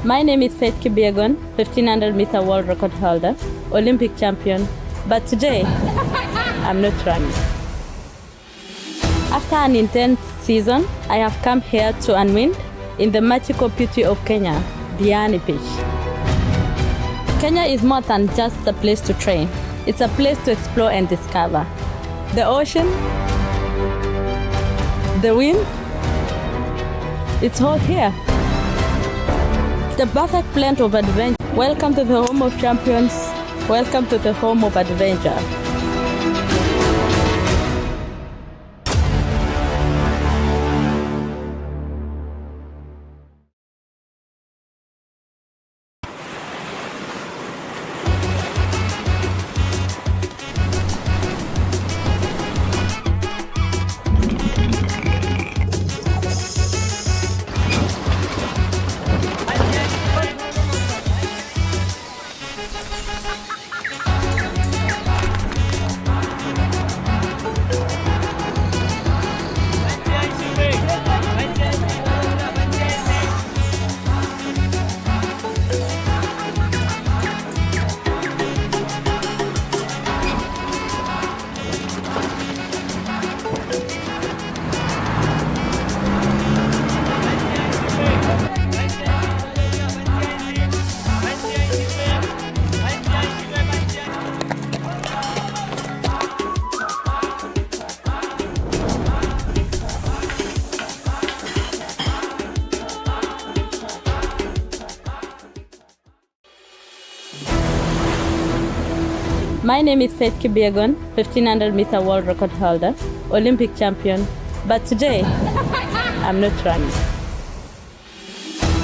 My name is Faith Kipyegon, 1500 meter world record holder, Olympic champion, but today I'm not running. After an intense season, I have come here to unwind in the magical beauty of Kenya, Diani Beach. Kenya is more than just a place to train. It's a place to explore and discover. The ocean, the wind, it's all here. The perfect blend of adventure. Welcome to the home of champions. Welcome to the home of adventure. My name is Faith Kipyegon, 1500 meter world record holder, Olympic champion, but today I'm not running.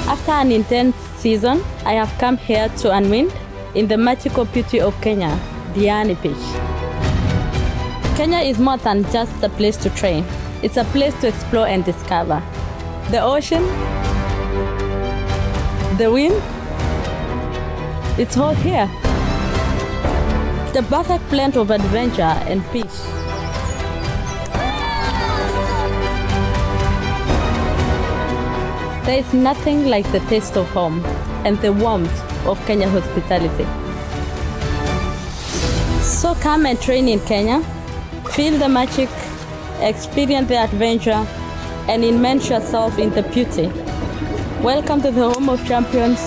After an intense season, I have come here to unwind in the magical beauty of Kenya, Diani Beach. Kenya is more than just a place to train. It's a place to explore and discover. The ocean, the wind, it's all here. The perfect blend of adventure and peace. There is nothing like the taste of home and the warmth of Kenya hospitality. So come and train in Kenya, feel the magic, experience the adventure, and immerse yourself in the beauty. Welcome to the home of champions.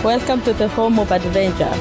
Welcome to the home of adventure.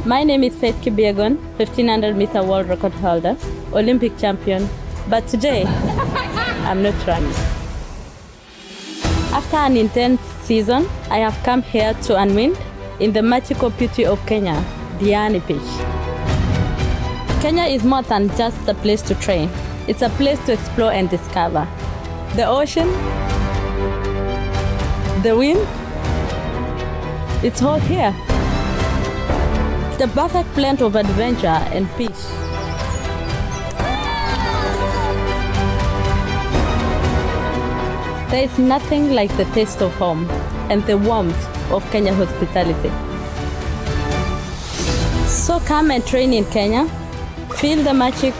My name is Faith Kipyegon, 1500 meter world record holder, Olympic champion, but today I'm not running. After an intense season, I have come here to unwind in the magical beauty of Kenya, Diani Beach. Kenya is more than just a place to train. It's a place to explore and discover. The ocean, the wind, it's all here. The perfect blend of adventure and peace. There is nothing like the taste of home and the warmth of Kenya hospitality. So come and train in Kenya, feel the magic,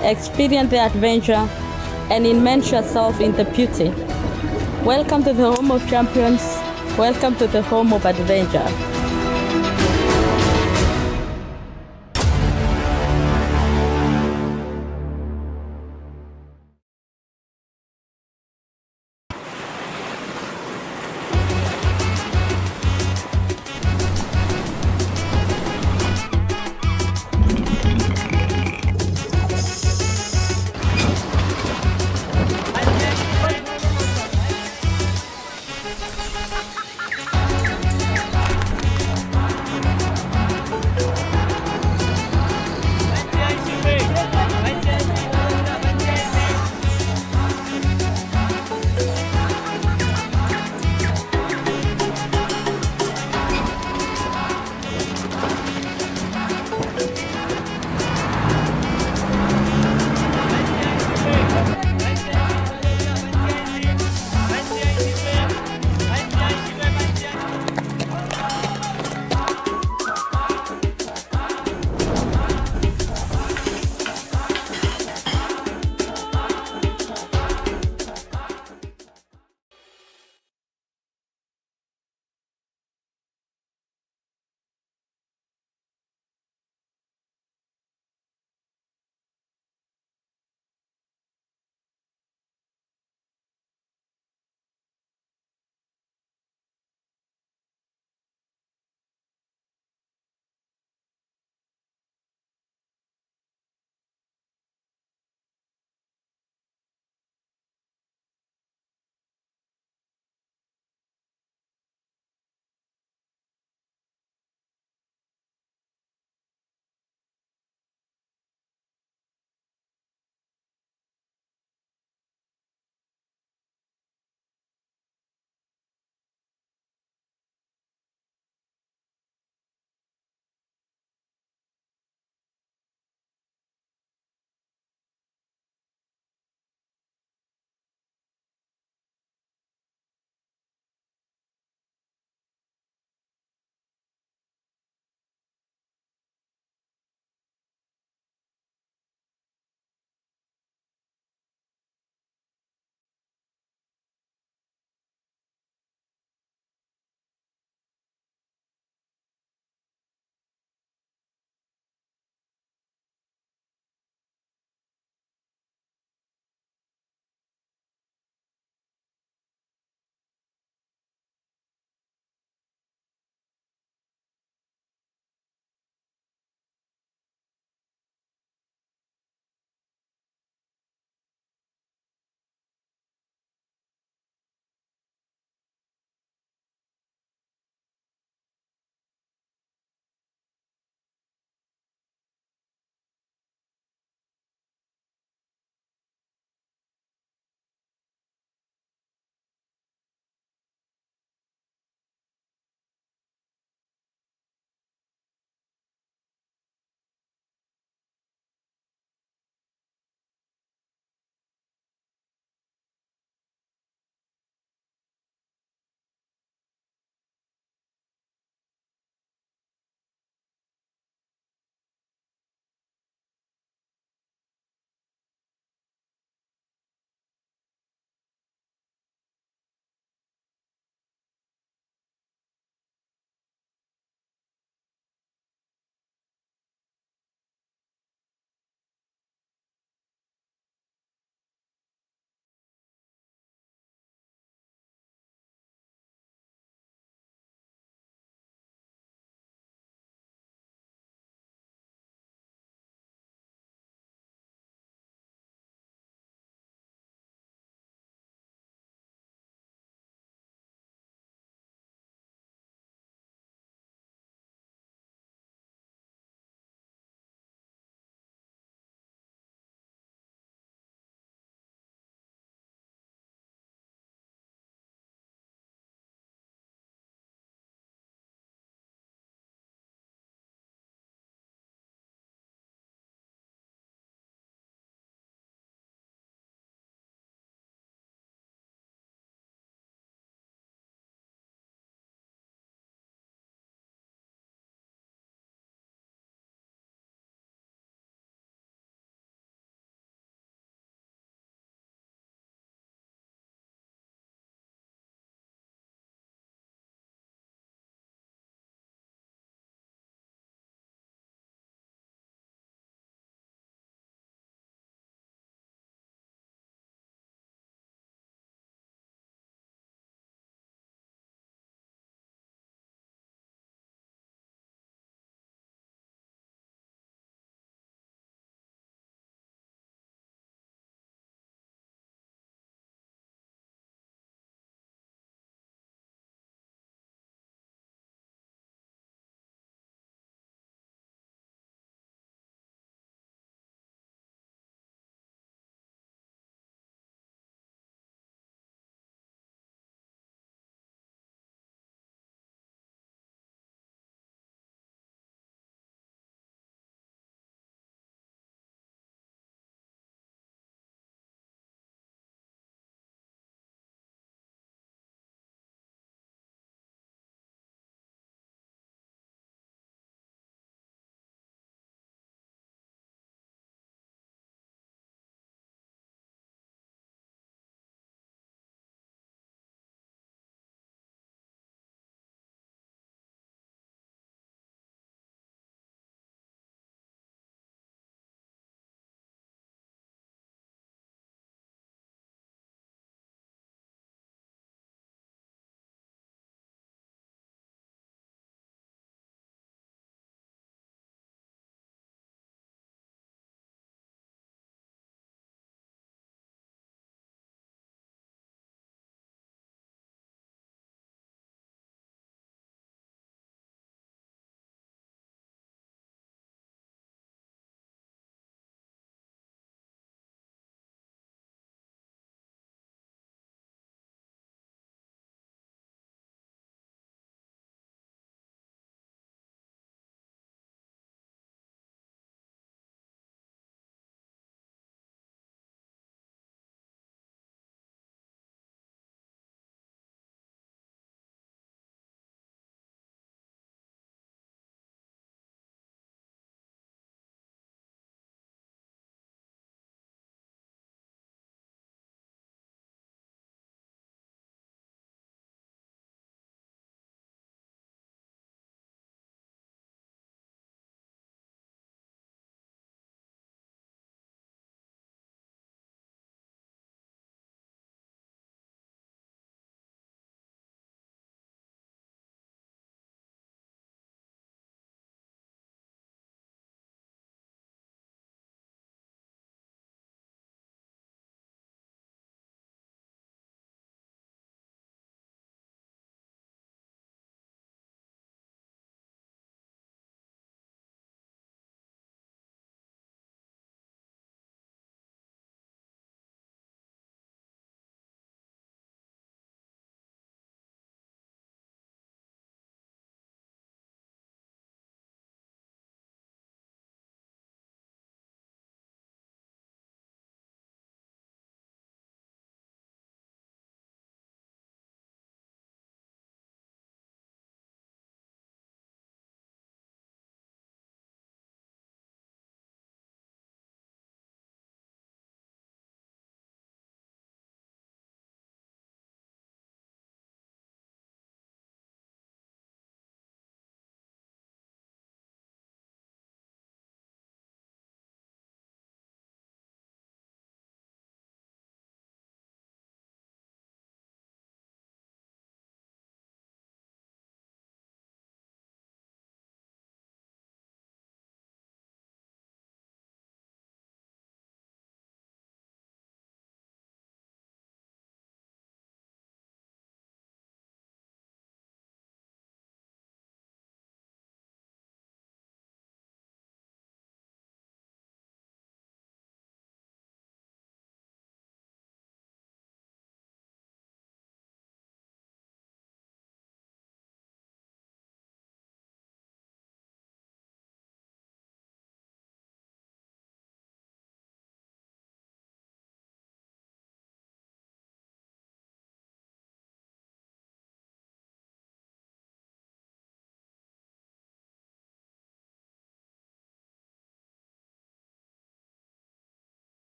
experience the adventure, and immerse yourself in the beauty. Welcome to the home of champions. Welcome to the home of adventure.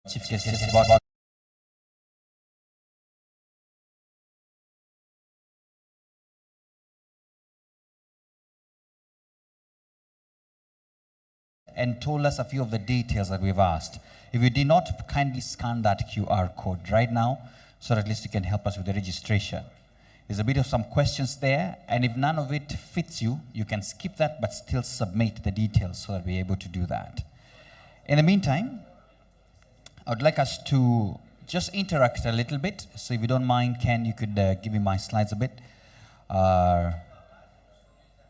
Chief Justice about and told us a few of the details that we've asked. If you did not, kindly scan that QR code right now so that at least you can help us with the registration. There's a bit of some questions there, and if none of it fits you, you can skip that but still submit the details so that we're able to do that. In the meantime, I would like us to just interact a little bit. So if you don't mind, Ken, you could give me my slides a bit.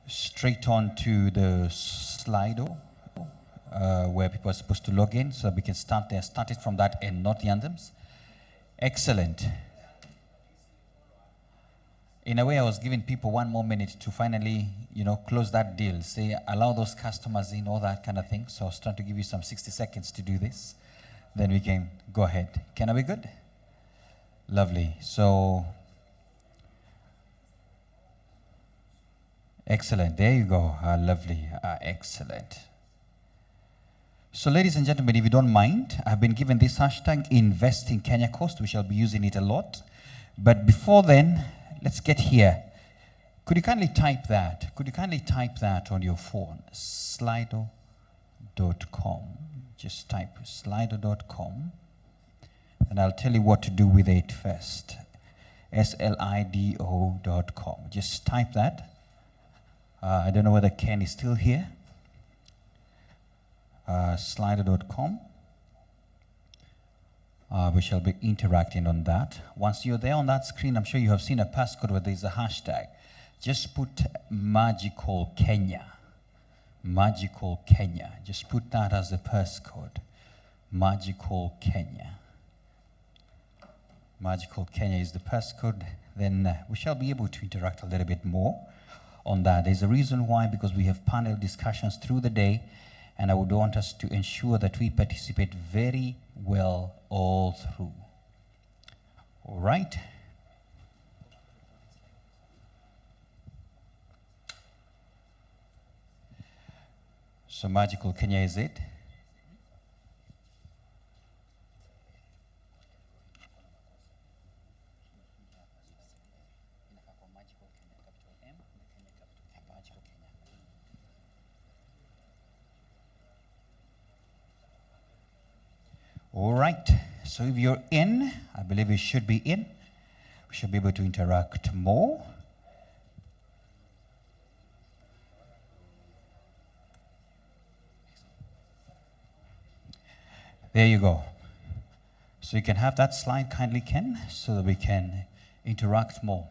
Straight on to the Slido, where people are supposed to log in, so we can start there. Start it from that end, not the anthems. Excellent. In a way, I was giving people one more minute to finally, close that deal. Say, allow those customers in, all that kind of thing. So I was trying to give you some 60 seconds to do this. Then we can go ahead. Can I be good? Lovely. So, excellent. There you go. Lovely. Excellent. So, ladies and gentlemen, if you don't mind, I've been given this hashtag, Invest in Kenya Coast. We shall be using it a lot. But before then, let's get here. Could you kindly type that? Could you kindly type that on your phone? Slido.com. Just type slido.com. And I'll tell you what to do with it first. Slido.com. Just type that. I don't know whether Ken is still here. Slido.com. We shall be interacting on that. Once you're there on that screen, I'm sure you have seen a passcode where there's a hashtag. Just put Magical Kenya. Magical Kenya. Just put that as the passcode. Magical Kenya. Magical Kenya is the passcode. Then we shall be able to interact a little bit more on that. There's a reason why, because we have panel discussions through the day, and I would want us to ensure that we participate very well all through. All right. So Magical Kenya is it. All right, so if you're in, I believe you should be in. We should be able to interact more. There you go. So you can have that slide kindly, Ken, so that we can interact more.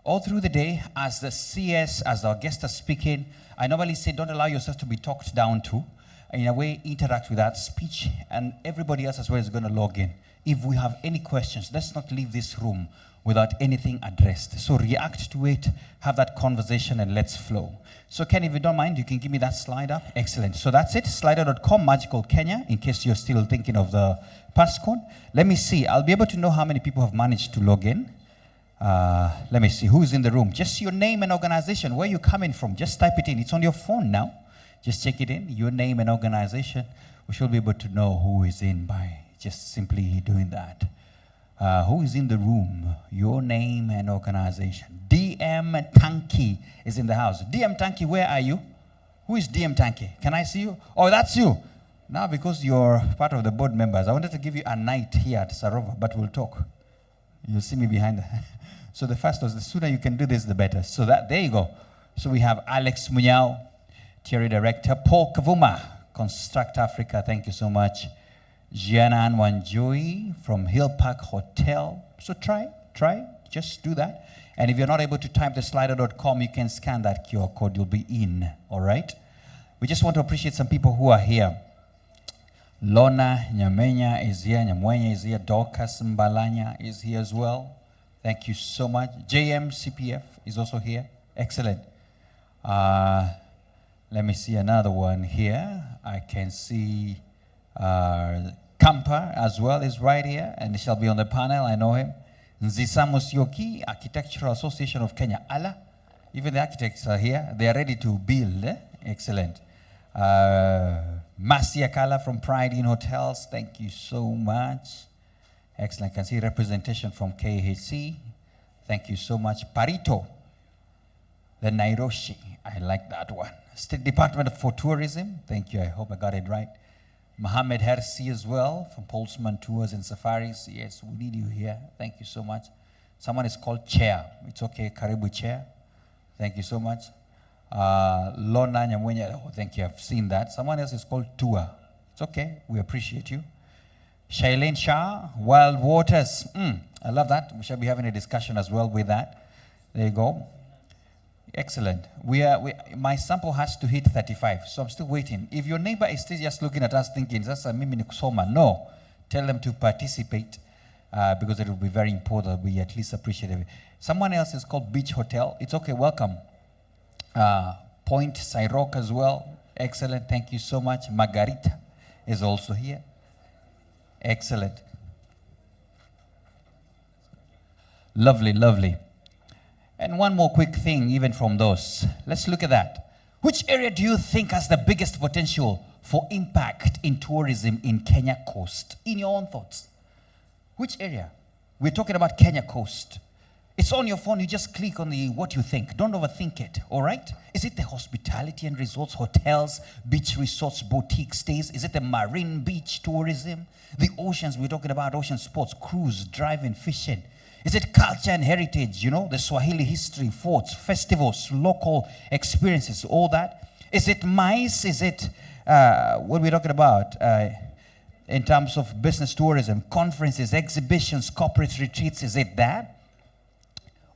All through the day, as the CS, as our guests are speaking, I normally say don't allow yourself to be talked down to. In a way, interact with that speech, and everybody else as well is going to log in. If we have any questions, let's not leave this room without anything addressed. So react to it, have that conversation, and let's flow. So Ken, if you don't mind, you can give me that slide up. Excellent. So that's it, slido.com, Magical Kenya, in case you're still thinking of the passcode. Let me see. I'll be able to know how many people have managed to log in. Let me see. Who's in the room? Just your name and organization. Where you're coming from. Just type it in. It's on your phone now. Just check it in, your name and organization. We should be able to know who is in by just simply doing that. Who is in the room? Your name and organization. DM Tanki is in the house. DM Tanki, where are you? Who is DM Tanki? Can I see you? Oh, that's you. Now, because you're part of the board members, I wanted to give you a night here at Sarova, but we'll talk. You'll see me behind. So the first was, the sooner you can do this, the better. So there you go. So we have Alex Munyao, Theory Director. Paul Kavuma, Construct Africa, thank you so much. Gianna Anwanjoi from Hill Park Hotel. So try, just do that. And if you're not able to type the slido.com, you can scan that QR code, you'll be in, all right? We just want to appreciate some people who are here. Lona Nyamenya is here, Nyamwenya is here, Dorcas Mbalanya is here as well. Thank you so much. JM CPF is also here. Excellent. Let me see another one here. I can see Kampa as well is right here, and he shall be on the panel. I know him. Nzisa Musyoki, Architectural Association of Kenya. Allah, even the architects are here. They are ready to build. Excellent. Masi Akala from Pride in Hotels, thank you so much. Excellent. I can see representation from KHC. Thank you so much. Parito, the Nairoshi. I like that one. State Department for Tourism. Thank you. I hope I got it right. Mohammed Hersi as well from Polsman Tours and Safaris. Yes, we need you here. Thank you so much. Someone is called Chair. It's okay. Karibu Chair. Thank you so much. Lona Nyamwenya. Oh, thank you. I've seen that. Someone else is called Tua. It's okay. We appreciate you. Shailene Shah, Wild Waters. I love that. We shall be having a discussion as well with that. There you go. Excellent. My sample has to hit 35, so I'm still waiting. If your neighbor is still just looking at us thinking, that's a mimi nikusoma, no. Tell them to participate because it will be very important. We at least appreciate it. Someone else is called Beach Hotel. It's okay, welcome. Point Cyrock as well. Excellent, thank you so much. Margarita is also here. Excellent. Lovely, lovely. And one more quick thing, even from those. Let's look at that. Which area do you think has the biggest potential for impact in tourism in Kenya Coast? In your own thoughts. Which area? We're talking about Kenya Coast. It's on your phone, you just click on the what you think. Don't overthink it, all right? Is it the hospitality and resorts, hotels, beach resorts, boutique stays? Is it the marine beach tourism? The oceans, we're talking about ocean sports, cruise, driving, fishing. Is it culture and heritage, you know, the Swahili history, forts, festivals, local experiences, all that? Is it MICE? Is it, what are we talking about in terms of business tourism, conferences, exhibitions, corporate retreats? Is it that?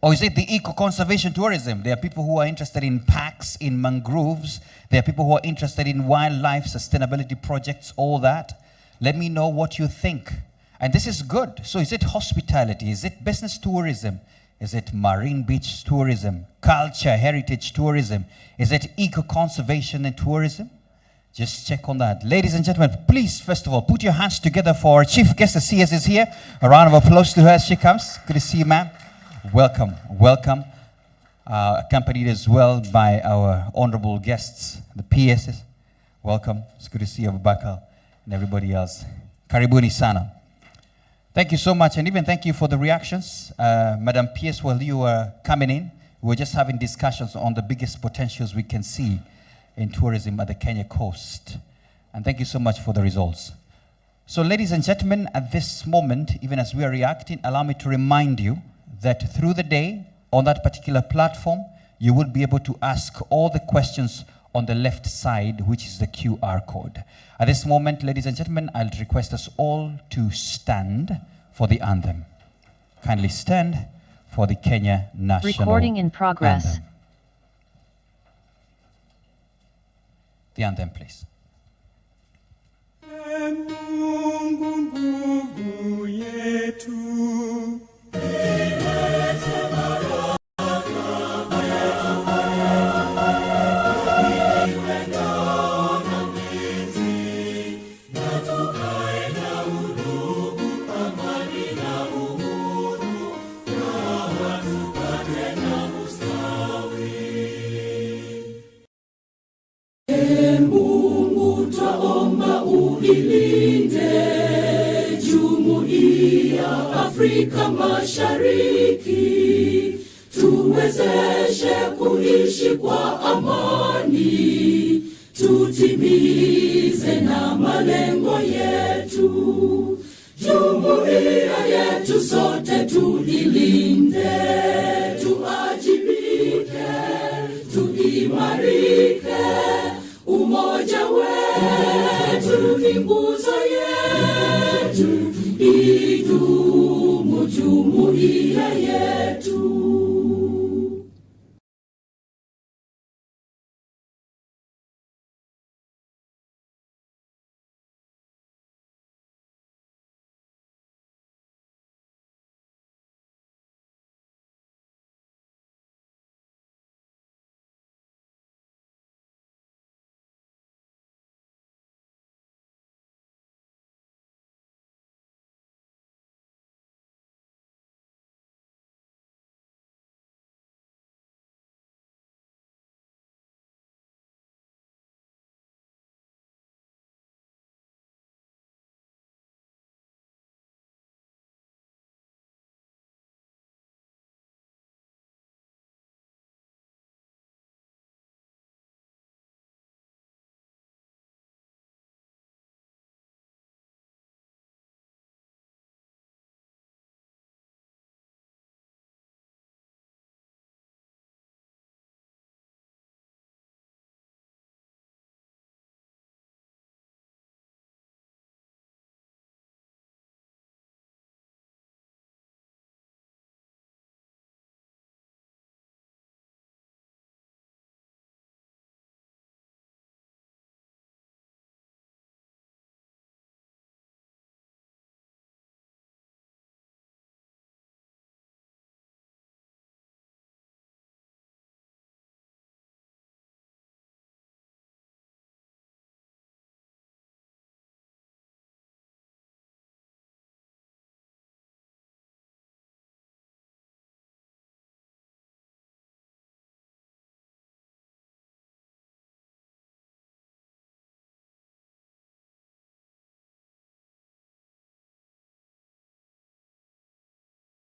Or is it the eco-conservation tourism? There are people who are interested in parks, in mangroves. There are people who are interested in wildlife, sustainability projects, all that. Let me know what you think. And this is good. So is it hospitality? Is it business tourism? Is it marine beach tourism? Culture, heritage tourism? Is it eco-conservation and tourism? Just check on that. Ladies and gentlemen, please, first of all, put your hands together for our chief guest. The CS is here. A round of applause to her as she comes. Good to see you, ma'am. Welcome, welcome. Accompanied as well by our honorable guests, the PSs. Welcome. It's good to see you, Abubakar, and everybody else. Karibuni sana. Thank you so much, and even thank you for the reactions. Madam PS, while you were coming in, we were just having discussions on the biggest potentials we can see in tourism at the Kenya coast. And thank you so much for the results. So ladies and gentlemen, at this moment, even as we are reacting, allow me to remind you that through the day, on that particular platform, you will be able to ask all the questions on the left side, which is the QR code. At this moment, ladies and gentlemen, I'll request us all to stand for the anthem. Kindly stand for the Kenya National Recording in progress. Anthem. The anthem, please. Mungu nguvu yetu. Mungu twaomba uilinde Jumuiya Afrika Mashariki, tuwezeshe kuishi kwa amani, tutimize na malengo yetu. Jumuiya yetu sote tuilinde, tuajibike, tuimarike. Umoja wetu ni nguzo yetu, idumu jumuiya yetu.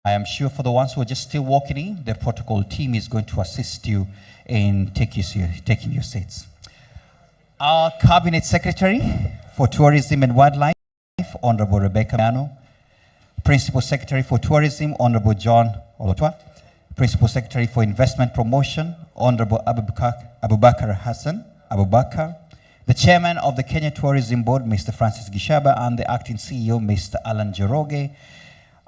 I am sure for the ones who are just still walking in, the protocol team is going to assist you in taking your seats. Our Cabinet Secretary for Tourism and Wildlife, Honorable Rebecca Miano, Principal Secretary for Tourism, Honorable John Olotwa, Principal Secretary for Investment Promotion, Honorable Abubakar Hassan Abubakar, the Chairman of the Kenya Tourism Board, Mr. Francis Gishaba, and the Acting CEO, Mr. Alan Joroge,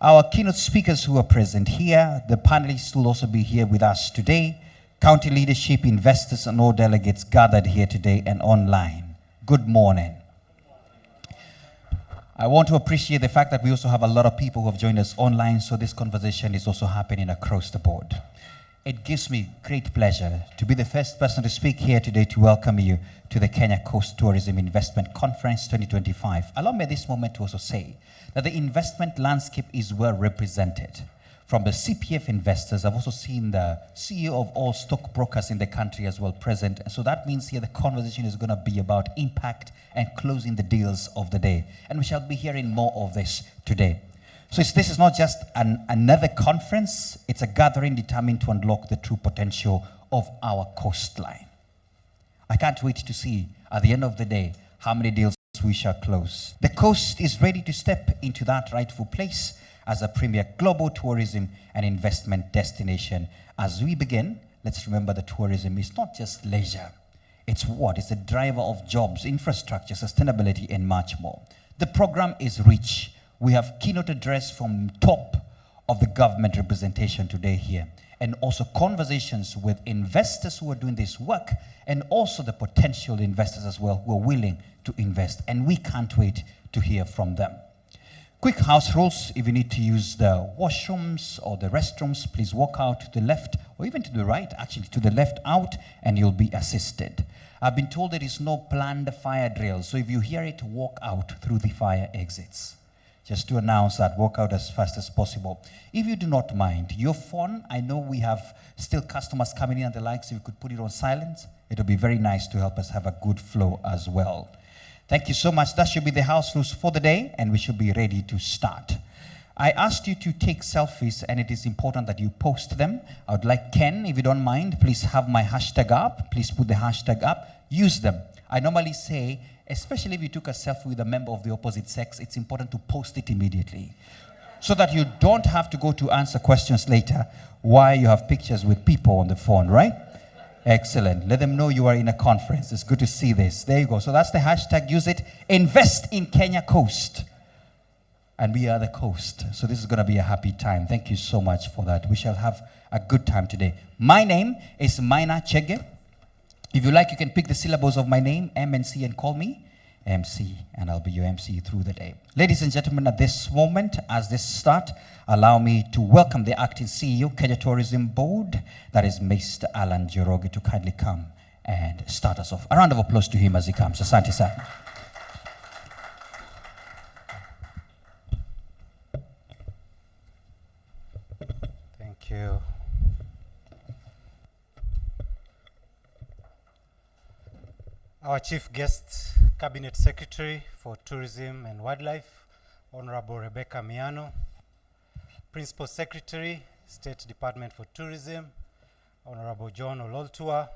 our keynote speakers who are present here, the panelists will also be here with us today, county leadership, investors, and all delegates gathered here today and online. Good morning. I want to appreciate the fact that we also have a lot of people who have joined us online, so this conversation is also happening across the board. It gives me great pleasure to be the first person to speak here today to welcome you to the Kenya Coast Tourism Investment Conference 2025. Allow me at this moment to also say that the investment landscape is well represented. From the CPF investors, I've also seen the CEO of all stockbrokers in the country as well present. So that means here the conversation is going to be about impact and closing the deals of the day. And we shall be hearing more of this today. So this is not just another conference, it's a gathering determined to unlock the true potential of our coastline. I can't wait to see at the end of the day how many deals we shall close. The coast is ready to step into that rightful place as a premier global tourism and investment destination. As we begin, let's remember that tourism is not just leisure. It's what? It's a driver of jobs, infrastructure, sustainability, and much more. The program is rich. We have keynote address from top of the government representation today here, and also conversations with investors who are doing this work, and also the potential investors as well who are willing to invest. And we can't wait to hear from them. Quick house rules: if you need to use the washrooms or the restrooms, please walk out to the left, or even to the right, actually to the left out, and you'll be assisted. I've been told there is no planned fire drill, so if you hear it, walk out through the fire exits. Just to announce that, walk out as fast as possible. If you do not mind, your phone, I know we have still customers coming in and the like, so you could put it on silent. It'll be very nice to help us have a good flow as well. Thank you so much. That should be the house rules for the day, and we should be ready to start. I asked you to take selfies, and it is important that you post them. I would like Ken, if you don't mind, please have my hashtag up. Please put the hashtag up. Use them. I normally say, especially if you took a selfie with a member of the opposite sex, it's important to post it immediately, so that you don't have to go to answer questions later while you have pictures with people on the phone, right? Excellent. Let them know you are in a conference. It's good to see this. There you go. So that's the hashtag. Use it. Invest in Kenya Coast. And we are the coast. So this is going to be a happy time. Thank you so much for that. We shall have a good time today. My name is Maina Chege. If you like, you can pick the syllables of my name, M and C, and call me MC, and I'll be your MC through the day. Ladies and gentlemen, at this moment, as this start, allow me to welcome the acting CEO, Kenya Tourism Board, that is Mr. Alan Joroge, to kindly come and start us off. A round of applause to him as he comes. Asante sana. Thank you. Our chief guest, Cabinet Secretary for Tourism and Wildlife, Honorable Rebecca Miano, Principal Secretary, State Department for Tourism, Honorable John Ololtua,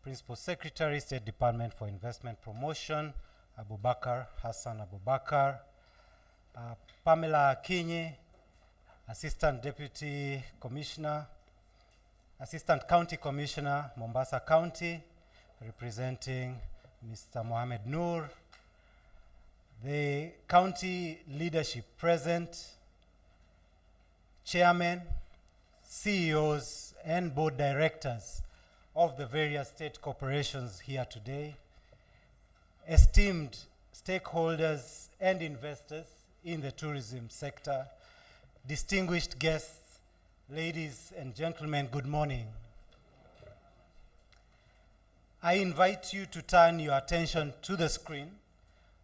Principal Secretary, State Department for Investment Promotion, Abubakar Hassan Abubakar, Pamela Akinyi, Assistant Deputy Commissioner, Assistant County Commissioner, Mombasa County, representing Mr. Mohamed Noor, the county leadership present, chairmen, CEOs, and board directors of the various state corporations here today, esteemed stakeholders and investors in the tourism sector, distinguished guests, ladies and gentlemen, good morning. I invite you to turn your attention to the screen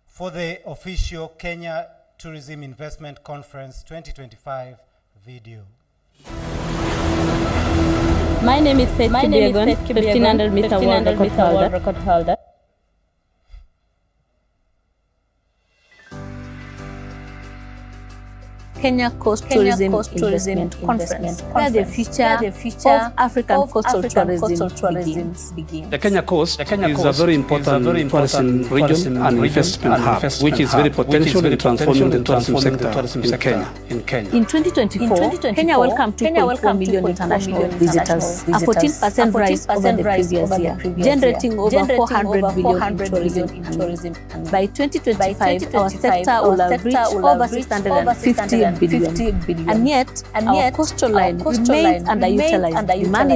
for the official Kenya Tourism Investment Conference 2025 video. My name is Faith Kibiagon, 1500 meter world record holder. Kenya Coast Tourism Investment Conference, where the future of African coastal tourism begins. The Kenya Coast is a very important tourism region and investment hub, which is very potential in transforming the tourism sector in Kenya. In 2024, Kenya welcomed 2.4 million international visitors, a 14% rise over the previous year, generating over 400 billion in tourism. By 2025, our sector will have reached over 650 billion. And yet, our coastal line remains underutilized. Demand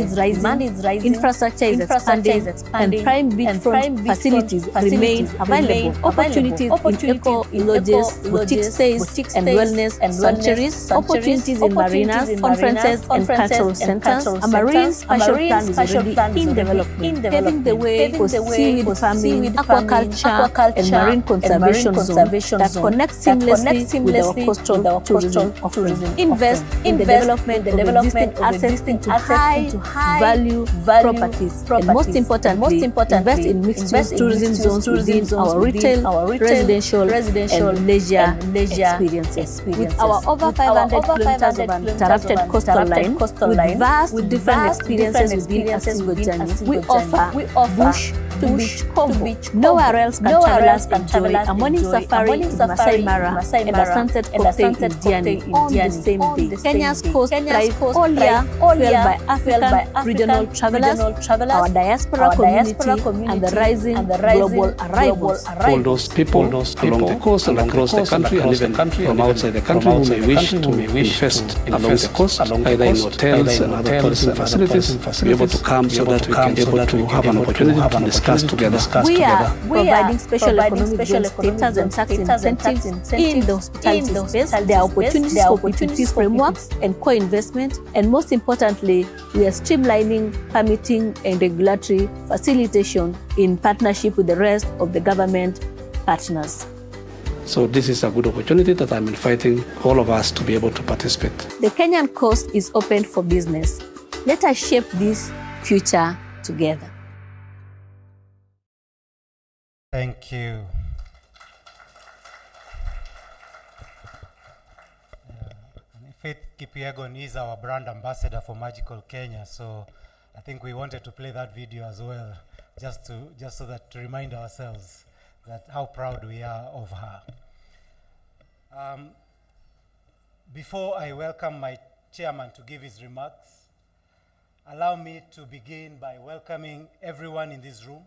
is rising, infrastructure is expanding, and prime beachfront facilities remain available. Opportunities in eco-lodges, boutique stays, and wellness sanctuaries, opportunities in marinas, conferences, and cultural centers. A marine spatial plan is already in development, paving the way for seaweed farming, aquaculture, and marine conservation zone that connects seamlessly with our coastal tourism offering. Invest in the development of existing assets into high-value properties, and most importantly, invest in mixed-use tourism zones within our retail, residential, and leisure experiences. With our over 500 kilometers of uninterrupted coastal line, with vast different experiences within a single journey, we offer bush to beach combo. Nowhere else can travelers enjoy a morning safari in Masai Mara and a sunset cocktail in Diani on the same day. Kenya's coast thrives all year, fueled by African regional travelers, our diaspora community, and the rising global arrivals. All those people along the coast and across the country, and even from outside the country who may wish to invest along the coast, either in hotels and other tourism facilities, be able to come so that we can be able to have an opportunity to discuss together. We are providing special economic zone status and tax incentives in the hospitality space. There are opportunities for PPP frameworks and co-investment, and most importantly, we are streamlining permitting and regulatory facilitation in partnership with the rest of the government partners. So this is a good opportunity that I'm inviting all of us to be able to participate. The Kenyan coast is open for business. Let us shape this future together. Thank you. Faith Kipyegon is our brand ambassador for Magical Kenya, so I think we wanted to play that video as well, just so that to remind ourselves that how proud we are of her. Before I welcome my chairman to give his remarks, allow me to begin by welcoming everyone in this room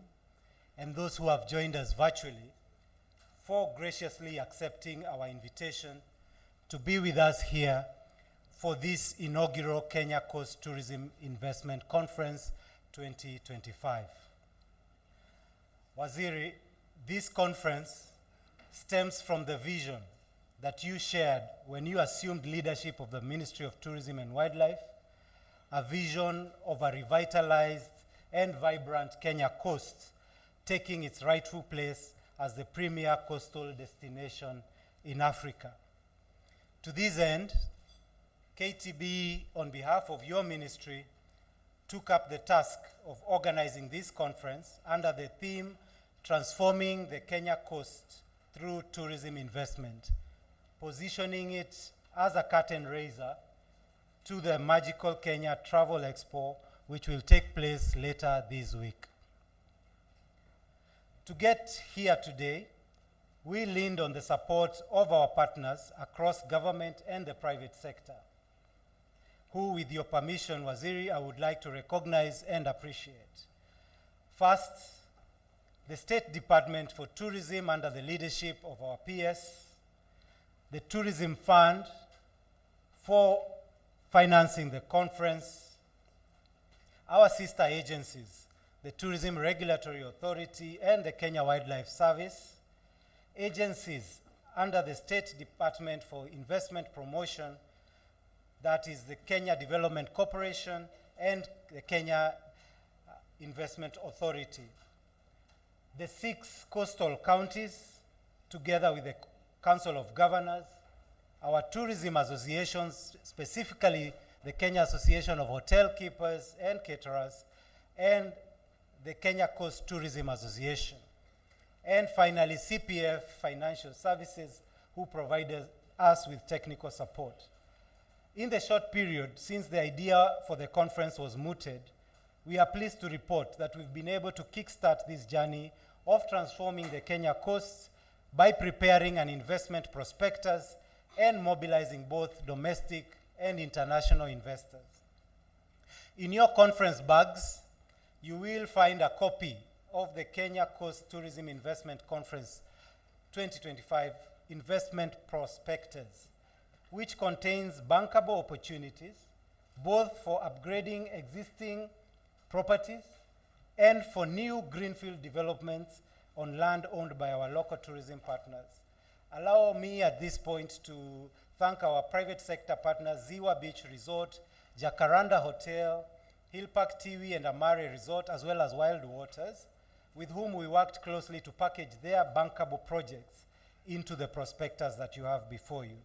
and those who have joined us virtually for graciously accepting our invitation to be with us here for this inaugural Kenya Coast Tourism Investment Conference 2025. Waziri, this conference stems from the vision that you shared when you assumed leadership of the Ministry of Tourism and Wildlife, a vision of a revitalized and vibrant Kenya coast, taking its rightful place as the premier coastal destination in Africa. To this end, KTB, on behalf of your ministry, took up the task of organizing this conference under the theme, Transforming the Kenya Coast Through Tourism Investment, positioning it as a curtain raiser to the Magical Kenya Travel Expo, which will take place later this week. To get here today, we leaned on the support of our partners across government and the private sector, who, with your permission, Waziri, I would like to recognize and appreciate. First, the State Department for Tourism under the leadership of our PS, the Tourism Fund for financing the conference, our sister agencies, the Tourism Regulatory Authority and the Kenya Wildlife Service, agencies under the State Department for Investment Promotion, that is the Kenya Development Corporation and the Kenya Investment Authority. The 6 coastal counties, together with the Council of Governors, our tourism associations, specifically the Kenya Association of Hotel Keepers and Caterers, and the Kenya Coast Tourism Association. And finally, CPF Financial Services, who provided us with technical support. In the short period since the idea for the conference was mooted, we are pleased to report that we've been able to kickstart this journey of transforming the Kenya coasts by preparing an investment prospectus and mobilizing both domestic and international investors. In your conference bags, you will find a copy of the Kenya Coast Tourism Investment Conference 2025 Investment Prospectus, which contains bankable opportunities, both for upgrading existing properties and for new greenfield developments on land owned by our local tourism partners. Allow me at this point to thank our private sector partners, Ziwa Beach Resort, Jacaranda Hotel, Hill Park Tiwi and Amare Resort, as well as Wild Waters, with whom we worked closely to package their bankable projects into the prospectus that you have before you.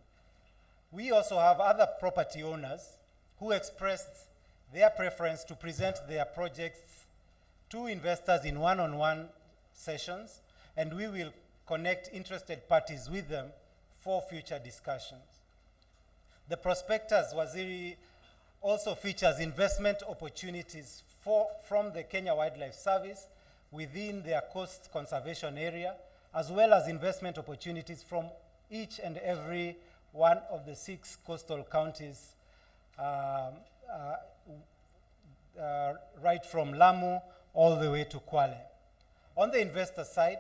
We also have other property owners who expressed their preference to present their projects to investors in one-on-one sessions, and we will connect interested parties with them for future discussions. The prospectus Waziri also features investment opportunities from the Kenya Wildlife Service within their coast conservation area, as well as investment opportunities from each and every one of the 6 coastal counties, right from Lamu all the way to Kwale. On the investor side,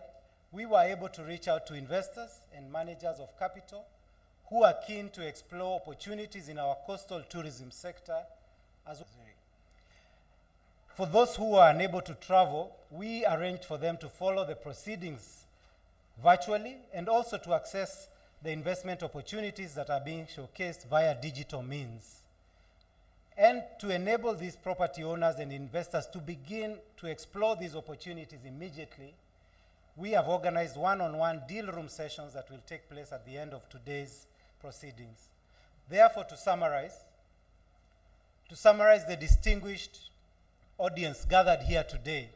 we were able to reach out to investors and managers of capital who are keen to explore opportunities in our coastal tourism sector. For those who are unable to travel, we arranged for them to follow the proceedings virtually and also to access the investment opportunities that are being showcased via digital means. And to enable these property owners and investors to begin to explore these opportunities immediately, we have organized one-on-one deal room sessions that will take place at the end of today's proceedings. Therefore, to summarize the distinguished audience gathered here today,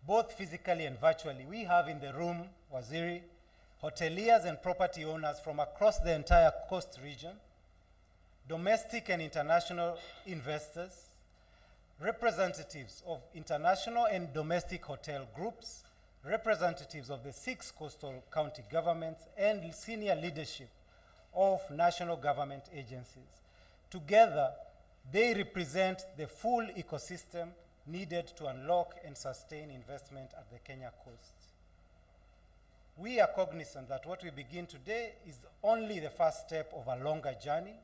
both physically and virtually, we have in the room, Waziri, hoteliers and property owners from across the entire coast region, domestic and international investors, representatives of international and domestic hotel groups, representatives of the 6 coastal county governments, and senior leadership of national government agencies. Together, they represent the full ecosystem needed to unlock and sustain investment at the Kenya coast. We are cognizant that what we begin today is only the first step of a longer journey.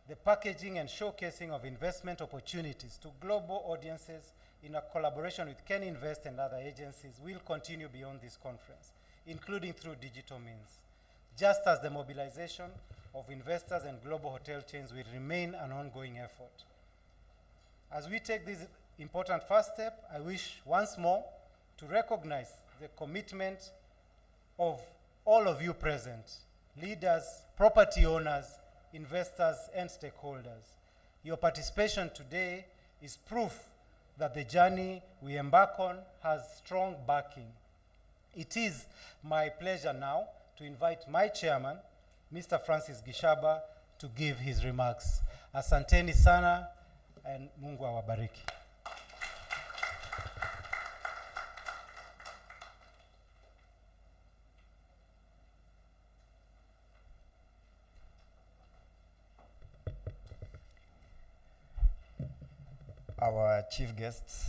The packaging and showcasing of investment opportunities to global audiences in a collaboration with Ken Invest and other agencies will continue beyond this conference, including through digital means, just as the mobilization of investors and global hotel chains will remain an ongoing effort. As we take this important first step, I wish once more to recognize the commitment of all of you present, leaders, property owners, investors, and stakeholders. Your participation today is proof that the journey we embark on has strong backing. It is my pleasure now to invite my chairman, Mr. Francis Gishaba, to give his remarks. Asanteni sana, and Mungu awabariki. Our chief guests,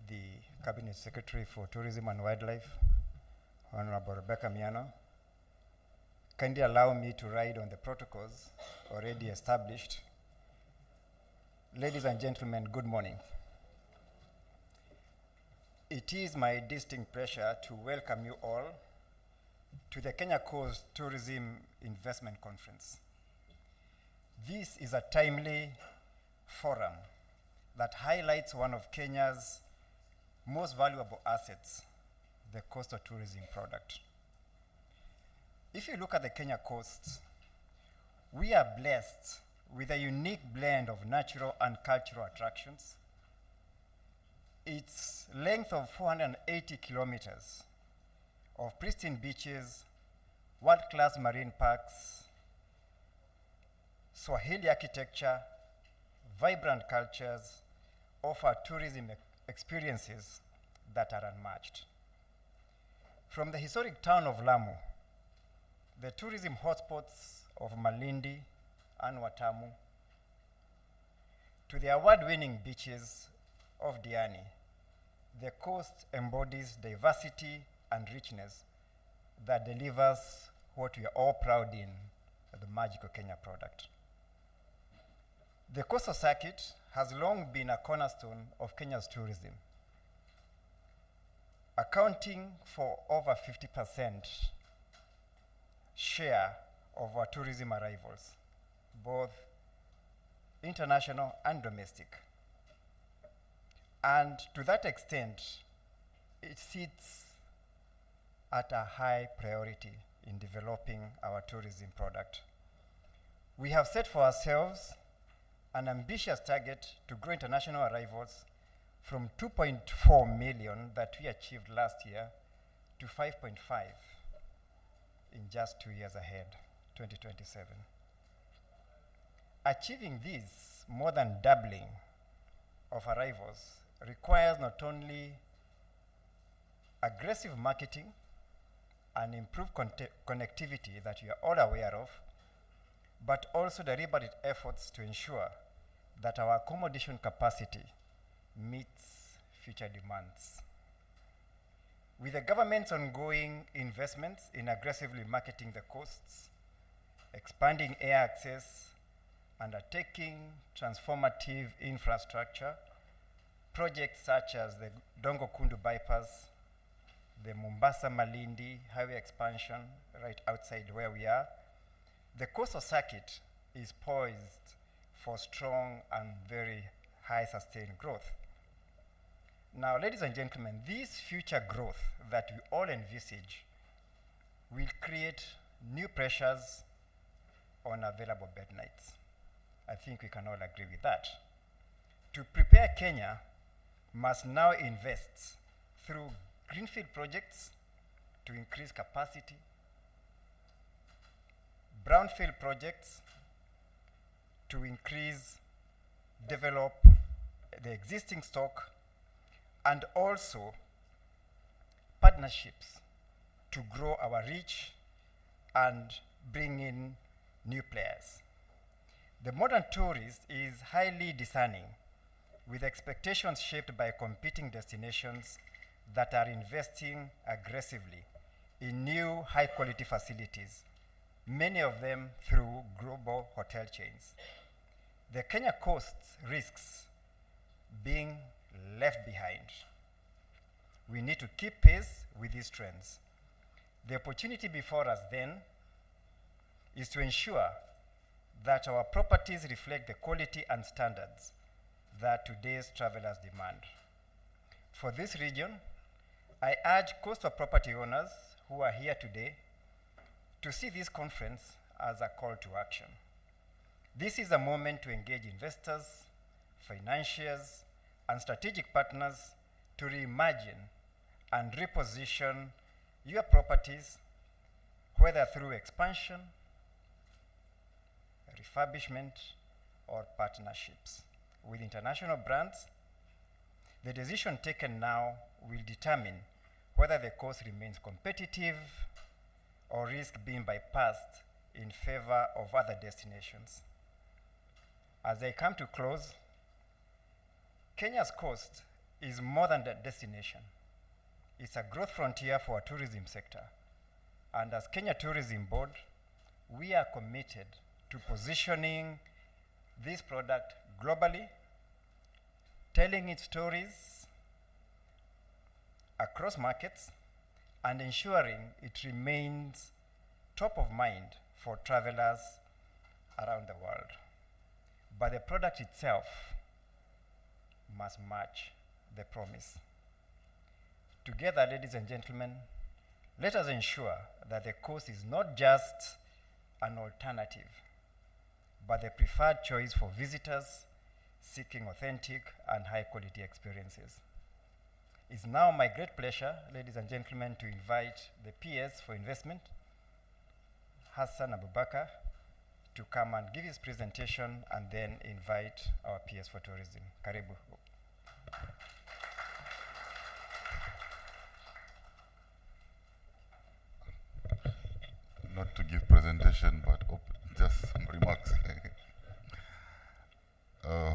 the Cabinet Secretary for Tourism and Wildlife, Honorable Rebecca Miano, kindly allow me to ride on the protocols already established. Ladies and gentlemen, good morning. It is my distinct pleasure to welcome you all to the Kenya Coast Tourism Investment Conference. This is a timely forum that highlights one of Kenya's most valuable assets, the coastal tourism product. If you look at the Kenya coast, we are blessed with a unique blend of natural and cultural attractions. Its length of 480 kilometers of pristine beaches, world-class marine parks, Swahili architecture, vibrant cultures, offer tourism experiences that are unmatched. From the historic town of Lamu, the tourism hotspots of Malindi and Watamu, to the award-winning beaches of Diani, the coast embodies diversity and richness that delivers what we are all proud in, the magical Kenya product. The coastal circuit has long been a cornerstone of Kenya's tourism, accounting for over 50% share of our tourism arrivals, both international and domestic. And to that extent, it sits at a high priority in developing our tourism product. We have set for ourselves an ambitious target to grow international arrivals from 2.4 million that we achieved last year to 5.5 in just 2 years ahead, 2027. Achieving this more than doubling of arrivals requires not only aggressive marketing and improved connectivity that you are all aware of, but also deliberate efforts to ensure that our accommodation capacity meets future demands. With the government's ongoing investments in aggressively marketing the coasts, expanding air access, undertaking transformative infrastructure, projects such as the Dongo Kundu bypass, the Mombasa-Malindi highway expansion right outside where we are, the coastal circuit is poised for strong and very high sustained growth. Now, ladies and gentlemen, this future growth that we all envisage will create new pressures on available bed nights. I think we can all agree with that. To prepare, Kenya must now invest through greenfield projects to increase capacity, brownfield projects to develop the existing stock, and also partnerships to grow our reach and bring in new players. The modern tourist is highly discerning, with expectations shaped by competing destinations that are investing aggressively in new high-quality facilities, many of them through global hotel chains. The Kenya coast risks being left behind. We need to keep pace with these trends. The opportunity before us then is to ensure that our properties reflect the quality and standards that today's travelers demand. For this region, I urge coastal property owners who are here today to see this conference as a call to action. This is a moment to engage investors, financiers, and strategic partners to reimagine and reposition your properties, whether through expansion, refurbishment, or partnerships. With international brands, the decision taken now will determine whether the coast remains competitive or risk being bypassed in favor of other destinations. As I come to close, Kenya's coast is more than a destination. It's a growth frontier for our tourism sector. And as Kenya Tourism Board, we are committed to positioning this product globally, telling its stories across markets, and ensuring it remains top of mind for travelers around the world. But the product itself must match the promise. Together, ladies and gentlemen, let us ensure that the coast is not just an alternative, but the preferred choice for visitors seeking authentic and high-quality experiences. It's now my great pleasure, ladies and gentlemen, to invite the PS for Investment, Hassan Abubakar, to come and give his presentation, and then invite our PS for Tourism. Karibu. Not to give presentation, but just some remarks.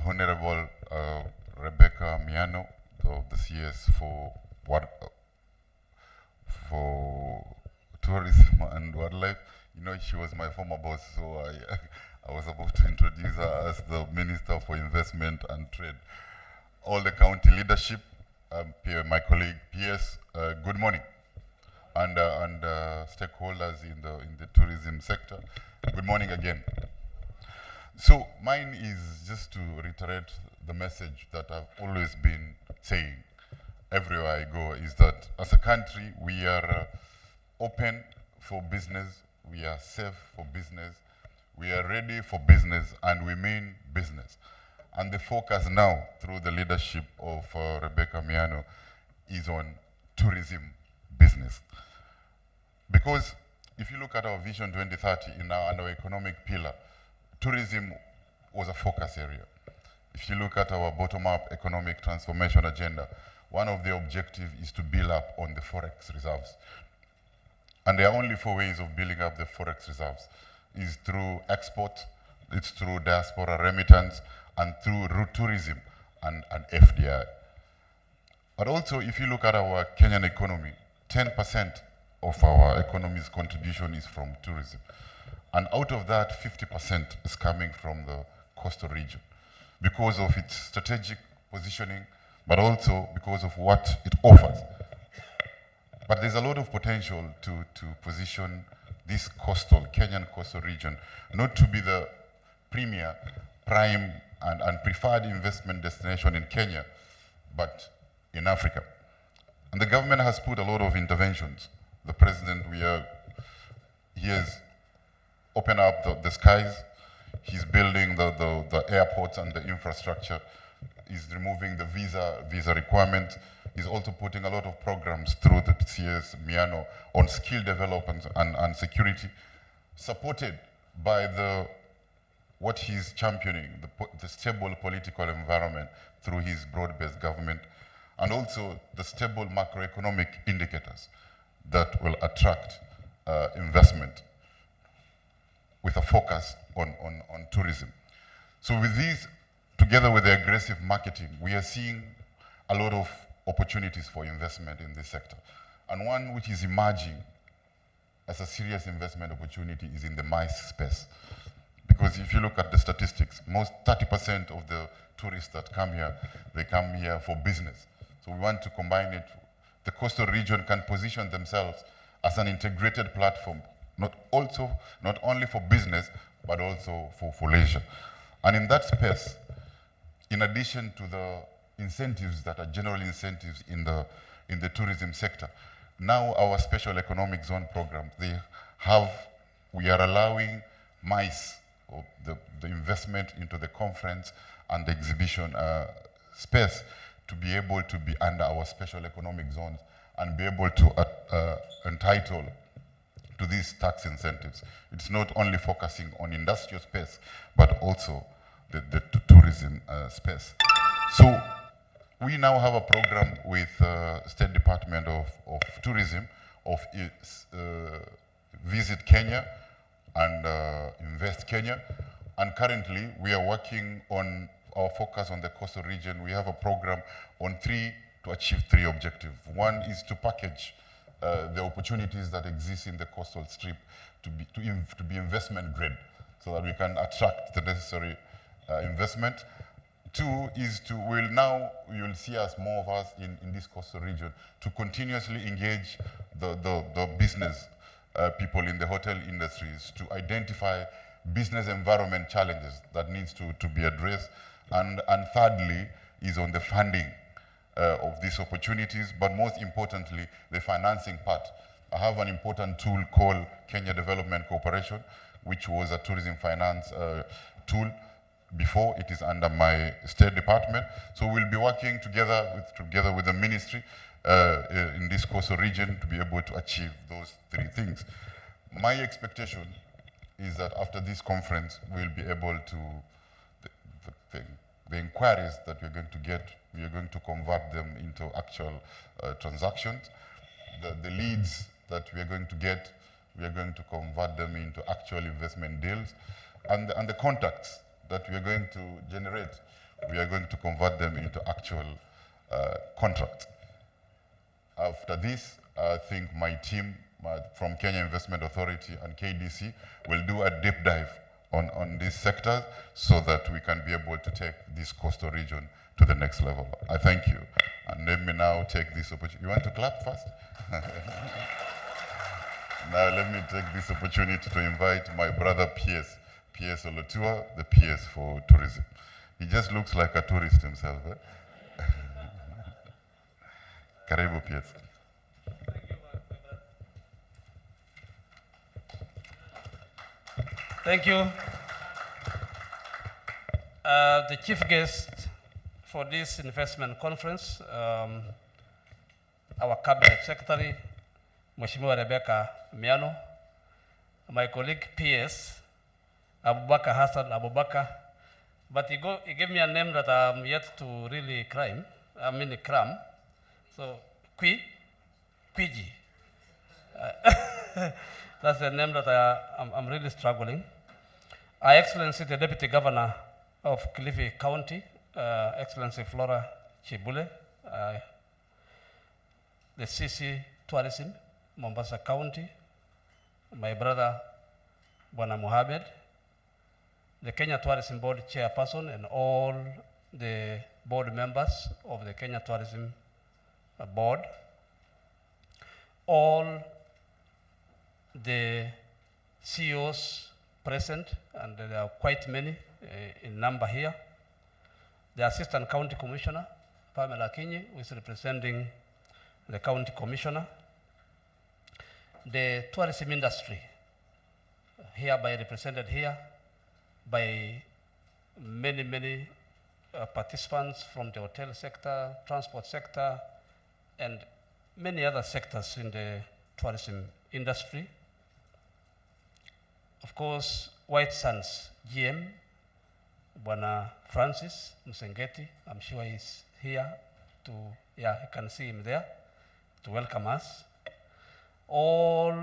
Honorable Rebecca Miano of the CS for Tourism and Wildlife. You know, she was my former boss, so I was about to introduce her as the Minister for Investment and Trade. All the county leadership, my colleague PS, good morning. And stakeholders in the tourism sector, good morning again. So mine is just to reiterate the message that I've always been saying everywhere I go, is that as a country, we are open for business, we are safe for business, we are ready for business, and we mean business. And the focus now, through the leadership of Rebecca Miano, is on tourism business. Because if you look at our Vision 2030 in our economic pillar, tourism was a focus area. If you look at our bottom-up economic transformation agenda, one of the objectives is to build up on the forex reserves. And there are only 4 ways of building up the forex reserves. It's through export, it's through diaspora remittance, and through route tourism and FDI. But also, if you look at our Kenyan economy, 10% of our economy's contribution is from tourism. And out of that, 50% is coming from the coastal region because of its strategic positioning, but also because of what it offers. But there's a lot of potential to position this Kenyan coastal region, not to be the premier, prime, and preferred investment destination in Kenya, but in Africa. And the government has put a lot of interventions. The president, he has opened up the skies. He's building the airports and the infrastructure. He's removing the visa requirements. He's also putting a lot of programs through the CS Miano on skill development and security, supported by what he's championing, the stable political environment through his broad-based government, and also the stable macroeconomic indicators that will attract investment with a focus on tourism. So with these, together with the aggressive marketing, we are seeing a lot of opportunities for investment in this sector. And one which is emerging as a serious investment opportunity is in the MICE space. Because if you look at the statistics, 30% of the tourists that come here, they come here for business. So we want to combine it. The coastal region can position themselves as an integrated platform, not only for business, but also for leisure. And in that space, in addition to the incentives that are general incentives in the tourism sector, now our special economic zone programs, we are allowing MICE, or the investment into the conference and the exhibition space, to be able to be under our special economic zones and be able to entitle to these tax incentives. It's not only focusing on industrial space, but also the tourism space. So we now have a program with State Department of Tourism of Visit Kenya and Invest Kenya. And currently we are working on our focus on the coastal region. We have a program to achieve 3 objectives. One is to package the opportunities that exist in the coastal strip to be investment grade, so that we can attract the necessary investment. 2 is you'll see us, more of us in this coastal region, to continuously engage the business people in the hotel industries to identify business environment challenges that needs to be addressed. And thirdly is on the funding of these opportunities, but most importantly, the financing part. I have an important tool called Kenya Development Corporation, which was a tourism finance tool before. It is under my State Department. So we'll be working together with the ministry in this coastal region to be able to achieve those three things. My expectation is that after this conference, we'll be able to, the inquiries that we're going to get, we are going to convert them into actual transactions. The leads that we are going to get, we are going to convert them into actual investment deals. And the contacts that we are going to generate, we are going to convert them into actual contracts. After this, I think my team from Kenya Investment Authority and KDC will do a deep dive on this sector so that we can be able to take this coastal region to the next level. I thank you. And let me now take this opportunity. You want to clap first? Now let me take this opportunity to invite my brother PS Olotua, the PS for tourism. He just looks like a tourist himself. Eh? Karibu PS. Thank you. The chief guest for this investment conference, our cabinet secretary, Mheshimiwa Rebecca Miano, my colleague PS, Abubakar Hassan Abubakar, but he gave me a name that I'm yet to really cram. So, Quiji. That's the name that I'm really struggling. Her Excellency, the Deputy Governor of Kilifi County, Excellency Flora Chibule, the CC Tourism, Mombasa County, my brother, Bwana Mohamed, the Kenya Tourism Board Chairperson, and all the board members of the Kenya Tourism Board, all the CEOs present, and there are quite many in number here. The Assistant County Commissioner, Pamela Kinyi, who is representing the County Commissioner. The tourism industry, hereby represented here by many participants from the hotel sector, transport sector, and many other sectors in the tourism industry. Of course, White Sands GM, Bwana Francis Musengeti, I'm sure he's here to, yeah, you can see him there, to welcome us. All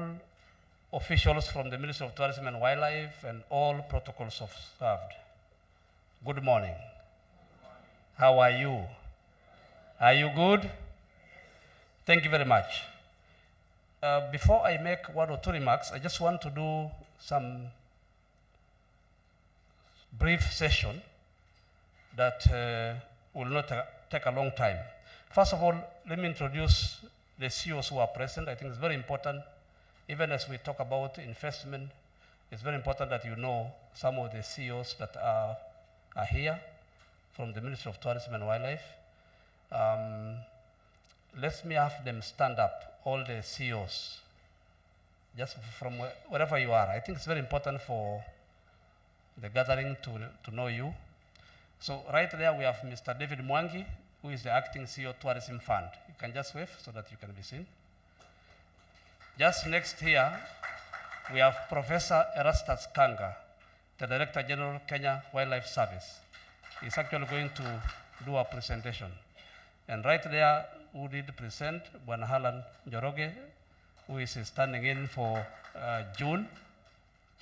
officials from the Ministry of Tourism and Wildlife and all protocols observed. Good morning. How are you? Are you good? Thank you very much. Before I make one or two remarks, I just want to do some brief session that will not take a long time. First of all, let me introduce the CEOs who are present. I think it's very important, even as we talk about investment, it's very important that you know some of the CEOs that are here from the Ministry of Tourism and Wildlife. Let me have them stand up, all the CEOs, just from wherever you are. I think it's very important for the gathering to know you. So right there we have Mr. David Mwangi, who is the acting CEO Tourism Fund. You can just wave so that you can be seen. Just next here, we have Professor Erastus Kanga, the Director General, Kenya Wildlife Service. He's actually going to do a presentation. And right there, who did present, Bwana Halan Njoroge, who is standing in for June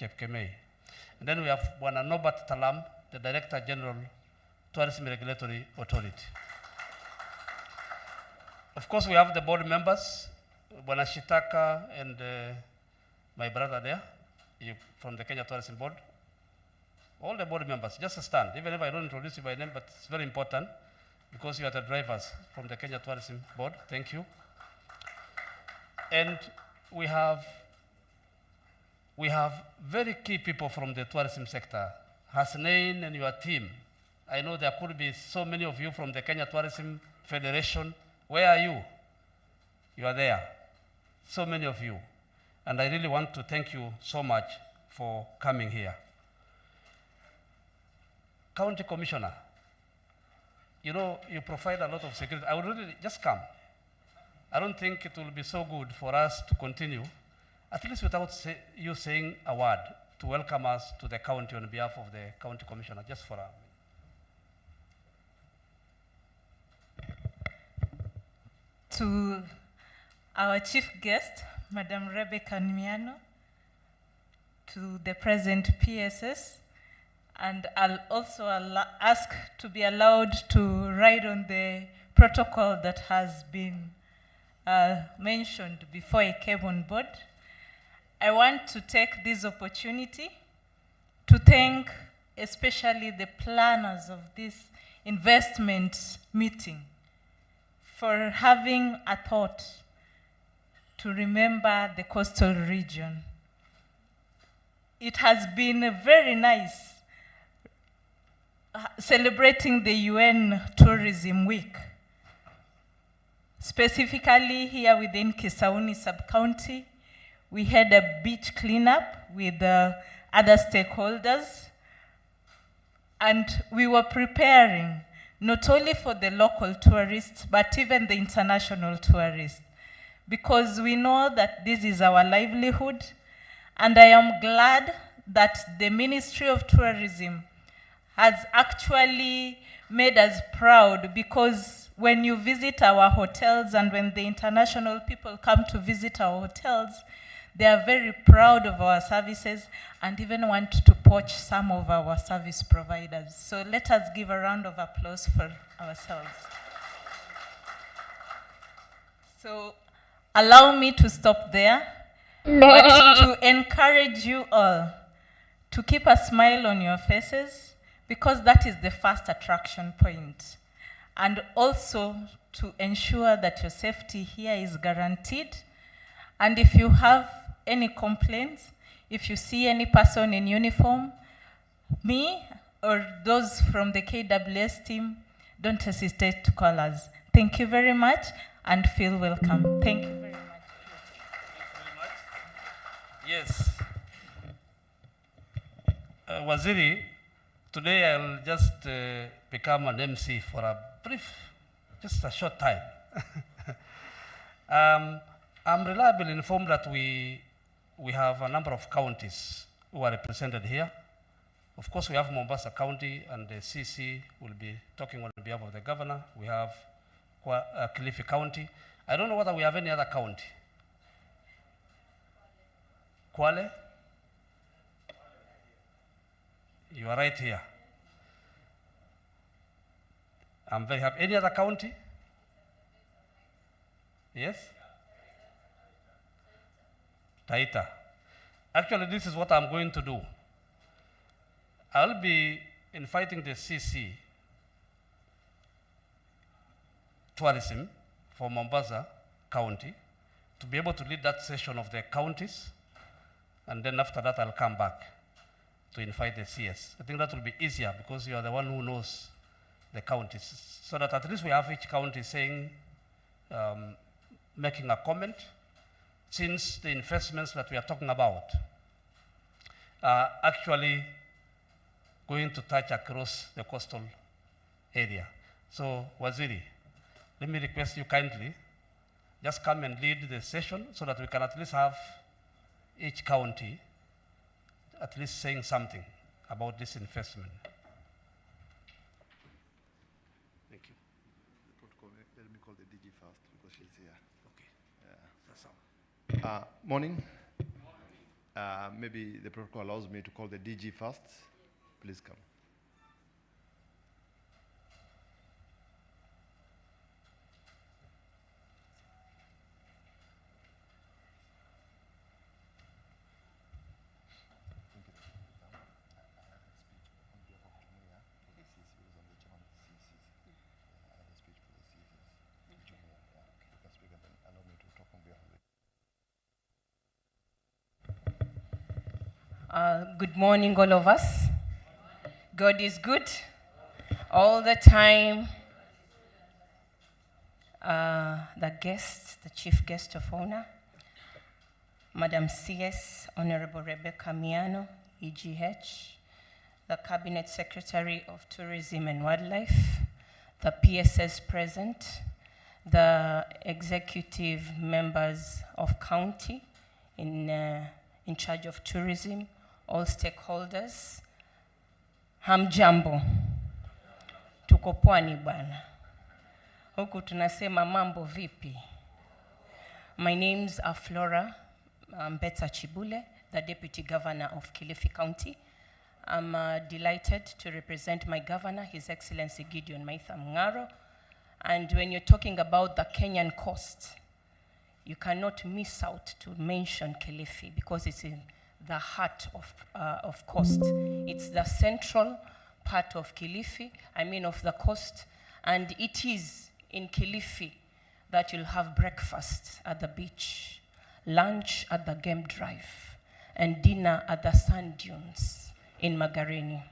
Chepkemei. And then we have Bwana Norbert Talam, the Director General, Tourism Regulatory Authority. Of course, we have the board members, Bwana Shitaka and my brother there, from the Kenya Tourism Board. All the board members, just stand. Even if I don't introduce you by name, but it's very important because you are the drivers from the Kenya Tourism Board. Thank you. And we have very key people from the tourism sector. Hasnain and your team. I know there could be so many of you from the Kenya Tourism Federation. Where are you? You are there. So many of you. And I really want to thank you so much for coming here. county commissioner, you know, you provide a lot of security. I would really just come. I don't think it will be so good for us to continue, at least without you saying a word to welcome us to the county on behalf of the county commissioner, just for a minute. To our chief guest, Madam Rebecca Nmiano, to the present PSS, and I'll also ask to be allowed to write on the protocol that has been mentioned before I came on board. I want to take this opportunity to thank especially the planners of this investment meeting for having a thought to remember the coastal region. It has been very nice celebrating the UN Tourism Week, specifically here within Kisauni sub-county. We had a beach cleanup with other stakeholders, and we were preparing not only for the local tourists, but even the international tourists, because we know that this is our livelihood. And I am glad that the Ministry of Tourism has actually made us proud, because when you visit our hotels and when the international people come to visit our hotels, they are very proud of our services and even want to poach some of our service providers. So let us give a round of applause for ourselves. So allow me to stop there, but to encourage you all to keep a smile on your faces, because that is the first attraction point. And also to ensure that your safety here is guaranteed. And if you have any complaints, if you see any person in uniform, me or those from the KWS team, don't hesitate to call us. Thank you very much and feel welcome. Thank you very much. Yes. Waziri, today I'll just become an MC for a brief, just a short time. I'm reliably informed that we have a number of counties who are represented here. Of course, we have Mombasa County, and the CC will be talking on behalf of the governor. We have Kilifi County. I don't know whether we have any other county. Kwale? You are right here. I'm very happy. Any other county? Yes? Taita. Actually, this is what I'm going to do. I'll be inviting the CC tourism for Mombasa County to be able to lead that session of the counties, and then after that I'll come back to invite the CS. I think that will be easier because you are the one who knows the counties, so that at least we have each county saying, making a comment, since the investments that we are talking about are actually going to touch across the coastal area. So, Waziri, let me request you kindly, just come and lead the session so that we can at least have each county at least saying something about this investment. Thank you. Let me call the DG first because she's here. Okay. Yeah. That's all. Morning. Maybe the protocol allows me to call the DG first. Please come. Good morning, all of us. God is good all the time. The guest, the chief guest of honor, Madam CS, Honorable Rebecca Nmiano, EGH, the Cabinet Secretary of Tourism and Wildlife, the PSS present, the executive members of county in charge of tourism, all stakeholders. Hamjambo. Tuko pwani bwana. Huku tunasema mambo vipi. My names are Flora Mbetsa Chibule, the Deputy Governor of Kilifi County. I'm delighted to represent my governor, His Excellency Gideon Maitha Mung'aro. And when you're talking about the Kenyan coast, you cannot miss out to mention Kilifi because it's in the heart of coast. It's the central part of Kilifi, of the coast, and it is in Kilifi that you'll have breakfast at the beach, lunch at the game drive, and dinner at the sand dunes in Magarini.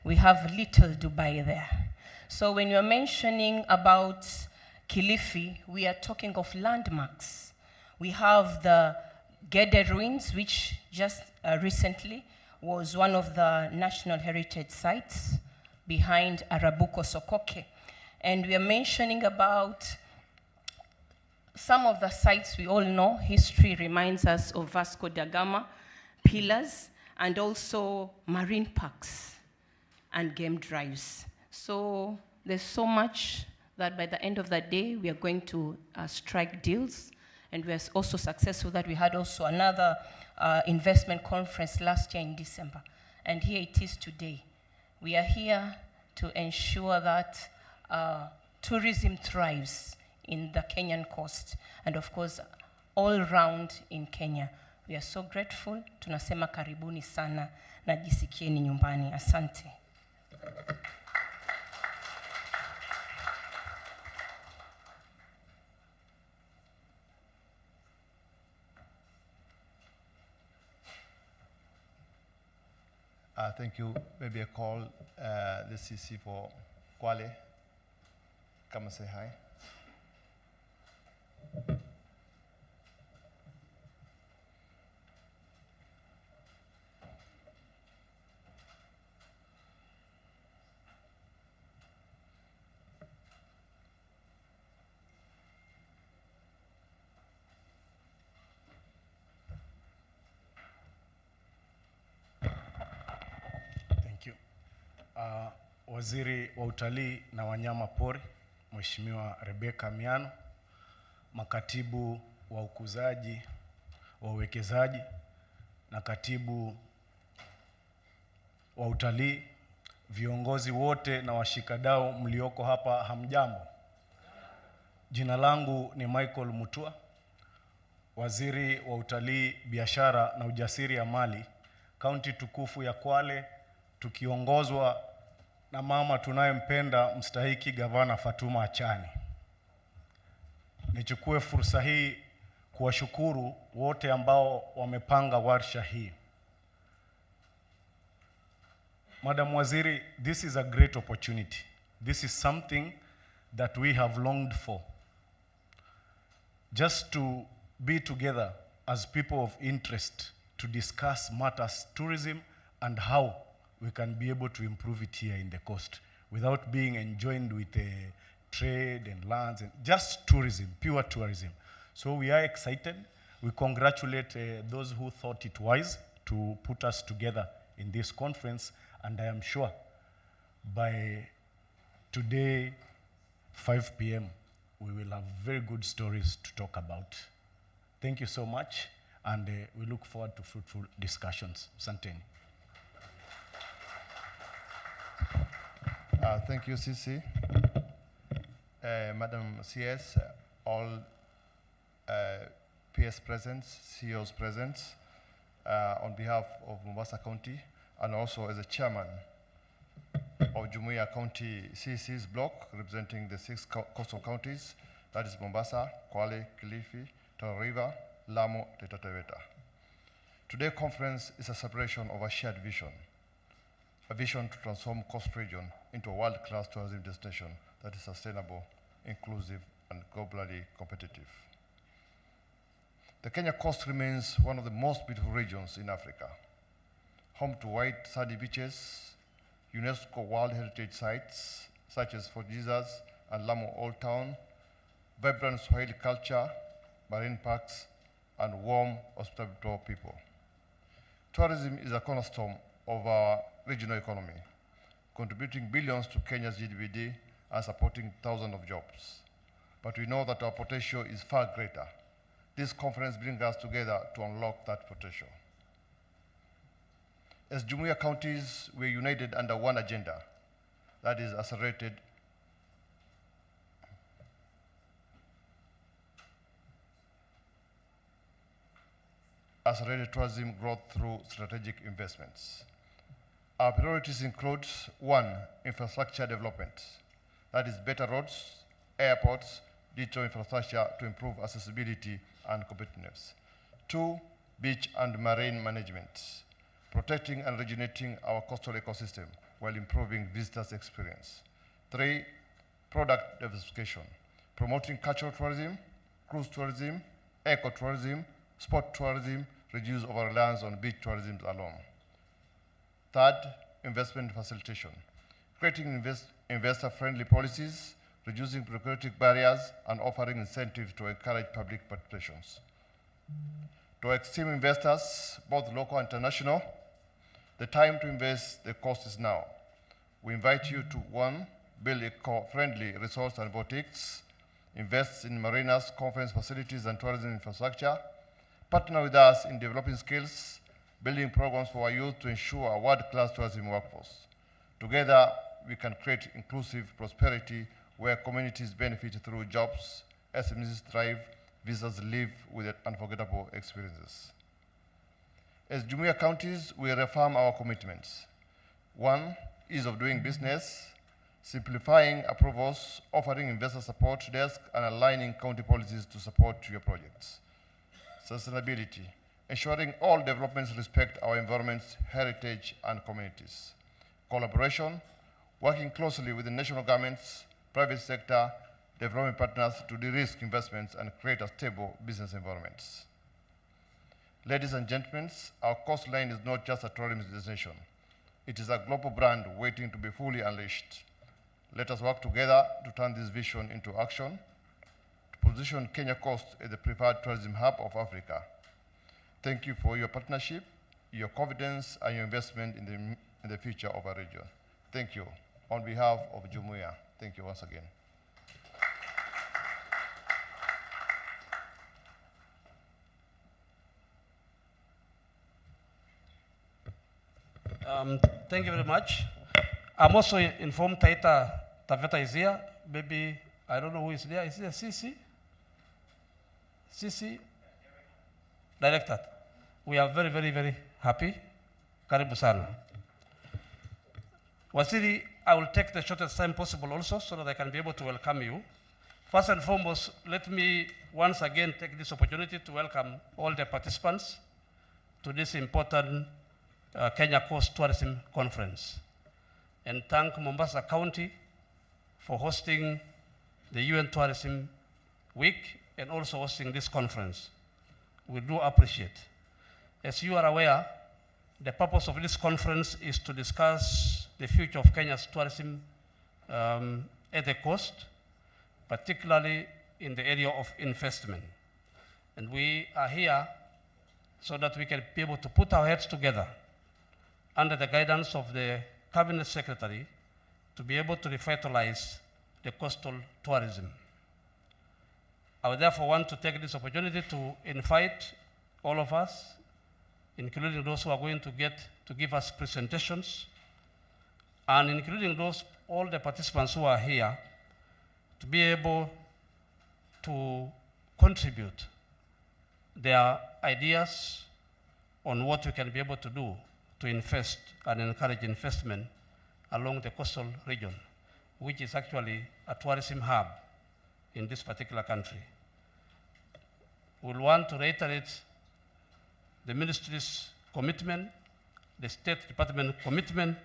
We have little Dubai there. So when you're mentioning about Kilifi, we are talking of landmarks. We have the Gede ruins, which just recently was one of the National Heritage Sites behind Arabuko Sokoke. And we are mentioning about some of the sites we all know. History reminds us of Vasco da Gama pillars and also marine parks and game drives. So there's so much that by the end of the day, we are going to strike deals. And we are also successful that we had also another investment conference last year in December. And here it is today. We are here to ensure that tourism thrives in the Kenyan coast and of course all around in Kenya. We are so grateful. Tunasema karibuni sana na jisikieni nyumbani. Asante. Thank you. Maybe I call the CC for Kwale. Come and say hi. Waziri wa Utalii na Wanyama Pori, Mheshimiwa Rebecca Miano, makatibu wa ukuzaji wa uwekezaji na katibu wa utalii, viongozi wote na washikadau mlioko hapa, hamjambo. Jina langu ni Michael Mutua, waziri wa utalii, biashara na ujasiri ya mali, kaunti tukufu ya Kwale, tukiongozwa na mama tunayempenda mstahiki gavana Fatuma Achani. Nichukue fursa hii kuwashukuru wote ambao wamepanga warsha hii. Madam Waziri, this is a great opportunity. This is something that we have longed for. Just to be together as people of interest to discuss matters tourism and how we can be able to improve it here in the coast without being enjoined with trade and lands and just tourism, pure tourism. So we are excited. We congratulate those who thought it wise to put us together in this conference, and I am sure by today, 5 p.m., we will have very good stories to talk about. Thank you so much, and we look forward to fruitful discussions. Santeni. Thank you, CC. Madam CS, all PS presents, CEOs presents, on behalf of Mombasa County, and also as a chairman of Jumuiya County CC's block, representing the 6 coastal counties, that is Mombasa, Kwale, Kilifi, Tana River, Lamu, Taita Taveta. Today's conference is a celebration of a shared vision, a vision to transform Coast Region into a world-class tourism destination that is sustainable, inclusive, and globally competitive. The Kenya coast remains one of the most beautiful regions in Africa, home to white sandy beaches, UNESCO World Heritage Sites such as Fort Jesus and Lamu Old Town, vibrant Swahili culture, marine parks, and warm, hospitable people. Tourism is a cornerstone of our regional economy, contributing billions to Kenya's GDP and supporting thousands of jobs. But we know that our potential is far greater. This conference brings us together to unlock that potential. As Jumuiya counties, we're united under one agenda, that is accelerated tourism growth through strategic investments. Our priorities include 1, infrastructure development, that is better roads, airports, digital infrastructure to improve accessibility and competitiveness. 2, beach and marine management, protecting and regenerating our coastal ecosystem while improving visitors' experience. 3, product diversification, promoting cultural tourism, cruise tourism, eco-tourism, sport tourism, reduce over-reliance on beach tourism alone. 3rd, investment facilitation, creating investor-friendly policies, reducing bureaucratic barriers, and offering incentives to encourage public participations. To esteemed investors, both local and international, the time to invest, the cost is now. We invite you to 1, build eco-friendly resorts and boutiques, invest in marinas, conference facilities, and tourism infrastructure, partner with us in developing skills, building programs for our youth to ensure a world-class tourism workforce. Together, we can create inclusive prosperity where communities benefit through jobs, SMEs thrive, visitors live with unforgettable experiences. As Jumuiya counties, we reaffirm our commitments. 1, ease of doing business, simplifying approvals, offering investor support desk, and aligning county policies to support your projects. Sustainability, ensuring all developments respect our environments, heritage, and communities. Collaboration, working closely with the national governments, private sector, development partners to de-risk investments and create a stable business environments. Ladies and gentlemen, our coastline is not just a tourism destination. It is a global brand waiting to be fully unleashed. Let us work together to turn this vision into action, to position Kenya Coast as the preferred tourism hub of Africa. Thank you for your partnership, your confidence, and your investment in the future of our region. Thank you. On behalf of Jumuiya, thank you once again. Thank you very much. I'm also informed Taita Taveta is here. Maybe, I don't know who is there. Is there CC? CC? Director. We are very, very, very happy. Karibu sana. Wasiri, I will take the shortest time possible also so that I can be able to welcome you. First and foremost, let me once again take this opportunity to welcome all the participants to this important Kenya Coast Tourism Conference, and thank Mombasa County for hosting the UN Tourism Week and also hosting this conference. We do appreciate. As you are aware, the purpose of this conference is to discuss the future of Kenya's tourism at the coast, particularly in the area of investment. And we are here so that we can be able to put our heads together under the guidance of the Cabinet Secretary to be able to revitalize the coastal tourism. I would therefore want to take this opportunity to invite all of us, including those who are going to give us presentations, and including all the participants who are here, to be able to contribute their ideas on what we can be able to do to invest and encourage investment along the coastal region, which is actually a tourism hub in this particular country. We'll want to reiterate the ministry's commitment, the State Department commitment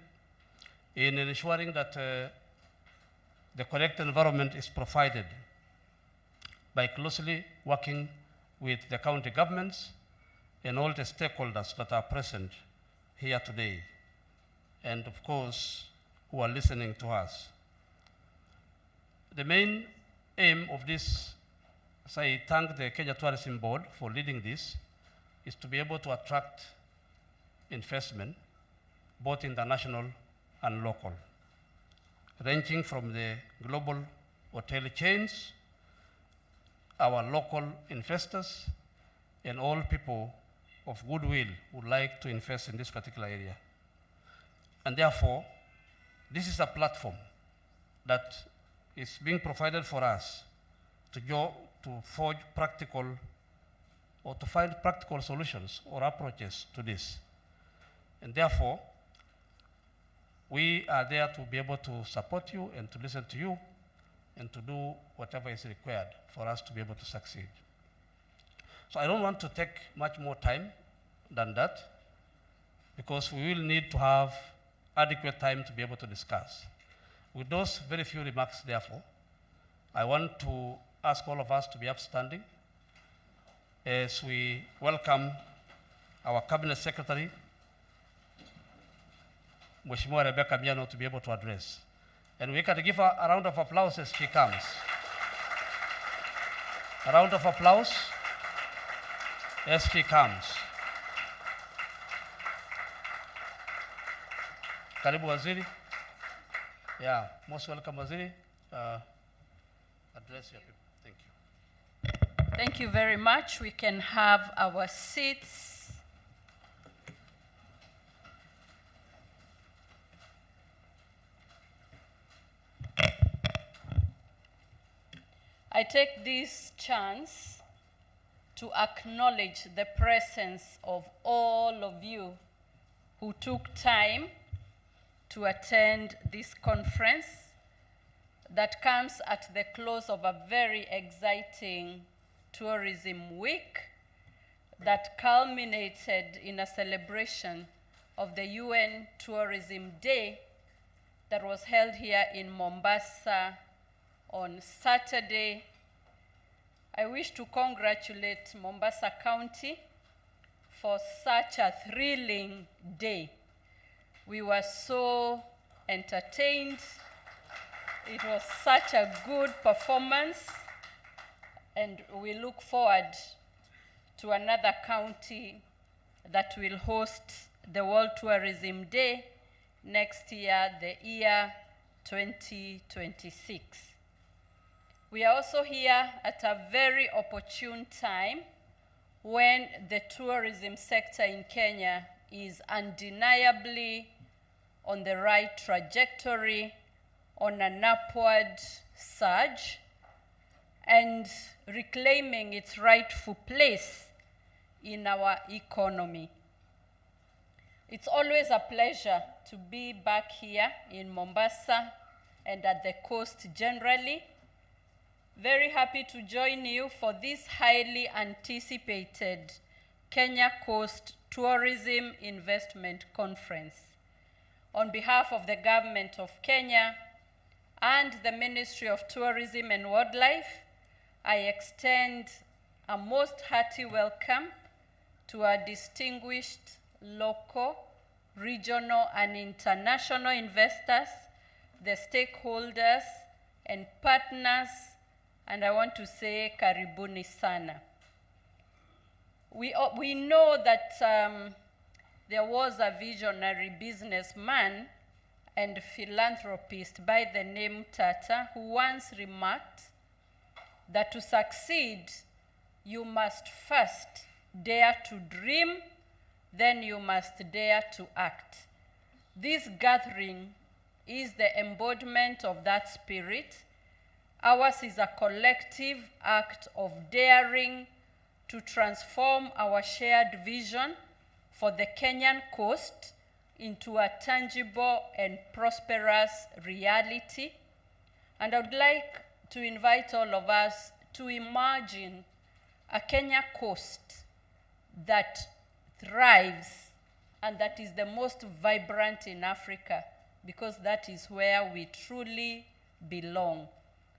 in ensuring that the correct environment is provided by closely working with the county governments and all the stakeholders that are present here today, and of course, who are listening to us. The main aim of this, as I thank the Kenya Tourism Board for leading this, is to be able to attract investment, both international and local, ranging from the global hotel chains, our local investors, and all people of goodwill who would like to invest in this particular area. And therefore, this is a platform that is being provided for us to forge practical or to find practical solutions or approaches to this. And therefore, we are there to be able to support you and to listen to you and to do whatever is required for us to be able to succeed. So I don't want to take much more time than that, because we will need to have adequate time to be able to discuss. With those very few remarks, therefore, I want to ask all of us to be upstanding as we welcome our Cabinet Secretary, Mheshimiwa Rebecca Miano, to be able to address. And we can give her a round of applause as she comes. A round of applause as she comes. Karibu Waziri. Yeah, most welcome Waziri. Address your people. Thank you. Thank you very much. We can have our seats. I take this chance to acknowledge the presence of all of you who took time to attend this conference that comes at the close of a very exciting tourism week that culminated in a celebration of the UN Tourism Day that was held here in Mombasa on Saturday. I wish to congratulate Mombasa County for such a thrilling day. We were so entertained. It was such a good performance, and we look forward to another county that will host the World Tourism Day next year, the year 2026. We are also here at a very opportune time when the tourism sector in Kenya is undeniably on the right trajectory, on an upward surge, and reclaiming its rightful place in our economy. It's always a pleasure to be back here in Mombasa and at the coast generally. Very happy to join you for this highly anticipated Kenya Coast Tourism Investment Conference. On behalf of the Government of Kenya and the Ministry of Tourism and Wildlife, I extend a most hearty welcome to our distinguished local, regional, and international investors, the stakeholders, and partners, and I want to say karibuni sana. We know that there was a visionary businessman and philanthropist by the name Tata who once remarked that to succeed, you must first dare to dream, then you must dare to act. This gathering is the embodiment of that spirit. Ours is a collective act of daring to transform our shared vision for the Kenyan coast into a tangible and prosperous reality. And I would like to invite all of us to imagine a Kenya coast that thrives and that is the most vibrant in Africa, because that is where we truly belong.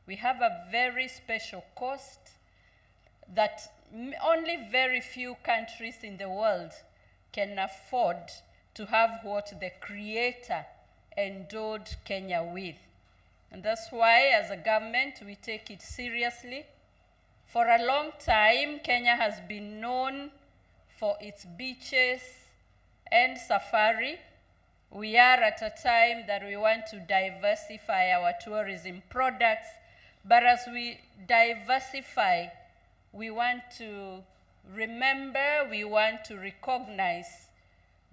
We have a very special coast that only very few countries in the world can afford to have what the Creator endowed Kenya with. And that's why, as a government, we take it seriously. For a long time, Kenya has been known for its beaches and safari. We are at a time that we want to diversify our tourism products, but as we diversify, we want to remember, we want to recognize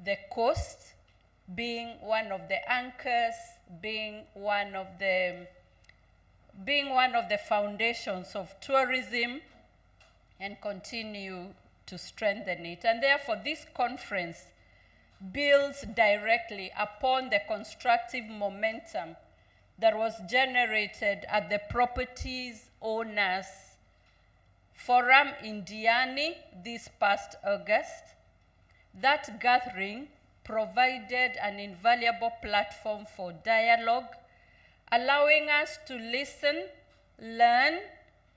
the coast being one of the anchors, being one of the foundations of tourism, and continue to strengthen it. And therefore, this conference builds directly upon the constructive momentum that was generated at the Properties Owners Forum in Diani this past August. That gathering provided an invaluable platform for dialogue, allowing us to listen, learn,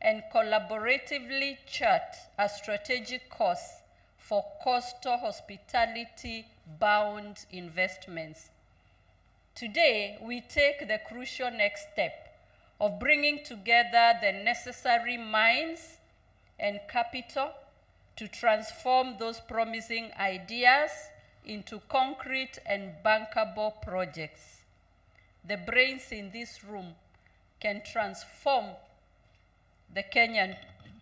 and collaboratively chart a strategic course for coastal hospitality-bound investments. Today, we take the crucial next step of bringing together the necessary minds and capital to transform those promising ideas into concrete and bankable projects. The brains in this room can transform the Kenyan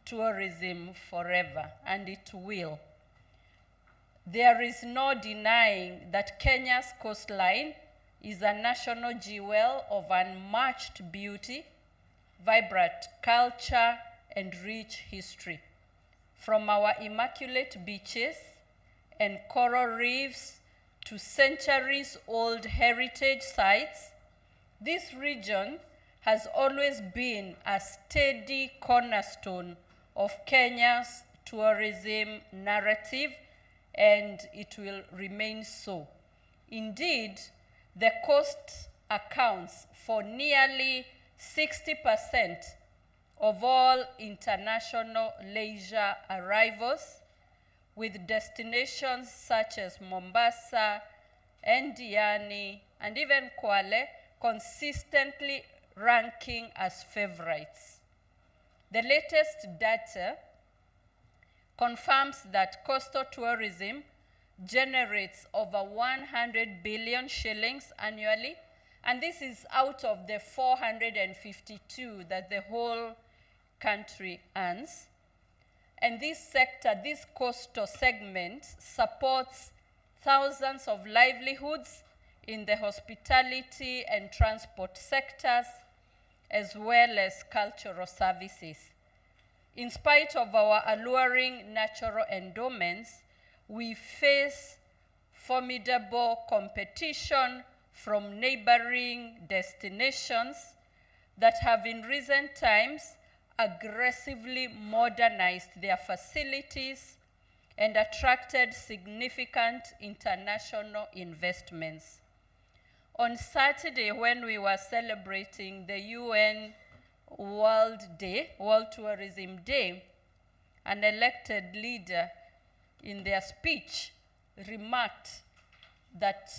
tourism forever, and it will. There is no denying that Kenya's coastline is a national jewel of unmatched beauty, vibrant culture, and rich history. From our immaculate beaches and coral reefs to centuries-old heritage sites, this region has always been a steady cornerstone of Kenya's tourism narrative, and it will remain so. Indeed, the coast accounts for nearly 60% of all international leisure arrivals, with destinations such as Mombasa and Diani and even Kwale consistently ranking as favorites. The latest data confirms that coastal tourism generates over 100 billion shillings annually, and this is out of the 452 that the whole country earns. And this sector, this coastal segment, supports thousands of livelihoods in the hospitality and transport sectors, as well as cultural services. In spite of our alluring natural endowments, we face formidable competition from neighboring destinations that have in recent times aggressively modernized their facilities and attracted significant international investments. On Saturday, when we were celebrating the UN World Tourism Day, an elected leader in their speech remarked that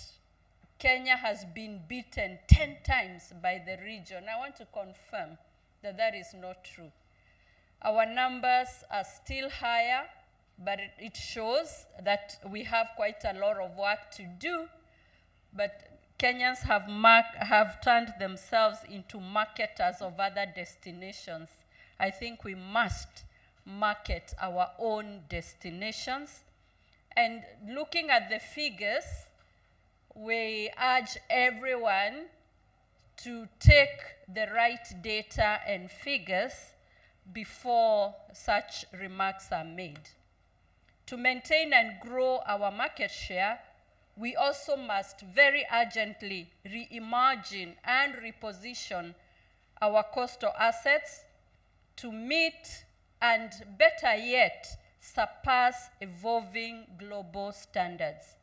Kenya has been beaten 10 times by the region. I want to confirm that that is not true. Our numbers are still higher, but it shows that we have quite a lot of work to do, but Kenyans have turned themselves into marketers of other destinations. I think we must market our own destinations. And looking at the figures, we urge everyone to take the right data and figures before such remarks are made. To maintain and grow our market share, we also must very urgently reimagine and reposition our coastal assets to meet and, better yet, surpass evolving global standards.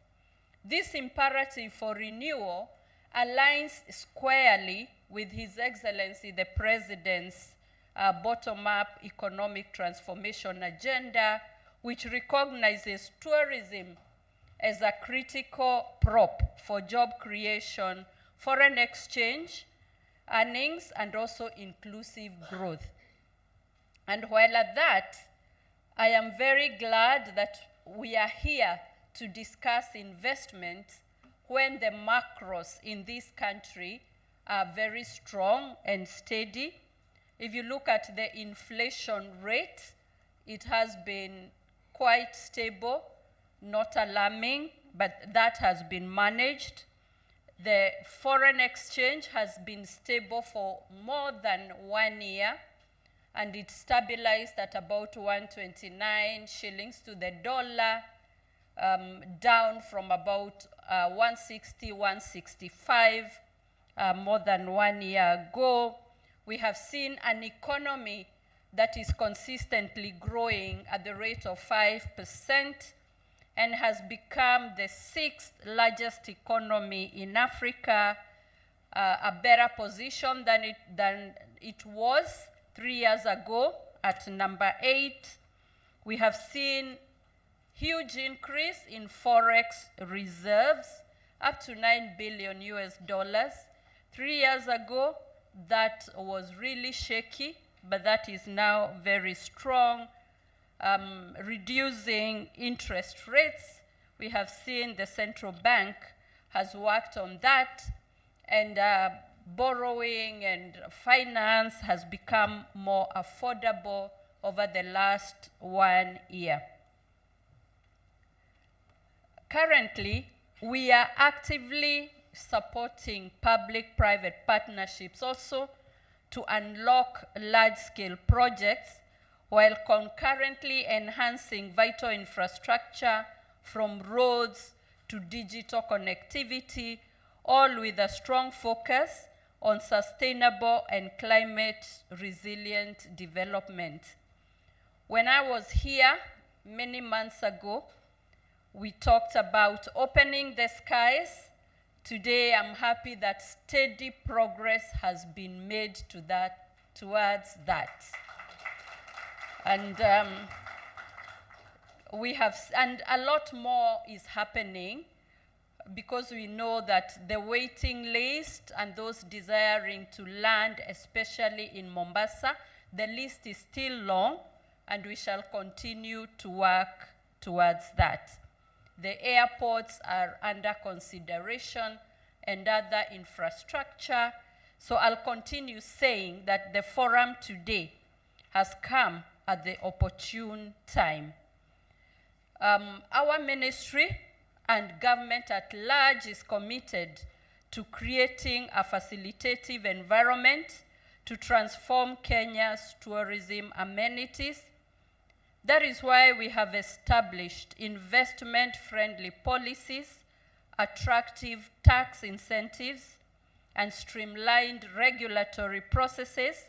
This imperative for renewal aligns squarely with His Excellency the President's bottom-up economic transformation agenda, which recognizes tourism as a critical prop for job creation, foreign exchange, earnings, and also inclusive growth. And while at that, I am very glad that we are here to discuss investment when the macros in this country are very strong and steady. If you look at the inflation rate, it has been quite stable, not alarming, but that has been managed. The foreign exchange has been stable for more than 1 year, and it stabilized at about 129 shillings to the dollar, down from about 160, 165 more than 1 year ago. We have seen an economy that is consistently growing at the rate of 5% and has become the 6th largest economy in Africa, a better position than it was 3 years ago at number 8. We have seen huge increase in forex reserves, up to $9 billion US. 3 years ago, that was really shaky, but that is now very strong. Reducing interest rates, we have seen the central bank has worked on that, and borrowing and finance has become more affordable over the last 1 year. Currently, we are actively supporting public-private partnerships also to unlock large-scale projects while concurrently enhancing vital infrastructure from roads to digital connectivity, all with a strong focus on sustainable and climate-resilient development. When I was here many months ago, we talked about opening the skies. Today, I'm happy that steady progress has been made towards that. And and a lot more is happening, because we know that the waiting list and those desiring to land, especially in Mombasa, the list is still long, and we shall continue to work towards that. The airports are under consideration and other infrastructure. So I'll continue saying that the forum today has come at the opportune time. Our ministry and government at large is committed to creating a facilitative environment to transform Kenya's tourism amenities. That is why we have established investment-friendly policies, attractive tax incentives, and streamlined regulatory processes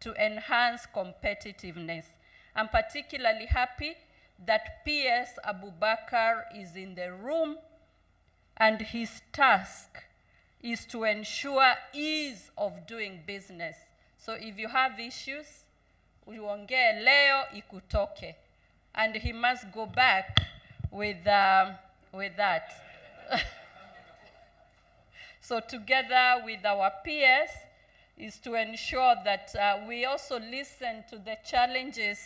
to enhance competitiveness. I'm particularly happy that PS Abubakar is in the room, and his task is to ensure ease of doing business. So if you have issues, uongee leo ikutoke, and he must go back with that. So together with our peers is to ensure that we also listen to the challenges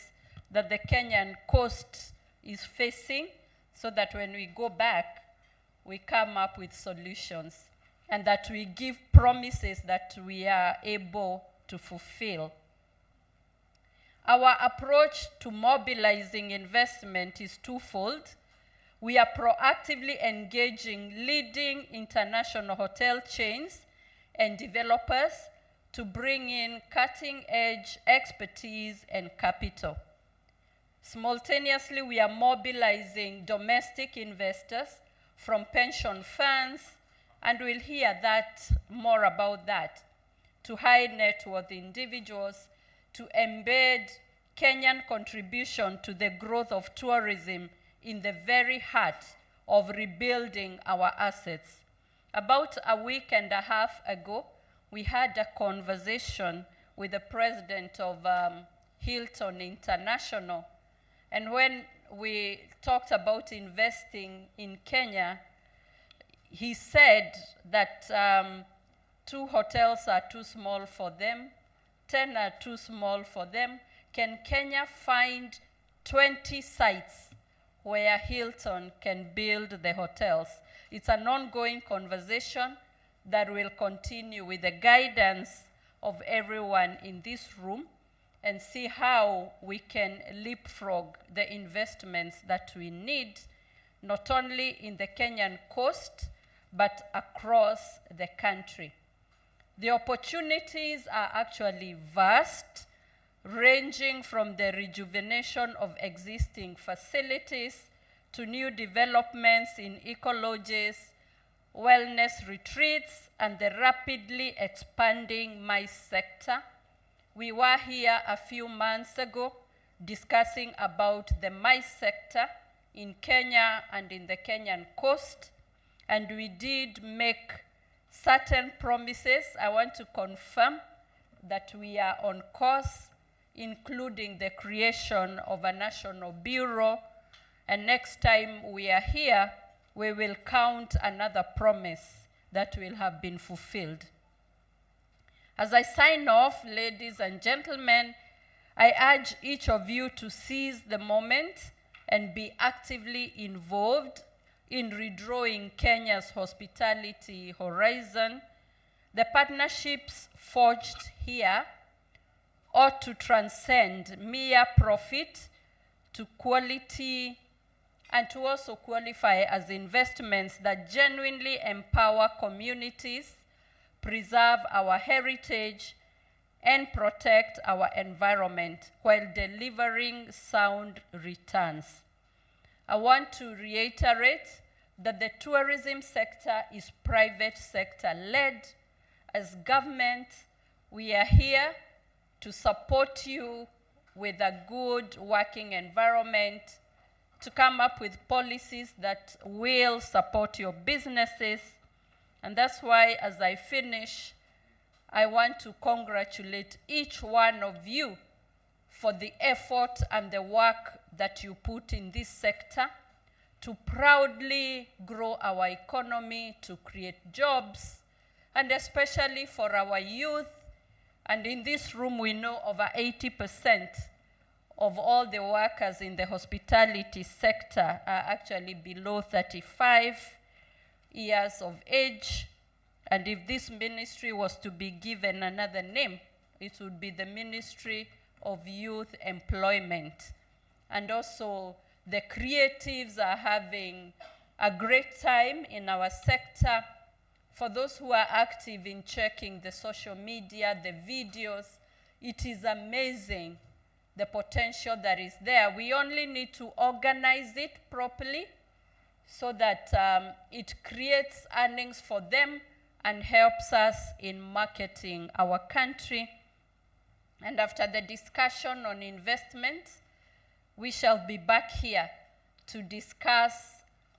that the Kenyan coast is facing, so that when we go back, we come up with solutions, and that we give promises that we are able to fulfill. Our approach to mobilizing investment is twofold. We are proactively engaging leading international hotel chains and developers to bring in cutting-edge expertise and capital. Simultaneously, we are mobilizing domestic investors from pension funds, and we'll hear more about that, to high net worth individuals, to embed Kenyan contribution to the growth of tourism in the very heart of rebuilding our assets. About a week and a half ago, we had a conversation with the president of Hilton International. And when we talked about investing in Kenya, he said that 2 hotels are too small for them, 10 are too small for them. Can Kenya find 20 sites where Hilton can build the hotels? It's an ongoing conversation that will continue with the guidance of everyone in this room and see how we can leapfrog the investments that we need, not only in the Kenyan coast, but across the country. The opportunities are actually vast, ranging from the rejuvenation of existing facilities to new developments in ecologies, wellness retreats, and the rapidly expanding MICE sector. We were here a few months ago discussing about the MICE sector in Kenya and in the Kenyan coast, and we did make certain promises. I want to confirm that we are on course, including the creation of a national bureau, and next time we are here, we will count another promise that will have been fulfilled. As I sign off, ladies and gentlemen, I urge each of you to seize the moment and be actively involved in redrawing Kenya's hospitality horizon. The partnerships forged here ought to transcend mere profit to quality and to also qualify as investments that genuinely empower communities, preserve our heritage, and protect our environment while delivering sound returns. I want to reiterate that the tourism sector is private sector led. As government, we are here to support you with a good working environment, to come up with policies that will support your businesses. And that's why, as I finish, I want to congratulate each one of you for the effort and the work that you put in this sector to proudly grow our economy, to create jobs, and especially for our youth. And in this room, we know over 80% of all the workers in the hospitality sector are actually below 35 years of age. And if this ministry was to be given another name, it would be the Ministry of Youth Employment. And also, the creatives are having a great time in our sector. For those who are active in checking the social media, the videos, it is amazing the potential that is there. We only need to organize it properly so that it creates earnings for them and helps us in marketing our country. And after the discussion on investment, we shall be back here to discuss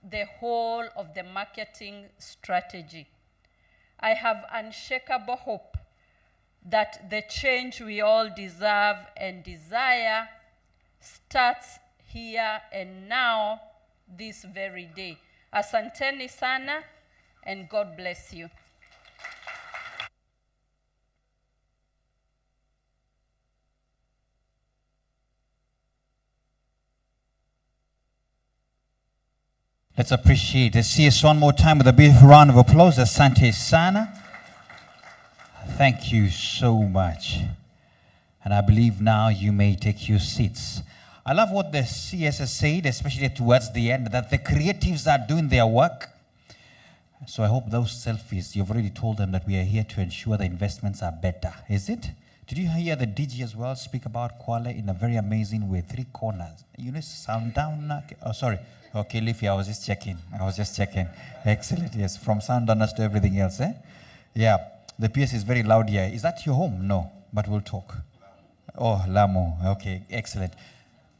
the whole of the marketing strategy. I have unshakable hope that the change we all deserve and desire starts here and now, this very day. Asanteni sana, and God bless you. Let's appreciate the CS one more time with a big round of applause. Asante sana. Thank you so much. And I believe now you may take your seats. I love what the CS has said, especially towards the end, that the creatives are doing their work. So I hope those selfies, you've already told them that we are here to ensure the investments are better. Is it? Did you hear the DG as well speak about Kwale in a very amazing way? 3 corners. You know, sound down. Oh, sorry. Okay, Leafy, I was just checking. Excellent, yes. From Sundowners to everything else, eh? Yeah, the PS is very loud here. Is that your home? No, but we'll talk. Oh, Lamu. Okay, excellent.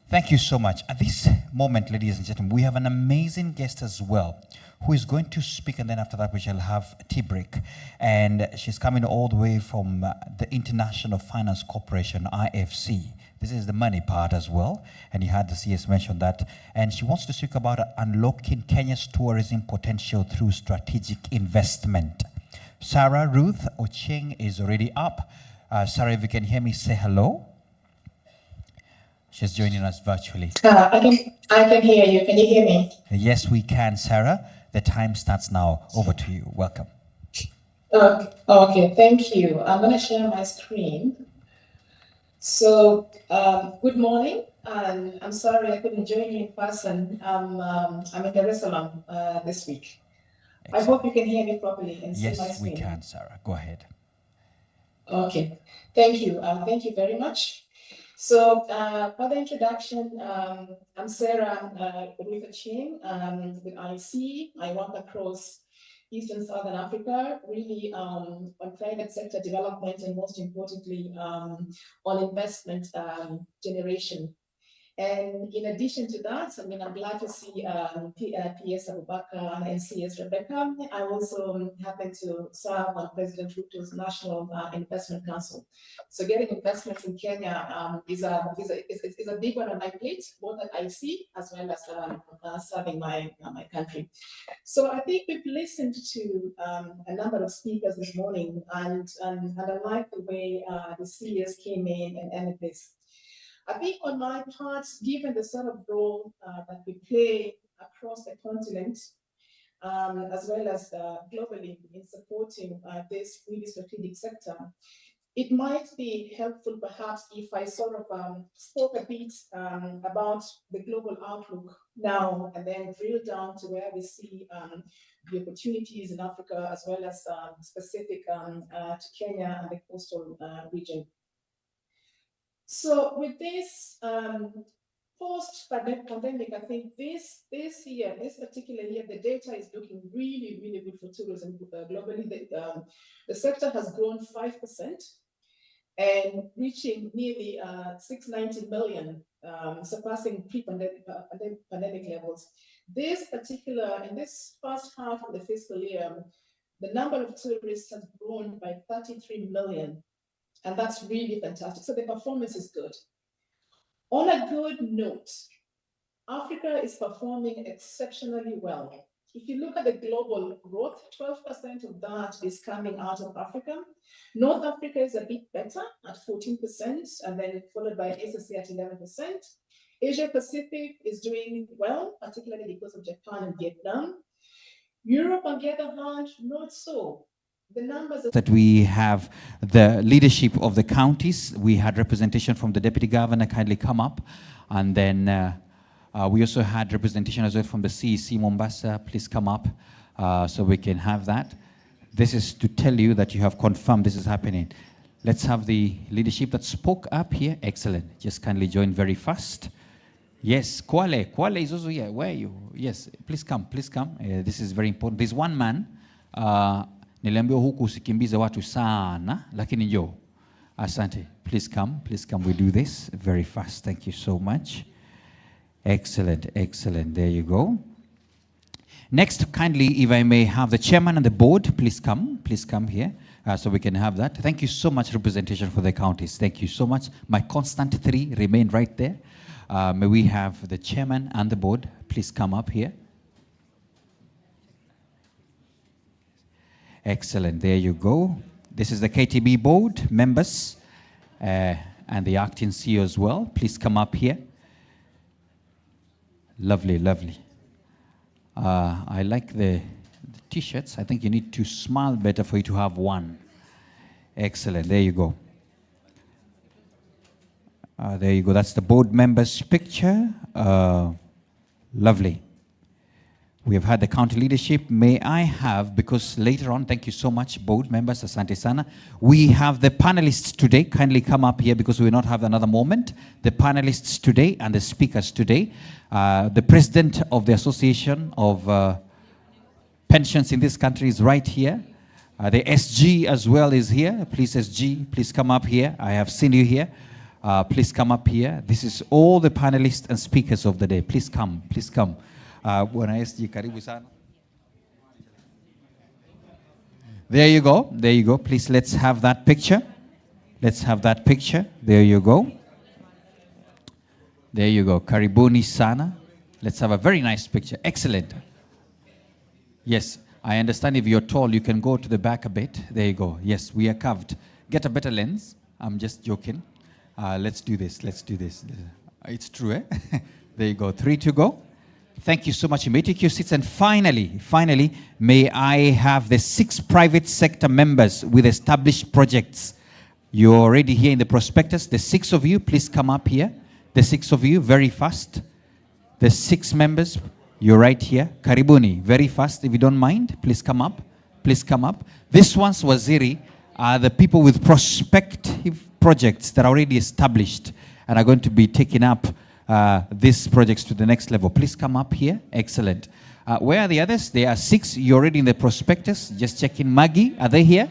Thank you so much. At this moment, ladies and gentlemen, we have an amazing guest as well who is going to speak, and then after that we shall have a tea break. And she's coming all the way from the International Finance Corporation, IFC. This is the money part as well. And you had the CS mention that. And she wants to speak about unlocking Kenya's tourism potential through strategic investment. Sarah Ruth Ocheng is already up. Sarah, if you can hear me, say hello. She's joining us virtually. I can hear you. Can you hear me? Yes, we can, Sarah. The time starts now. Over to you. Welcome. Okay, thank you. I'm going to share my screen. So, good morning, and I'm sorry I couldn't join you in person. I'm in Dar es Salaam this week. Excellent. I hope you can hear me properly and see my screen. Yes, we can, Sarah. Go ahead. Okay, thank you. Thank you very much. So, for the introduction, I'm Sarah Ruth Ocheng with IC. I work across East and Southern Africa, really on private sector development and most importantly, on investment generation. And in addition to that, I mean, I'm glad to see PS Abubakar and CS Rebecca. I also happen to serve on President Ruto's National Investment Council. So getting investments in Kenya is a big one on my plate, both at IC as well as serving my country. So I think we've listened to a number of speakers this morning, and I like the way the CS came in and ended this. I think on my part, given the sort of role that we play across the continent, as well as globally in supporting this really strategic sector, it might be helpful perhaps if I sort of spoke a bit about the global outlook now and then drill down to where we see the opportunities in Africa as well as specific to Kenya and the coastal region. So with this post-pandemic, I think this particular year, the data is looking really, really good for tourism globally. The sector has grown 5% and reaching nearly 690 million, surpassing pre-pandemic levels. In this first half of the fiscal year, the number of tourists has grown by 33 million. And that's really fantastic. So the performance is good. On a good note, Africa is performing exceptionally well. If you look at the global growth, 12% of that is coming out of Africa. North Africa is a bit better at 14%, and then followed by SSC at 11%. Asia Pacific is doing well, particularly because of Japan and Vietnam. Europe, on the other hand, not so. The numbers that we have the leadership of the counties. We had representation from the Deputy Governor, kindly come up. And then we also had representation as well from the CEC Mombasa. Please come up so we can have that. This is to tell you that you have confirmed this is happening. Let's have the leadership that spoke up here. Excellent. Just kindly join very fast. Yes, Kwale is also here. Where are you? Yes, please come, please come. This is very important. There's one man. Niliambiwa huku usikimbize watu sana, lakini njoo. Asante. Please come. We do this very fast. Thank you so much. Excellent. There you go. Next, kindly, if I may have the chairman and the board, please come here so we can have that. Thank you so much, representation for the counties. Thank you so much. My constant three remain right there. May we have the chairman and the board, please come up here. Excellent, there you go. This is the KTB board members and the acting CEO as well. Please come up here. Lovely. I like the t-shirts. I think you need to smile better for you to have one. Excellent, there you go. There you go, that's the board members' picture. Lovely. We have had the county leadership. May I have, because later on, thank you so much, board members, asante sana. We have the panelists today. Kindly come up here because we will not have another moment. The panelists today and the speakers today. The president of the Association of Pensions in this country is right here. The SG as well is here. Please, SG, please come up here. I have seen you here. Please come up here. This is all the panelists and speakers of the day. Please come. Bwana SG, karibu sana. There you go. Please, let's have that picture. There you go. There you go. Karibuni sana. Let's have a very nice picture. Excellent. Yes, I understand if you're tall, you can go to the back a bit. There you go. Yes, we are curved. Get a better lens. I'm just joking. Let's do this. Let's do this. It's true, eh? There you go. 3 to go. Thank you so much. You may take your seats. And finally, may I have the 6 private sector members with established projects. You're already here in the prospectus. The 6 of you, please come up here. The 6 of you, very fast. The 6 members, you're right here. Karibuni, very fast. If you don't mind, please come up. Please come up. This one's Waziri are the people with prospective projects that are already established and are going to be taking up these projects to the next level. Please come up here. Excellent. Where are the others? There are 6. You're already in the prospectus. Just checking. Maggie, are they here?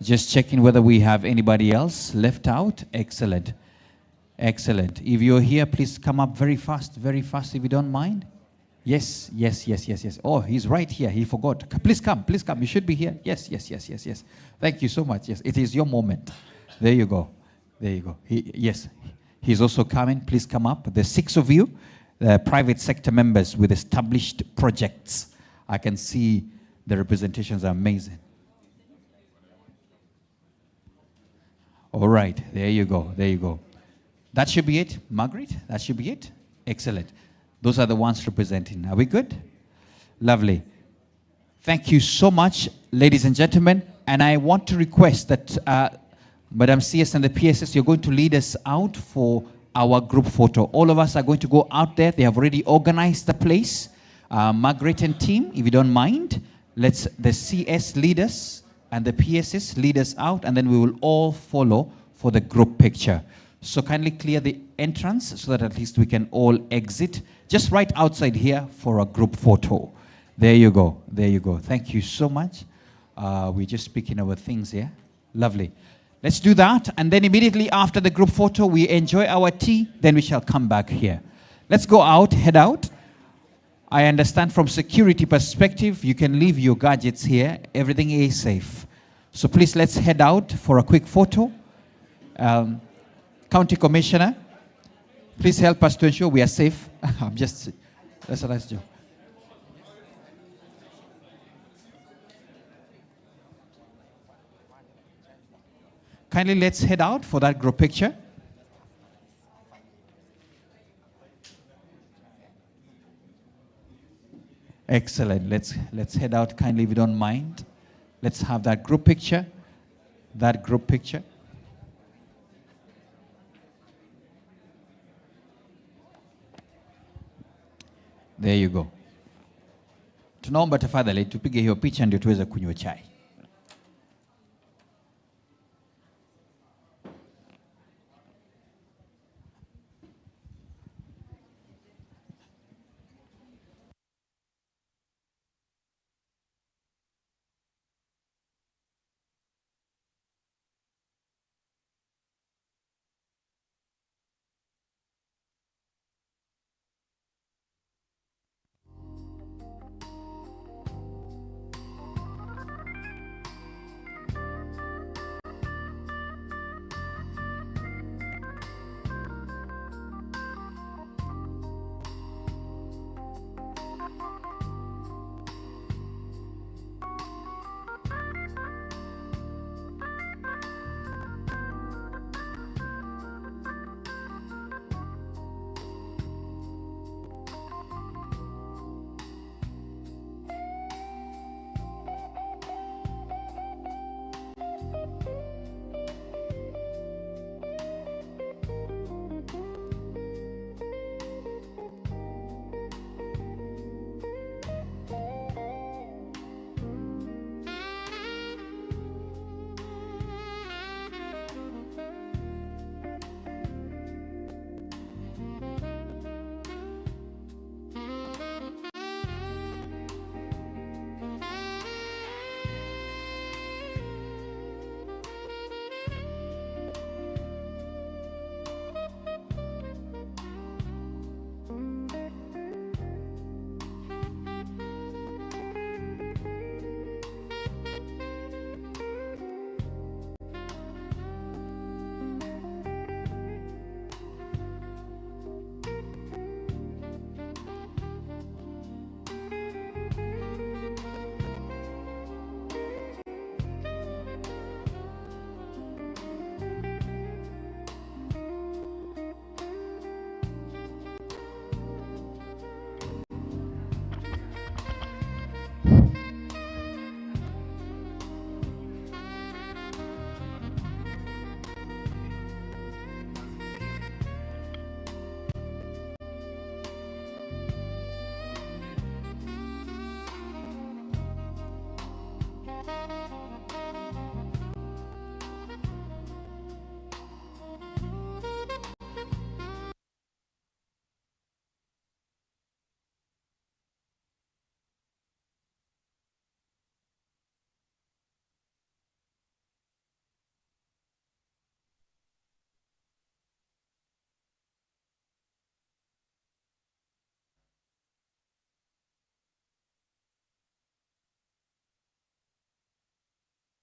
Just checking whether we have anybody else left out. Excellent. Excellent. If you're here, please come up very fast if you don't mind. Yes. Oh, he's right here. He forgot. Please come. You should be here. Yes. Thank you so much. Yes, it is your moment. There you go. Yes, he's also coming. Please come up. The 6 of you, the private sector members with established projects. I can see the representations are amazing. All right, there you go. That should be it, Margaret. That should be it. Excellent. Those are the ones representing. Are we good? Lovely. Thank you so much, ladies and gentlemen. And I want to request that Madam CS and the PSS, you're going to lead us out for our group photo. All of us are going to go out there. They have already organized the place. Margaret and team, if you don't mind, let's the CS lead us and the PSS lead us out, and then we will all follow for the group picture. So kindly clear the entrance so that at least we can all exit just right outside here for a group photo. There you go. Thank you so much. We're just speaking our things here. Lovely. Let's do that, and then immediately after the group photo, we enjoy our tea, then we shall come back here. Let's go out, head out. I understand from security perspective, you can leave your gadgets here. Everything is safe. So please, let's head out for a quick photo. County Commissioner, please help us to ensure we are safe. That's a nice job. Kindly let's head out for that group picture. Excellent. Let's head out kindly if you don't mind. Let's have that group picture. There you go. Tunaomba tafadhali tupige hiyo picha ndio tuweze kunywa chai.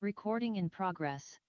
Recording in progress.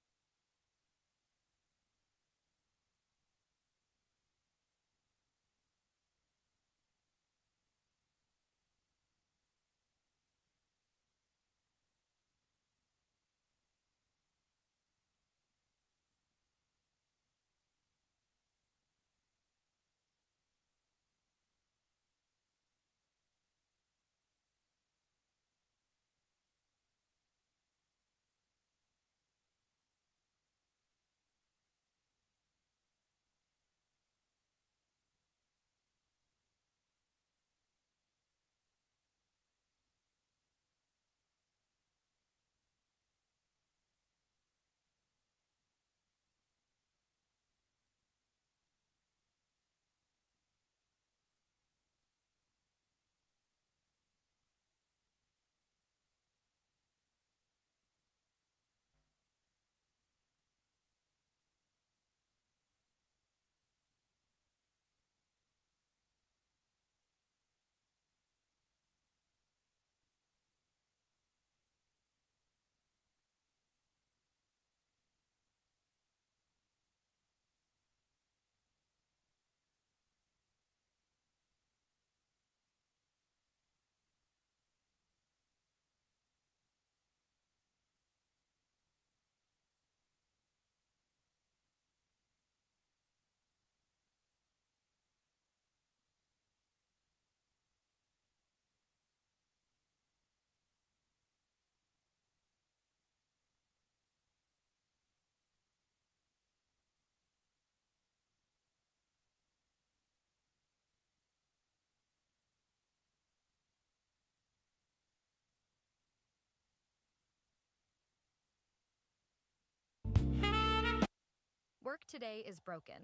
Work today is broken.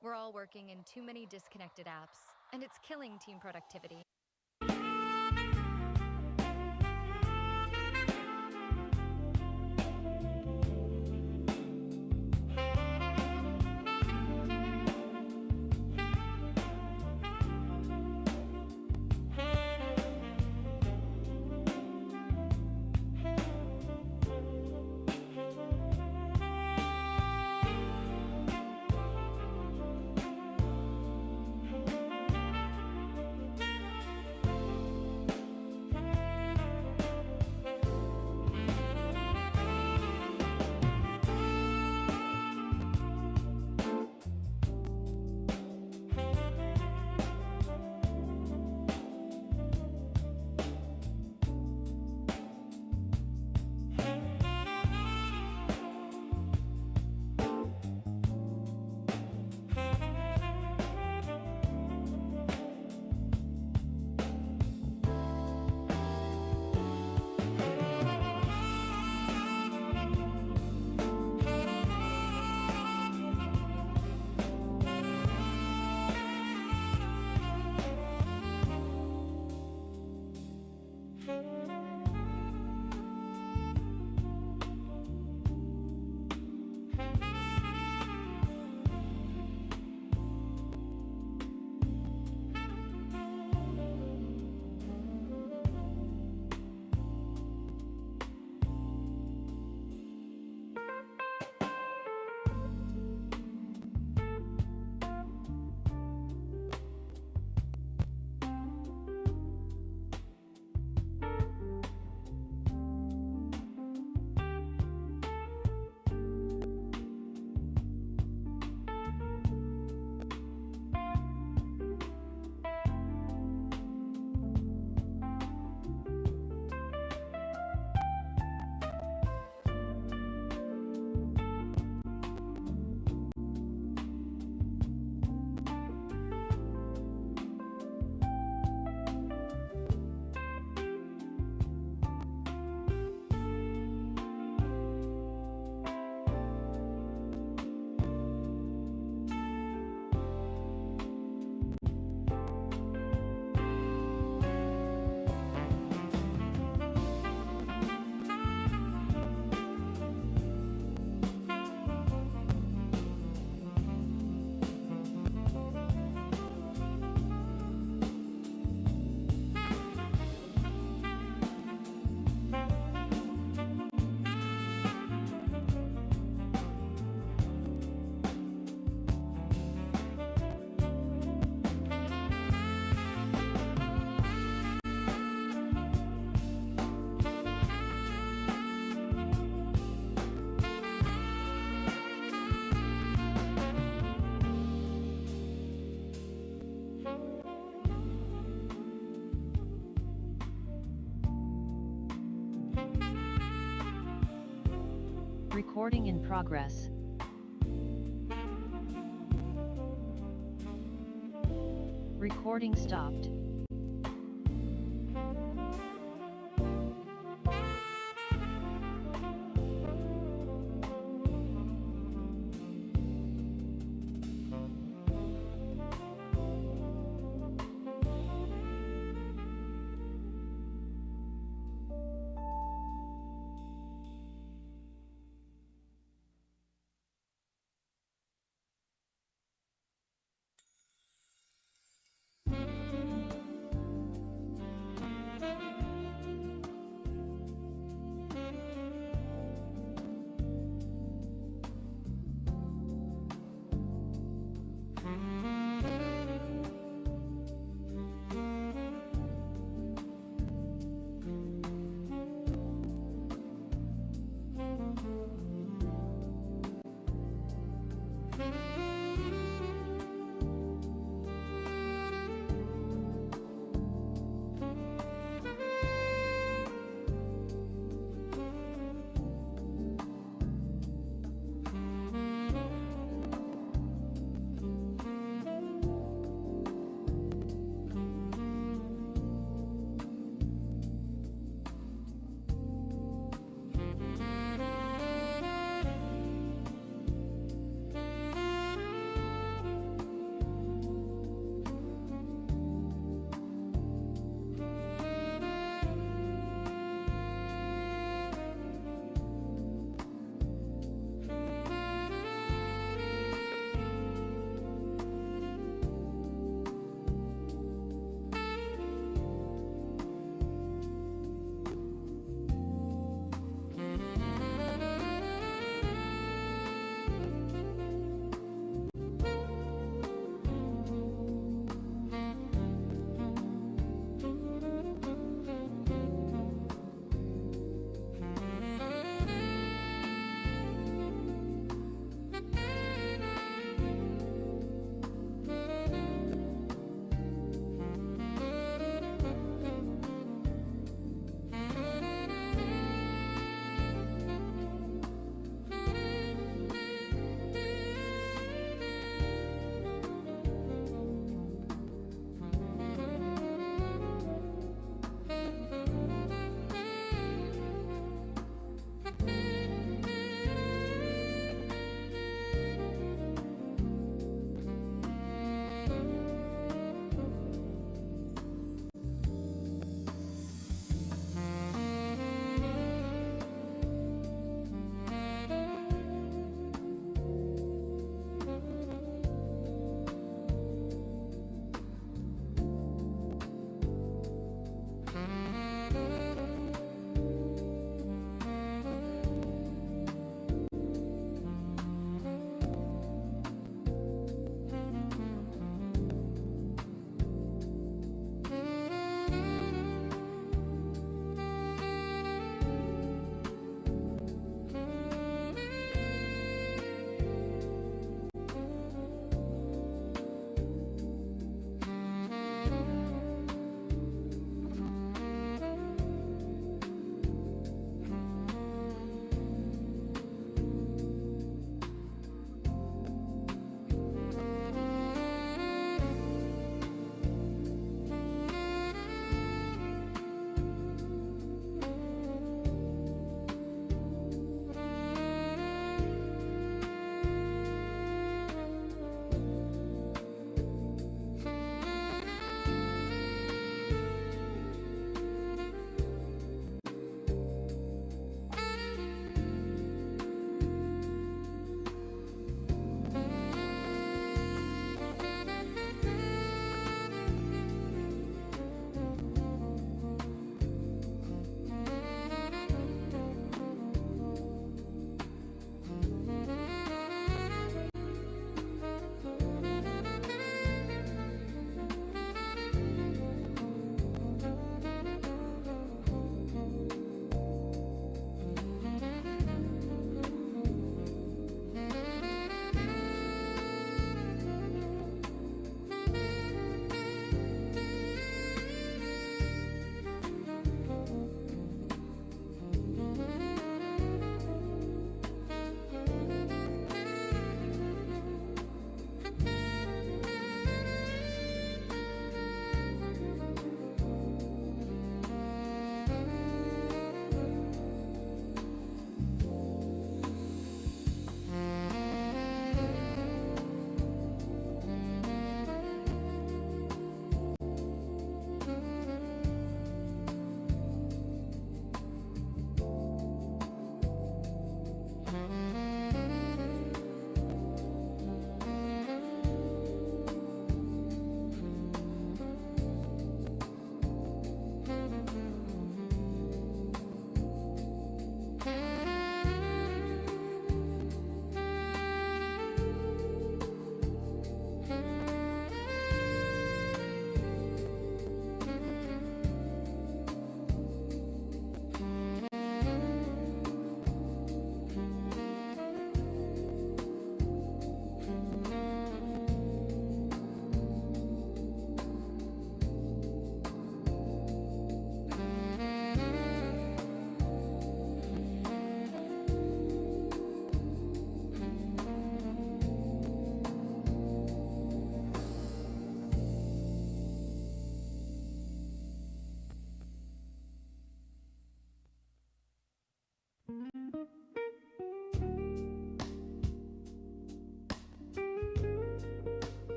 We're all working in too many disconnected apps, and it's killing team productivity. Recording in progress. Recording stopped.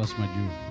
force majeure.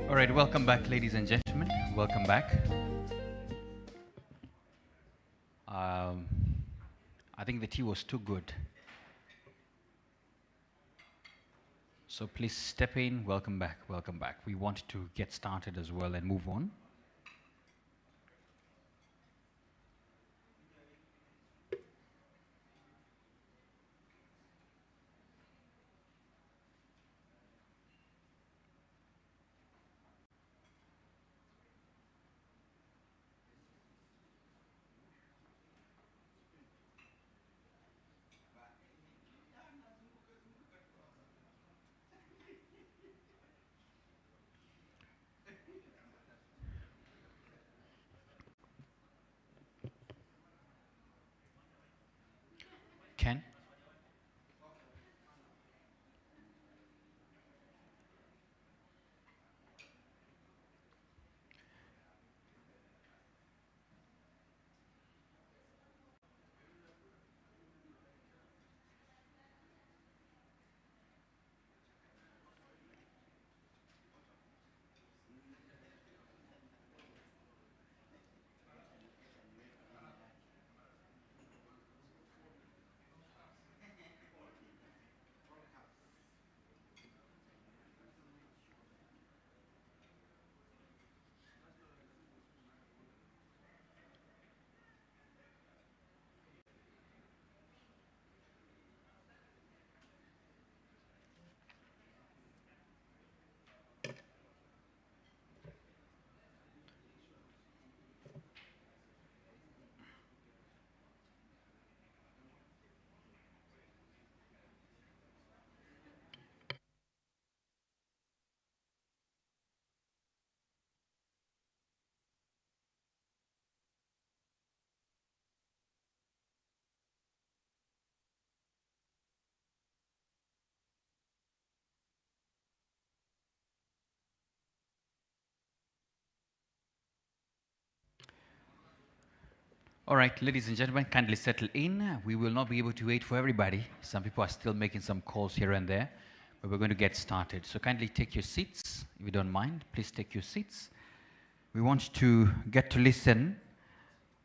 All right, welcome back, ladies and gentlemen. Welcome back. I think the tea was too good. So please step in. Welcome back. Welcome back. We want to get started as well and move on. Ken? All right, ladies and gentlemen, kindly settle in. We will not be able to wait for everybody. Some people are still making some calls here and there, but we're going to get started. So kindly take your seats, if you don't mind. Please take your seats. We want to get to listen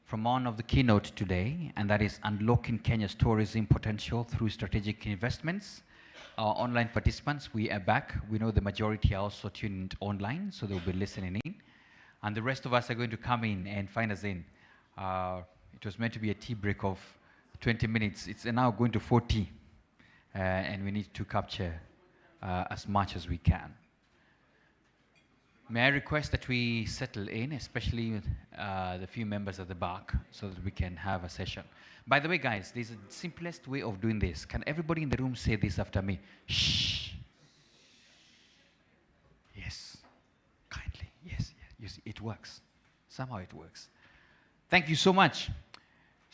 from one of the keynote today, and that is Unlocking Kenya's Tourism Potential Through Strategic Investments. Our online participants, we are back. We know the majority are also tuned online, so they'll be listening in. And the rest of us are going to come in and find us in. It was meant to be a tea break of 20 minutes. It's now going to 40, and we need to capture as much as we can. May I request that we settle in, especially with the few members at the back, so that we can have a session. By the way, guys, there's a simplest way of doing this. Can everybody in the room say this after me? Shh. Yes. Kindly. Yes. You see, it works. Somehow it works. Thank you so much.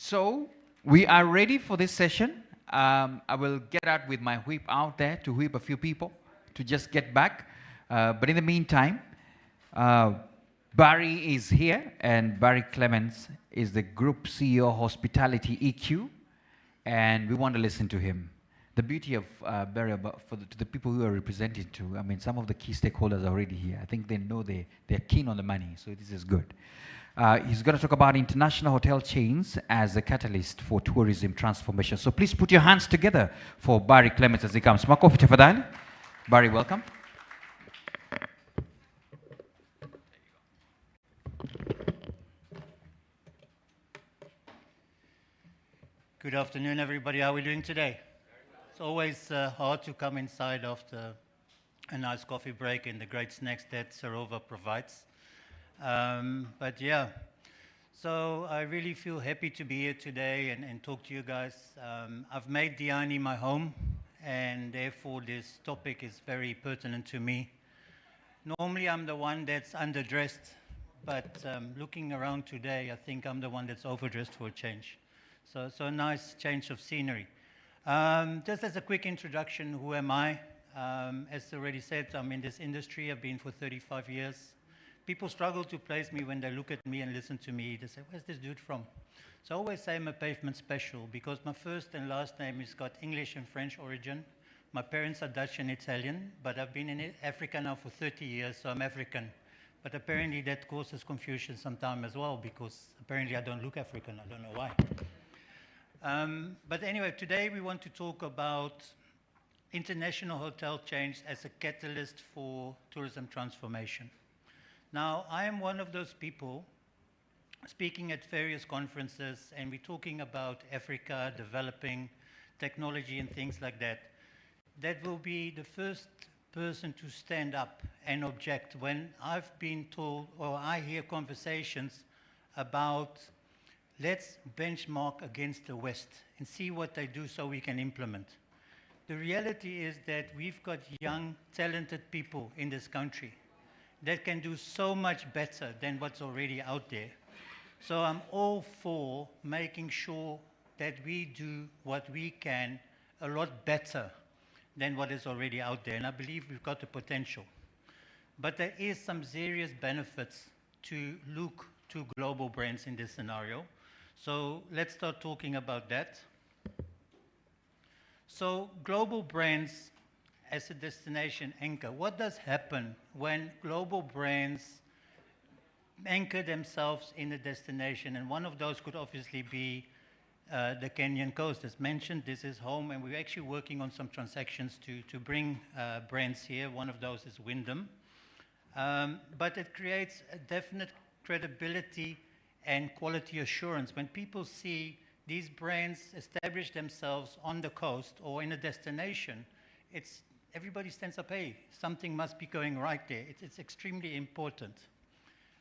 So we are ready for this session. I will get out with my whip out there to whip a few people to just get back. But in the meantime, Barry is here, and Barry Clements is the Group CEO Hospitality EQ, and we want to listen to him. The beauty of Barry, to the people who are representing to, I mean, some of the key stakeholders are already here. I think they know they're keen on the money, so this is good. He's going to talk about international hotel chains as a catalyst for tourism transformation. So please put your hands together for Barry Clements as he comes. Makofi tafadhali. Barry, welcome. Good afternoon, everybody. How are we doing today? It's always hard to come inside after a nice coffee break and the great snacks that Sarova provides. But yeah, so I really feel happy to be here today and talk to you guys. I've made Diani my home, and therefore this topic is very pertinent to me. Normally I'm the one that's underdressed, but looking around today, I think I'm the one that's overdressed for a change. So a nice change of scenery. Just as a quick introduction, who am I? As already said, I'm in this industry. I've been for 35 years. People struggle to place me when they look at me and listen to me. They say, where's this dude from? So I always say I'm a pavement special because my first and last name has got English and French origin. My parents are Dutch and Italian, but I've been in Africa now for 30 years, so I'm African. But apparently that causes confusion sometimes as well, because apparently I don't look African. I don't know why. But anyway, today we want to talk about international hotel chains as a catalyst for tourism transformation. Now, I am one of those people speaking at various conferences, and we're talking about Africa, developing technology and things like that. That will be the first person to stand up and object when I've been told, or I hear conversations about, let's benchmark against the West and see what they do so we can implement. The reality is that we've got young, talented people in this country that can do so much better than what's already out there. So I'm all for making sure that we do what we can a lot better than what is already out there. And I believe we've got the potential. But there is some serious benefits to look to global brands in this scenario. So let's start talking about that. So global brands as a destination anchor. What does happen when global brands anchor themselves in a destination? And one of those could obviously be the Kenyan coast. As mentioned, this is home, and we're actually working on some transactions to bring brands here. One of those is Wyndham. But it creates a definite credibility and quality assurance. When people see these brands establish themselves on the coast or in a destination, everybody stands up, hey, something must be going right there. It's extremely important.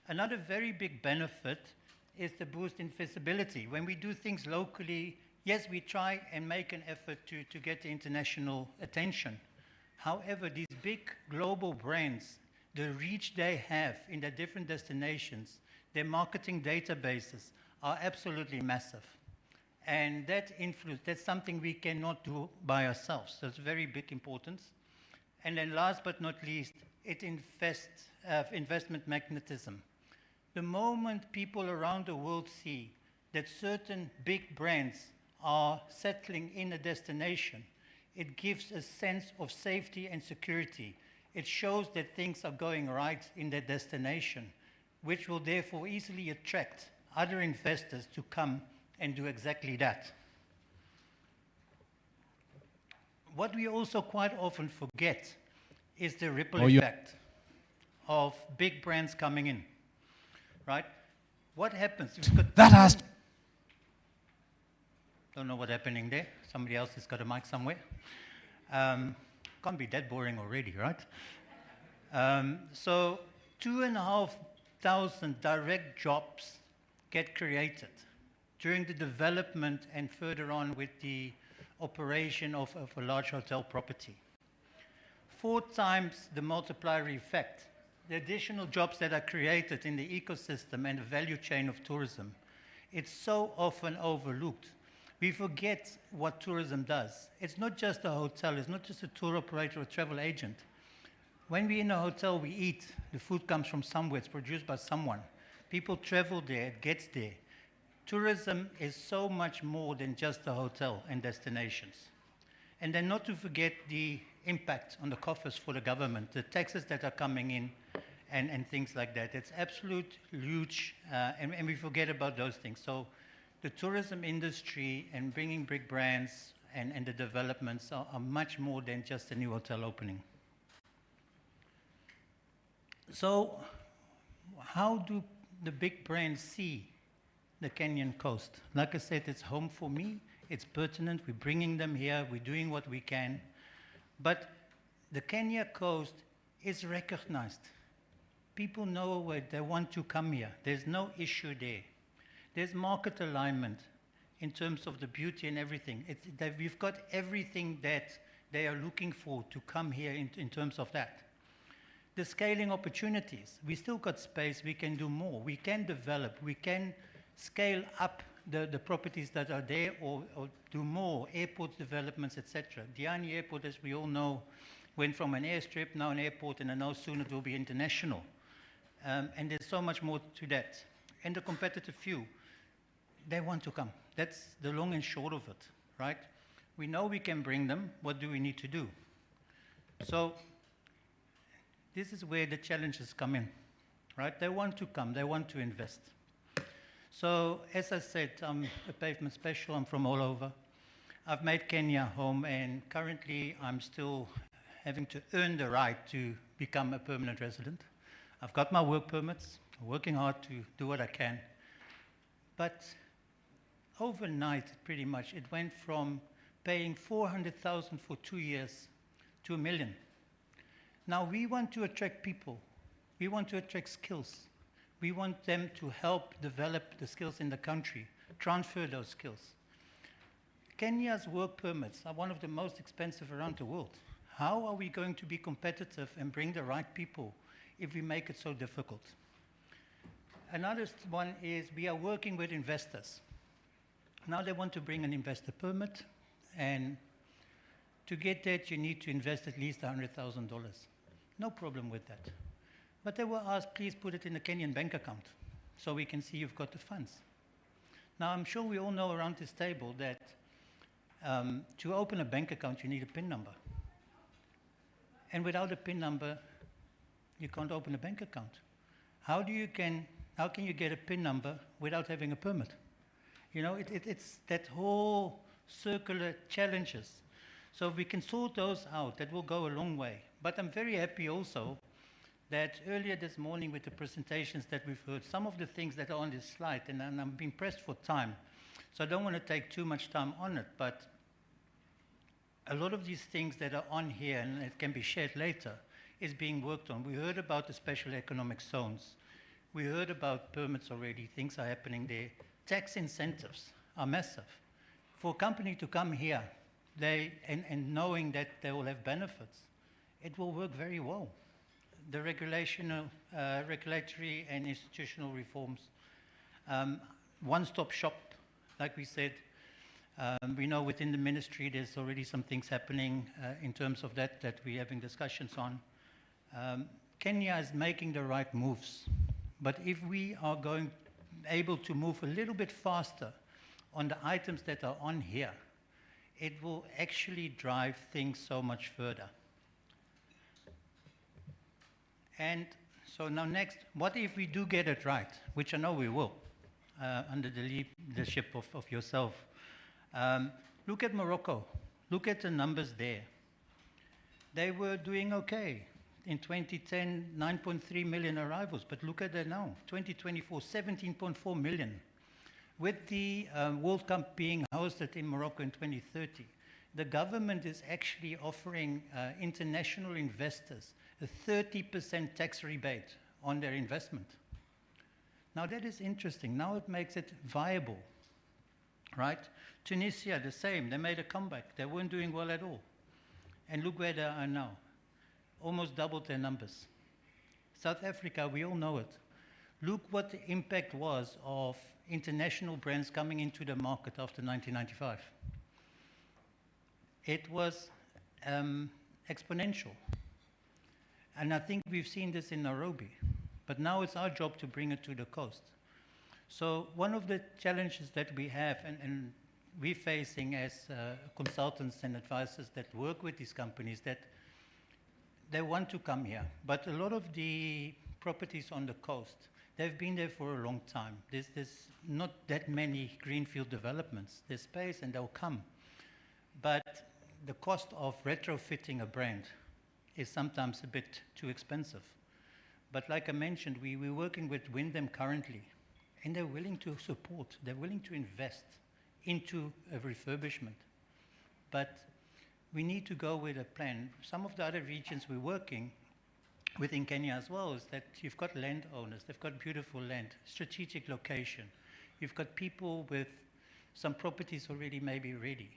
Another very big benefit is the boost in visibility. When we do things locally, yes, we try and make an effort to get the international attention. However, these big global brands, the reach they have in their different destinations, their marketing databases are absolutely massive. And that influence, that's something we cannot do by ourselves. So it's very big importance. And then last but not least, it investment magnetism. The moment people around the world see that certain big brands are settling in a destination, it gives a sense of safety and security. It shows that things are going right in their destination, which will therefore easily attract other investors to come and do exactly that. What we also quite often forget is the ripple effect of big brands coming in. Right? What happens? Don't know what's happening there. Somebody else has got a mic somewhere. Can't be that boring already, right? So 2,500 direct jobs get created during the development and further on with the operation of a large hotel property. 4 times the multiplier effect. The additional jobs that are created in the ecosystem and the value chain of tourism, it's so often overlooked. We forget what tourism does. It's not just a hotel, it's not just a tour operator or travel agent. When we're in a hotel, we eat. The food comes from somewhere, it's produced by someone. People travel there, it gets there. Tourism is so much more than just a hotel and destinations. And then not to forget the impact on the coffers for the government, the taxes that are coming in, and things like that. It's absolute huge, and we forget about those things. So the tourism industry and bringing big brands and the developments are much more than just a new hotel opening. So how do the big brands see the Kenyan coast? Like I said, it's home for me. It's pertinent. We're bringing them here. We're doing what we can. But the Kenya coast is recognized. People know where they want to come here. There's no issue there. There's market alignment in terms of the beauty and everything. We've got everything that they are looking for to come here in terms of that. The scaling opportunities. We still got space. We can do more. We can develop. We can scale up the properties that are there or do more, airport developments, etc. Diani Airport, as we all know, went from an airstrip, now an airport, and I know soon it will be international. And there's so much more to that. And the competitive few, they want to come. That's the long and short of it, right? We know we can bring them. What do we need to do? So this is where the challenges come in, right? They want to come. They want to invest. So as I said, I'm a pavement special. I'm from all over. I've made Kenya home, and currently I'm still having to earn the right to become a permanent resident. I've got my work permits, working hard to do what I can. But overnight, pretty much, it went from paying 400,000 for 2 years to $1 million. Now we want to attract people. We want to attract skills. We want them to help develop the skills in the country, transfer those skills. Kenya's work permits are one of the most expensive around the world. How are we going to be competitive and bring the right people if we make it so difficult? Another one is we are working with investors. Now they want to bring an investor permit, and to get that you need to invest at least $100,000. No problem with that. But they will ask, please put it in a Kenyan bank account so we can see you've got the funds. Now I'm sure we all know around this table that to open a bank account you need a PIN number. And without a PIN number, you can't open a bank account. How can you get a PIN number without having a permit? You know, it's that whole circular challenges. So if we can sort those out, that will go a long way. But I'm very happy also that earlier this morning with the presentations that we've heard, some of the things that are on this slide, and I'm being pressed for time, so I don't want to take too much time on it, but a lot of these things that are on here, and it can be shared later, is being worked on. We heard about the special economic zones. We heard about permits already. Things are happening there. Tax incentives are massive. For a company to come here, and knowing that they will have benefits, it will work very well. The regulatory and institutional reforms. One-stop shop, like we said. We know within the ministry there's already some things happening in terms of that we're having discussions on. Kenya is making the right moves, but if we are able to move a little bit faster on the items that are on here, it will actually drive things so much further. And so now next, what if we do get it right, which I know we will, under the leadership of yourself. Look at Morocco. Look at the numbers there. They were doing okay. In 2010, 9.3 million arrivals, but look at that now. 2024, 17.4 million. With the World Cup being hosted in Morocco in 2030, the government is actually offering international investors a 30% tax rebate on their investment. Now that is interesting. Now it makes it viable, right? Tunisia, the same. They made a comeback. They weren't doing well at all. And look where they are now. Almost doubled their numbers. South Africa, we all know it. Look what the impact was of international brands coming into the market after 1995. It was exponential. And I think we've seen this in Nairobi. But now it's our job to bring it to the coast. So one of the challenges that we have, and we're facing as consultants and advisors that work with these companies, that they want to come here. But a lot of the properties on the coast, they've been there for a long time. There's not that many greenfield developments. There's space and they'll come. But the cost of retrofitting a brand is sometimes a bit too expensive. But like I mentioned, we're working with Wyndham currently, and they're willing to support, they're willing to invest into a refurbishment. But we need to go with a plan. Some of the other regions we're working within Kenya as well is that you've got landowners, they've got beautiful land, strategic location. You've got people with some properties already maybe ready.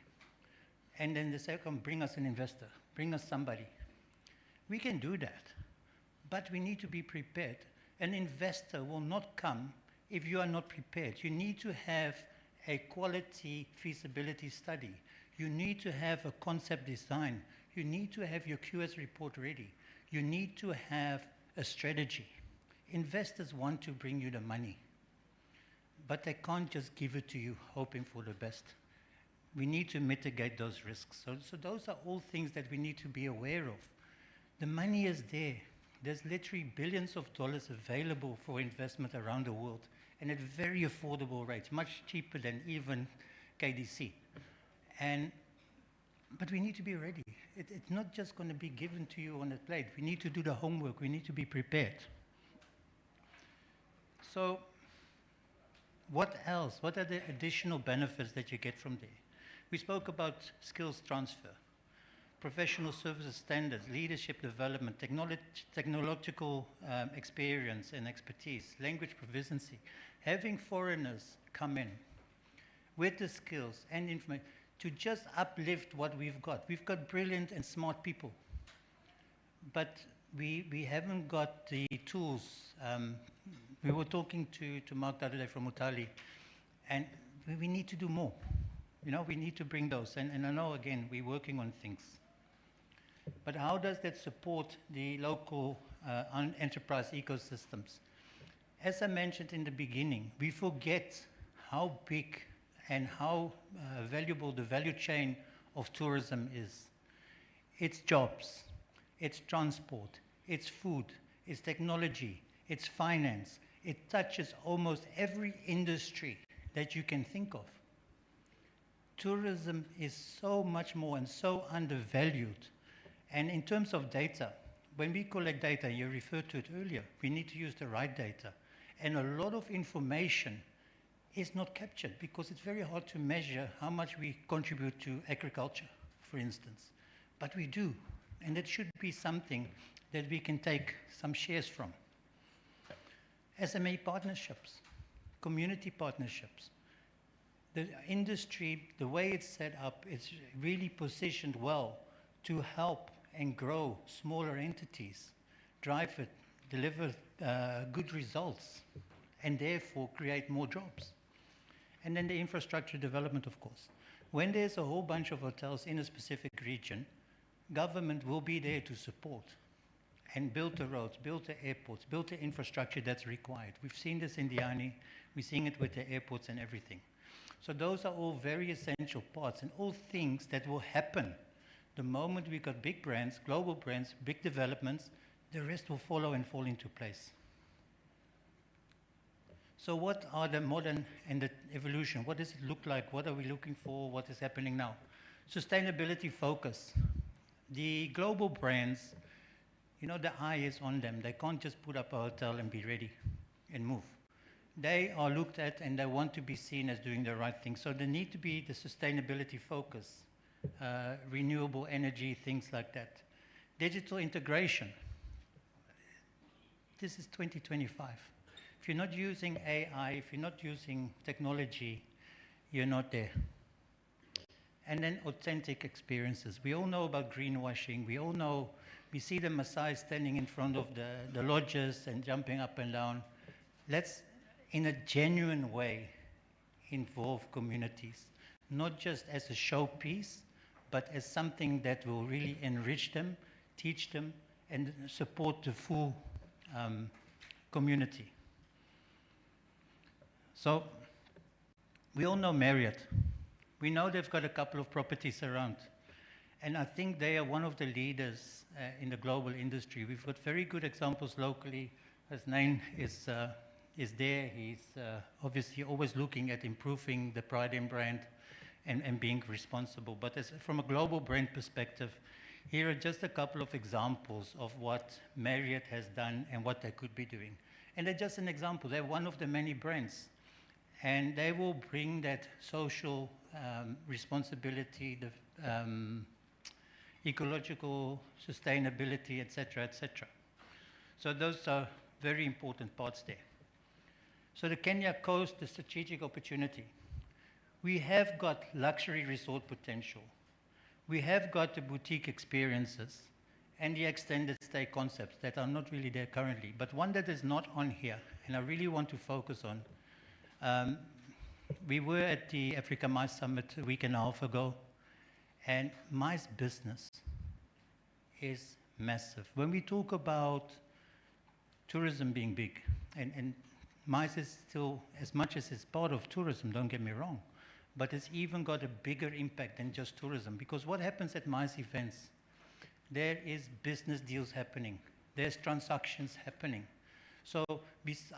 And then they say, come, bring us an investor, bring us somebody. We can do that, but we need to be prepared. An investor will not come if you are not prepared. You need to have a quality feasibility study. You need to have a concept design. You need to have your QS report ready. You need to have a strategy. Investors want to bring you the money, but they can't just give it to you hoping for the best. We need to mitigate those risks. So those are all things that we need to be aware of. The money is there. There's literally billions of dollars available for investment around the world, and at very affordable rates, much cheaper than even KDC. But we need to be ready. It's not just going to be given to you on a plate. We need to do the homework. We need to be prepared. So what else? What are the additional benefits that you get from there? We spoke about skills transfer, professional services standards, leadership development, technological experience and expertise, language proficiency. Having foreigners come in with the skills and information to just uplift what we've got. We've got brilliant and smart people, but we haven't got the tools. We were talking to Mark the other day from Utali, and we need to do more. You know, we need to bring those. And I know, again, we're working on things. But how does that support the local enterprise ecosystems? As I mentioned in the beginning, we forget how big and how valuable the value chain of tourism is. It's jobs, it's transport, it's food, it's technology, it's finance. It touches almost every industry that you can think of. Tourism is so much more and so undervalued. And in terms of data, when we collect data, you referred to it earlier, we need to use the right data. And a lot of information is not captured because it's very hard to measure how much we contribute to agriculture, for instance. But we do, and it should be something that we can take some shares from. SMA partnerships, community partnerships. The industry, the way it's set up, it's really positioned well to help and grow smaller entities, drive it, deliver good results, and therefore create more jobs. And then the infrastructure development, of course. When there's a whole bunch of hotels in a specific region, government will be there to support and build the roads, build the airports, build the infrastructure that's required. We've seen this in Diani, we're seeing it with the airports and everything. So those are all very essential parts and all things that will happen the moment we got big brands, global brands, big developments, the rest will follow and fall into place. So what are the modern and the evolution? What does it look like? What are we looking for? What is happening now? Sustainability focus. The global brands, you know, the eye is on them. They can't just put up a hotel and be ready and move. They are looked at and they want to be seen as doing the right thing. So there need to be the sustainability focus, renewable energy, things like that. Digital integration. This is 2025. If you're not using AI, if you're not using technology, you're not there. And then authentic experiences. We all know about greenwashing. We all know, we see the Maasai standing in front of the lodges and jumping up and down. Let's, in a genuine way, involve communities, not just as a showpiece, but as something that will really enrich them, teach them, and support the full community. So, we all know Marriott. We know they've got a couple of properties around. And I think they are one of the leaders in the global industry. We've got very good examples locally. His name is there. He's obviously always looking at improving the Pride in brand and being responsible. But from a global brand perspective, here are just a couple of examples of what Marriott has done and what they could be doing. And they're just an example. They're one of the many brands. And they will bring that social responsibility, the ecological sustainability, etc., etc. So those are very important parts there. So the Kenya coast, the strategic opportunity. We have got luxury resort potential. We have got the boutique experiences and the extended stay concepts that are not really there currently. But one that is not on here, and I really want to focus on, we were at the Africa MICE Summit a week and a half ago, and MICE business is massive. When we talk about tourism being big, and MICE is still, as much as it's part of tourism, don't get me wrong, but it's even got a bigger impact than just tourism. Because what happens at MICE events, there is business deals happening. There's transactions happening. So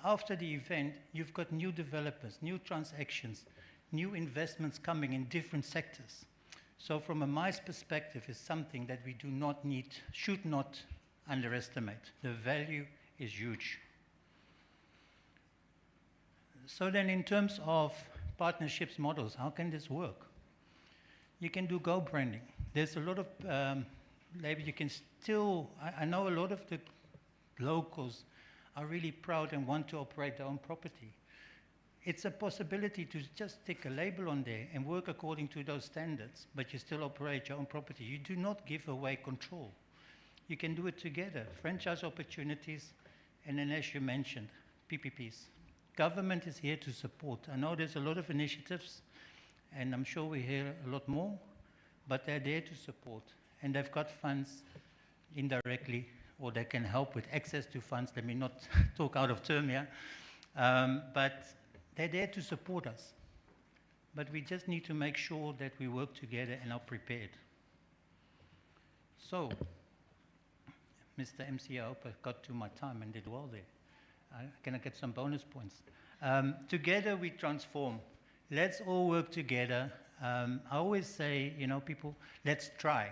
after the event, you've got new developers, new transactions, new investments coming in different sectors. So from a MICE perspective, it's something that we should not underestimate. The value is huge. So then in terms of partnerships models, how can this work? You can do co-branding. There's a lot of, maybe you can still, I know a lot of the locals are really proud and want to operate their own property. It's a possibility to just stick a label on there and work according to those standards, but you still operate your own property. You do not give away control. You can do it together. Franchise opportunities, and then as you mentioned, PPPs. Government is here to support. I know there's a lot of initiatives, and I'm sure we hear a lot more, but they're there to support. And they've got funds indirectly, or they can help with access to funds. Let me not talk out of term here. But they're there to support us. But we just need to make sure that we work together and are prepared. So, Mr. MC, I hope I got to my time and did well there. Can I get some bonus points? Together we transform. Let's all work together. I always say, people, let's try.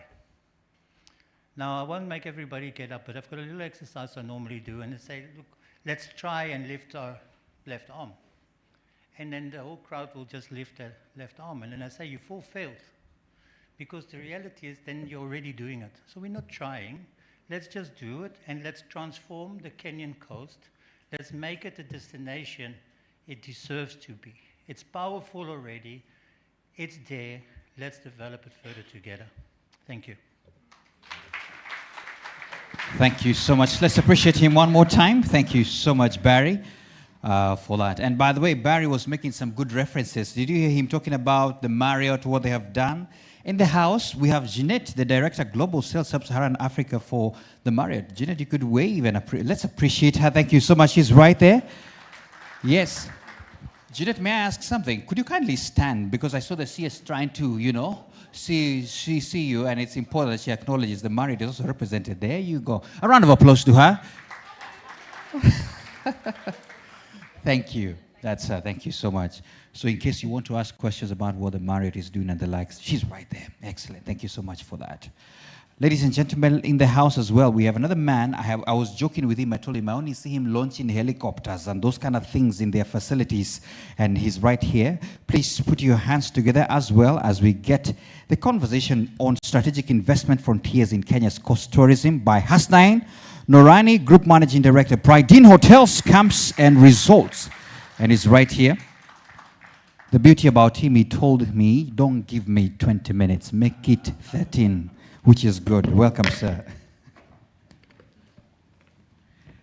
Now, I won't make everybody get up, but I've got a little exercise I normally do, and I say, look, let's try and lift our left arm. And then the whole crowd will just lift their left arm. And then I say, you've all failed. Because the reality is then you're already doing it. So we're not trying. Let's just do it, and let's transform the Kenyan coast. Let's make it a destination it deserves to be. It's powerful already. It's there. Let's develop it further together. Thank you. Thank you so much. Let's appreciate him one more time. Thank you so much, Barry, for that. And by the way, Barry was making some good references. Did you hear him talking about the Marriott, what they have done? In the house, we have Jeanette, the Director, Global Sales Sub-Saharan Africa for the Marriott. Jeanette, you could wave and let's appreciate her. Thank you so much. She's right there. Yes. Jeanette, may I ask something? Could you kindly stand? Because I saw the CS trying to, see you, and it's important that she acknowledges the Marriott is also represented. There you go. A round of applause to her. Thank you. Thank you so much. So in case you want to ask questions about what the Marriott is doing and the likes, she's right there. Excellent. Thank you so much for that. Ladies and gentlemen, in the house as well, we have another man. I was joking with him. I told him I only see him launching helicopters and those kind of things in their facilities. And he's right here. Please put your hands together as well as we get the conversation on strategic investment frontiers in Kenya's coast tourism by Hasnain Norani, Group Managing Director, Pride Hotels, Camps and Resorts. And he's right here. The beauty about him, he told me, don't give me 20 minutes, make it 13, which is good. Welcome, sir.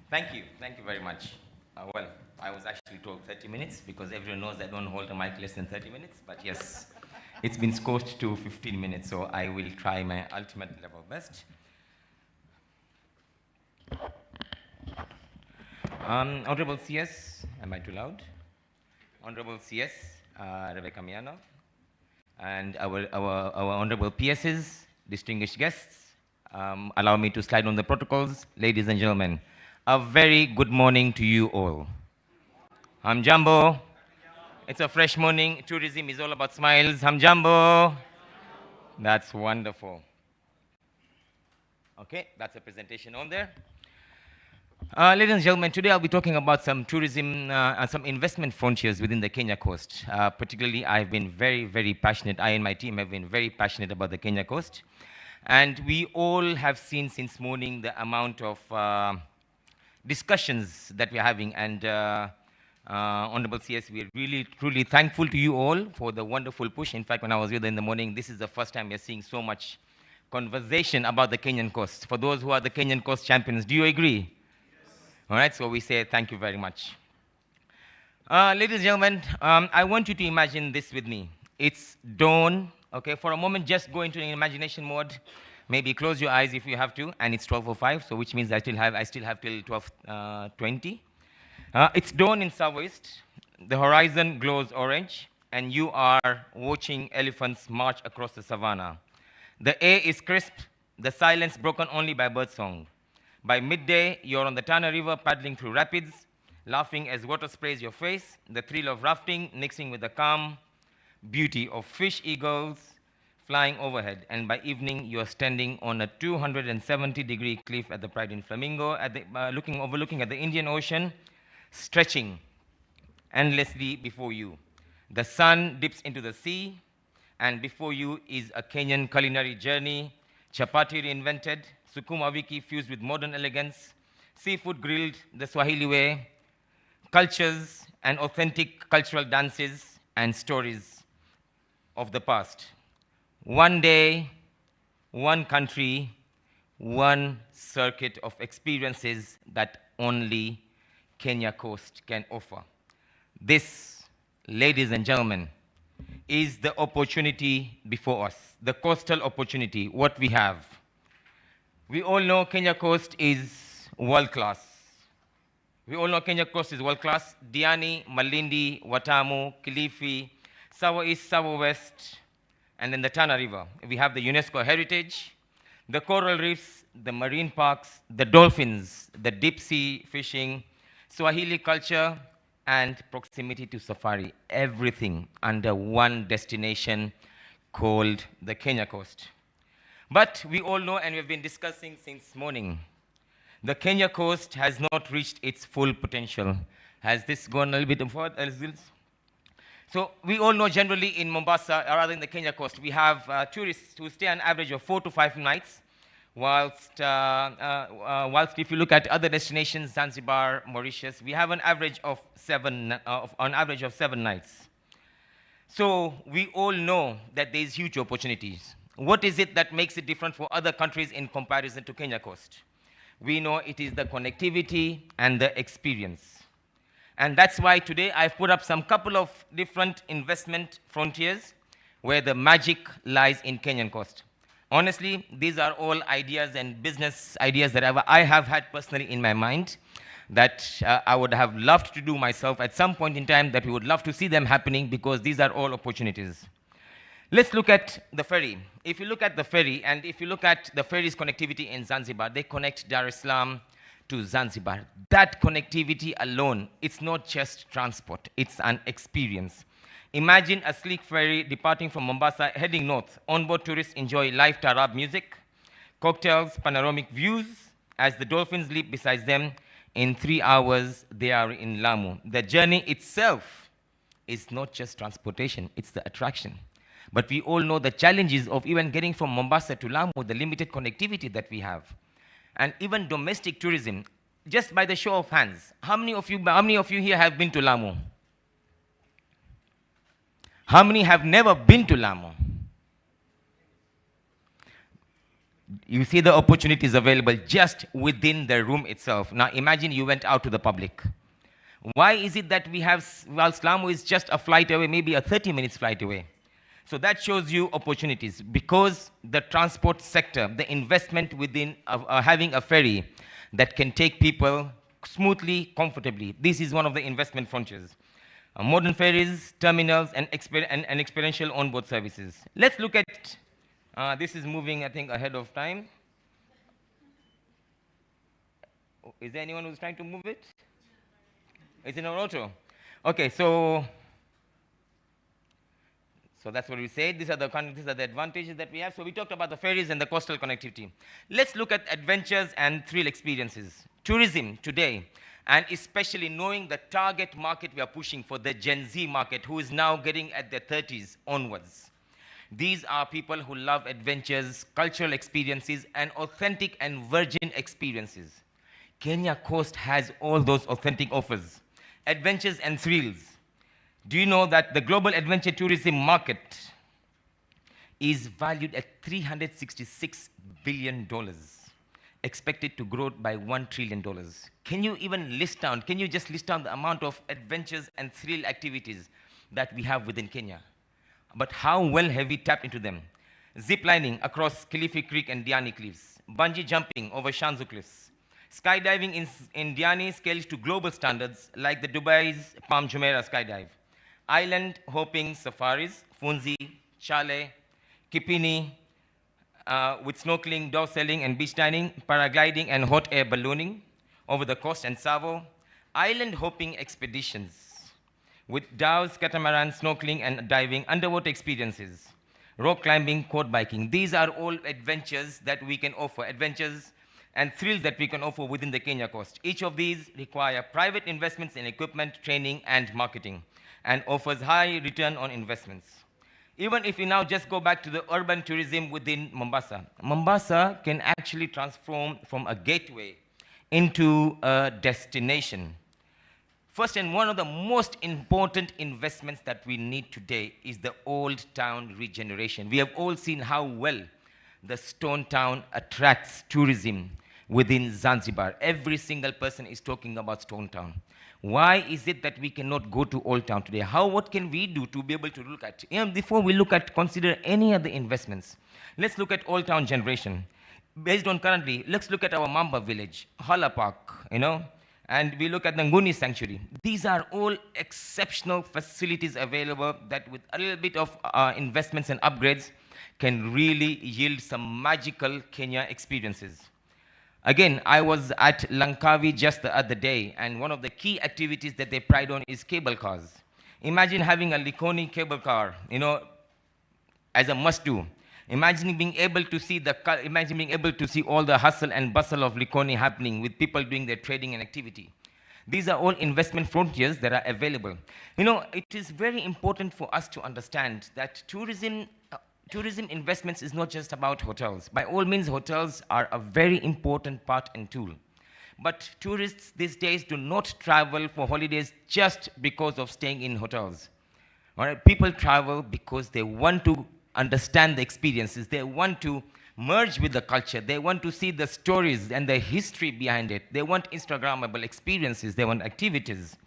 Thank you very much. Well, I was actually told 30 minutes because everyone knows I don't hold a mic less than 30 minutes, but yes, it's been scorched to 15 minutes, so I will try my ultimate level best. Honorable CS, am I too loud? Honorable CS, Rebecca Miano, and our honorable PSs, distinguished guests, allow me to slide on the protocols. Ladies and gentlemen, a very good morning to you all. Hamjambo. It's a fresh morning. Tourism is all about smiles. Hamjambo. That's wonderful. Okay, that's a presentation on there. Ladies and gentlemen, today I'll be talking about some tourism and some investment frontiers within the Kenya coast. Particularly, I've been very, very passionate. I and my team have been very passionate about the Kenya coast. And we all have seen since morning the amount of discussions that we're having. And Honorable CS, we're really, truly thankful to you all for the wonderful push. In fact, when I was here in the morning, this is the first time we're seeing so much conversation about the Kenyan coast. For those who are the Kenyan coast champions, do you agree? All right, so we say thank you very much. Ladies and gentlemen, I want you to imagine this with me. It's dawn, okay? For a moment, just go into an imagination mode. Maybe close your eyes if you have to, and it's 12:05, so which means I still have till 12:20. It's dawn in southwest. The horizon glows orange. and you are watching elephants march across the savannah. The air is crisp, the silence broken only by birdsong. By midday, you're on the Tana River paddling through rapids, laughing as water sprays your face, the thrill of rafting mixing with the calm beauty of fish eagles flying overhead. And by evening, you're standing on a 270-degree cliff at the Pride in Flamingo, overlooking at the Indian Ocean, stretching endlessly before you. The sun dips into the sea, and before you is a Kenyan culinary journey, chapati reinvented, sukuma wiki fused with modern elegance, seafood grilled the Swahili way, cultures and authentic cultural dances and stories of the past. One day, one country, one circuit of experiences that only Kenya Coast can offer. This, ladies and gentlemen, is the opportunity before us, the coastal opportunity, what we have. We all know Kenya Coast is world-class. We all know Kenya Coast is world-class. Diani, Malindi, Watamu, Kilifi, Sawa East, Sawa West, and then the Tana River. We have the UNESCO heritage, the coral reefs, the marine parks, the dolphins, the deep sea fishing, Swahili culture, and proximity to safari. Everything under one destination called the Kenya Coast. But we all know, and we've been discussing since morning, the Kenya Coast has not reached its full potential. Has this gone a little bit forward? So we all know generally in Mombasa, or rather in the Kenya Coast, we have tourists who stay an average of 4 to 5 nights, whilst if you look at other destinations, Zanzibar, Mauritius, we have an average of 7 nights. So we all know that there's huge opportunities. What is it that makes it different for other countries in comparison to Kenya Coast? We know it is the connectivity and the experience. And that's why today I've put up some couple of different investment frontiers where the magic lies in Kenyan Coast. Honestly, these are all ideas and business ideas that I have had personally in my mind that I would have loved to do myself at some point in time, that we would love to see them happening, because these are all opportunities. Let's look at the ferry. If you look at the ferry, and if you look at the ferry's connectivity in Zanzibar, they connect Dar es Salaam to Zanzibar. That connectivity alone, it's not just transport, it's an experience. Imagine a sleek ferry departing from Mombasa, heading north. Onboard tourists enjoy live Taarab music, cocktails, panoramic views, as the dolphins leap beside them. In 3 hours, they are in Lamu. The journey itself is not just transportation, it's the attraction. But we all know the challenges of even getting from Mombasa to Lamu, the limited connectivity that we have. And even domestic tourism, just by the show of hands, how many of you here have been to Lamu? How many have never been to Lamu? You see the opportunities available just within the room itself. Now imagine you went out to the public. Why is it that we have, whilst Lamu is just a flight away, maybe a 30 minutes flight away? So that shows you opportunities, because the transport sector, the investment within having a ferry that can take people smoothly, comfortably. This is one of the investment frontiers. Modern ferries, terminals, and experiential onboard services. Let's look at, this is moving, I think, ahead of time. Is there anyone who's trying to move it? Is it an auto? Okay, so that's what we said. These are the advantages that we have. So we talked about the ferries and the coastal connectivity. Let's look at adventures and thrill experiences. Tourism today, and especially knowing the target market we are pushing for, the Gen Z market, who is now getting at their 30s onwards. These are people who love adventures, cultural experiences, and authentic and virgin experiences. Kenya Coast has all those authentic offers, adventures and thrills. Do you know that the global adventure tourism market is valued at $366 billion, expected to grow by $1 trillion? Can you even list down, can you just list down the amount of adventures and thrill activities that we have within Kenya? But how well have we tapped into them? Zip lining across Kilifi Creek and Diani Cliffs, bungee jumping over Shanzu Cliffs, skydiving in Diani scales to global standards like the Dubai's Palm Jumeirah skydive, island hopping safaris, Funzi, Chale, Kipini, with snorkeling, dog sailing, and beach dining, paragliding, and hot air ballooning over the coast and Savo, island hopping expeditions with dhows, catamaran, snorkeling, and diving, underwater experiences, rock climbing, quad biking. These are all adventures that we can offer, adventures and thrills that we can offer within the Kenya coast. Each of these require private investments in equipment, training, and marketing, and offers high return on investments. Even if we now just go back to the urban tourism within Mombasa, Mombasa can actually transform from a gateway into a destination. First, and one of the most important investments that we need today is the old town regeneration. We have all seen how well the Stone Town attracts tourism within Zanzibar. Every single person is talking about Stone Town. Why is it that we cannot go to Old Town today? What can we do to be able to look at, before we consider any other investments, let's look at Old Town generation. Based on currently, let's look at our Mamba village, Hala Park, and we look at the Nguni Sanctuary. These are all exceptional facilities available that with a little bit of investments and upgrades can really yield some magical Kenya experiences. Again, I was at Langkawi just the other day, and one of the key activities that they pride on is cable cars. Imagine having a Likoni cable car, as a must-do. Imagine being able to see all the hustle and bustle of Likoni happening with people doing their trading and activity. These are all investment frontiers that are available. It is very important for us to understand that tourism investments is not just about hotels. By all means, hotels are a very important part and tool. But tourists these days do not travel for holidays just because of staying in hotels. All right? People travel because they want to understand the experiences. They want to merge with the culture. They want to see the stories and the history behind it. They want Instagrammable experiences. They want activities.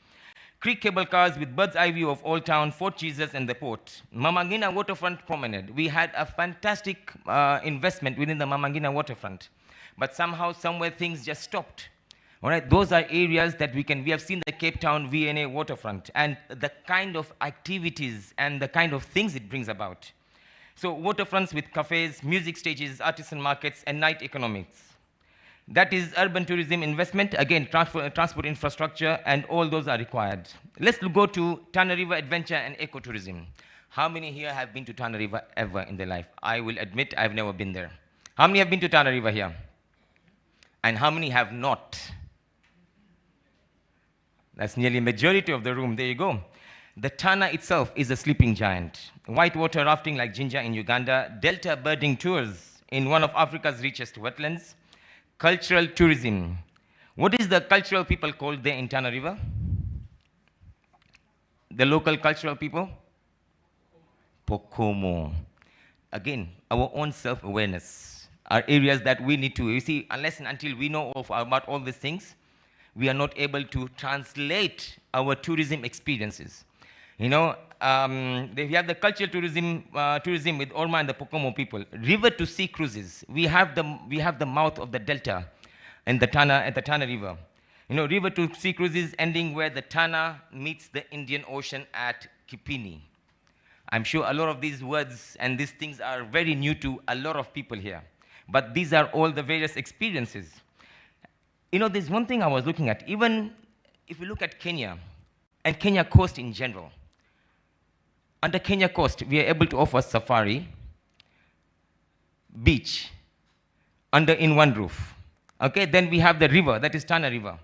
Creek cable cars with bird's eye view of Old Town, Fort Jesus, and the port. Mamangina Waterfront Promenade. We had a fantastic investment within the Mamangina Waterfront. But somehow, somewhere, things just stopped. All right, those are areas that we have seen the Cape Town VNA Waterfront and the kind of activities and the kind of things it brings about. So waterfronts with cafes, music stages, artisan markets, and night economics. That is urban tourism investment. Again, transport infrastructure, and all those are required. Let's go to Tana River Adventure and Ecotourism. How many here have been to Tana River ever in their life? I will admit I've never been there. How many have been to Tana River here? And how many have not? That's nearly a majority of the room. There you go. The Tana itself is a sleeping giant. Whitewater rafting like Jinja in Uganda, delta birding tours in one of Africa's richest wetlands, cultural tourism. What is the cultural people called there in Tana River? The local cultural people? Pokomo. Again, our own self-awareness are areas that we need to, unless and until we know about all these things, we are not able to translate our tourism experiences. We have the cultural tourism with Orma and the Pokomo people. River to sea cruises. We have the mouth of the delta and at the Tana River. River to sea cruises ending where the Tana meets the Indian Ocean at Kipini. I'm sure a lot of these words and these things are very new to a lot of people here. But these are all the various experiences. There's one thing I was looking at. Even if we look at Kenya and Kenya coast in general, under Kenya coast, we are able to offer safari, beach, in one roof. Okay, then we have the river, that is Tana River.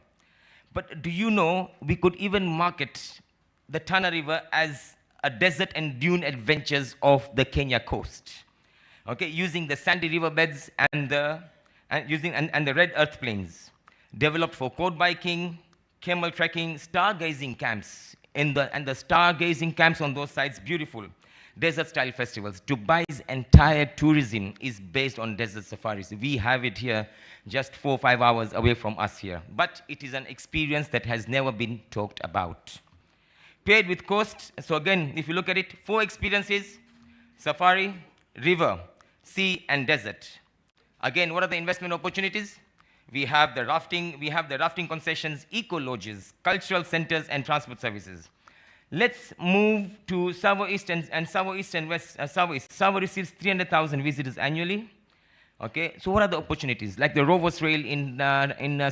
But do you know, we could even market the Tana River as a desert and dune adventures of the Kenya coast. Okay, using the sandy riverbeds and the red earth plains. Developed for quad biking, camel trekking, stargazing camps. And the stargazing camps on those sites, beautiful. Desert-style festivals. Dubai's entire tourism is based on desert safaris. We have it here just 4 or 5 hours away from us here. But it is an experience that has never been talked about. Paired with coast, so again, if you look at it, 4 experiences: safari, river, sea, and desert. Again, what are the investment opportunities? We have the rafting concessions, eco lodges, cultural centers, and transport services. Let's move to Savo East and Savo East and West. Savo East. Savo receives 300,000 visitors annually. Okay, so what are the opportunities? Like the Rovos Rail in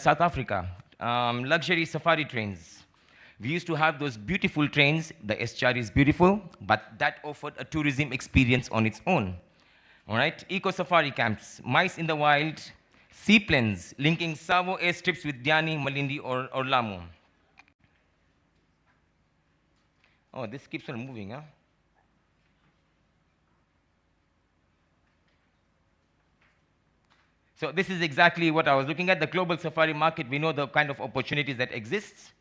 South Africa, luxury safari trains. We used to have those beautiful trains. The SGR is beautiful, but that offered a tourism experience on its own. All right, eco safari camps, mice in the wild, seaplanes linking Savo airstrips with Diani, Malindi, or Lamu. Oh, this keeps on moving, huh? So this is exactly what I was looking at. The global safari market, we know the kind of opportunities that exists.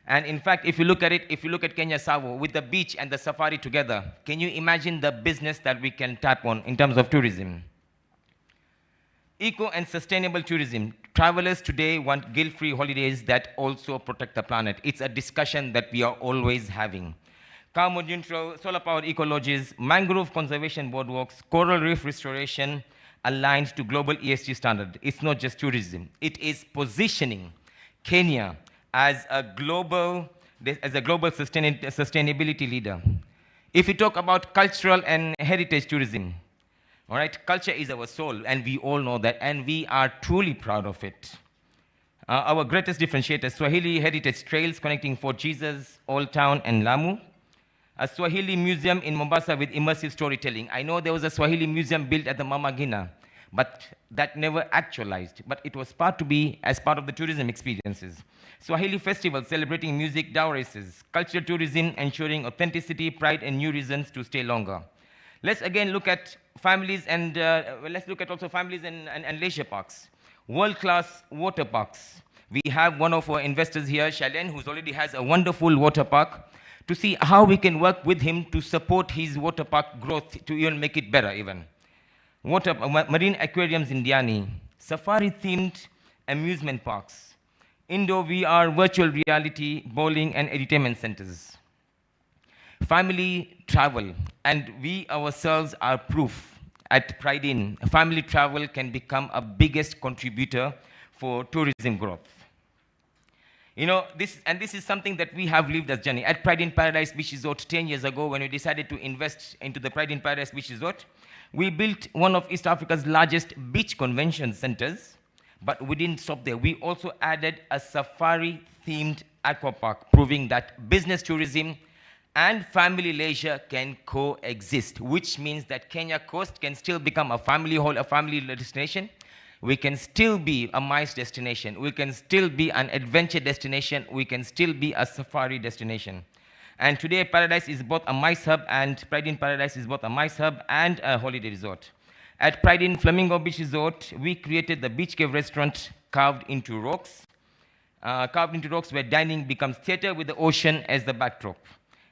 And in fact, if you look at it, if you look at Kenya Savo, with the beach and the safari together, can you imagine the business that we can tap on in terms of tourism? Eco and sustainable tourism. Travelers today want guilt-free holidays that also protect the planet. It's a discussion that we are always having. Carbon neutral, solar-powered eco-lodges, mangrove conservation boardwalks, coral reef restoration, aligned to global ESG standard. It's not just tourism. It is positioning Kenya as a global sustainability leader. If we talk about cultural and heritage tourism, all right, culture is our soul, and we all know that, and we are truly proud of it. Our greatest differentiator, Swahili heritage trails connecting Fort Jesus, Old Town, and Lamu. A Swahili museum in Mombasa with immersive storytelling. I know there was a Swahili museum built at the Mama Ngina, but that never actualized. But it was as part of the tourism experiences. Swahili festival celebrating music, dhow races, cultural tourism ensuring authenticity, pride, and new reasons to stay longer. Let's again look at families and let's look at also families and leisure parks. World-class water parks. We have one of our investors here, Shalen, who already has a wonderful water park, to see how we can work with him to support his water park growth to even make it better even. Marine aquariums in Diani, safari-themed amusement parks, indoor VR, virtual reality, bowling, and entertainment centers. Family travel, and we ourselves are proof at Pride Inn. Family travel can become a biggest contributor for tourism growth. You know, this is something that we have lived as journey. At Pride in Paradise Beach Resort 10 years ago, when we decided to invest into the Pride in Paradise Beach Resort, we built one of East Africa's largest beach convention centers, but we didn't stop there. We also added a safari-themed aqua park, proving that business tourism and family leisure can coexist, which means that Kenya Coast can still become a family destination. We can still be a MICE destination. We can still be an adventure destination. We can still be a safari destination. And today, Paradise is both a MICE hub, and Pride in Paradise is both a MICE hub and a holiday resort. At Pride in Flamingo Beach Resort, we created the Beach Cave restaurant carved into rocks where dining becomes theater with the ocean as the backdrop.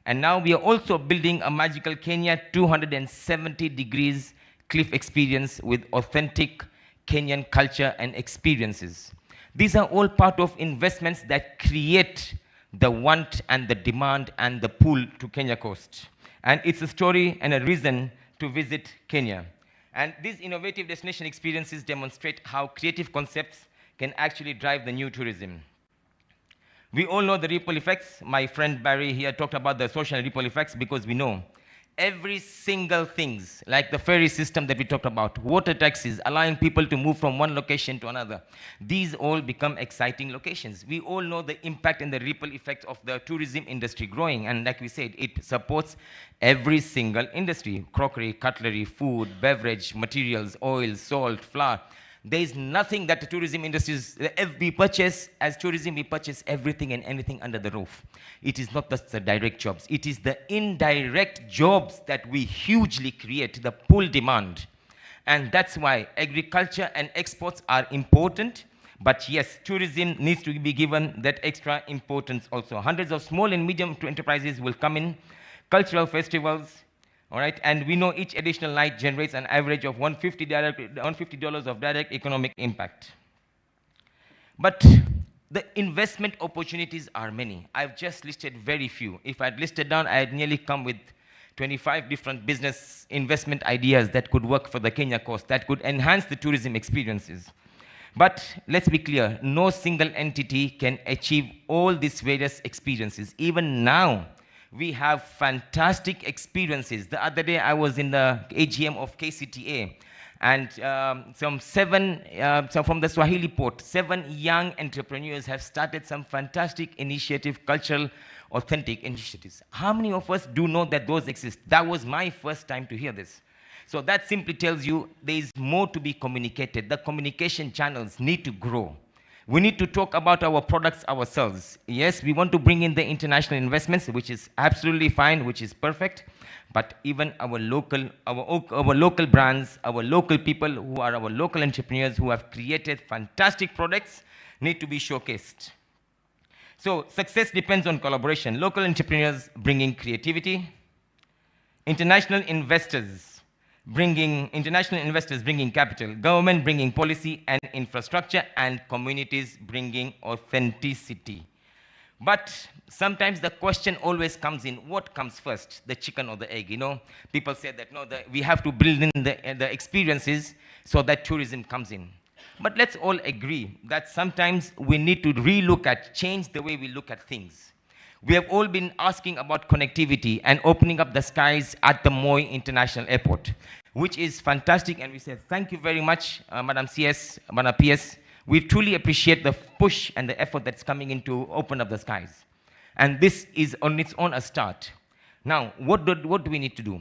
And now we are also building a magical Kenya 270 degrees cliff experience with authentic Kenyan culture and experiences. These are all part of investments that create the want and the demand and the pull to Kenya Coast. And it's a story and a reason to visit Kenya. And these innovative destination experiences demonstrate how creative concepts can actually drive the new tourism. We all know the ripple effects. My friend Barry here talked about the social ripple effects, because we know every single things, like the ferry system that we talked about, water taxis, allowing people to move from one location to another. These all become exciting locations. We all know the impact and the ripple effect of the tourism industry growing. And like we said, it supports every single industry: crockery, cutlery, food, beverage, materials, oil, salt, flour. There is nothing that the tourism industry we purchase as tourism, we purchase everything and anything under the roof. It is not just the direct jobs. It is the indirect jobs that we hugely create, the pull demand. And that's why agriculture and exports are important. But yes, tourism needs to be given that extra importance also. Hundreds of small and medium enterprises will come in, cultural festivals, all right, and we know each additional night generates an average of $150 of direct economic impact. But the investment opportunities are many. I've just listed very few. If I'd listed down, I'd nearly come with 25 different business investment ideas that could work for the Kenya Coast, that could enhance the tourism experiences. But let's be clear, no single entity can achieve all these various experiences. Even now, We have fantastic experiences. The other day I was in the AGM of KCTA, and so from the Swahili port, 7 young entrepreneurs have started some fantastic initiative, cultural, authentic initiatives. How many of us do know that those exist? That was my first time to hear this. So that simply tells you there is more to be communicated. The communication channels need to grow. We need to talk about our products ourselves. Yes, we want to bring in the international investments, which is absolutely fine, which is perfect. But even our local brands, our local people who are our local entrepreneurs who have created fantastic products need to be showcased. So success depends on collaboration. Local entrepreneurs bringing creativity, international investors bringing capital, government bringing policy and infrastructure, and communities bringing authenticity. But sometimes the question always comes in, what comes first, the chicken or the egg? You know, people say that no, we have to build in the experiences so that tourism comes in. But let's all agree that sometimes we need to change the way we look at things. We have all been asking about connectivity and opening up the skies at the Moi International Airport, which is fantastic. And we say, thank you very much, Madam CS, Madam PS. We truly appreciate the push and the effort that's coming in to open up the skies. And this is on its own a start. Now, what do we need to do?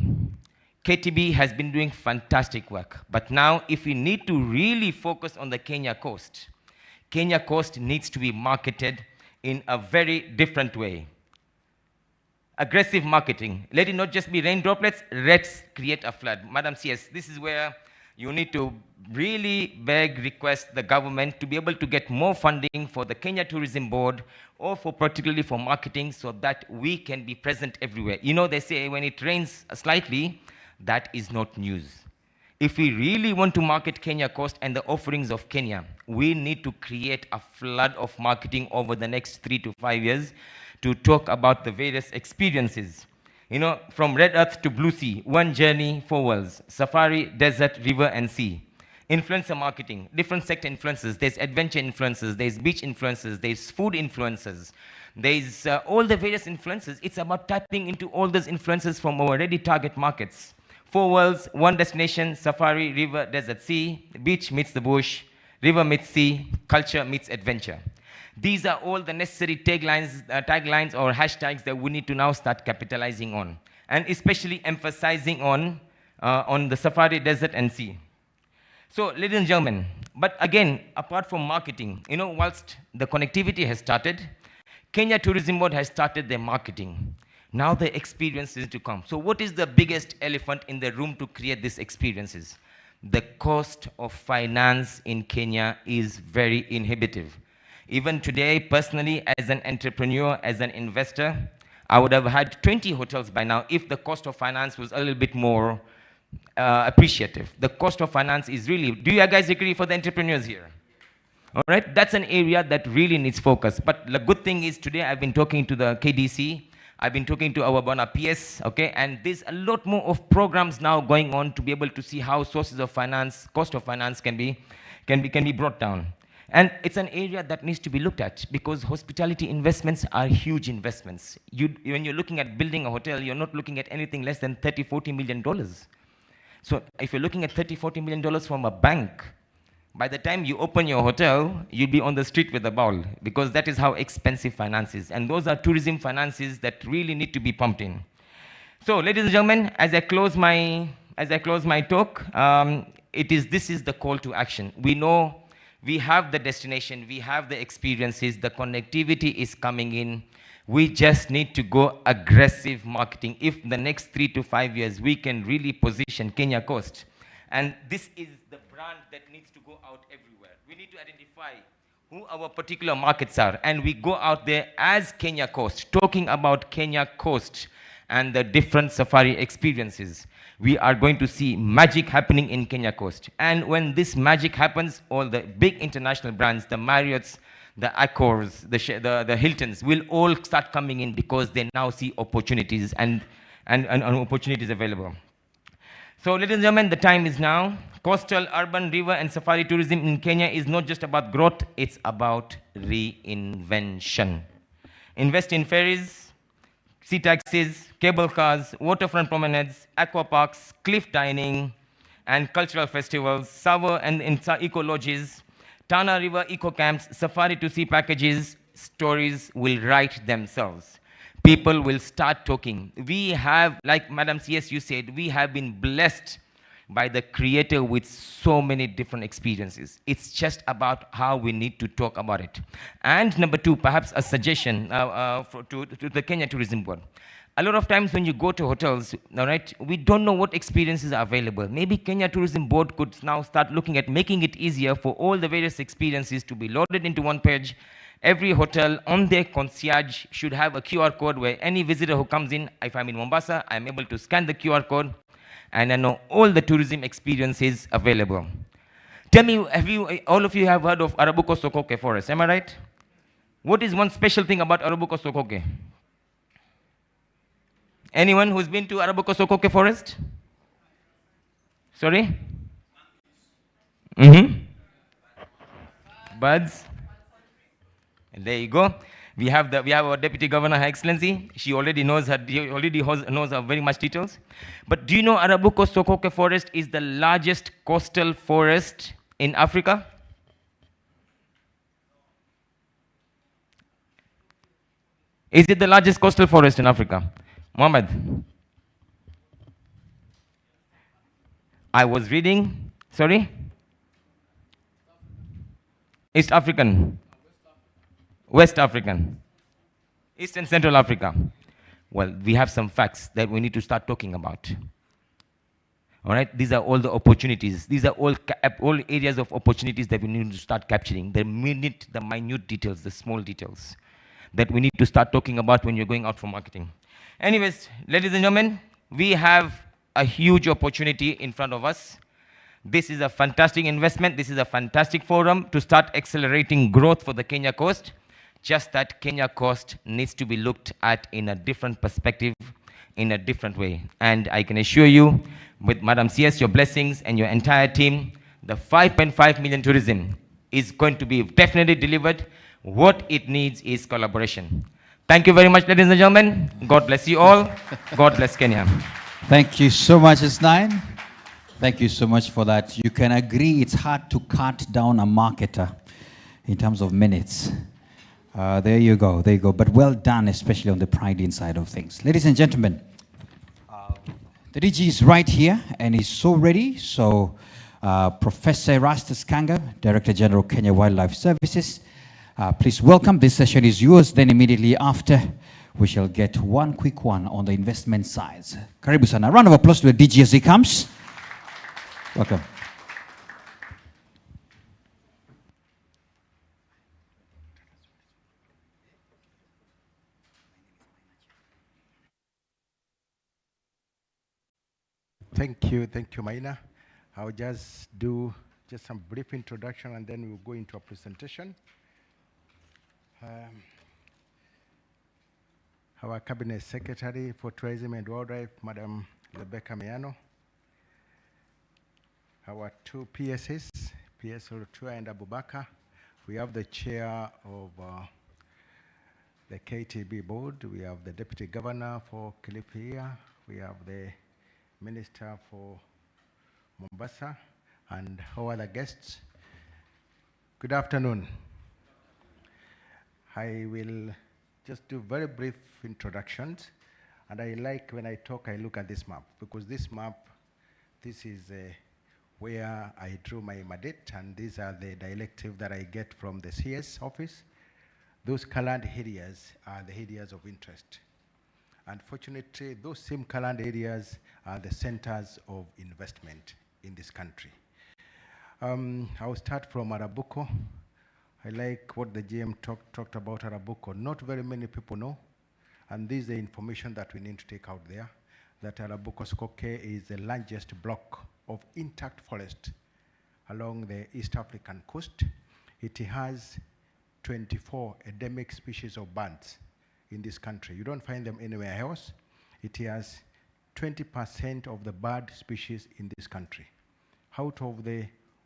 KTB has been doing fantastic work. But now, if we need to really focus on the Kenya coast needs to be marketed in a very different way. Aggressive marketing. Let it not just be rain droplets, let's create a flood. Madam CS, this is where you need to really request the government to be able to get more funding for the Kenya Tourism Board, or particularly for marketing, so that we can be present everywhere. You know, they say when it rains slightly, that is not news. If we really want to market Kenya Coast and the offerings of Kenya, we need to create a flood of marketing over the next 3 to 5 years to talk about the various experiences. You know, from Red Earth to Blue Sea, one journey, 4 worlds, safari, desert, river, and sea. Influencer marketing, different sector influencers. There's adventure influencers, there's beach influencers, there's food influencers, there's all the various influencers. It's about tapping into all those influencers from our already target markets. 4 worlds, one destination, safari, river, desert, sea, beach meets the bush, river meets sea, culture meets adventure. These are all the necessary taglines or hashtags that we need to now start capitalizing on, and especially emphasizing on the safari, desert, and sea. So, ladies and gentlemen, but again, apart from marketing, you know, whilst the connectivity has started, Kenya Tourism Board has started their marketing. Now the experiences to come. So what is the biggest elephant in the room to create these experiences? The cost of finance in Kenya is very inhibitive. Even today, personally, as an entrepreneur, as an investor, I would have had 20 hotels by now if the cost of finance was a little bit more appreciative. The cost of finance is really, do you guys agree for the entrepreneurs here? All right, that's an area that really needs focus. But the good thing is today I've been talking to the KDC, I've been talking to our Bona PS, okay, and there's a lot more of programs now going on to be able to see how sources of finance, cost of finance can be brought down. And it's an area that needs to be looked at because hospitality investments are huge investments. When you're looking at building a hotel, you're not looking at anything less than $30–40 million. So if you're looking at $30–40 million from a bank, by the time you open your hotel, you'll be on the street with a ball because that is how expensive finance is. And those are tourism finances that really need to be pumped in. So, ladies and gentlemen, as I close my talk, this is the call to action. We know we have the destination, we have the experiences, the connectivity is coming in. We just need to go aggressive marketing. If the next 3 to 5 years we can really position Kenya Coast, and this is the brand that needs to go out everywhere. We need to identify who our particular markets are, and we go out there as Kenya Coast, talking about Kenya Coast and the different safari experiences. We are going to see magic happening in Kenya Coast. And when this magic happens, all the big international brands, the Marriotts, the Accors, the Hiltons, will all start coming in because they now see opportunities and opportunities available. So, ladies and gentlemen, the time is now. Coastal, urban, river, and safari tourism in Kenya is not just about growth, it's about reinvention. Invest in ferries, sea taxis, cable cars, waterfront promenades, aqua parks, cliff dining, and cultural festivals, Savo and eco lodges, Tana River eco camps, safari to sea packages, stories will write themselves. People will start talking. We have, like Madam CS, you said, we have been blessed by the Creator with so many different experiences. It's just about how we need to talk about it. And number two, perhaps a suggestion to the Kenya Tourism Board. A lot of times when you go to hotels, all right, we don't know what experiences are available. Maybe Kenya Tourism Board could now start looking at making it easier for all the various experiences to be loaded into one page. Every hotel on their concierge should have a QR code where any visitor who comes in, if I'm in Mombasa, I'm able to scan the QR code and I know all the tourism experiences available. Tell me, all of you have heard of Arabuko Sokoke Forest, am I right? What is one special thing about Arabuko Sokoke? Anyone who's been to Arabuko Sokoke Forest? Sorry? Birds? And there you go. We have our Deputy Governor, Her Excellency. She already knows very much details. But do you know Arabuko Sokoke Forest is the largest coastal forest in Africa? Is it the largest coastal forest in Africa? Mohammed? I was reading, sorry? East African. West African. East and Central Africa. Well, we have some facts that we need to start talking about. All right, these are all the opportunities. These are all areas of opportunities that we need to start capturing. The minute details, the small details that we need to start talking about when you're going out for marketing. Anyways, ladies and gentlemen, we have a huge opportunity in front of us. This is a fantastic investment. This is a fantastic forum to start accelerating growth for the Kenya coast. Just that Kenya coast needs to be looked at in a different perspective, in a different way. And I can assure you, with Madam CS, your blessings, and your entire team, the 5.5 million tourism is going to be definitely delivered. What it needs is collaboration. Thank you very much, ladies and gentlemen. God bless you all. God bless Kenya. Thank you so much, S9. Thank you so much for that. You can agree it's hard to cut down a marketer in terms of minutes. There you go, there you go. But well done, especially on the pride inside of things. Ladies and gentlemen, the DG is right here and is so ready. So Professor Erastus Kanga, Director General, Kenya Wildlife Services, please welcome. This session is yours. Then immediately after, we shall get one quick one on the investment sides. Karibu sana. A round of applause to the DG as he comes. Welcome. Thank you, Maina. I'll just do some brief introduction and then we'll go into a presentation. Our Cabinet Secretary for Tourism and Wildlife, Madam Rebecca Miano. Our two PSs, PS Olutua and Abubakar. We have the chair of the KTB board. We have the Deputy Governor for Kilifi here. We have the Minister for Mombasa and our other guests. Good afternoon. I will just do very brief introductions, and I like when I talk, I look at this map, because this map, this is where I drew my mandate, and these are the directives that I get from the CS office. Those colored areas are the areas of interest. Unfortunately, those same colored areas are the centers of investment in this country. I'll start from Arabuko. I like what the GM talked about Arabuko. Not very many people know, and this is the information that we need to take out there, that Arabuko Sokoke is the largest block of intact forest along the East African coast. It has 24 endemic species of birds in this country. You don't find them anywhere else. It has 20% of the bird species in this country. Out of the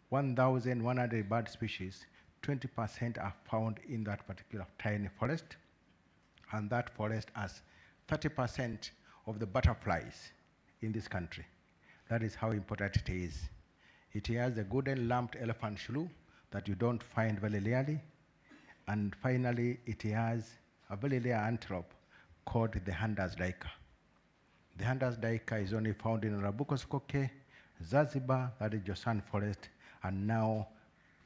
1,100 bird species, 20% are found in that particular tiny forest, and that forest has 30% of the butterflies in this country. That is how important it is. It has the golden lumped elephant shrew that you don't find very rarely. And finally, it has a very rare antelope called the Handa's Daika. The Handa's Daika is only found in Rabukoskoke, Zanzibar, that is Josan Forest, and now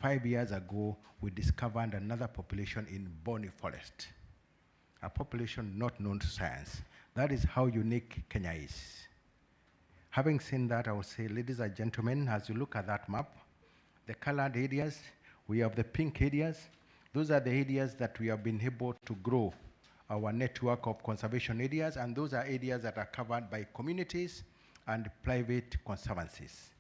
5 years ago, we discovered another population in Boni Forest, a population not known to science. That is how unique Kenya is. Having seen that, I would say, ladies and gentlemen, as you look at that map, the colored areas, we have the pink areas. Those are the areas that we have been able to grow our network of conservation areas, and those are areas that are covered by communities and private conservancies.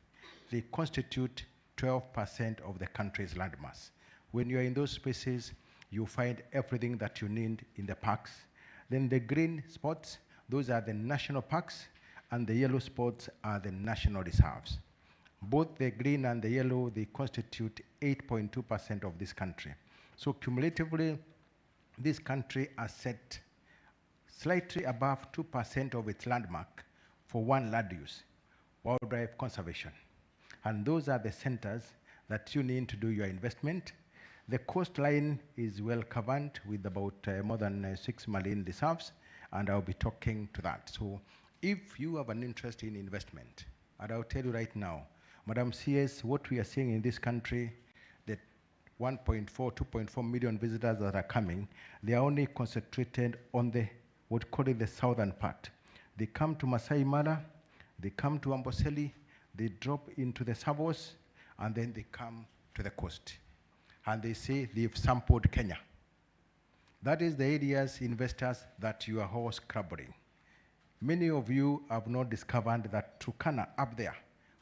They constitute 12% of the country's landmass. When you're in those spaces, you find everything that you need in the parks. Then the green spots, those are the national parks, and the yellow spots are the national reserves. Both the green and the yellow, they constitute 8.2% of this country. So cumulatively, this country has set slightly above 2% of its landmark for one land use, wildlife conservation. And those are the centers that you need to do your investment. The coastline is well covered with about more than 6 marine reserves, and I'll be talking to that. So if you have an interest in investment, and I'll tell you right now, Madam CS, what we are seeing in this country, the 2.4 million visitors that are coming, they are only concentrated on the, what call it the southern part. They come to Masai Mara, they come to Amboseli, they drop into the suburbs, and then they come to the coast. And they say they've sampled Kenya. That is the areas, investors, that you are all scrubbing. Many of you have not discovered that Turkana up there,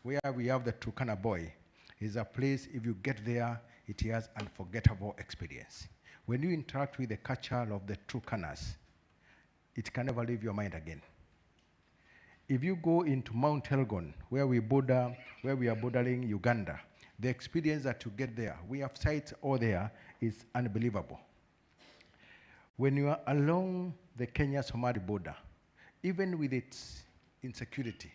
where we have the Turkana boy, is a place, if you get there, it has unforgettable experience. When you interact with the culture of the Turkanas, it can never leave your mind again. If you go into Mount Elgon, where we are bordering Uganda, the experience that you get there, we have sites all there, is unbelievable. When you are along the Kenya-Somali border, even with its insecurity,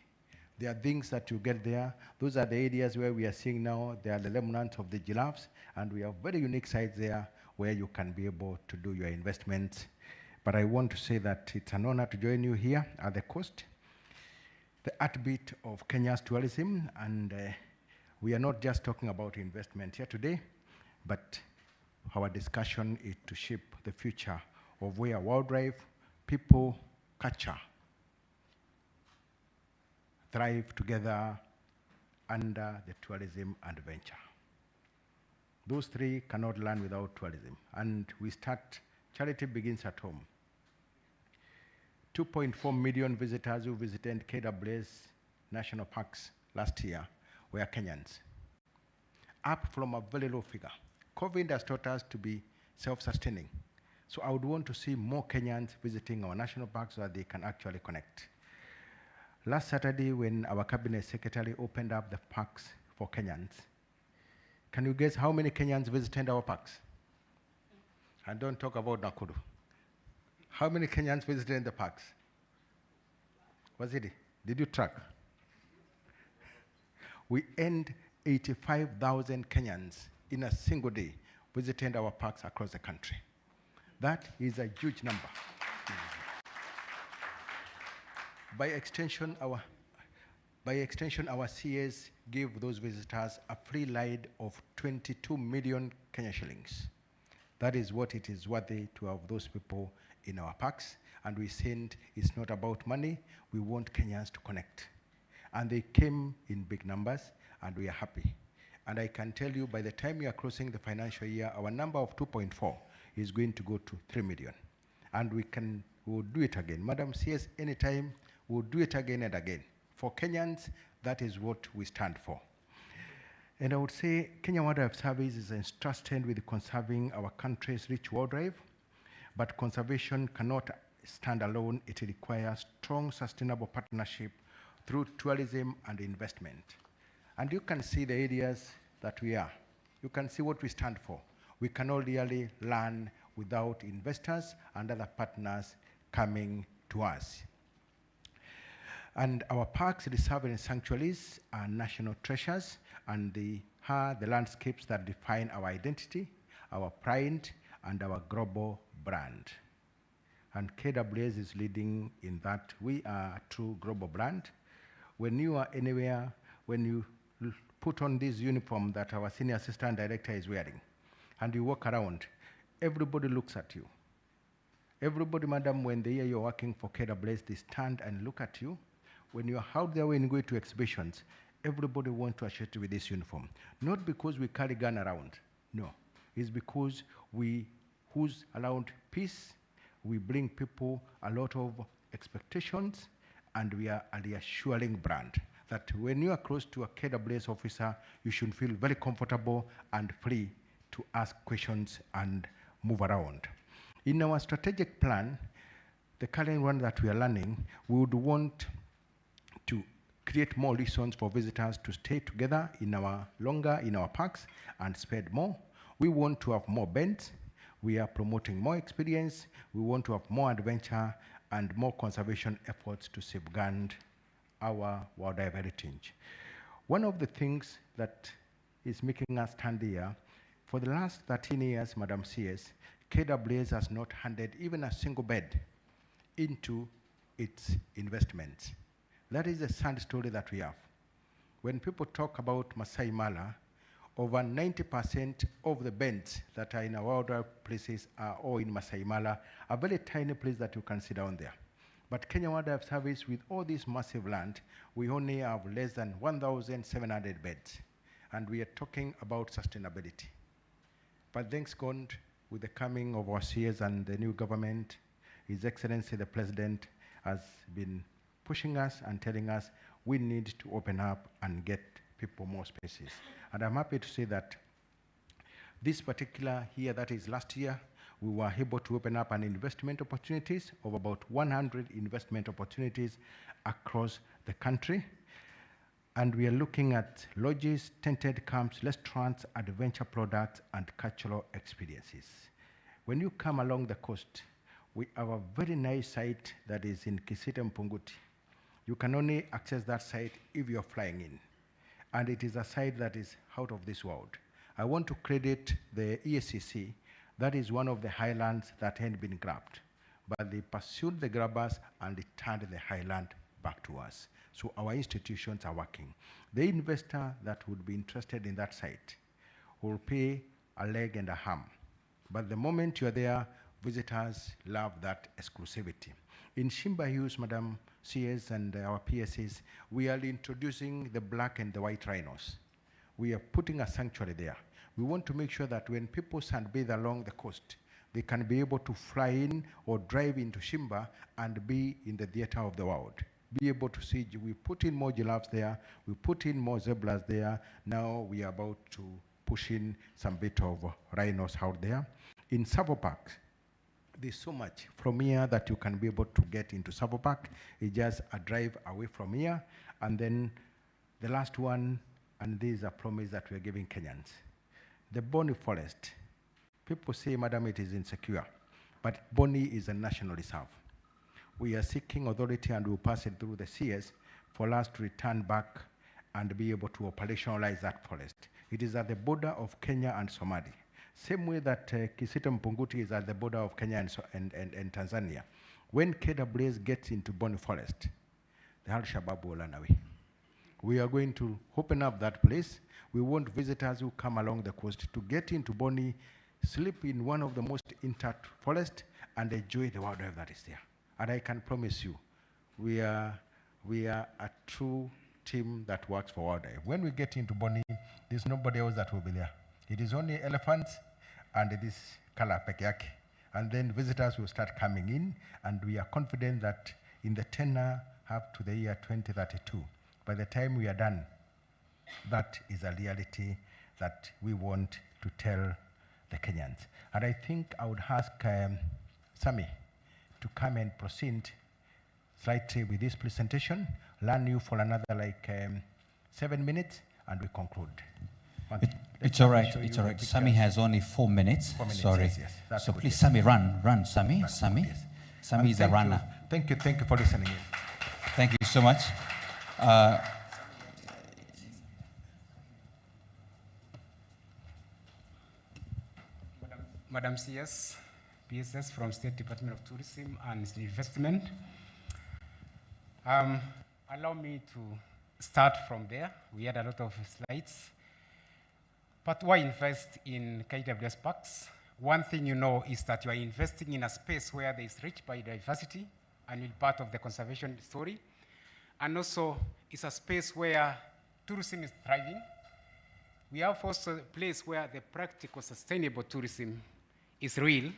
there are things that you get there. Those are the areas where we are seeing now, they are the remnants of the giraffes, and we have very unique sites there where you can be able to do your investments. But I want to say that it's an honor to join you here at the coast, the heartbeat of Kenya's tourism, and we are not just talking about investment here today, but our discussion is to shape the future of where wildlife, people, culture thrive together under the tourism and venture. Those three cannot learn without tourism. And we start, charity begins at home. 2.4 million visitors who visited KWS national parks last year were Kenyans, up from a very low figure. COVID has taught us to be self-sustaining. So I would want to see more Kenyans visiting our national parks so that they can actually connect. Last Saturday, when our cabinet secretary opened up the parks for Kenyans, can you guess how many Kenyans visited our parks? And don't talk about Nakuru. How many Kenyans visited the parks? Was it? Did you track? We earned 85,000 Kenyans in a single day visiting our parks across the country. That is a huge number. By extension, our CAs gave those visitors a free ride of 22 million Kenya shillings. That is what it is worthy to have those people in our parks. And we said it's not about money, we want Kenyans to connect. And they came in big numbers, and we are happy. And I can tell you, by the time we are closing the financial year, our number of 2.4 is going to go to 3 million. And we'll do it again. Madam CS, anytime, we'll do it again and again. For Kenyans, that is what we stand for. And I would say Kenya Wildlife Service is entrusted with conserving our country's rich wildlife, but conservation cannot stand alone. It requires strong, sustainable partnership through tourism and investment. And you can see the areas that we are. You can see what we stand for. We cannot really learn without investors and other partners coming to us. And our parks, reserves, and sanctuaries are national treasures, and they are the landscapes that define our identity, our pride, and our global brand. And KWS is leading in that. We are a true global brand. When you are anywhere, when you put on this uniform that our senior assistant director is wearing, and you walk around, everybody looks at you. Everybody, madam, when they hear you're working for KWS, they stand and look at you. When you're out there, when you go to exhibitions, everybody wants to associate with this uniform. Not because we carry gun around, no. It's because we who's around peace, we bring people a lot of expectations, and we are a reassuring brand that when you are close to a KWS officer, you should feel very comfortable and free to ask questions and move around. In our strategic plan, the current one that we are running, we would want to create more reasons for visitors to stay together longer in our parks and spend more. We want to have more beds. We are promoting more experience. We want to have more adventure and more conservation efforts to safeguard our wildlife heritage. One of the things that is making us stand here, for the last 13 years, Madam CS, KWS has not handed even a single bed into its investments. That is a sad story that we have. When people talk about Masai Mara, over 90% of the beds that are in our wildlife places are all in Masai Mara, a very tiny place that you can sit down there. But Kenya Wildlife Service, with all this massive land, we only have less than 1,700 beds. And we are talking about sustainability. But thanks God, with the coming of our CS and the new government, His Excellency the President has been pushing us and telling us we need to open up and get people more spaces. And I'm happy to say that this particular year, that is last year, we were able to open up an investment opportunities of about 100 investment opportunities across the country. And we are looking at lodges, tented camps, restaurants, adventure products, and cultural experiences. When you come along the coast, we have a very nice site that is in Kisita Mpunguti. You can only access that site if you're flying in. And it is a site that is out of this world. I want to credit the ESCC. That is one of the highlands that had been grabbed. But they pursued the grabbers and returned the highland back to us. So our institutions are working. The investor that would be interested in that site will pay a leg and a arm. But the moment you're there, visitors love that exclusivity. In Shimba Hills, Madam CS and our PSAs, we are introducing the black and the white rhinos. We are putting a sanctuary there. We want to make sure that when people sunbathe along the coast, they can be able to fly in or drive into Shimba and be in the theater of the world. Be able to see, we put in more giraffes there, we put in more zebras there. Now we are about to push in some bit of rhinos out there. In Savo Park, there's so much from here that you can be able to get into Savo Park. It's just a drive away from here. And then the last one, and this is a promise that we're giving Kenyans. The Boni Forest. People say, Madam, it is insecure. But Boni is a national reserve. We are seeking authority and we'll pass it through the CS for us to return back and be able to operationalize that forest. It is at the border of Kenya and Somalia. Same way that Kisita Mpunguti is at the border of Kenya and Tanzania. When KWS gets into Boni Forest, the Al-Shabaab will run away. We are going to open up that place. We want visitors who come along the coast to get into Boni, sleep in one of the most intact forests, and enjoy the wildlife that is there. And I can promise you, we are a true team that works for wildlife. When we get into Boni, there's nobody else that will be there. It is only elephants and this kala peke yake. And then visitors will start coming in, and we are confident that in the tenure up to the year 2032, by the time we are done, that is a reality that we want to tell the Kenyans. And I think I would ask Sami to come and proceed slightly with this presentation, learn you for another 7 minutes, and we conclude. It's all right, it's all right. Sami has only 4 minutes. 4 minutes. Sorry. Yes, yes. So please, Sami, run, Sami. Yes. Sami is a runner. Thank you for listening in. Thank you so much. Madam CS, PSS from State Department of Tourism and Investment. Allow me to start from there. We had a lot of slides. But why invest in KWS parks? One thing you know is that you are investing in a space where there is rich biodiversity and will be part of the conservation story. And also, it's a space where tourism is thriving. We have also a place where the practical sustainable tourism is real.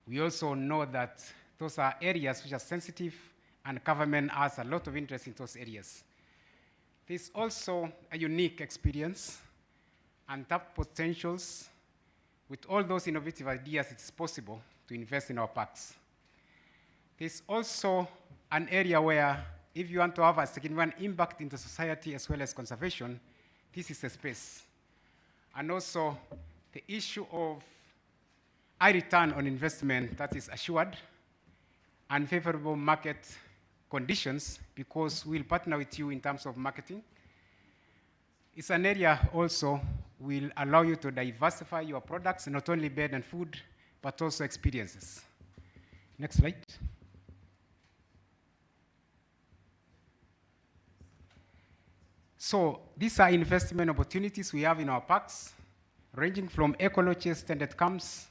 We also know that those are areas which are sensitive and government has a lot of interest in those areas. There's also a unique experience and tap potentials. With all those innovative ideas, it's possible to invest in our parks. There's also an area where if you want to have a significant impact into society as well as conservation, this is a space. And also the issue of high return on investment that is assured and favorable market conditions because we'll partner with you in terms of marketing. It's an area also will allow you to diversify your products, not only bed and food, but also experiences. Next slide. So these are investment opportunities we have in our parks, ranging from eco-lodges, standard camps,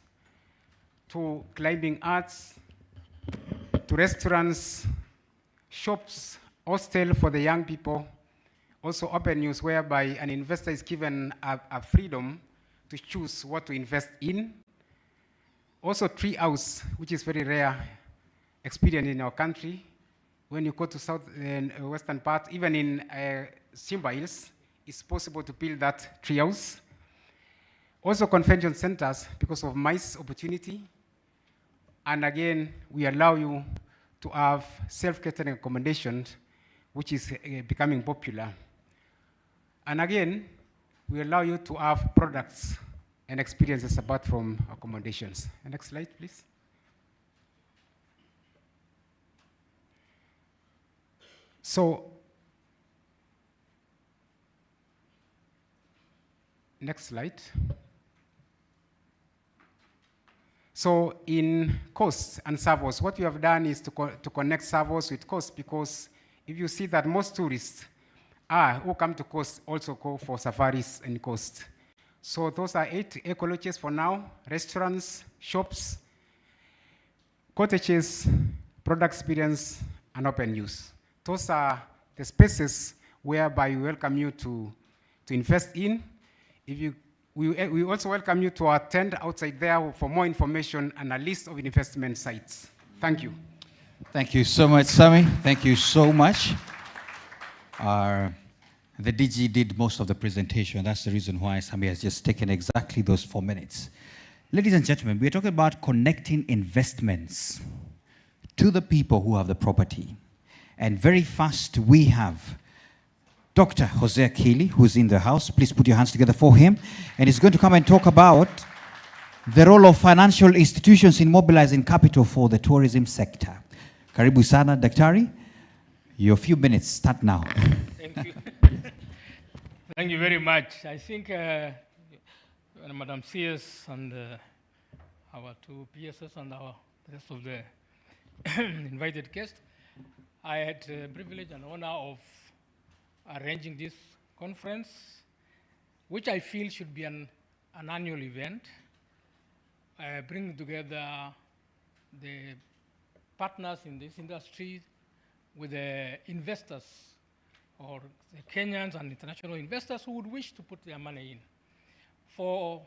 to climbing arts, to restaurants, shops, hostel for the young people, also open use whereby an investor is given a freedom to choose what to invest in. Also tree house, which is very rare experience in our country. When you go to south and western part, even in Simba Hills, it's possible to build that tree house. Also convention centers because of MICE opportunity. And again, we allow you to have self-catering accommodations, which is becoming popular. And again, we allow you to have products and experiences apart from accommodations. Next slide, please. So, next slide. So in costs and servos, what we have done is to connect servos with costs, because if you see that most tourists who come to coast also go for safaris and coast. So those are 8 eco-lodges for now, restaurants, shops, cottages, product experience, and open use. Those are the spaces whereby we welcome you to invest in. We also welcome you to attend outside there for more information and a list of investment sites. Thank you. Thank you so much, Sami. Thank you so much. The DG did most of the presentation. That's the reason why Sami has just taken exactly those 4 minutes. Ladies and gentlemen, we're talking about connecting investments to the people who have the property. And very fast, we have Dr. Jose Akili, who's in the house. Please put your hands together for him. And he's going to come and talk about the role of financial institutions in mobilizing capital for the tourism sector. Karibu sana, Daktari. Your few minutes start now. Thank you. Thank you very much. I think Madam CS and our 2 PSS and the rest of the invited guests, I had the privilege and honor of arranging this conference, which I feel should be an annual event, bringing together the partners in this industry with the investors or the Kenyans and international investors who would wish to put their money in. For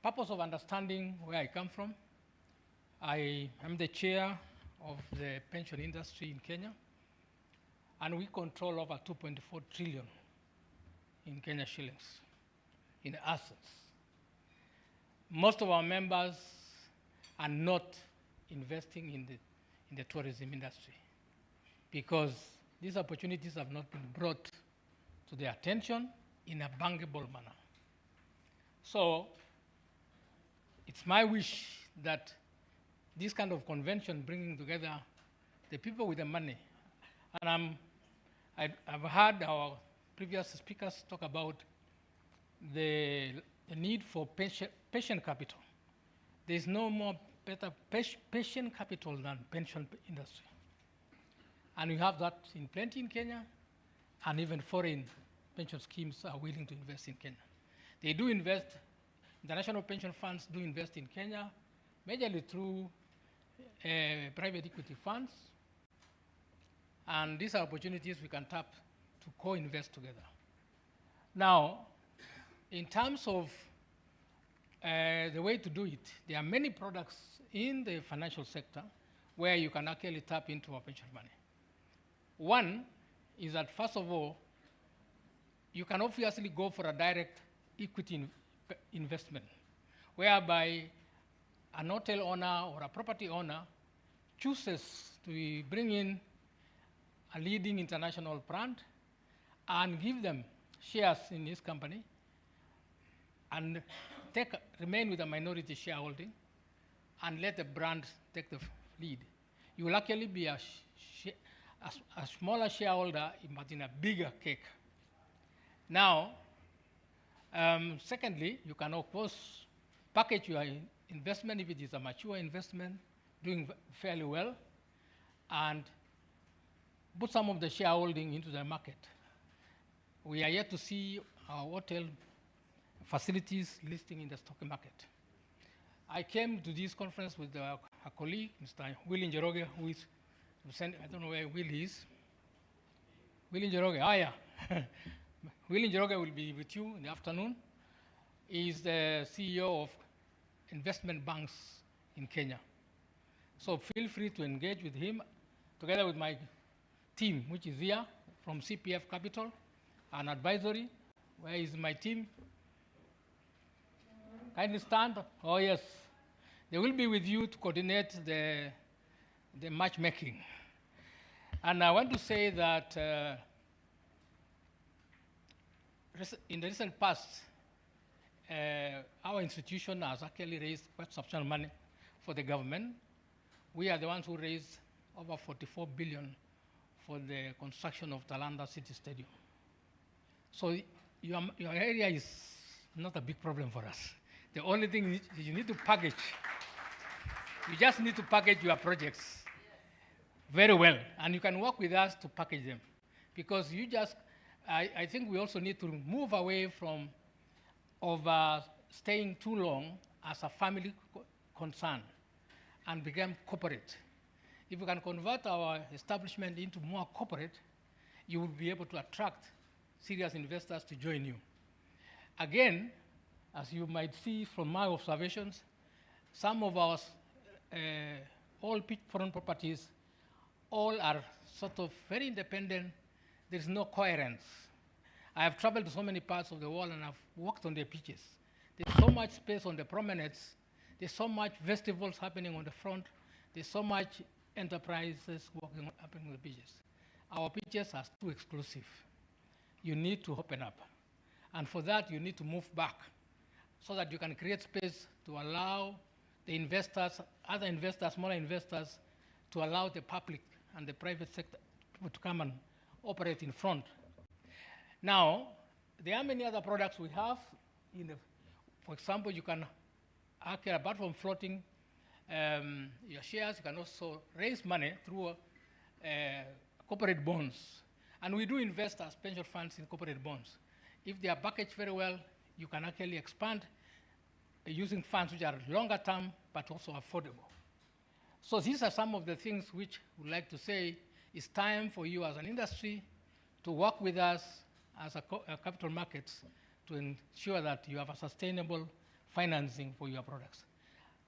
purpose of understanding where I come from, I am the chair of the pension industry in Kenya, and we control over 2.4 trillion in Kenya shillings in assets. Most of our members are not investing in the tourism industry because these opportunities have not been brought to their attention in a bankable manner. So it's my wish that this kind of convention, bringing together the people with the money. And I've heard our previous speakers talk about the need for patient capital. There's no more better patient capital than pension industry. And we have that in plenty in Kenya, and even foreign pension schemes are willing to invest in Kenya. They do invest, international pension funds do invest in Kenya, majorly through private equity funds. And these are opportunities we can tap to co-invest together. Now, in terms of the way to do it, there are many products in the financial sector where you can actually tap into our pension money. One is that, first of all, you can obviously go for a direct equity investment, whereby an hotel owner or a property owner chooses to bring in a leading international brand and give them shares in his company and remain with a minority shareholding and let the brand take the lead. You will actually be a smaller shareholder, but in a bigger cake. Now, secondly, you can, of course, package your investment if it is a mature investment, doing fairly well, and put some of the shareholding into the market. We are yet to see our hotel facilities listing in the stock market. I came to this conference with a colleague, Mr. Willie Njoroge, who is, I don't know where Willie is. Willie Njoroge, yeah. Willie Njoroge will be with you in the afternoon. He is the CEO of investment banks in Kenya. So feel free to engage with him, together with my team, which is here from CPF Capital and Advisory. Where is my team? Kindly stand. Oh, yes. They will be with you to coordinate the matchmaking. And I want to say that in the recent past, our institution has actually raised quite substantial money for the government. We are the ones who raised over 44 billion for the construction of Talanda City Stadium. So your area is not a big problem for us. The only thing is you need to package. You just need to package your projects very well, and you can work with us to package them. Because I think we also need to move away from staying too long as a family concern and become corporate. If we can convert our establishment into more corporate, you will be able to attract serious investors to join you. Again, as you might see from my observations, some of our all foreign properties all are sort of very independent. There's no coherence. I have traveled to so many parts of the world and I've walked on the beaches. There's so much space on the promenades. There's so much festivals happening on the front. There's so much enterprises happening on the beaches. Our beaches are too exclusive. You need to open up. And for that, you need to move back so that you can create space to allow the investors, other investors, smaller investors, to allow the public and the private sector to come and operate in front. Now, there are many other products we have. For example, you can, apart from floating your shares, you can also raise money through corporate bonds. And we do invest as pension funds in corporate bonds. If they are packaged very well, you can actually expand using funds which are longer term, but also affordable. So these are some of the things which we'd like to say it's time for you as an industry to work with us as a capital markets to ensure that you have a sustainable financing for your products.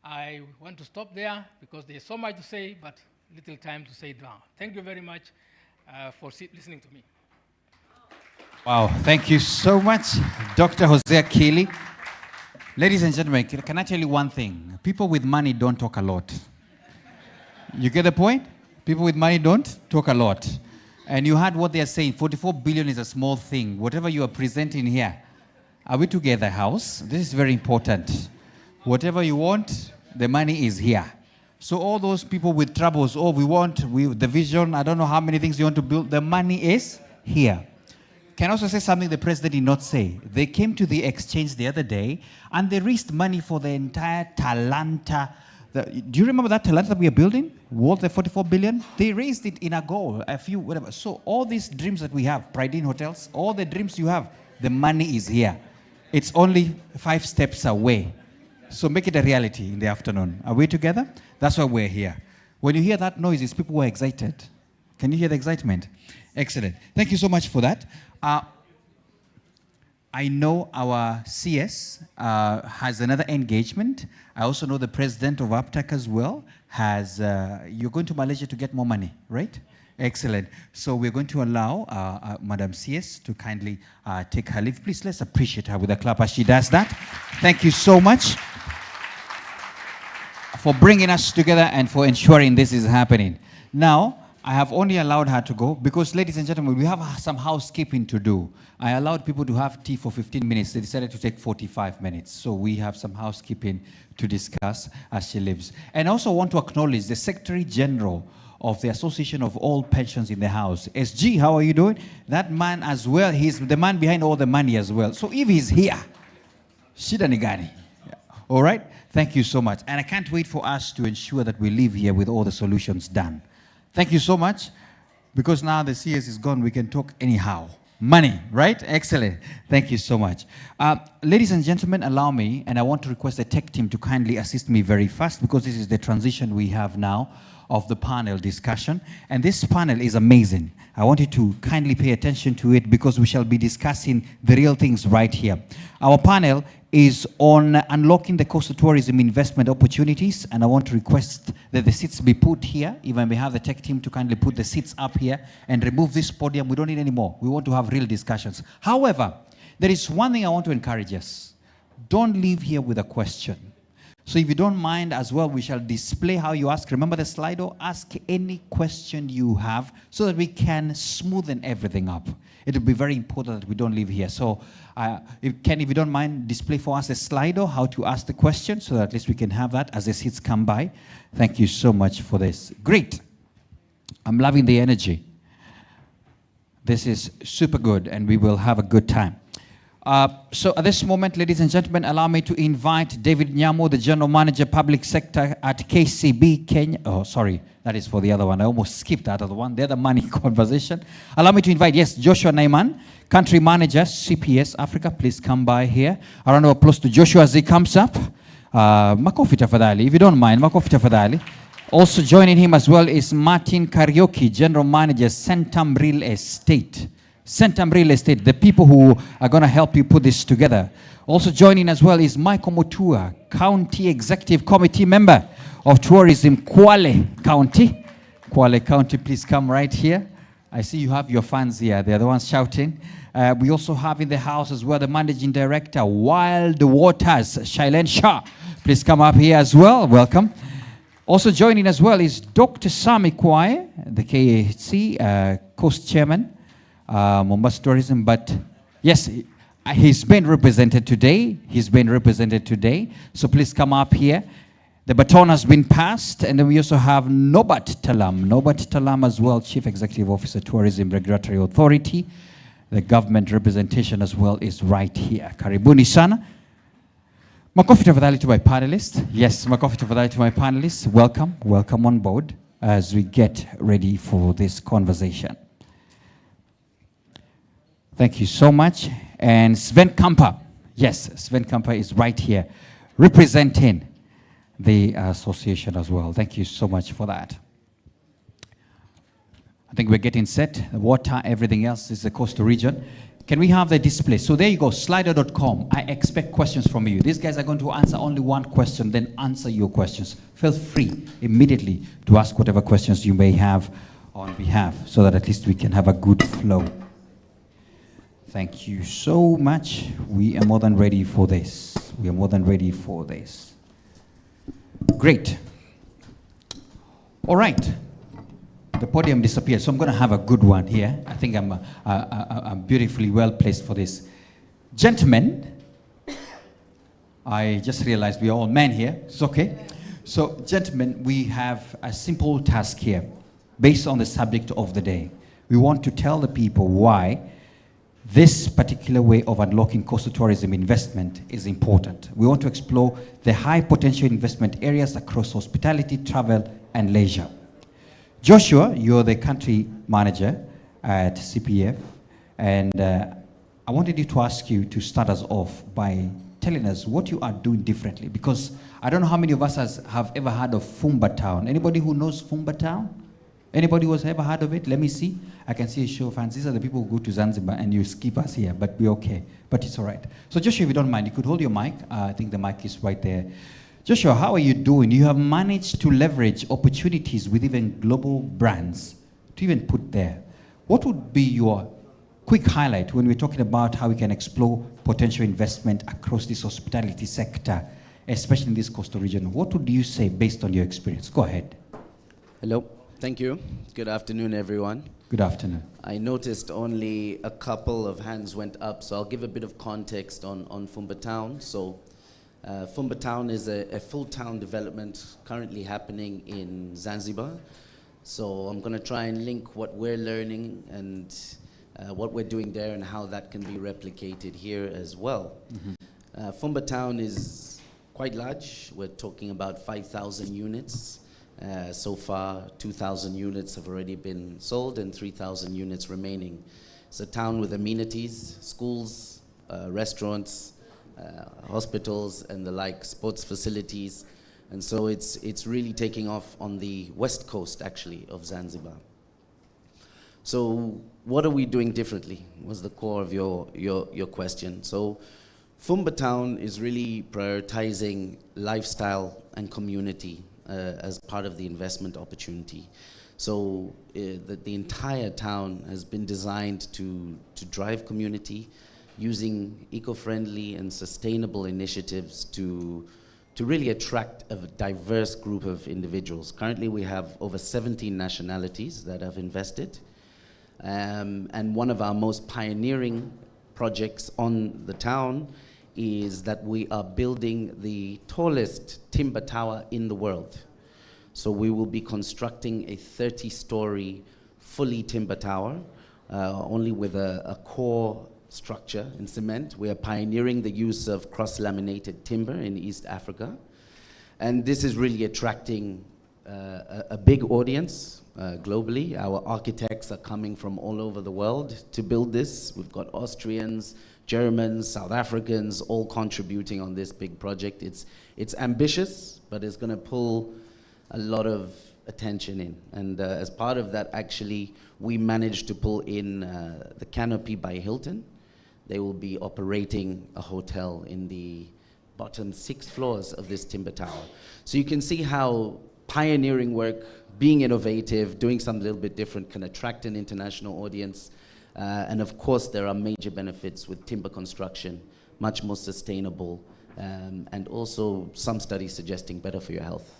I want to stop there because there's so much to say, but little time to say it now. Thank you very much for listening to me. Wow, thank you so much, Dr. Hosea Keeley. Ladies and gentlemen, can I tell you one thing? People with money don't talk a lot. You get the point? People with money don't talk a lot. And you heard what they are saying. 44 billion is a small thing. Whatever you are presenting here, are we together, house? This is very important. Whatever you want, the money is here. So all those people with troubles, oh, the vision, I don't know how many things you want to build, the money is here. Can also say something the president did not say. They came to the exchange the other day and they raised money for the entire Talanta. Do you remember that Talanta that we are building? Worth the 44 billion? They raised it in a goal, a few, whatever. So all these dreams that we have, Pride Inn Hotels, all the dreams you have, the money is here. It's only 5 steps away. So make it a reality in the afternoon. Are we together? That's why we're here. When you hear that noise, it's people who are excited. Can you hear the excitement? Excellent. Thank you so much for that. I know our CS has another engagement. I also know the president of APTAC as well has, you're going to Malaysia to get more money, right? Excellent. So we're going to allow Madam CS to kindly take her leave. Please, let's appreciate her with a clap as she does that. Thank you so much for bringing us together and for ensuring this is happening. Now, I have only allowed her to go because, ladies and gentlemen, we have some housekeeping to do. I allowed people to have tea for 15 minutes. They decided to take 45 minutes. So we have some housekeeping to discuss as she leaves. And I also want to acknowledge the Secretary General of the Association of All Pensions in the House. SG, how are you doing? That man as well, he's the man behind all the money as well. So if he's here, shida ni gani. All right? Thank you so much. And I can't wait for us to ensure that we leave here with all the solutions done. Thank you so much. Because now the CS is gone, we can talk anyhow. Money, right? Excellent. Thank you so much. Ladies and gentlemen, allow me, and I want to request the tech team to kindly assist me very fast because this is the transition we have now of the panel discussion. And this panel is amazing. I want you to kindly pay attention to it because we shall be discussing the real things right here. Our panel is on unlocking the coastal tourism investment opportunities, and I want to request that the seats be put here. If I may have the tech team to kindly put the seats up here and remove this podium. We don't need any more. We want to have real discussions. However, there is one thing I want to encourage us. Don't leave here with a question. So if you don't mind as well, we shall display how you ask. Remember the Slido? Ask any question you have so that we can smoothen everything up. It will be very important that we don't leave here. So if you don't mind, display for us the Slido, how to ask the question, so that at least we can have that as the seats come by. Thank you so much for this. Great. I'm loving the energy. This is super good, and we will have a good time. So at this moment, ladies and gentlemen, allow me to invite David Nyamo, the General Manager, Public Sector at KCB Kenya. Oh, sorry, that is for the other one. I almost skipped that other one. The other money conversation. Allow me to invite, yes, Joshua Naiman, Country Manager, CPS Africa. Please come by here. A round of applause to Joshua as he comes up. Makofi tafadhali, if you don't mind, makofi tafadhali. Also joining him as well is Martin Karaoke, General Manager, Centum Real Estate. Centum Real Estate, the people who are going to help you put this together. Also joining as well is Michael Mutua, County Executive Committee Member of Tourism, Kwale County. Kwale County, please come right here. I see you have your fans here. They're the ones shouting. We also have in the house as well the Managing Director, Wild Waters, Shailen Shah. Please come up here as well. Welcome. Also joining as well is Dr. Sami Kwae, the KHC Coast Chairman. Mombasa Tourism, but yes, he's been represented today. So please come up here. The baton has been passed, and then we also have Nobat Talam as well, Chief Executive Officer, Tourism Regulatory Authority. The government representation as well is right here. Karibuni sana. Makofi tafadhali to my panelists. Yes, makofi tafadhali to my panelists. Welcome on board as we get ready for this conversation. Thank you so much. And Sven Kamper. Yes, Sven Kamper is right here representing the association as well. Thank you so much for that. I think we're getting set. The water, everything else is the coastal region. Can we have the display? So there you go, slido.com. I expect questions from you. These guys are going to answer only one question, then answer your questions. Feel free immediately to ask whatever questions you may have on behalf, so that at least we can have a good flow. Thank you so much. We are more than ready for this. Great. All right. The podium disappeared, so I'm going to have a good one here. I think I'm beautifully well placed for this. Gentlemen, I just realized we are all men here. It's okay. So, gentlemen, we have a simple task here based on the subject of the day. We want to tell the people why this particular way of unlocking coastal tourism investment is important. We want to explore the high potential investment areas across hospitality, travel, and leisure. Joshua, you're the country manager at CPF, and I wanted you to ask you to start us off by telling us what you are doing differently, because I don't know how many of us have ever heard of Fumba Town. Anybody who knows Fumba Town? Anybody who has ever heard of it? Let me see. I can see a show of hands. These are the people who go to Zanzibar and you skip us here, but we're okay. But it's all right. So Joshua, if you don't mind, you could hold your mic. I think the mic is right there. Joshua, how are you doing? You have managed to leverage opportunities with even global brands to even put there. What would be your quick highlight when we're talking about how we can explore potential investment across this hospitality sector, especially in this coastal region? What would you say based on your experience? Go ahead. Hello. Thank you. Good afternoon, everyone. Good afternoon. I noticed only a couple of hands went up, so I'll give a bit of context on Fumba Town. So Fumba Town is a full town development currently happening in Zanzibar. So I'm going to try and link what we're learning and what we're doing there and how that can be replicated here as well. Mm-hmm. Fumba Town is quite large. We're talking about 5,000 units. So far, 2,000 units have already been sold and 3,000 units remaining. It's a town with amenities, schools, restaurants, hospitals, and the like, sports facilities. And so it's really taking off on the west coast, actually, of Zanzibar. So what are we doing differently was the core of your question. So Fumba Town is really prioritizing lifestyle and community as part of the investment opportunity. So the entire town has been designed to drive community using eco-friendly and sustainable initiatives to really attract a diverse group of individuals. Currently we have over 17 nationalities that have invested. And one of our most pioneering projects on the town is that we are building the tallest timber tower in the world. So we will be constructing a 30-story fully timber tower, only with a core structure in cement. We are pioneering the use of cross-laminated timber in East Africa. And this is really attracting a big audience globally. Our architects are coming from all over the world to build this. We've got Austrians, Germans, South Africans, all contributing on this big project. It's ambitious, but it's going to pull a lot of attention in. And as part of that, actually, we managed to pull in the Canopy by Hilton. They will be operating a hotel in the bottom 6 floors of this timber tower. So you can see how pioneering work, being innovative, doing something a little bit different can attract an international audience. And of course, there are major benefits with timber construction, much more sustainable, and also some studies suggesting better for your health.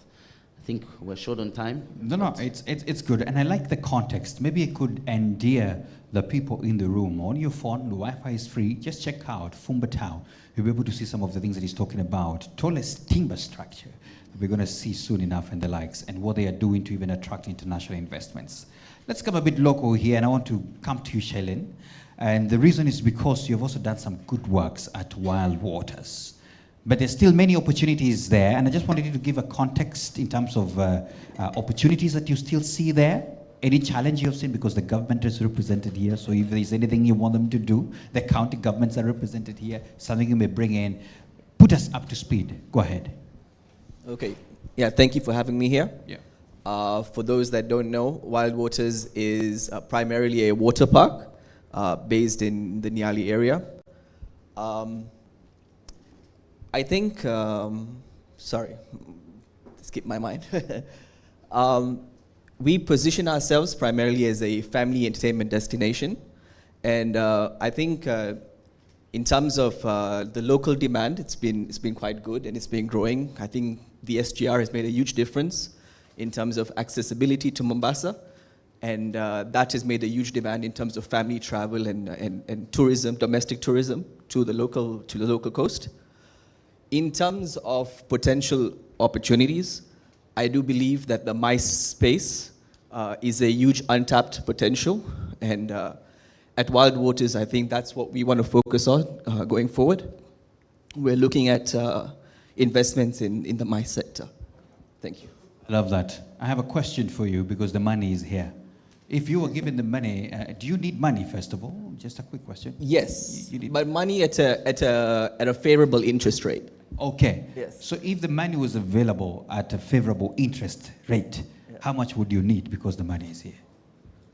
I think we're short on time. No, it's good. And I like the context. Maybe it could endear the people in the room. On your phone, the Wi-Fi is free. Just check out Fumba Town. You'll be able to see some of the things that he's talking about. Tallest timber structure that we're going to see soon enough and the likes, and what they are doing to even attract international investments. Let's come a bit local here, and I want to come to you, Shailene. And the reason is because you've also done some good works at Wild Waters. But there's still many opportunities there, and I just wanted you to give a context in terms of opportunities that you still see there. Any challenge you've seen, because the government is represented here, so if there's anything you want them to do, the county governments are represented here, something you may bring in, put us up to speed. Go ahead. Okay. Yeah, thank you for having me here. Yeah. For those that don't know, Wild Waters is primarily a water park based in the Nyali area. I think, sorry, skip my mind. We position ourselves primarily as a family entertainment destination. And I think in terms of the local demand, it's been quite good and it's been growing. I think the SGR has made a huge difference in terms of accessibility to Mombasa. And that has made a huge demand in terms of family travel and tourism, domestic tourism to the local coast. In terms of potential opportunities, I do believe that the MICE space is a huge untapped potential. And at Wild Waters, I think that's what we want to focus on going forward. We're looking at investments in the MICE sector. Thank you. I love that. I have a question for you because the money is here. If you were given the money, do you need money, first of all? Just a quick question. Yes, but money at a favorable interest rate. Okay. Yes. So if the money was available at a favorable interest rate, how much would you need because the money is here?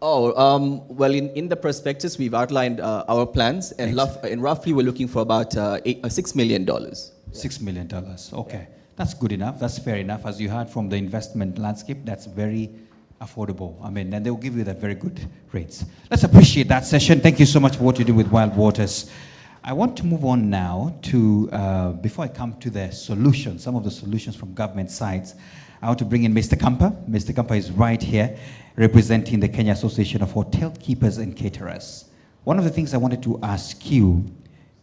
Oh, well, in the prospectus, we've outlined our plans, and roughly we're looking for about $6 million. $6 million, okay. That's good enough, that's fair enough. As you heard from the investment landscape, that's very affordable. I mean, and they'll give you that very good rates. Let's appreciate that session. Thank you so much for what you do with Wild Waters. I want to move on now to, before I come to the solutions, some of the solutions from government sides, I want to bring in Mr. Kampa. Mr. Kampa is right here, representing the Kenya Association of Hotel Keepers and Caterers. One of the things I wanted to ask you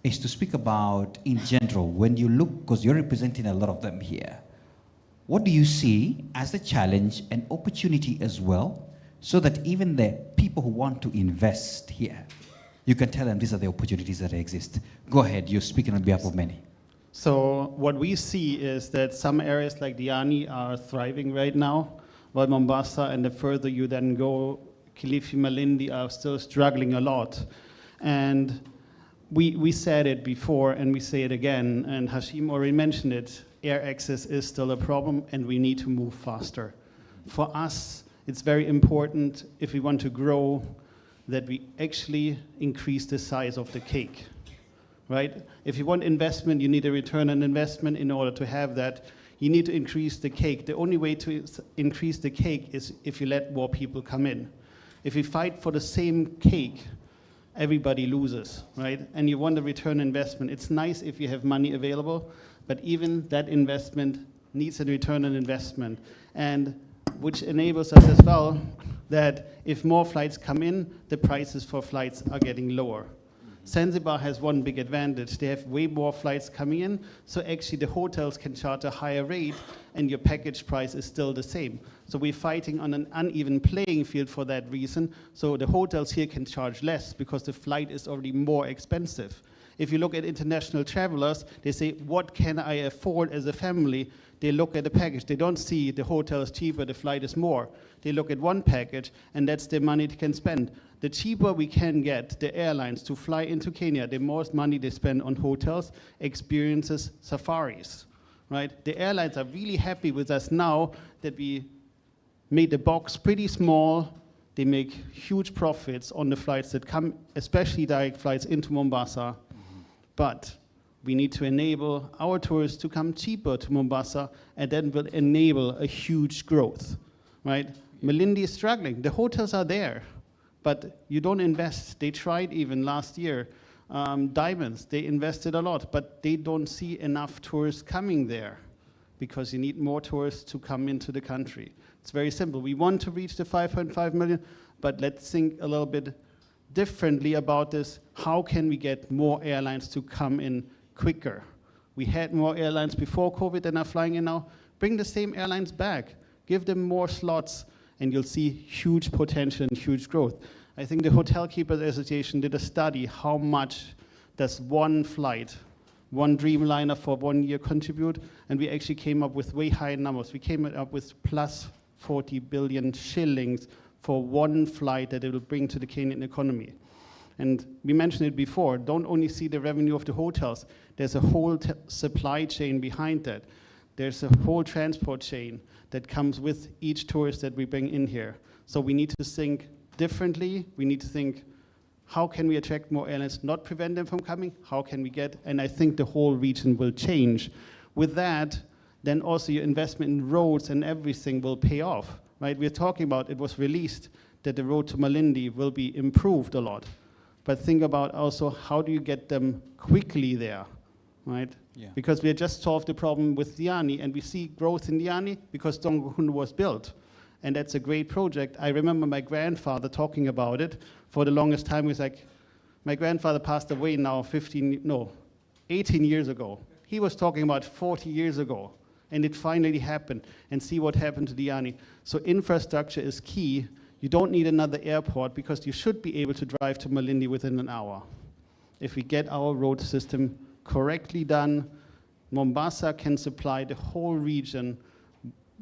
is to speak about, in general, when you look, because you're representing a lot of them here, what do you see as a challenge and opportunity as well, so that even the people who want to invest here, you can tell them these are the opportunities that exist. Go ahead, you're speaking on behalf of many. So what we see is that some areas like Diani are thriving right now, while Mombasa and the further you then go, Kilifi, Malindi are still struggling a lot. And we said it before and we say it again, and Hashim already mentioned it, air access is still a problem and we need to move faster. For us, it's very important if we want to grow that we actually increase the size of the cake, right? If you want investment, you need a return on investment. In order to have that, you need to increase the cake. The only way to increase the cake is if you let more people come in. If you fight for the same cake, everybody loses, right? And you want a return on investment. It's nice if you have money available, but even that investment needs a return on investment, and which enables us as well that if more flights come in, the prices for flights are getting lower. Zanzibar has one big advantage. They have way more flights coming in, so actually the hotels can charge a higher rate and your package price is still the same. So we're fighting on an uneven playing field for that reason. So the hotels here can charge less because the flight is already more expensive. If you look at international travelers, they say, what can I afford as a family? They look at the package. They don't see the hotel is cheaper, the flight is more. They look at one package, and that's the money they can spend. The cheaper we can get the airlines to fly into Kenya, the more money they spend on hotels, experiences, safaris, right? The airlines are really happy with us now that we made the box pretty small. They make huge profits on the flights that come, especially direct flights into Mombasa. But we need to enable our tourists to come cheaper to Mombasa, and then will enable a huge growth, right? Malindi is struggling. The hotels are there, but you don't invest. They tried even last year. Diamonds, they invested a lot, but they don't see enough tourists coming there because you need more tourists to come into the country. It's very simple. We want to reach the 5.5 million, but let's think a little bit differently about this. How can we get more airlines to come in quicker? We had more airlines before COVID than are flying in now. Bring the same airlines back. Give them more slots, and you'll see huge potential and huge growth. I think the Hotel Keepers Association did a study how much does one flight, one Dreamliner for 1 year contribute, and we actually came up with way higher numbers. We came up with plus 40 billion shillings for one flight that it will bring to the Kenyan economy. And we mentioned it before, don't only see the revenue of the hotels, there's a whole supply chain behind that. There's a whole transport chain that comes with each tourist that we bring in here. So we need to think differently. We need to think, how can we attract more airlines, not prevent them from coming? How can we get, and I think the whole region will change. With that, then also your investment in roads and everything will pay off, right? We're talking about, it was released that the road to Malindi will be improved a lot. But think about also, how do you get them quickly there, right? Yeah. Because we had just solved the problem with Diani, and we see growth in Diani because Donghun was built. And that's a great project. I remember my grandfather talking about it for the longest time. He was like, my grandfather passed away now 18 years ago. He was talking about 40 years ago. And it finally happened. And see what happened to Diani. So infrastructure is key. You don't need another airport because you should be able to drive to Malindi within an hour. If we get our road system correctly done, Mombasa can supply the whole region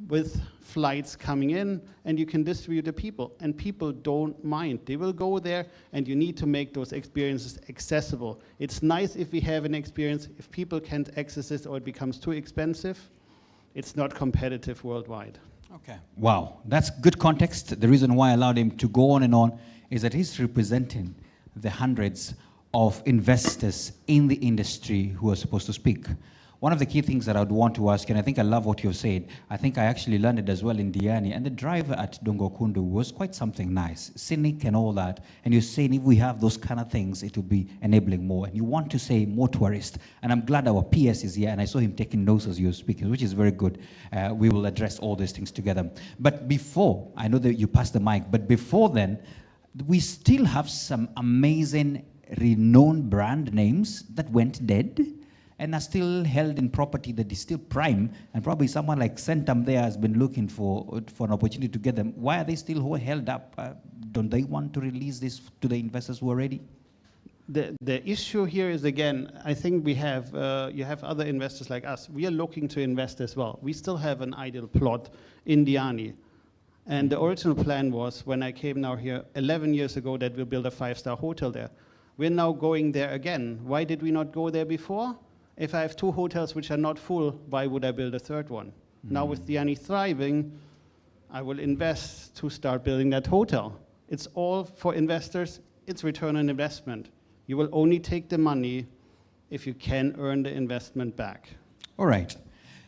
with flights coming in, and you can distribute the people. And people don't mind. They will go there, and you need to make those experiences accessible. It's nice if we have an experience. If people can't access it or it becomes too expensive, it's not competitive worldwide. Okay. Wow, that's good context. The reason why I allowed him to go on and on is that he's representing the hundreds of investors in the industry who are supposed to speak. One of the key things that I would want to ask, and I think I love what you've said, I think I actually learned it as well in Diani, and the drive at Dongo Kundu was quite something nice, scenic and all that, and you're saying if we have those kind of things, it will be enabling more, and you want to say more tourists, and I'm glad our PS is here, and I saw him taking notes as you were speaking, which is very good. We will address all these things together. But before, I know that you passed the mic, but before then, we still have some amazing, renowned brand names that went dead, and are still held in property that is still prime, and probably someone like Centum there has been looking for an opportunity to get them. Why are they still held up? Don't they want to release this to the investors who are ready? The issue here is, again, I think we have, you have other investors like us. We are looking to invest as well. We still have an idle plot in Diani. And the original plan was, when I came now here 11 years ago, that we'll build a 5-star hotel there. We're now going there again. Why did we not go there before? If I have 2 hotels which are not full, why would I build a 3rd one? Now with Diani thriving, I will invest to start building that hotel. It's all for investors, it's return on investment. You will only take the money if you can earn the investment back. All right.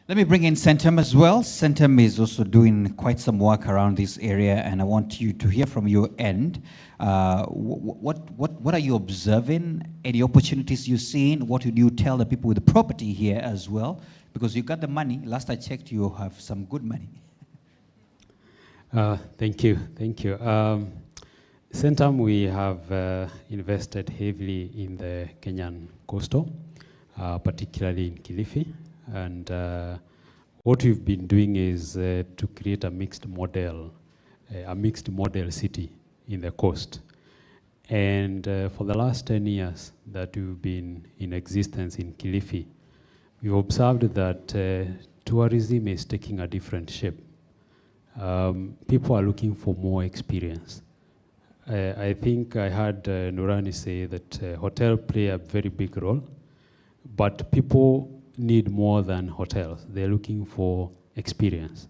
Let me bring in Centum as well. Centum is also doing quite some work around this area, and I want you to hear from your end. What are you observing? Any opportunities you're seeing? What would you tell the people with the property here as well? Because you got the money. Last I checked, you have some good money. Thank you. Centum, we have invested heavily in the Kenyan coastal, particularly in Kilifi. And what we've been doing is to create a mixed model city in the coast. And for the last 10 years that we've been in existence in Kilifi, we've observed that tourism is taking a different shape. People are looking for more experience. I think I heard Nurani say that hotel play a very big role, but people need more than hotels. They're looking for experience.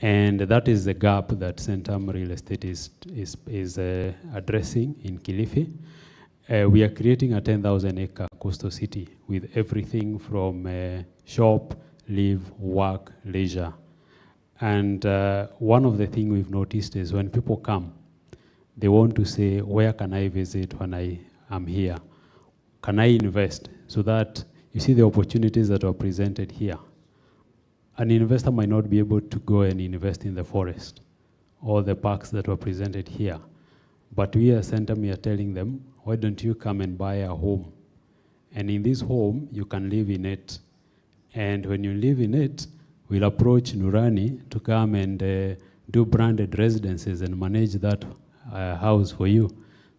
And that is the gap that Centum Real Estate is addressing in Kilifi. We are creating a 10,000-acre coastal city with everything from shop, live, work, leisure. And one of the things we've noticed is when people come, they want to say, where can I visit when I am here? Can I invest? So that you see the opportunities that are presented here. An investor might not be able to go and invest in the forest or the parks that were presented here. But we as Centum are telling them, why don't you come and buy a home? And in this home, you can live in it. And when you live in it, we'll approach Nurani to come and do branded residences and manage that house for you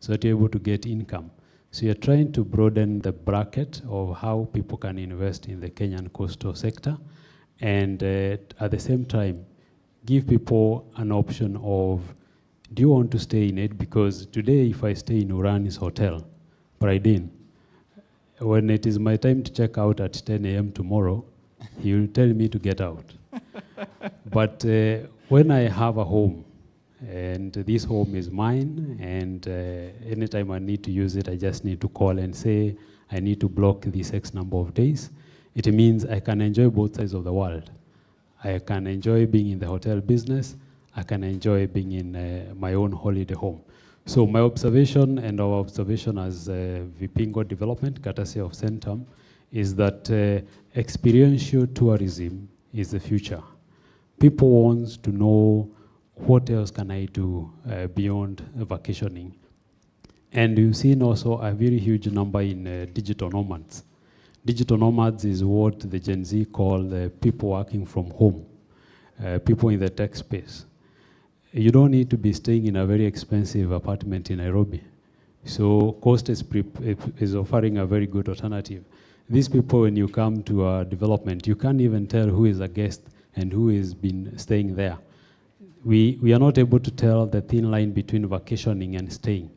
so that you're able to get income. So you're trying to broaden the bracket of how people can invest in the Kenyan coastal sector, and at the same time, give people an option of, do you want to stay in it? Because today, if I stay in Urani's hotel, Pride Inn, when it is my time to check out at 10 a.m. tomorrow, he will tell me to get out. But when I have a home, and this home is mine, and anytime I need to use it, I just need to call and say, I need to block this X number of days. It means I can enjoy both sides of the world. I can enjoy being in the hotel business. I can enjoy being in my own holiday home. So my observation and our observation as Vipingo Development, courtesy of Centum, is that experiential tourism is the future. People want to know, what else can I do beyond vacationing? And we've seen also a very huge number in digital nomads. Digital nomads is what the Gen Z call the people working from home, people in the tech space. You don't need to be staying in a very expensive apartment in Nairobi. So Coast is offering a very good alternative. These people, when you come to a development, you can't even tell who is a guest and who has been staying there. We are not able to tell the thin line between vacationing and staying,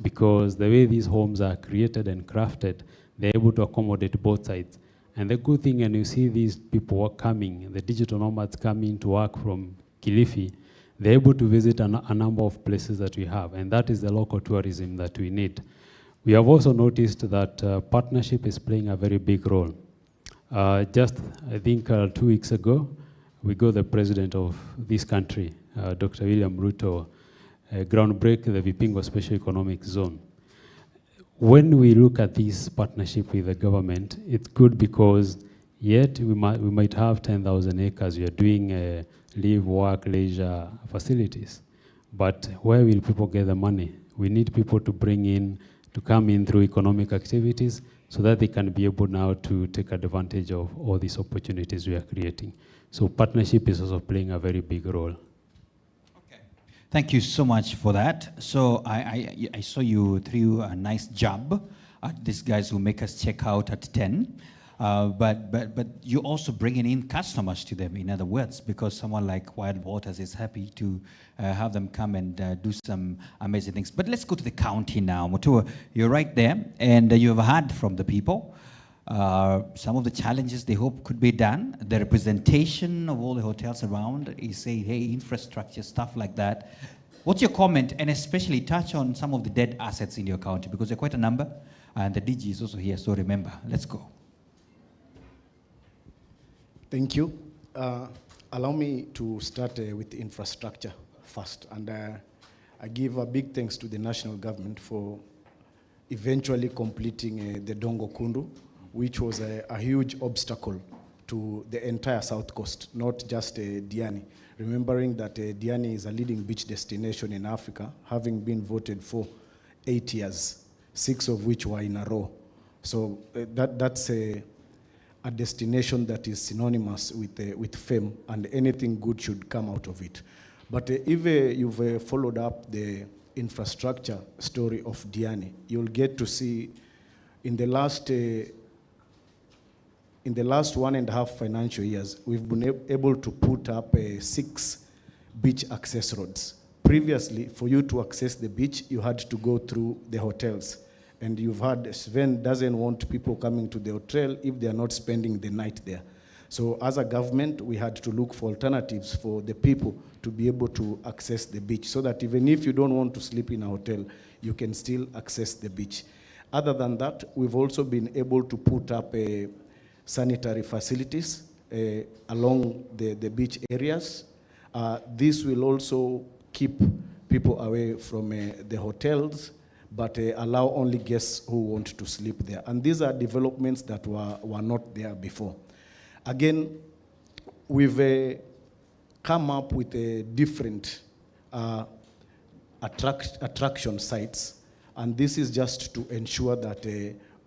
because the way these homes are created and crafted, they're able to accommodate both sides. And the good thing, and you see these people coming, the digital nomads coming to work from Kilifi, they're able to visit a number of places that we have, and that is the local tourism that we need. We have also noticed that partnership is playing a very big role. Just, I think, 2 weeks ago, we got the president of this country, Dr. William Ruto, groundbreak the Vipingo Special Economic Zone. When we look at this partnership with the government, it's good because yet we might have 10,000 acres. We are doing live, work, leisure facilities. But where will people get the money? We need people to come in through economic activities so that they can be able now to take advantage of all these opportunities we are creating. So partnership is also playing a very big role. Thank you so much for that. So I saw you threw a nice jab at these guys who make us check out at 10. But you're also bringing in customers to them, in other words, because someone like Wild Waters is happy to have them come and do some amazing things. But let's go to the county now. Mutua, you're right there, and you've heard from the people some of the challenges they hope could be done. The representation of all the hotels around is saying, hey, infrastructure, stuff like that. What's your comment, and especially touch on some of the dead assets in your county, because there are quite a number, and the DG is also here, so remember. Let's go. Thank you. Allow me to start with infrastructure first. And I give a big thanks to the national government for eventually completing the Dongo Kundu, which was a huge obstacle to the entire South Coast, not just Diani. Remembering that Diani is a leading beach destination in Africa, having been voted for 8 years, 6 of which were in a row. So that's a destination that is synonymous with fame, and anything good should come out of it. But if you've followed up the infrastructure story of Diani, you'll get to see in the last 1.5 financial years, we've been able to put up 6 beach access roads. Previously, for you to access the beach, you had to go through the hotels. And you've heard Sven doesn't want people coming to the hotel if they are not spending the night there. So as a government, we had to look for alternatives for the people to be able to access the beach, so that even if you don't want to sleep in a hotel, you can still access the beach. Other than that, we've also been able to put up sanitary facilities along the beach areas. This will also keep people away from the hotels, but allow only guests who want to sleep there. And these are developments that were not there before. Again, we've come up with different attraction sites, and this is just to ensure that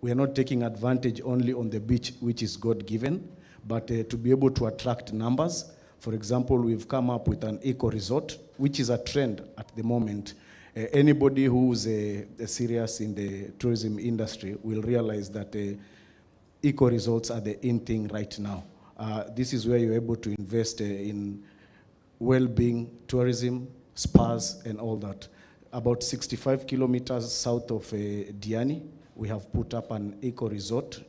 we are not taking advantage only on the beach, which is God-given, but to be able to attract numbers. For example, we've come up with an eco-resort, which is a trend at the moment. Anybody who's serious in the tourism industry will realize that eco-resorts are the in thing right now. This is where you're able to invest in well-being, tourism, spas, and all that. About 65 kilometers south of Diani, we have put up an eco-resort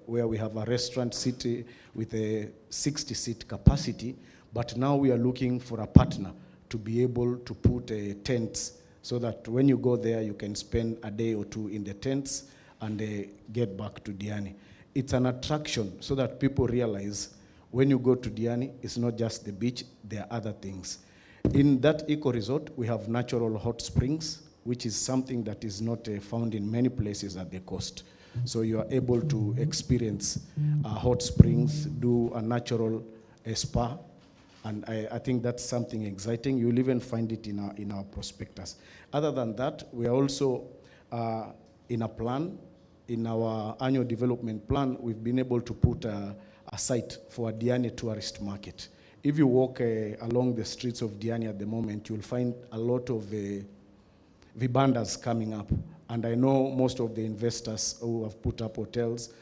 where we have a restaurant city with a 60-seat capacity, but now we are looking for a partner to be able to put tents, so that when you go there, you can spend a day or 2 in the tents and get back to Diani. It's an attraction so that people realize when you go to Diani, it's not just the beach, there are other things. In that eco-resort, we have natural hot springs, which is something that is not found in many places at the coast. So you are able to experience hot springs, do a natural spa, and I think that's something exciting. You'll even find it in our prospectus. Other than that, we are also in a plan in our annual development plan, we've been able to put a site for a Diani tourist market. If you walk along the streets of Diani at the moment, you'll find a lot of vibandas coming up. And I know most of the investors who have put up hotels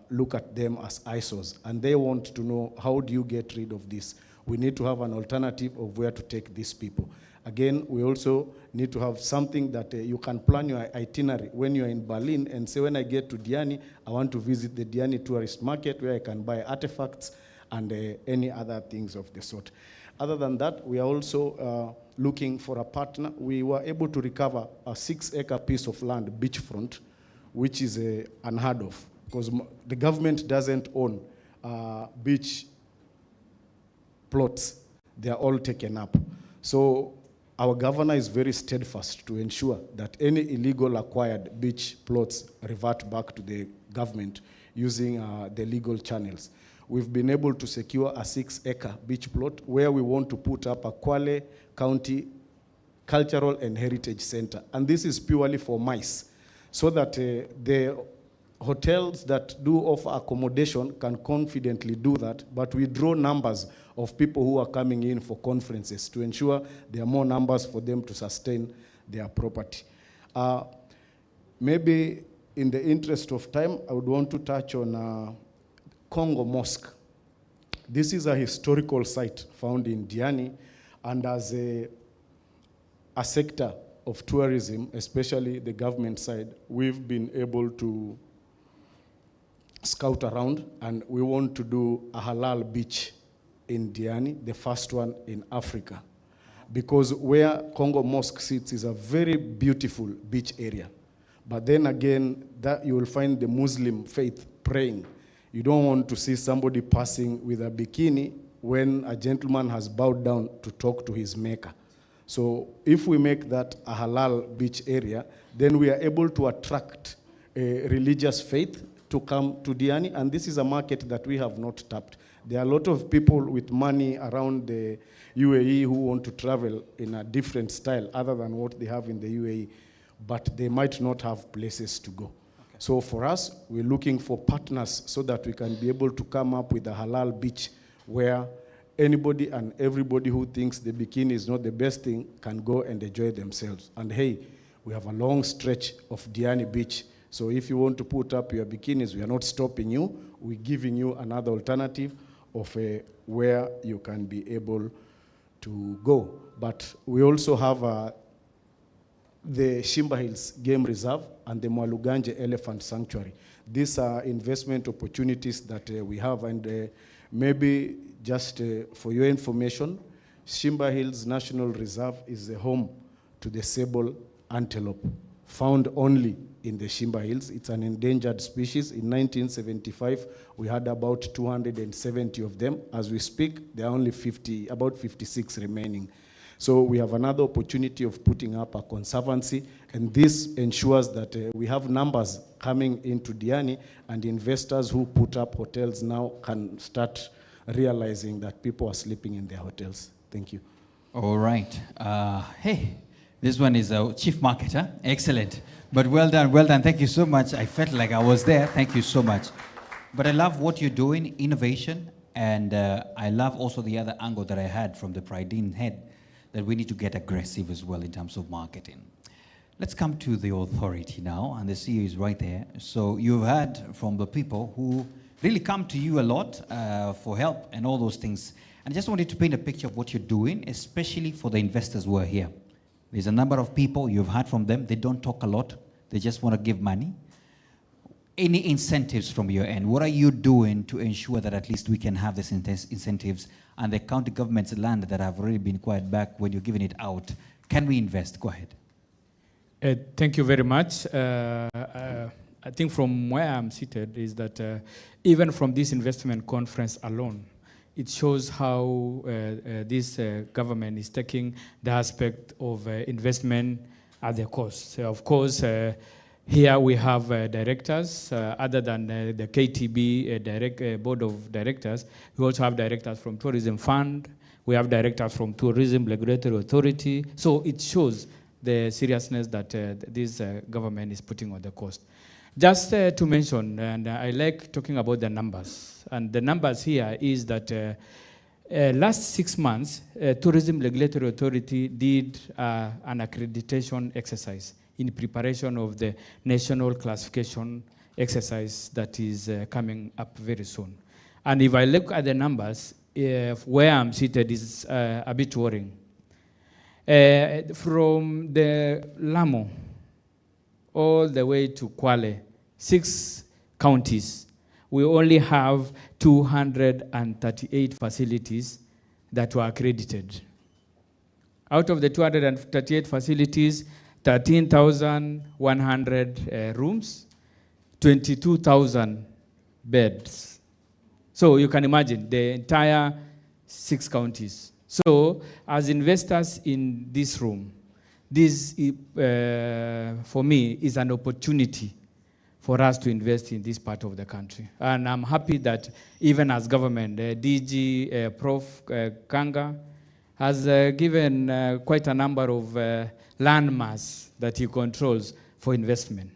look at them as eyesores. And they want to know, how do you get rid of this? We need to have an alternative of where to take these people. Again, we also need to have something that you can plan your itinerary when you're in Berlin and say, when I get to Diani, I want to visit the Diani tourist market where I can buy artifacts and any other things of the sort. Other than that, we are also looking for a partner. We were able to recover a 6-acre piece of land, beachfront, which is unheard of, because the government doesn't own beach plots. They are all taken up. So our governor is very steadfast to ensure that any illegal acquired beach plots revert back to the government using the legal channels. We've been able to secure a 6-acre beach plot where we want to put up a Kwale County Cultural and Heritage Center. And this is purely for MICE, so that the hotels that do offer accommodation can confidently do that, but we draw numbers of people who are coming in for conferences to ensure there are more numbers for them to sustain their property. Maybe in the interest of time, I would want to touch on Congo Mosque. This is a historical site found in Diani, and as a sector of tourism, especially the government side, we've been able to scout around, and we want to do a halal beach in Diani, the first one in Africa. Because where Congo Mosque sits is a very beautiful beach area. But then again, that you will find the Muslim faith praying. You don't want to see somebody passing with a bikini when a gentleman has bowed down to talk to his maker. So if we make that a halal beach area, then we are able to attract a religious faith to come to Diani, and this is a market that we have not tapped. There are a lot of people with money around the UAE who want to travel in a different style other than what they have in the UAE, but they might not have places to go. Okay. So for us, we're looking for partners so that we can be able to come up with a halal beach where anybody and everybody who thinks the bikini is not the best thing can go and enjoy themselves. And hey, we have a long stretch of Diani Beach. So if you want to put up your bikinis, we are not stopping you. We're giving you another alternative of where you can be able to go. But we also have the Shimba Hills Game Reserve and the Mwaluganje Elephant Sanctuary. These are investment opportunities that we have, and maybe just for your information, Shimba Hills National Reserve is the home to the sable antelope, found only in the Shimba Hills. It's an endangered species. In 1975, we had about 270 of them. As we speak, there are only about 56 remaining. So we have another opportunity of putting up a conservancy, and this ensures that we have numbers coming into Diani, and investors who put up hotels now can start realizing that people are sleeping in their hotels. Thank you. All right. Hey, this one is a chief marketer. Excellent. But well done, well done. Thank you so much. I felt like I was there. Thank you so much. But I love what you're doing, innovation, and I love also the other angle that I had from the Pridine head, that we need to get aggressive as well in terms of marketing. Let's come to the authority now, and the CEO is right there. So you've heard from the people who really come to you a lot for help and all those things. And I just wanted to paint a picture of what you're doing, especially for the investors who are here. There's a number of people, you've heard from them, they don't talk a lot, they just want to give money. Any incentives from your end? What are you doing to ensure that at least we can have these incentives, and the county government's land that have already been quiet back when you're giving it out, can we invest? Go ahead. Thank you very much. I think from where I'm seated is that even from this investment conference alone, it shows how this government is taking the aspect of investment at the cost. So of course, here we have directors, other than the KTB board of directors, we also have directors from Tourism Fund, we have directors from Tourism Regulatory Authority. So it shows the seriousness that this government is putting on the cost. Just to mention, and I like talking about the numbers, and the numbers here is that last 6 months, Tourism Regulatory Authority did an accreditation exercise in preparation of the national classification exercise that is coming up very soon. And if I look at the numbers, where I'm seated is a bit worrying. From the Lamu all the way to Kwale, 6 counties, we only have 238 facilities that were accredited. Out of the 238 facilities, 13,100 rooms, 22,000 beds. So you can imagine the entire 6 counties. So as investors in this room, this for me is an opportunity for us to invest in this part of the country. And I'm happy that even as government, DG Prof. Kanga has given quite a number of landmass that he controls for investment.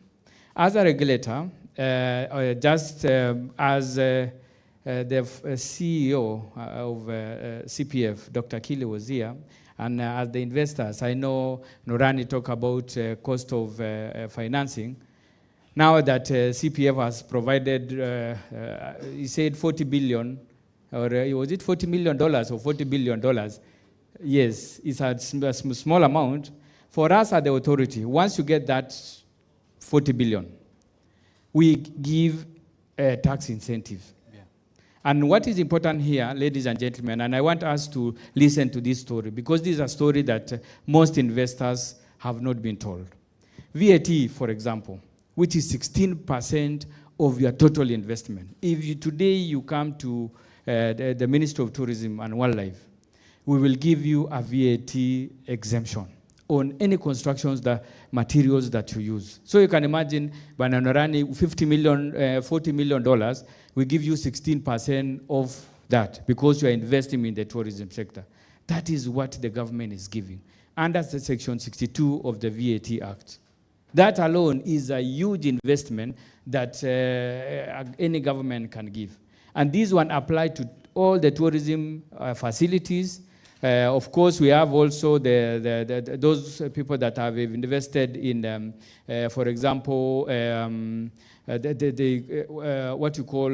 As a regulator, just as the CEO of CPF, Dr. Kili, was here, and as the investors, I know Norani talked about cost of financing. Now that CPF has provided, he said 40 billion, or was it $40 million or $40 billion? Yes, it's a small amount. For us at the authority, once you get that 40 billion, we give a tax incentive. Yeah. And what is important here, ladies and gentlemen, and I want us to listen to this story, because this is a story that most investors have not been told. VAT, for example, which is 16% of your total investment. If today you come to the Ministry of Tourism and Wildlife, we will give you a VAT exemption on any constructions, the materials that you use. So you can imagine, Bananorani, $40 million, we give you 16% of that because you are investing in the tourism sector. That is what the government is giving under the Section 62 of the VAT Act. That alone is a huge investment that any government can give. And this one applied to all the tourism facilities. Of course, we have also those people that have invested in, for example, what you call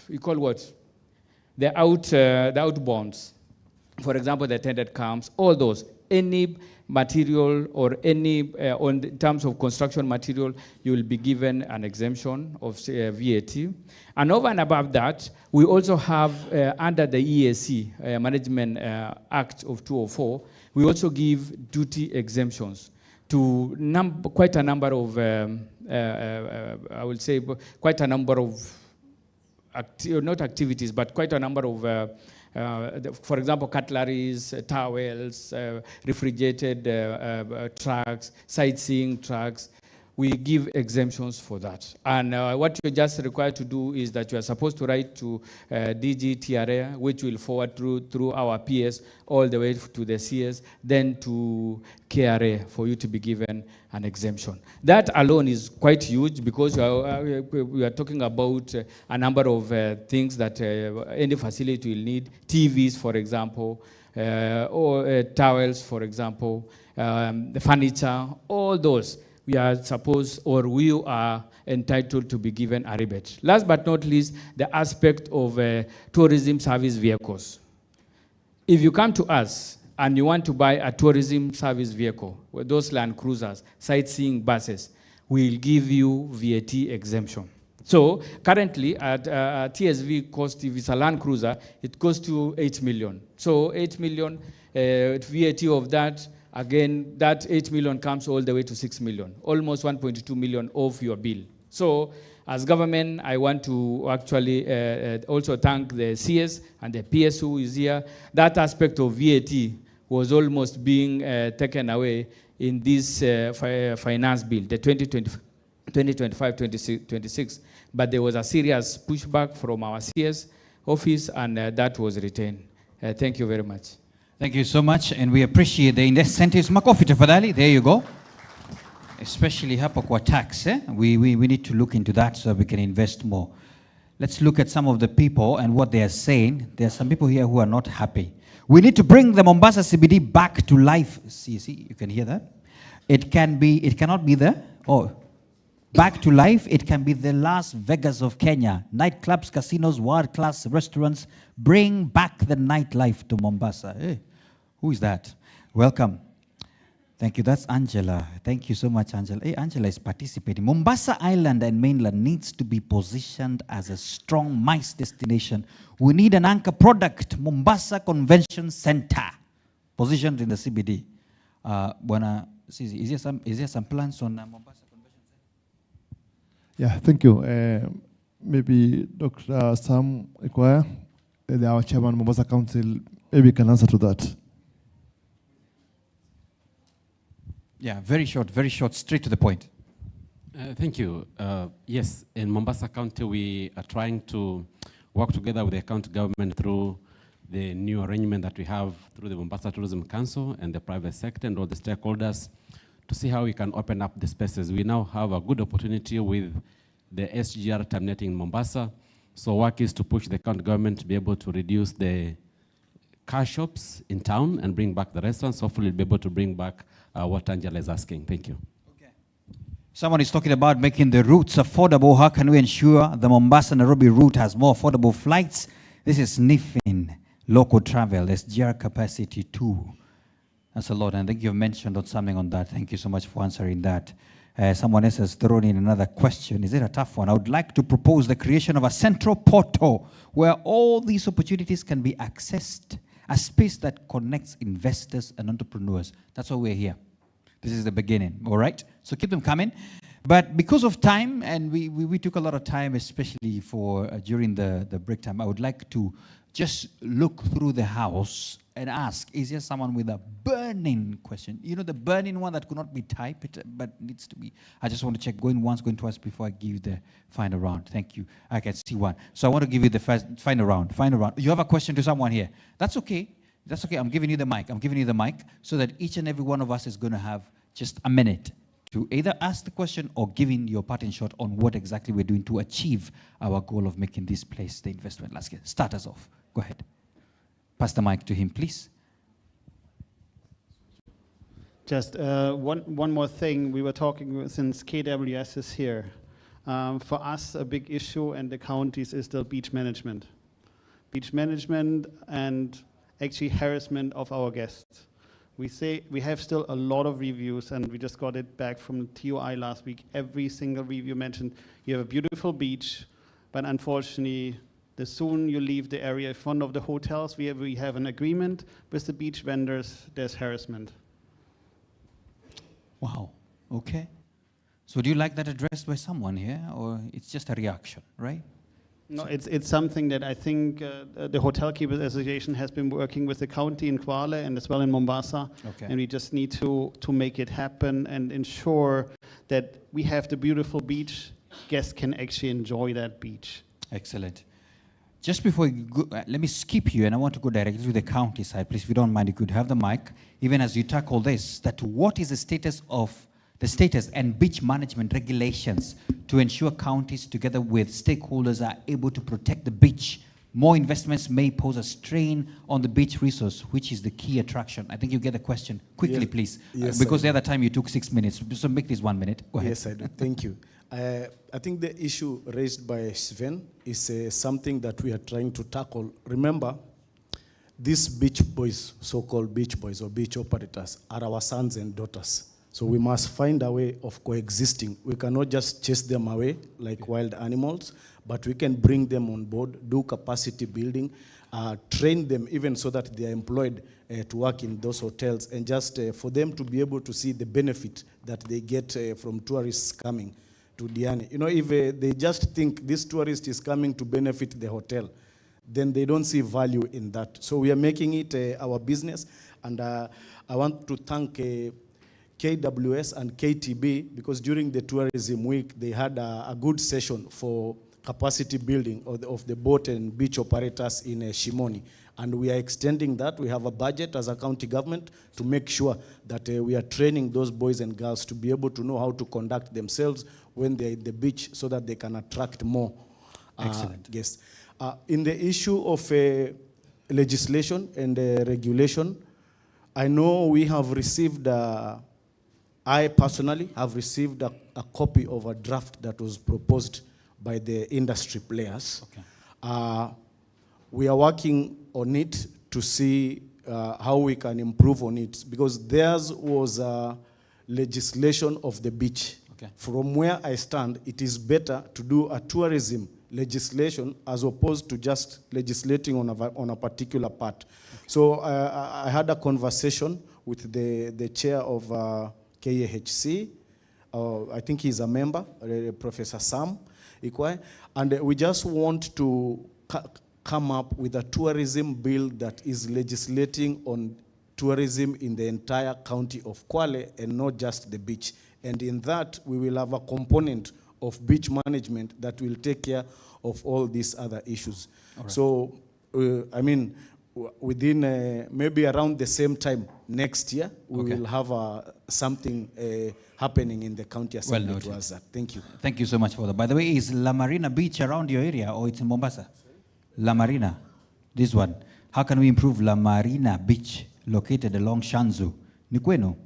you call what? The outbounds. For example, the attended camps, all those. Any material or any, in terms of construction material, you will be given an exemption of VAT. And over and above that, we also have, under the EAC, Management Act of 2004, we also give duty exemptions to quite a number of, I will say, quite a number of, not activities, but quite a number of for example, cutleries, towels, refrigerated trucks, sightseeing trucks. We give exemptions for that. And what you're just required to do is that you are supposed to write to DG TRA, which will forward through our PS all the way to the CS, then to KRA for you to be given an exemption. That alone is quite huge because we are talking about a number of things that any facility will need. TVs, for example, or towels, for example, the furniture, all those. We are supposed, or we are entitled to be given a rebate. Last but not least, the aspect of tourism service vehicles. If you come to us and you want to buy a tourism service vehicle, those Land Cruisers, sightseeing buses, we'll give you VAT exemption. So currently at TSV cost, if it's a Land Cruiser, it goes to 8 million. So 8 million, VAT of that, again, that 8 million comes all the way to 6 million, almost 1.2 million of your bill. So as government, I want to actually also thank the CS and the PS who is here. That aspect of VAT was almost being taken away in this finance bill, the 2025-26. But there was a serious pushback from our CS office, and that was retained. Thank you very much. Thank you so much, and we appreciate the incentives. Makofi tafadhali. There you go. especially hapa kwa tax, we need to look into that so we can invest more. Let's look at some of the people and what they are saying. There are some people here who are not happy. We need to bring the Mombasa CBD back to life. See, you can hear that? It cannot be back to life. It can be the Las Vegas of Kenya. Nightclubs, casinos, world-class restaurants. Bring back the nightlife to Mombasa. Hey, who is that? Welcome. Thank you. That's Angela. Thank you so much, Angela. Hey, Angela is participating. Mombasa Island and mainland needs to be positioned as a strong MICE destination. We need an anchor product, Mombasa Convention Center, positioned in the CBD. Buana Sisi, is there some plans on Mombasa Convention Center? Yeah, thank you. Maybe Dr. Sam Ekwaya, our chairman, Mombasa Council, maybe can answer to that. Yeah, very short, straight to the point. Thank you. Yes, in Mombasa County, we are trying to work together with the county government through the new arrangement that we have through the Mombasa Tourism Council and the private sector and all the stakeholders to see how we can open up the spaces. We now have a good opportunity with the SGR terminating in Mombasa. So work is to push the county government to be able to reduce the car shops in town and bring back the restaurants. Hopefully we'll be able to bring back what Angela is asking. Thank you. Okay. Someone is talking about making the routes affordable. How can we ensure the Mombasa-Nairobi route has more affordable flights? This is sniffing local travel, SGR capacity too. That's a lot, and I think you've mentioned something on that. Thank you so much for answering that. Someone else has thrown in another question. Is it a tough one? I would like to propose the creation of a central portal where all these opportunities can be accessed, a space that connects investors and entrepreneurs. That's why we're here. This is the beginning, all right? So keep them coming. But because of time, and we took a lot of time, especially for during the break time, I would like to just look through the house and ask, is there someone with a burning question? You know, the burning one that could not be typed, but needs to be. I just want to check going once, going twice before I give the final round. Thank you. I can see one. So I want to give you the final round. You have a question to someone here. That's okay. That's okay. I'm giving you the mic so that each and every one of us is going to have just a minute to either ask the question or giving your parting shot on what exactly we're doing to achieve our goal of making this place the investment landscape. Start us off. Go ahead. Pass the mic to him, please. Just one more thing. We were talking since KWS is here. For us, a big issue and the counties is still beach management. Beach management and actually harassment of our guests. We say we have still a lot of reviews, and we just got it back from TOI last week. Every single review mentioned you have a beautiful beach, but unfortunately, the soon you leave the area in front of the hotels, we have an agreement with the beach vendors, there's harassment. Wow, okay. So do you like that addressed by someone here, or it's just a reaction, right? No, it's something that I think the Hotel Keepers Association has been working with the county in Kwale and as well in Mombasa. Okay. And we just need to make it happen and ensure that we have the beautiful beach, guests can actually enjoy that beach. Excellent. Just before you go, let me skip you, and I want to go directly to the county side. Please, if you don't mind, you could have the mic, even as you tackle this, that what is the status and beach management regulations to ensure counties together with stakeholders are able to protect the beach. More investments may pose a strain on the beach resource, which is the key attraction. I think you get the question quickly, yes, please, yes, because the other time you took 6 minutes. So make this 1 minute. Go ahead. Yes, I do. Thank you. I think the issue raised by Sven is something that we are trying to tackle. Remember, these beach boys, so-called beach boys or beach operators, are our sons and daughters. So we must find a way of coexisting. We cannot just chase them away like wild animals, but we can bring them on board, do capacity building, train them even so that they are employed to work in those hotels, and just for them to be able to see the benefit that they get from tourists coming to Diani. You know, if they just think this tourist is coming to benefit the hotel, then they don't see value in that. So we are making it our business, and I want to thank KWS and KTB, because during the tourism week, they had a good session capacity building of the boat and beach operators in Shimoni. And we are extending that. We have a budget as a county government to make sure that we are training those boys and girls to be able to know how to conduct themselves when they're at the beach so that they can attract more guests. In the issue of legislation and regulation, I know we have received, I personally have received a copy of a draft that was proposed by the industry players. Okay. We are working on it to see how we can improve on it, because theirs was legislation of the beach. Okay. From where I stand, it is better to do a tourism legislation as opposed to just legislating on a particular part. Okay. So I had a conversation with the chair of KAHC. I think he's a member, Professor Sam Ikwai, and we just want to come up with a tourism bill that is legislating on tourism in the entire county of Kwale and not just the beach. And in that, we will have a component of beach management that will take care of all these other issues. Right. So, I mean, within maybe around the same time next year, we will have something happening in the county assembly towards that. Thank you. Thank you so much for that. By the way, is La Marina Beach around your area or it's in Mombasa? La Marina, this one. How can we improve La Marina Beach located along Shanzu? Nikwenu?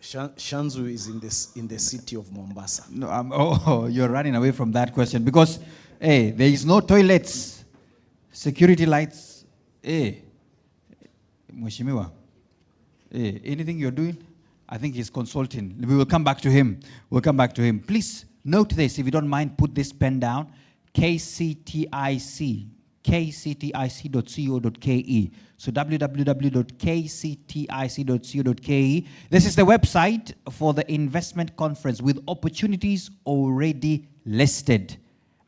Shanzu is in the city of Mombasa. No, you're running away from that question because, hey, there is no toilets, security lights. Hey, Mheshimiwa, hey, anything you're doing? I think he's consulting. We will come back to him. We'll come back to him. Please note this, if you don't mind, put this pen down. kctic.co.ke. So www.kctic.co.ke. This is the website for the investment conference with opportunities already listed.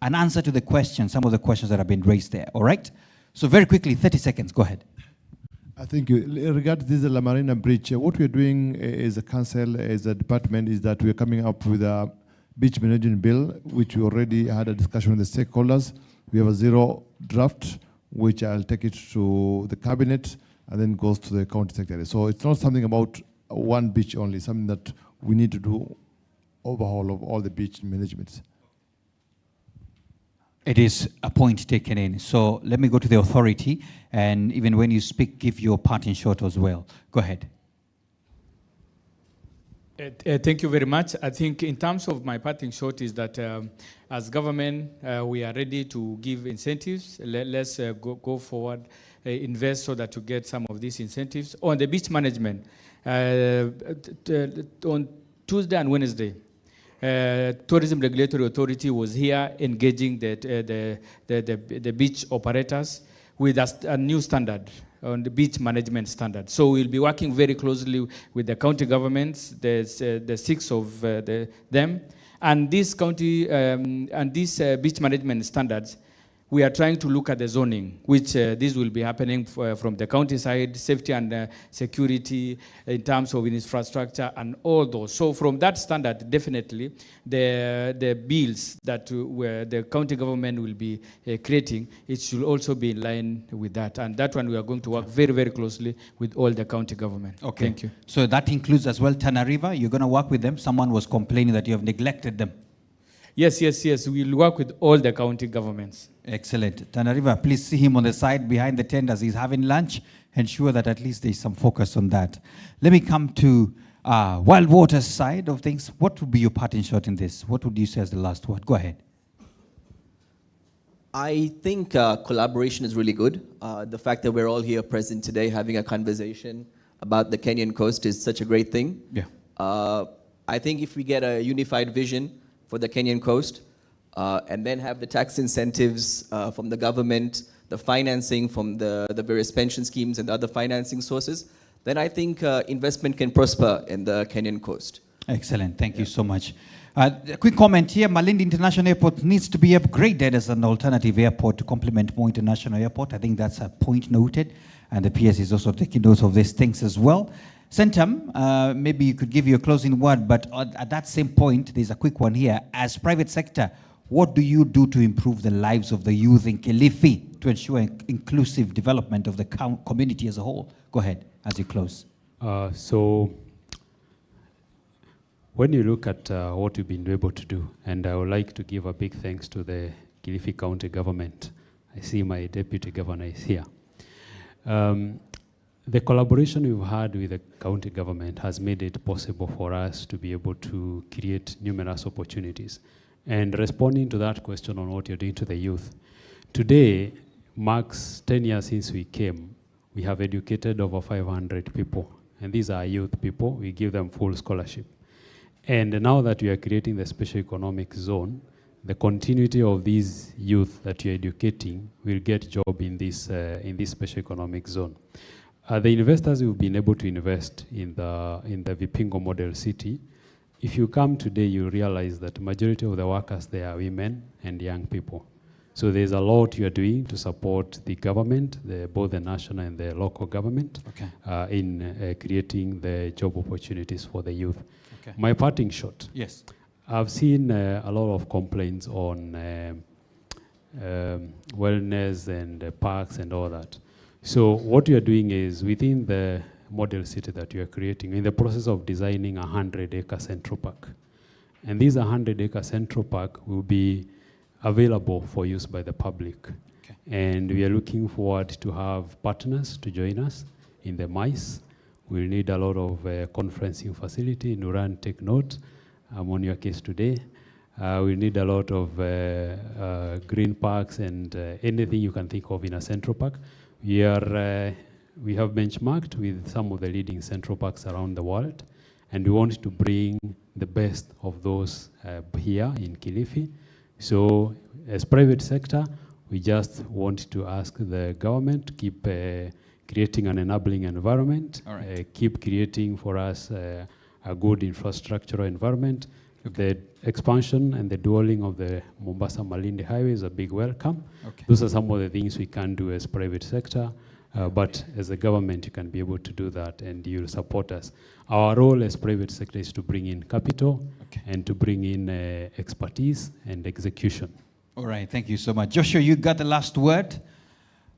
An answer to the questions, some of the questions that have been raised there. All right? So very quickly, 30 seconds. Go ahead. I think regarding this La Marina Bridge, what we're doing as a council, as a department, is that we're coming up with a beach management bill, which we already had a discussion with the stakeholders. We have a zero draft, which I'll take it to the cabinet and then goes to the county secretary. So it's not something about one beach only, something that we need to do overhaul of all the beach management. It is a point taken in. So let me go to the authority, and even when you speak, give your parting shot as well. Go ahead. Thank you very much. I think in terms of my parting shot is that as government, we are ready to give incentives. Let's go forward, invest so that to get some of these incentives. On the beach management, on Tuesday and Wednesday, Tourism Regulatory Authority was here engaging the beach operators with a new standard on the beach management standard. So we'll be working very closely with the county governments, the six of them, and this county and these beach management standards. We are trying to look at the zoning, which this will be happening from the county side, safety and security in terms of infrastructure and all those. So from that standard, definitely, the bills that the county government will be creating, it should also be in line with that. And that one, we are going to work very, very closely with all the county government. Okay. Thank you. So that includes as well Tana River. You're going to work with them. Someone was complaining that you have neglected them. Yes. We'll work with all the county governments. Excellent. Tana River, please see him on the side behind the tent as he's having lunch. Ensure that at least there's some focus on that. Let me come to Wild Waters side of things. What would be your parting shot in this? What would you say as the last word? Go ahead. I think collaboration is really good. The fact that we're all here present today having a conversation about the Kenyan coast is such a great thing. Yeah. I think if we get a unified vision for the Kenyan coast, and then have the tax incentives from the government, the financing from the various pension schemes and other financing sources, then I think investment can prosper in the Kenyan coast. Excellent. Thank you so much. A quick comment here. Malindi International Airport needs to be upgraded as an alternative airport to complement Moi International Airport. I think that's a point noted. And the PS is also taking note of these things as well. Centum, maybe you could give your closing word, but at that same point, there's a quick one here. As private sector, What do you do to improve the lives of the youth in Kilifi to ensure inclusive development of the community as a whole? Go ahead as you close. So when you look at what we've been able to do, and I would like to give a big thanks to the Kilifi County government. I see my deputy governor is here. The collaboration we've had with the county government has made it possible for us to be able to create numerous opportunities. And responding to that question on what you're doing to the youth, today marks 10 years since we came. We have educated over 500 people, and these are youth people. We give them full scholarship. And now that we are creating the special economic zone, the continuity of these youth that you're educating will get job in this special economic zone. The investors who've been able to invest in the Vipingo model city, if you come today, you realize that majority of the workers there are women and young people. So there's a lot you are doing to support the government, both the national and the local government, in creating the job opportunities for the youth. Okay. My parting shot. Yes. I've seen a lot of complaints on wellness and parks and all that. So what we are doing is, within the model city that you are creating, in the process of designing a 100-acre central park. And this 100-acre central park will be available for use by the public. Okay. And we are looking forward to have partners to join us in the MICE. We'll need a lot of conferencing facility. Nuran, take note. I'm on your case today. We need a lot of green parks and anything you can think of in a central park. We have benchmarked with some of the leading central parks around the world, and we want to bring the best of those here in Kilifi. So as private sector, we just want to ask the government to keep creating an enabling environment, keep creating for us a good infrastructural environment. Okay. The expansion and the dualing of the Mombasa-Malindi highway is a big welcome. Okay. Those are some of the things we can do as private sector, but as a government, you can be able to do that, and you'll support us. Our role as private sector is to bring in capital and to bring in expertise and execution. All right, thank you so much. Joshua, you got the last word.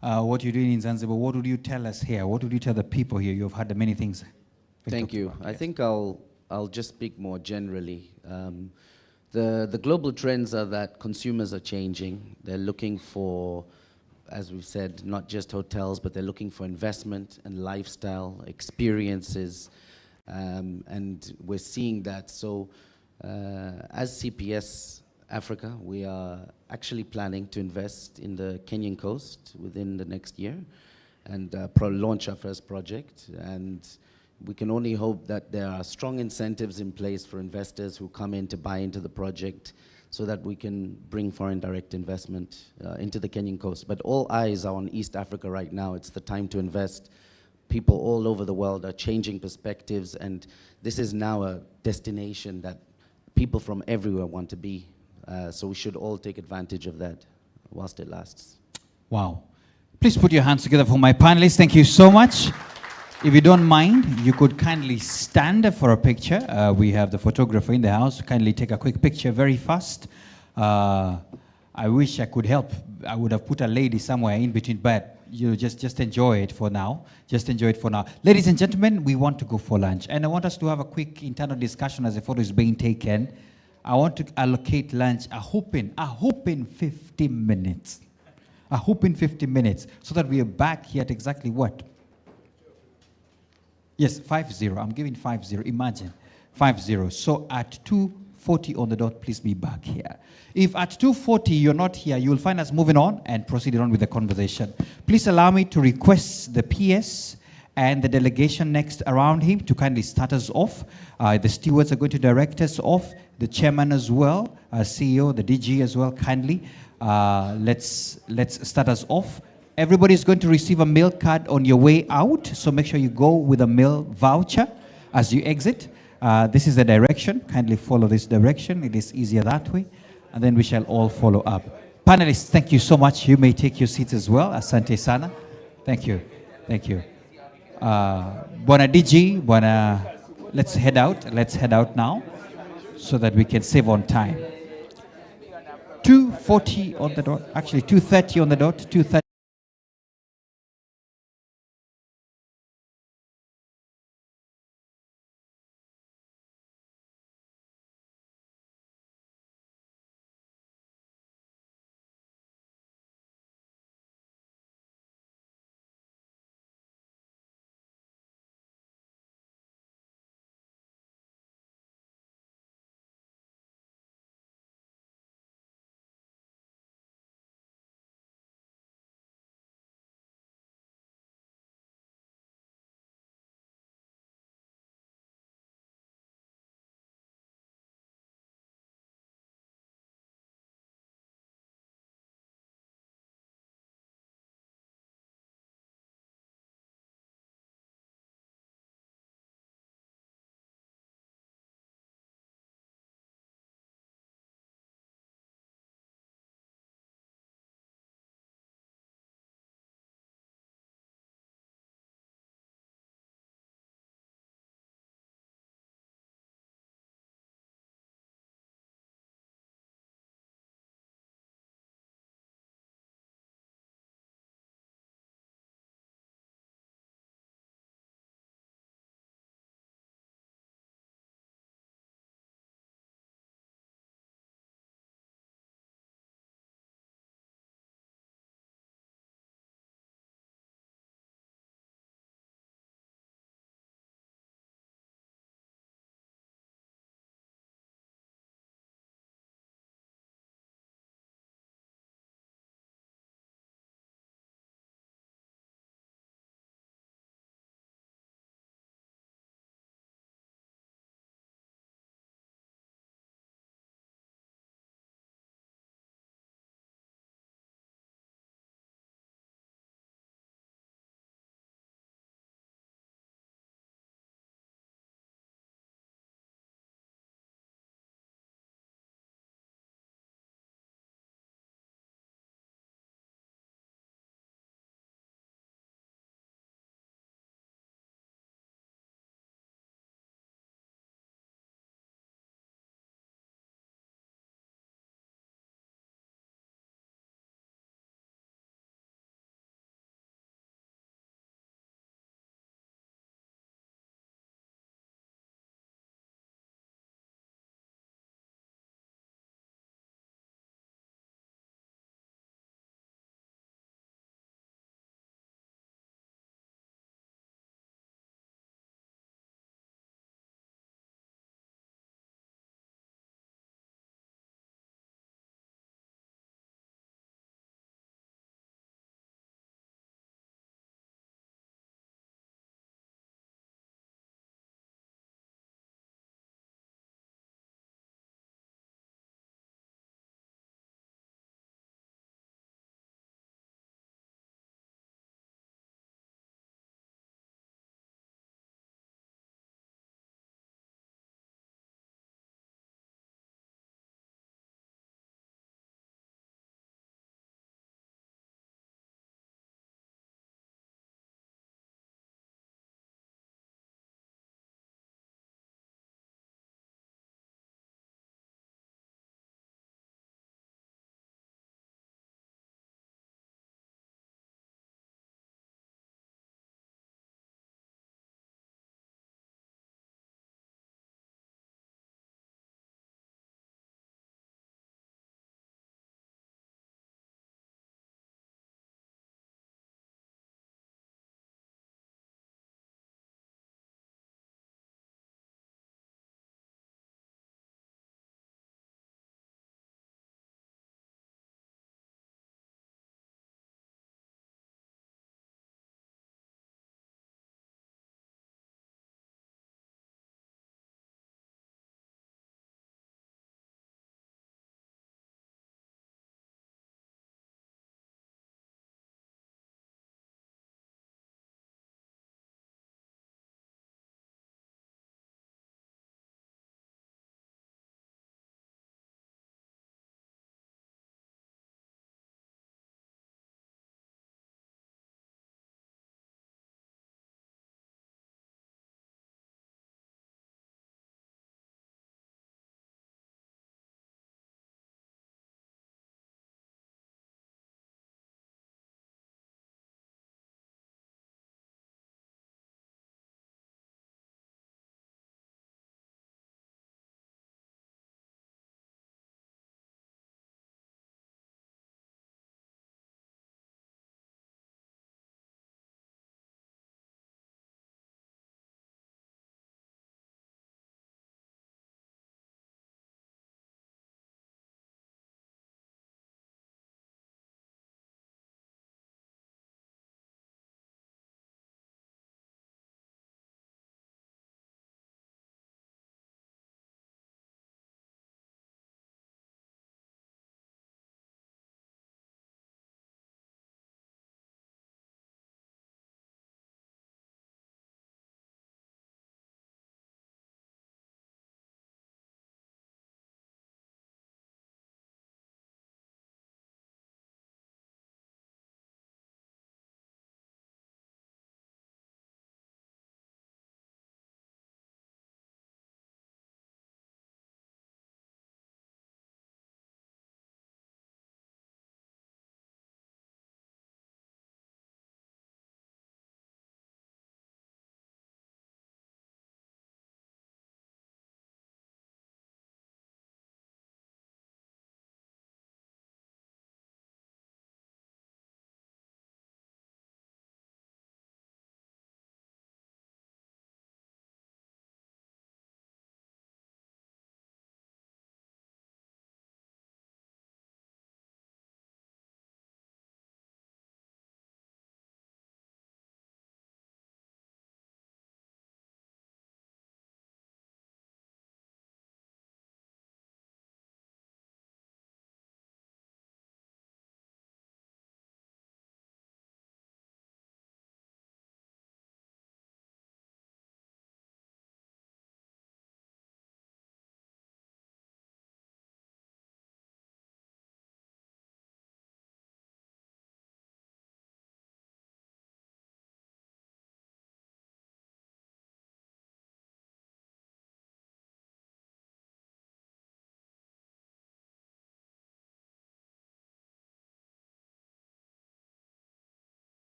What you're doing in Zanzibar, what would you tell us here? What would you tell the people here? You've had many things. Thank you. I think I'll just speak more generally. The global trends are that consumers are changing. They're looking for, as we've said, not just hotels, but they're looking for investment and lifestyle experiences. And we're seeing that. So as CPS Africa, we are actually planning to invest in the Kenyan coast within the next year and launch our first project. And we can only hope that there are strong incentives in place for investors who come in to buy into the project so that we can bring foreign direct investment into the Kenyan coast. But all eyes are on East Africa right now. It's the time to invest. People all over the world are changing perspectives, and this is now a destination that people from everywhere want to be. So we should all take advantage of that whilst it lasts. Wow. Please put your hands together for my panelists. Thank you so much. If you don't mind, you could kindly stand for a picture. We have the photographer in the house. Kindly take a quick picture very fast. I wish I could help. I would have put a lady somewhere in between, but you just enjoy it for now. Just enjoy it for now. Ladies and gentlemen, we want to go for lunch, and I want us to have a quick internal discussion as the photo is being taken. I want to allocate lunch a whooping 50 minutes. A whooping 50 minutes, so that we are back here at exactly what? Yes, 5-0. I'm giving 5-0. Imagine 5-0. So at 2:40 on the dot, please be back here. If at 2:40 you're not here, you'll find us moving on and proceeding on with the conversation. Please allow me to request the PS and the delegation next around him to kindly start us off. The stewards are going to direct us off. The chairman as well, CEO, the DG as well, kindly. Let's start us off. Everybody is going to receive a meal card on your way out, so make sure you go with a meal voucher as you exit. This is the direction. Kindly follow this direction. It is easier that way, and then we shall all follow up. Panelists, thank you so much. You may take your seats as well. Asante sana. Thank you. Thank you. Bwana DG, Bwana, let's head out. Let's head out now so that we can save on time. 2:40 on the dot, actually 2:30 on the dot, 2:30.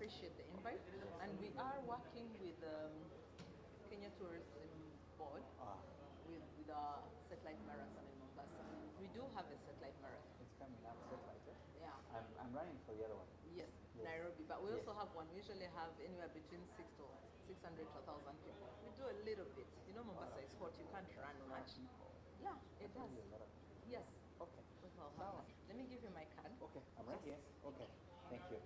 appreciate the invite. And we are working with Kenya Tourism Board with our satellite marathon in Mombasa. We do have a satellite marathon. It's coming up, satellite. Yeah. I'm running for the other one. Yes, Nairobi. But we also have one. We usually have anywhere between 600 to 1,000 people. We do a little bit. You know, Mombasa is hot. You can't run much. Yeah, it does. Yes. Okay. Well, let me give you my card. Okay, I'm right here. Okay, thank you.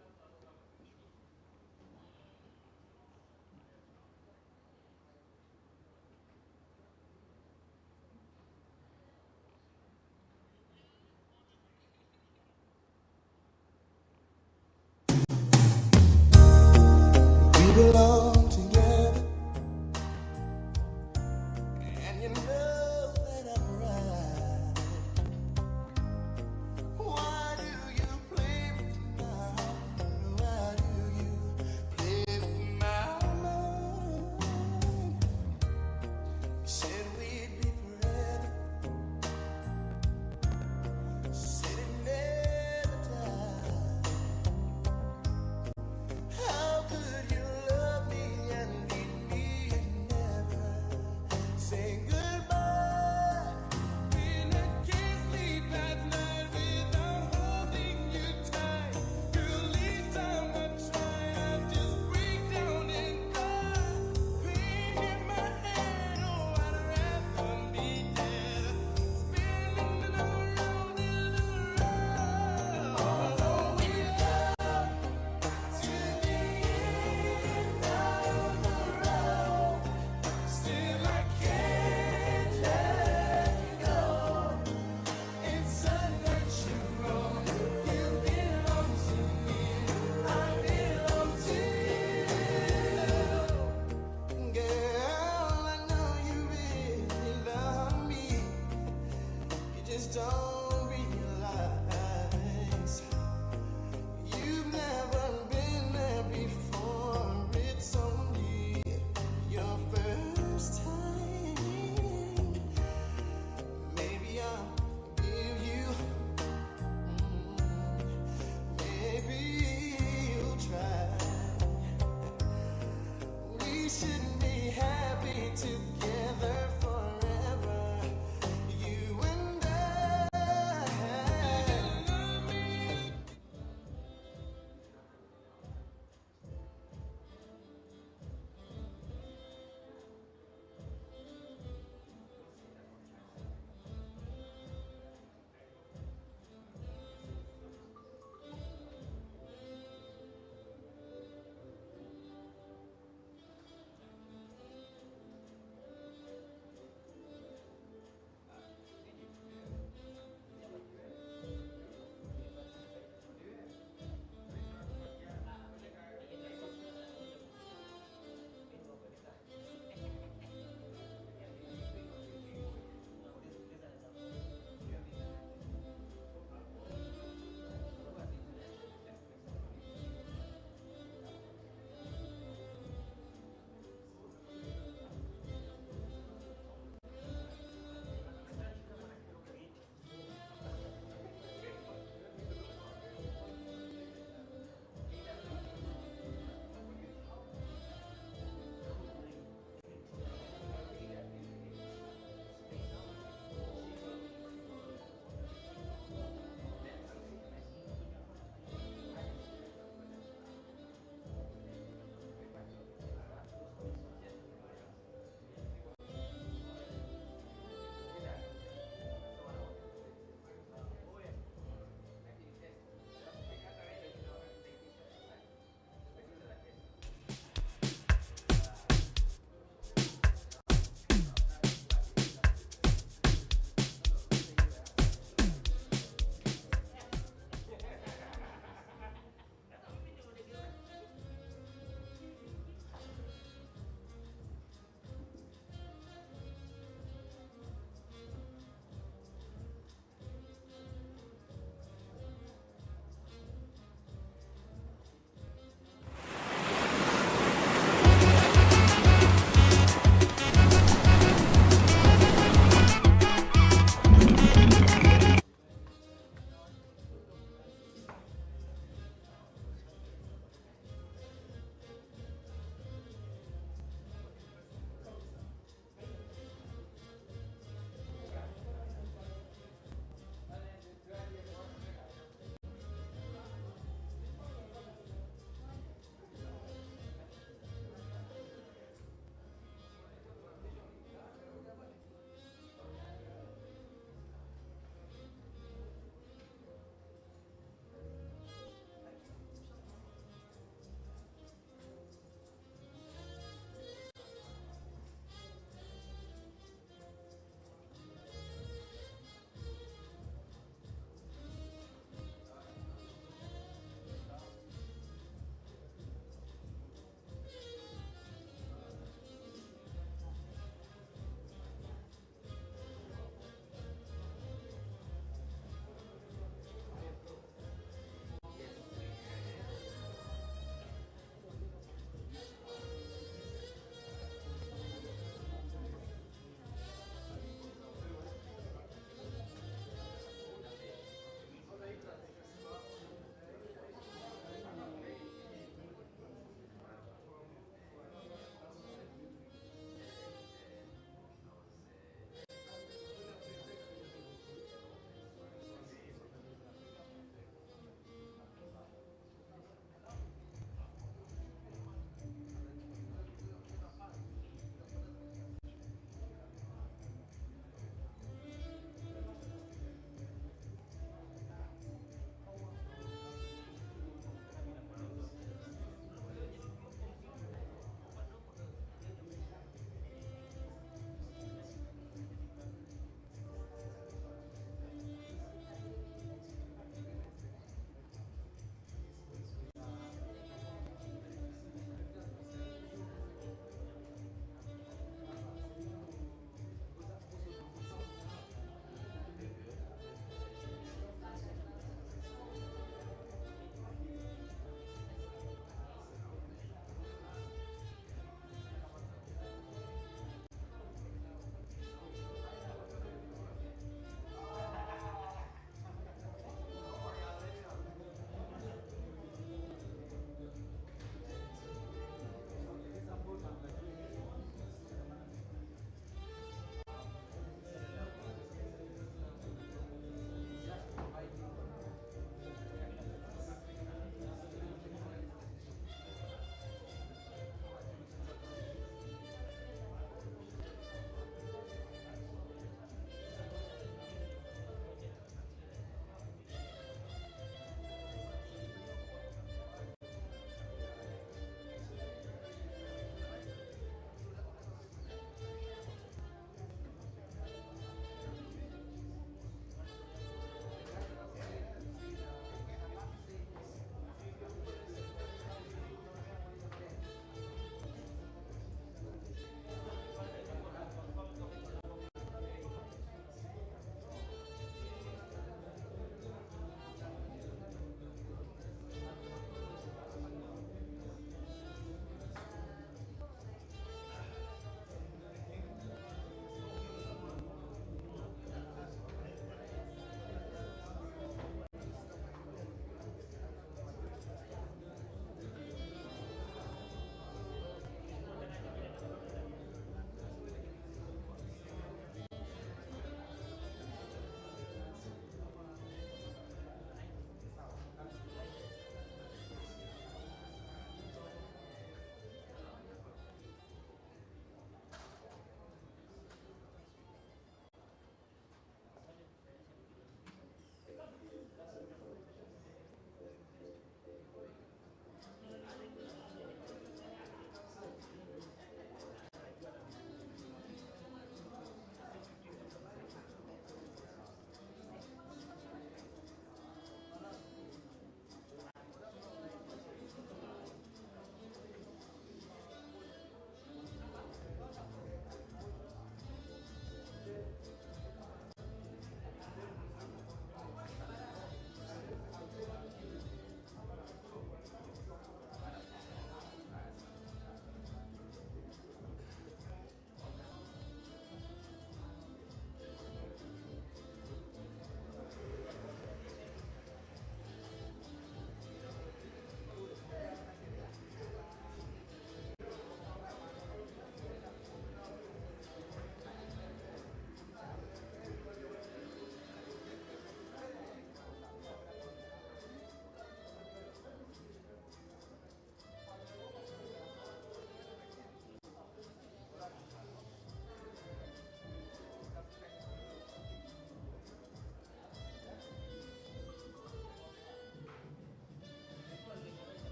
We belong together, and you know that I'm right. Why do you play with my heart? Why do you play with my mind? You said we'd be forever, said it never died. How could you love me and leave me and never say goodbye? When I can't sleep at night without holding you tight. Girl, each time I try, I just break down and cry. Pain in my head, oh, I'd rather be dead. Spinning around and around. Although we love to the end of the road, still I can't let go. It's unnatural. You belong to me, I belong to you. Girl, I know you really love me. You just don't realize you've never been there before. It's only your first time. Maybe I'll give you. Maybe you'll try. We should be happy together forever. You and I.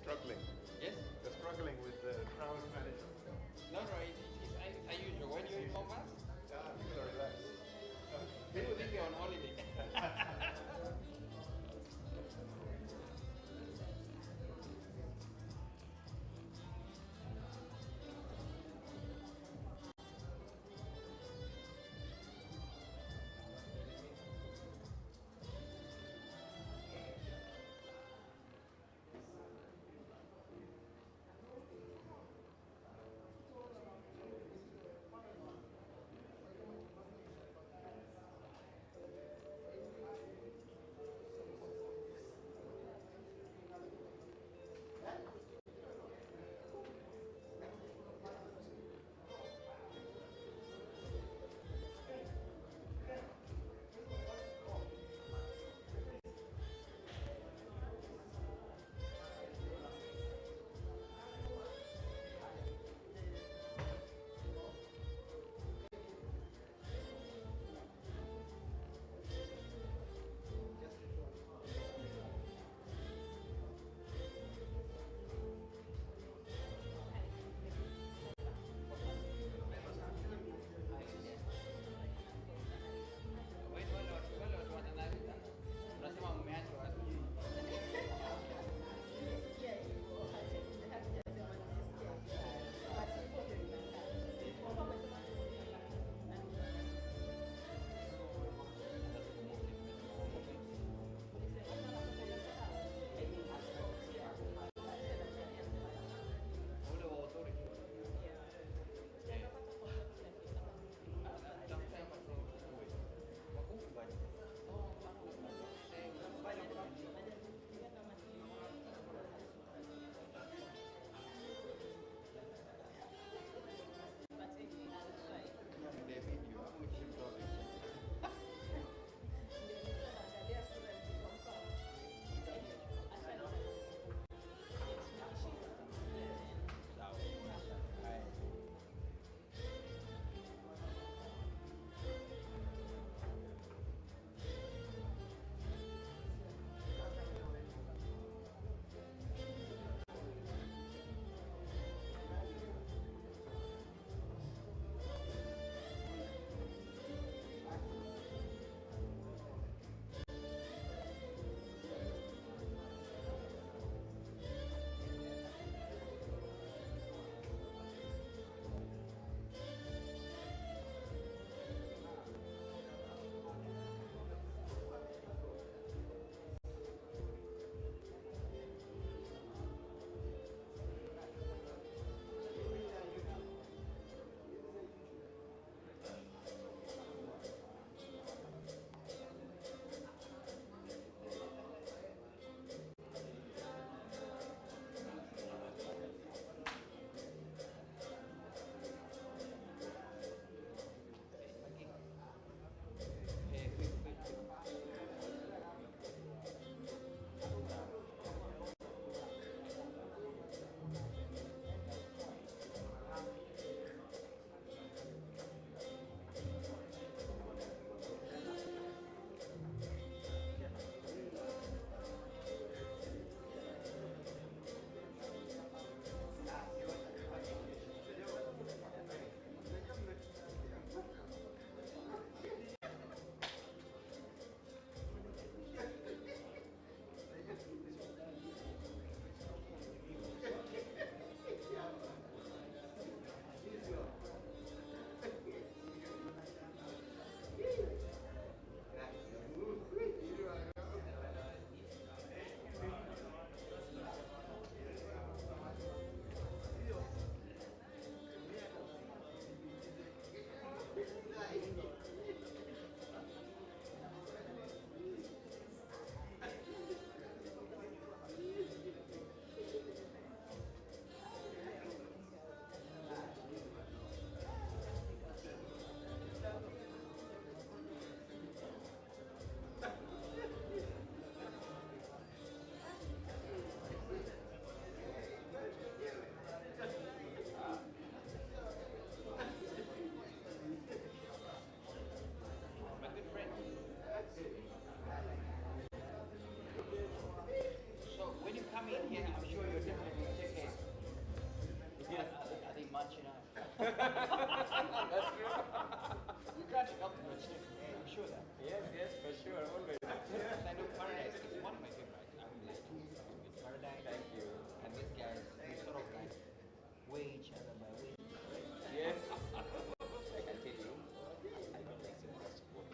struggling. Yes? You're struggling with the crowd management. No, it's unusual. When you're in Mombasa, Yeah, people are relaxed. people think you're on holiday. That's true. You can't help but check. I'm sure that. Yes, yes, for sure, always. I know Paradise is one of my favorite. There's two. It's Paradise. Thank you. And this guy, we sort of like weigh each other by weight. Yes. I can tell you, I don't like simplest work.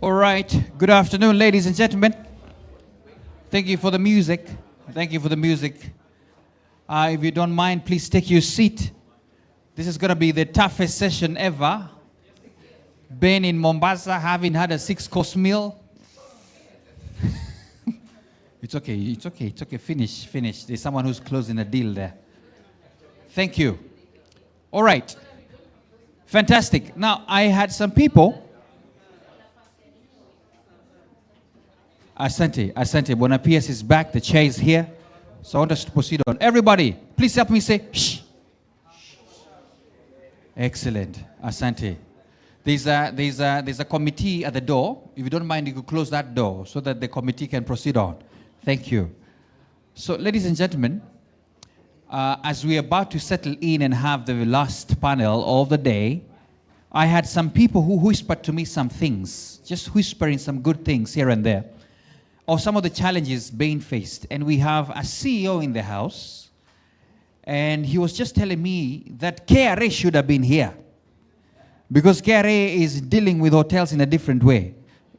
All right. Good afternoon, ladies and gentlemen. Thank you for the music. Thank you for the music. If you don't mind, please take your seat. This is going to be the toughest session ever. Been in Mombasa, having had a 6-course meal. It's okay, it's okay, it's okay. Finish, finish. There's someone who's closing a deal there. Thank you. All right. Fantastic. Now, I had some people. Asante, Asante. Bona PS is back. The chair is here. So I want us to proceed on. Everybody, please help me say shh. Excellent. Asante. There's a committee at the door. If you don't mind, you could close that door so that the committee can proceed on. Thank you. So, ladies and gentlemen, as we're about to settle in and have the last panel of the day, I had some people who whispered to me some things, just whispering some good things here and there, of some of the challenges being faced. And we have a CEO in the house, and he was just telling me that KRA should have been here, because KRA is dealing with hotels in a different way.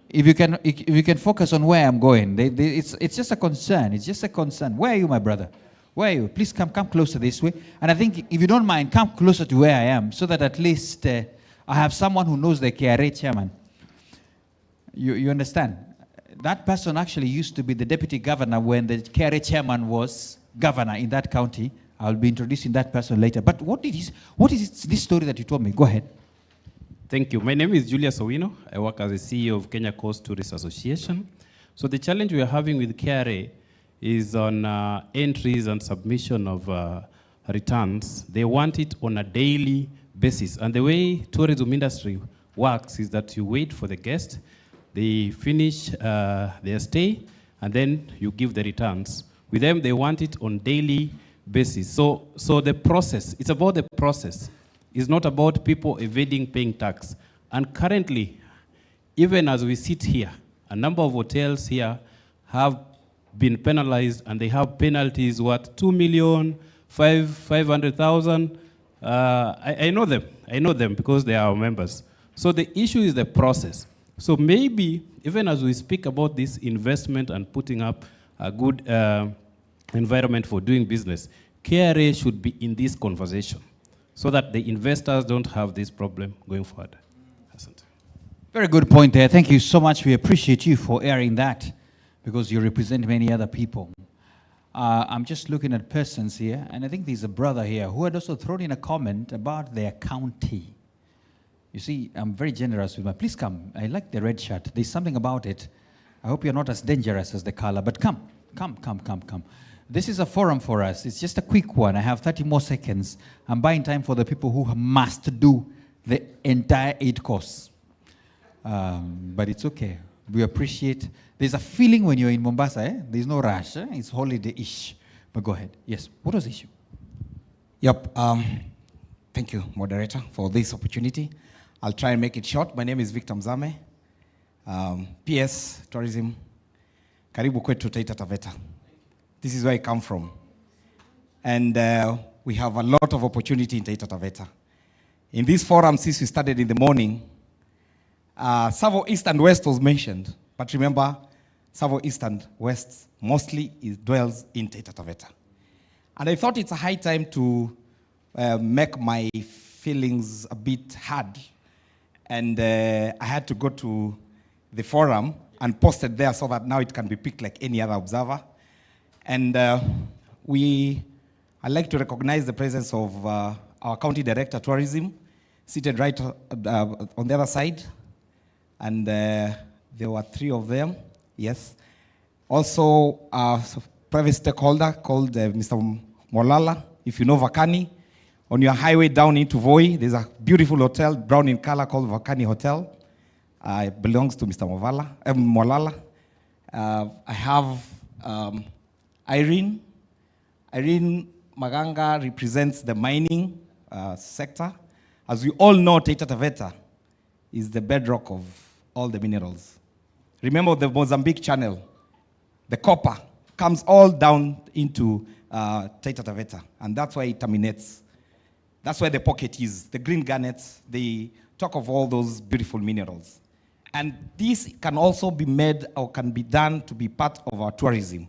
If you can focus on where I'm going, it's just a concern. It's just a concern. Where are you, my brother? Where are you? Please come closer this way. And I think, if you don't mind, come closer to where I am, so that at least I have someone who knows the KRA chairman. You understand? That person actually used to be the deputy governor when the KRA chairman was governor in that county. I'll be introducing that person later. But what is this story that you told me? Go ahead. Thank you. My name is Julius Owino. I work as the CEO of Kenya Coast Tourist Association. So the challenge we are having with KRA is on entries and submission of returns. They want it on a daily basis. And the way tourism industry works is that you wait for the guest, they finish their stay, and then you give the returns. With them, they want it on daily basis. So the process, it's about the process. It's not about people evading paying tax. And currently, even as we sit here, a number of hotels here have been penalized, and they have penalties worth 2,500,000. I know them. I know them because they are our members. So the issue is the process. So maybe, even as we speak about this investment and putting up a good environment for doing business, KRA should be in this conversation, so that the investors don't have this problem going forward. Very good point there. Thank you so much. We appreciate you for airing that, because you represent many other people. I'm just looking at persons here, and I think there's a brother here who had also thrown in a comment about their county. You see, I'm very generous with my... Please come. I like the red shirt. There's something about it. I hope you're not as dangerous as the color, but come. This is a forum for us. It's just a quick one. I have 30 more seconds. I'm buying time for the people who must do the entire 8 course. But it's okay. We appreciate. There's a feeling when you're in Mombasa, eh? There's no rush. Eh? It's holiday-ish. But go ahead. Yes. What was the issue? Yep. Thank you, moderator, for this opportunity. I'll try and make it short. My name is Victor Mzame. PS Tourism. Karibu kwetu Taita Taveta. This is where I come from. And we have a lot of opportunity in Taita Taveta. In this forum, since we started in the morning, Savo East and West was mentioned. But remember, Savo East and West mostly dwells in Taita Taveta. And I thought it's a high time to make my feelings a bit hard. And I had to go to the forum and post it there so that now it can be picked like any other observer. And I'd like to recognize the presence of our County Director Tourism, seated right on the other side. And there were 3 of them, yes. Also, a private stakeholder called Mr. Molala. If you know Vakani, on your highway down into Voi, there's a beautiful hotel, brown in color, called Vakani Hotel. It belongs to Mr. Molala. I have Irene. Irene Maganga represents the mining sector. As we all know, Taita Taveta is the bedrock of all the minerals. Remember the Mozambique Channel, the copper comes all down into Taita Taveta, and that's why it terminates. That's where the pocket is, the green garnets, they talk of all those beautiful minerals. And this can also be made or can be done to be part of our tourism.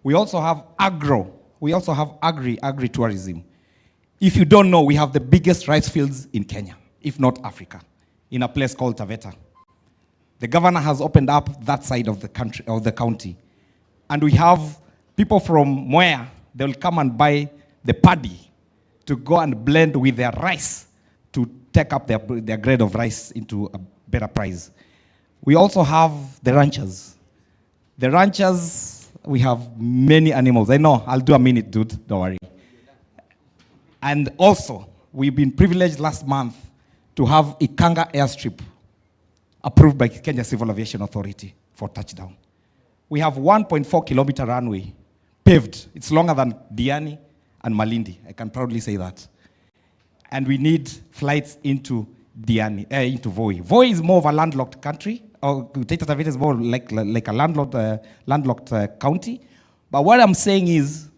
We also have agro. We also have agri-tourism. If you don't know, we have the biggest rice fields in Kenya, if not Africa, in a place called Taveta. The governor has opened up that side of the country, of the county. And we have people from Mwea, they'll come and buy the paddy to go and blend with their rice to take up their grade of rice into a better price. We also have the ranchers. The ranchers, we have many animals. I know, I'll do a minute, dude, don't worry. And also, we've been privileged last month to have Ikanga airstrip approved by Kenya Civil Aviation Authority for touchdown. We have 1.4 kilometer runway paved. It's longer than Diani and Malindi. I can proudly say that. And we need flights into Diani, into Voi. Voi is more of a landlocked country. Or Taita Taveta is more like a landlocked county. But what I'm saying is,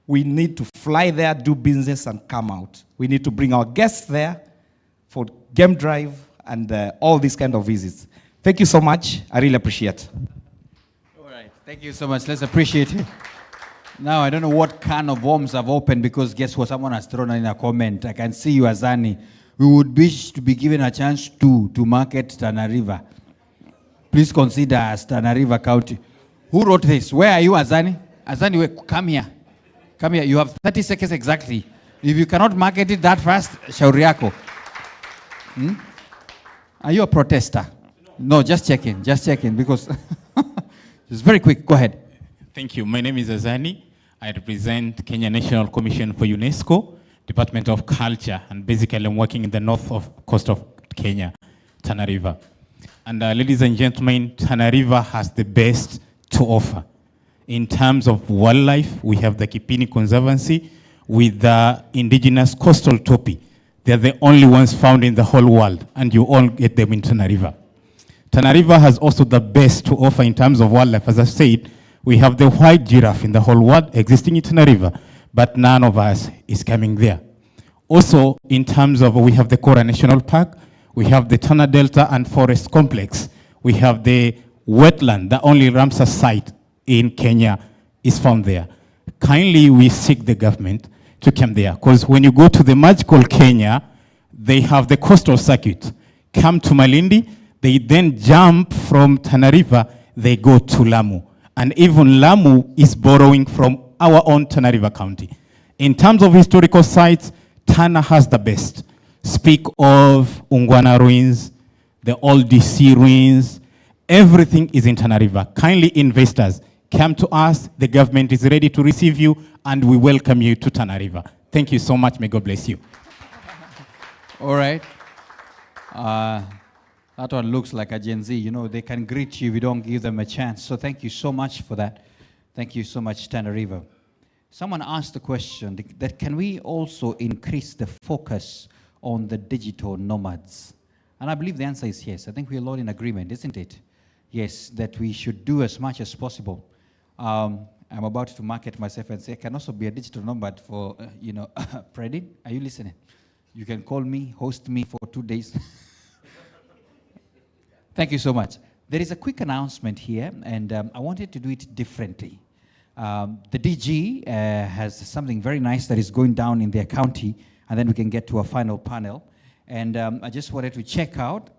we need to fly there, do business, and come out. We need to bring our guests there for game drive and all these kind of visits. Thank you so much. I really appreciate it. All right. Thank you so much. Let's appreciate it. Now, I don't know what can of worms have opened, because guess what? Someone has thrown in a comment. I can see you, Azani. We would wish to be given a chance to market Tana River. Please consider as Tana River County. Who wrote this? Where are you, Azani? Azani, come here. Come here. You have 30 seconds exactly. If you cannot market it that fast, shauri yako. Are you a protester? No, just checking, because it's very quick. Go ahead. Thank you. My name is Azani. I represent Kenya National Commission for UNESCO, Department of Culture, and basically I'm working in the north of coast of Kenya, Tana River. And ladies and gentlemen, Tana River has the best to offer. In terms of wildlife, we have the Kipini Conservancy with the indigenous coastal topi. They're the only ones found in the whole world, and you all get them in Tana River. Tana River has also the best to offer in terms of wildlife. As I said, we have the white giraffe in the whole world existing in Tana River, but none of us is coming there. Also, in terms of, we have the Kora National Park, we have the Tana Delta and Forest Complex, we have the wetland, the only Ramsar site in Kenya is found there. Kindly, we seek the government to come there, because when you go to the magical Kenya, they have the coastal circuit. Come to Malindi, they then jump from Tana River, they go to Lamu. And even Lamu is borrowing from our own Tana River County. In terms of historical sites, Tana has the best. Speak of Ungwana ruins, the old DC ruins, everything is in Tana River. Kindly, investors, come to us. The government is ready to receive you, and we welcome you to Tana River. Thank you so much. May God bless you. All right. That one looks like a Gen Z. You know, they can greet you if you don't give them a chance. So thank you so much for that. Thank you so much, Tana River. Someone asked the question that can we also increase the focus on the digital nomads? And I believe the answer is yes. I think we're all in agreement, isn't it? Yes, that we should do as much as possible. I'm about to market myself and say I can also be a digital nomad for, Predin. Are you listening? You can call me, host me for 2 days. Thank you so much. There is a quick announcement here, and I wanted to do it differently. The DG has something very nice that is going down in their county, and then we can get to a final panel. And I just wanted to check out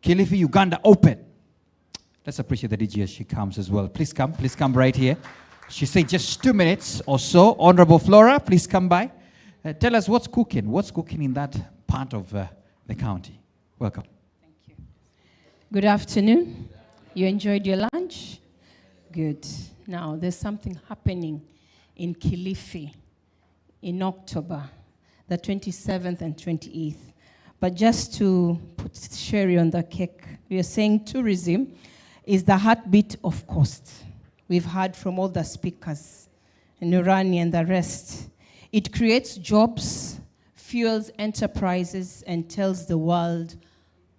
Kilifi, Uganda Open. Let's appreciate the DG as she comes as well. Please come right here. She said just 2 minutes or so. Honorable Flora, please come by. Tell us what's cooking in that part of the county. Welcome. Good afternoon. You enjoyed your lunch? Good. Now, there's something happening in Kilifi in October, the 27th and 28th. But just to put cherry on the cake, we are saying tourism is the heartbeat of coast. We've heard from all the speakers, Nurani and the rest. It creates jobs, fuels enterprises, and tells the world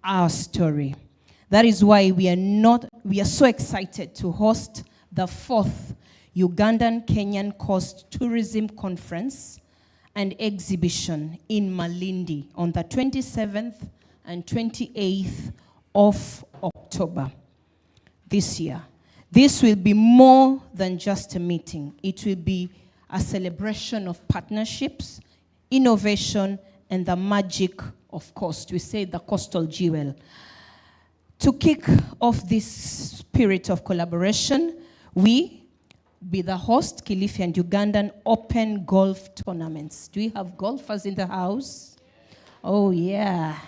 our story. That is why we are so excited to host the 4th Ugandan Kenyan Coast Tourism Conference and Exhibition in Malindi on the 27th and 28th of October this year. This will be more than just a meeting. It will be a celebration of partnerships, innovation, and the magic of coast. We say the coastal jewel. To kick off this spirit of collaboration, we be the host, Kilifi and Ugandan Open Golf Tournaments. Do we have golfers in the house? Oh yeah.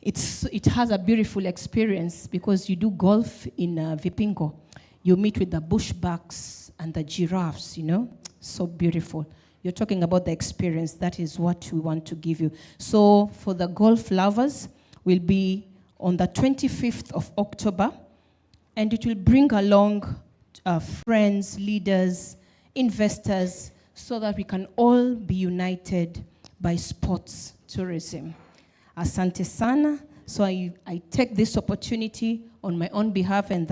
It has a beautiful experience because you do golf in Vipingo. You meet with the bushbacks and the giraffes, you know? So beautiful. You're talking about the experience. That is what we want to give you. So for the golf lovers, we'll be on the 25th of October, and it will bring along friends, leaders, investors, so that we can all be united by sports tourism. Asante sana. So I take this opportunity on my own behalf and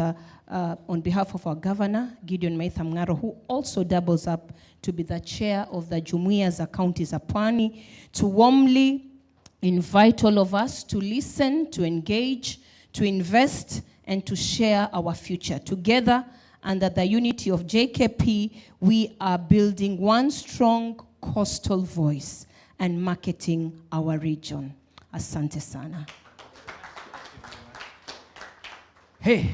on behalf of our governor, Gideon Maitha Mng'aro, who also doubles up to be the chair of the Jumuiya za Kaunti za Pwani, to warmly invite all of us to listen, to engage, to invest, and to share our future. Together, under the unity of JKP, we are building one strong coastal voice and marketing our region. Asante sana. Hey,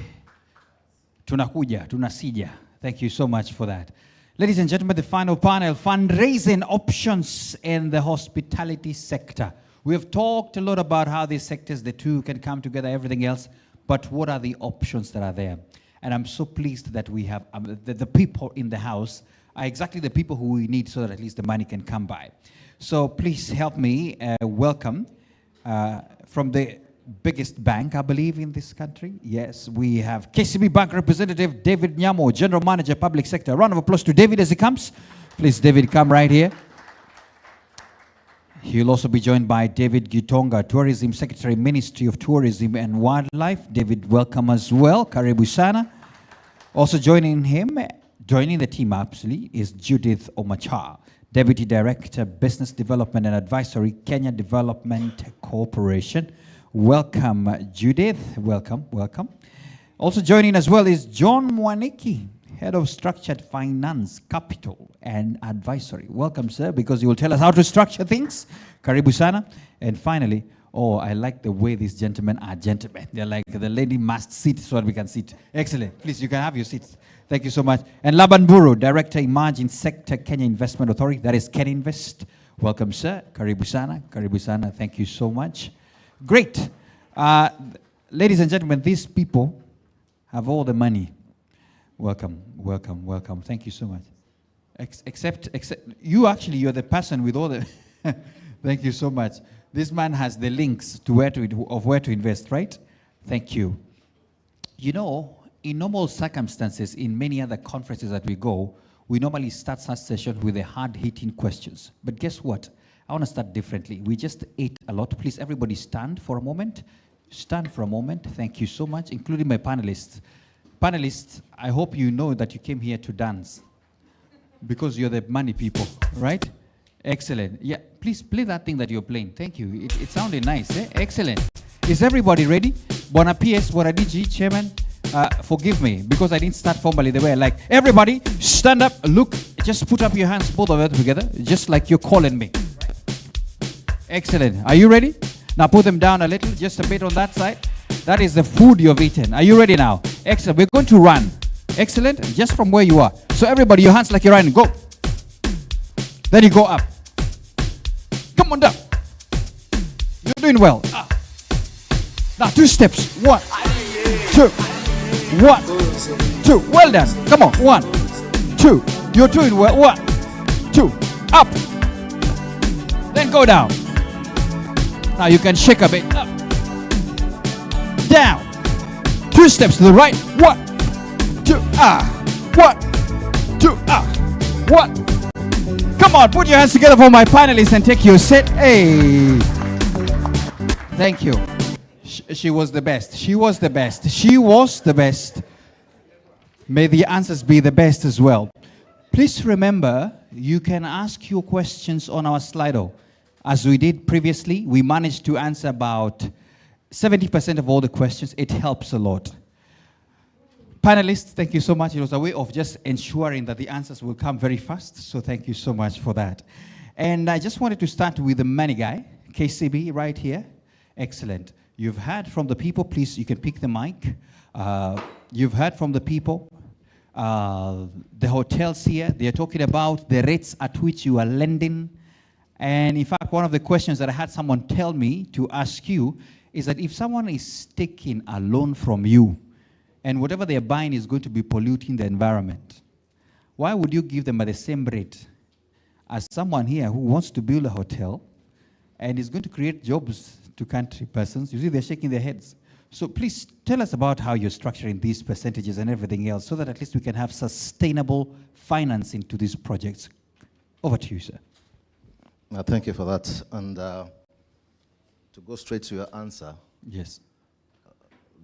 tunakuja, tunasija. Thank you so much for that. Ladies and gentlemen, the final panel, fundraising options in the hospitality sector. We have talked a lot about how these sectors, the two can come together, everything else, but what are the options that are there? And I'm so pleased that we have, the people in the house are exactly the people who we need so that at least the money can come by. So please help me welcome from the biggest bank, I believe, in this country. Yes, we have KCB Bank representative David Nyamo, General Manager, Public Sector. A round of applause to David as he comes. Please, David, come right here. He'll also be joined by David Gitonga, Tourism Secretary, Ministry of Tourism and Wildlife. David, welcome as well. Karibu sana. Also joining him, joining the team actually, is Judith Omachar, Deputy Director, Business Development and Advisory, Kenya Development Corporation. Welcome, Judith. Welcome, welcome. Also joining as well is John Mwaniki, Head of Structured Finance, Capital and Advisory. Welcome, sir, because you will tell us how to structure things. Karibu sana. And finally, oh, I like the way these gentlemen are gentlemen. They're like, the lady must sit so that we can sit. Excellent. Please, you can have your seats. Thank you so much. And Laban Buru, Director, Emerging Sector, Kenya Investment Authority. That is Ken Invest. Welcome, sir. Karibu sana. Karibu sana. Thank you so much. Great. Ladies and gentlemen, these people have all the money. Welcome, welcome, welcome. Thank you so much. Except you actually, you're the person with all the... Thank you so much. This man has the links to where to invest, right? Thank you. You know, in normal circumstances, in many other conferences that we go, we normally start such sessions with the hard-hitting questions. But guess what? I want to start differently. We just ate a lot. Please, everybody stand for a moment. Stand for a moment. Thank you so much, including my panelists. Panelists, I hope you know that you came here to dance because you're the money people, right? Excellent. Yeah, please play that thing that you're playing. Thank you. It sounded nice. Eh? Excellent. Is everybody ready? Bona PS, Bona DG, Chairman, forgive me because I didn't start formally the way I like. Everybody, stand up, look, just put up your hands, both of them together, just like you're calling me. Excellent. Are you ready? Now put them down a little, just a bit on that side. That is the food you've eaten. Are you ready now? Excellent. We're going to run. Excellent. Just from where you are. So everybody, your hands like you're running. Go. Then you go up. Come on down. You're doing well. Now 2 steps. 1, 2. 1, 2. Well done. Come on. 1, 2. You're doing well. 1, 2. Up. Then go down. Now you can shake a bit. Up. Down. 2 steps to the right. 1, 2. 1, 2. 1. Come on, put your hands together for my panelists and take your seat. Hey. Thank you. She was the best. She was the best. She was the best. May the answers be the best as well. Please remember, you can ask your questions on our Slido. As we did previously, we managed to answer about 70% of all the questions. It helps a lot. Panelists, thank you so much. It was a way of just ensuring that the answers will come very fast. So thank you so much for that. And I just wanted to start with the money guy, KCB, right here. Excellent. You've heard from the people. Please, you can pick the mic. You've heard from the people. The hotels here, they're talking about the rates at which you are lending. And in fact, one of the questions that I had someone tell me to ask you is that if someone is taking a loan from you, and whatever they're buying is going to be polluting the environment, why would you give them at the same rate as someone here who wants to build a hotel and is going to create jobs to country persons? You see, they're shaking their heads. So please tell us about how you're structuring these percentages and everything else so that at least we can have sustainable financing to these projects. Over to you, sir. Thank you for that. And to go straight to your answer. Yes.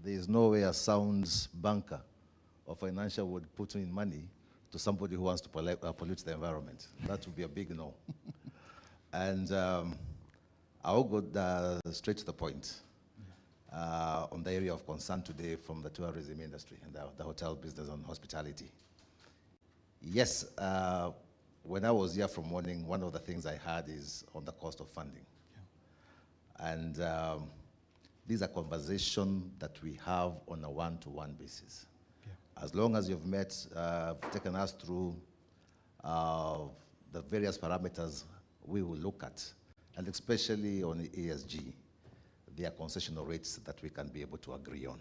There is no way a sound banker or financial would put in money to somebody who wants to pollute the environment. That would be a big no. And I will go straight to the point on the area of concern today from the tourism industry and the hotel business and hospitality. Yes, when I was here from morning, one of the things I had is on the cost of funding. Yeah. And these are conversations that we have on a one-to-one basis. Yeah. As long as you've met, taken us through the various parameters we will look at, and especially on the ESG, there are concessional rates that we can be able to agree on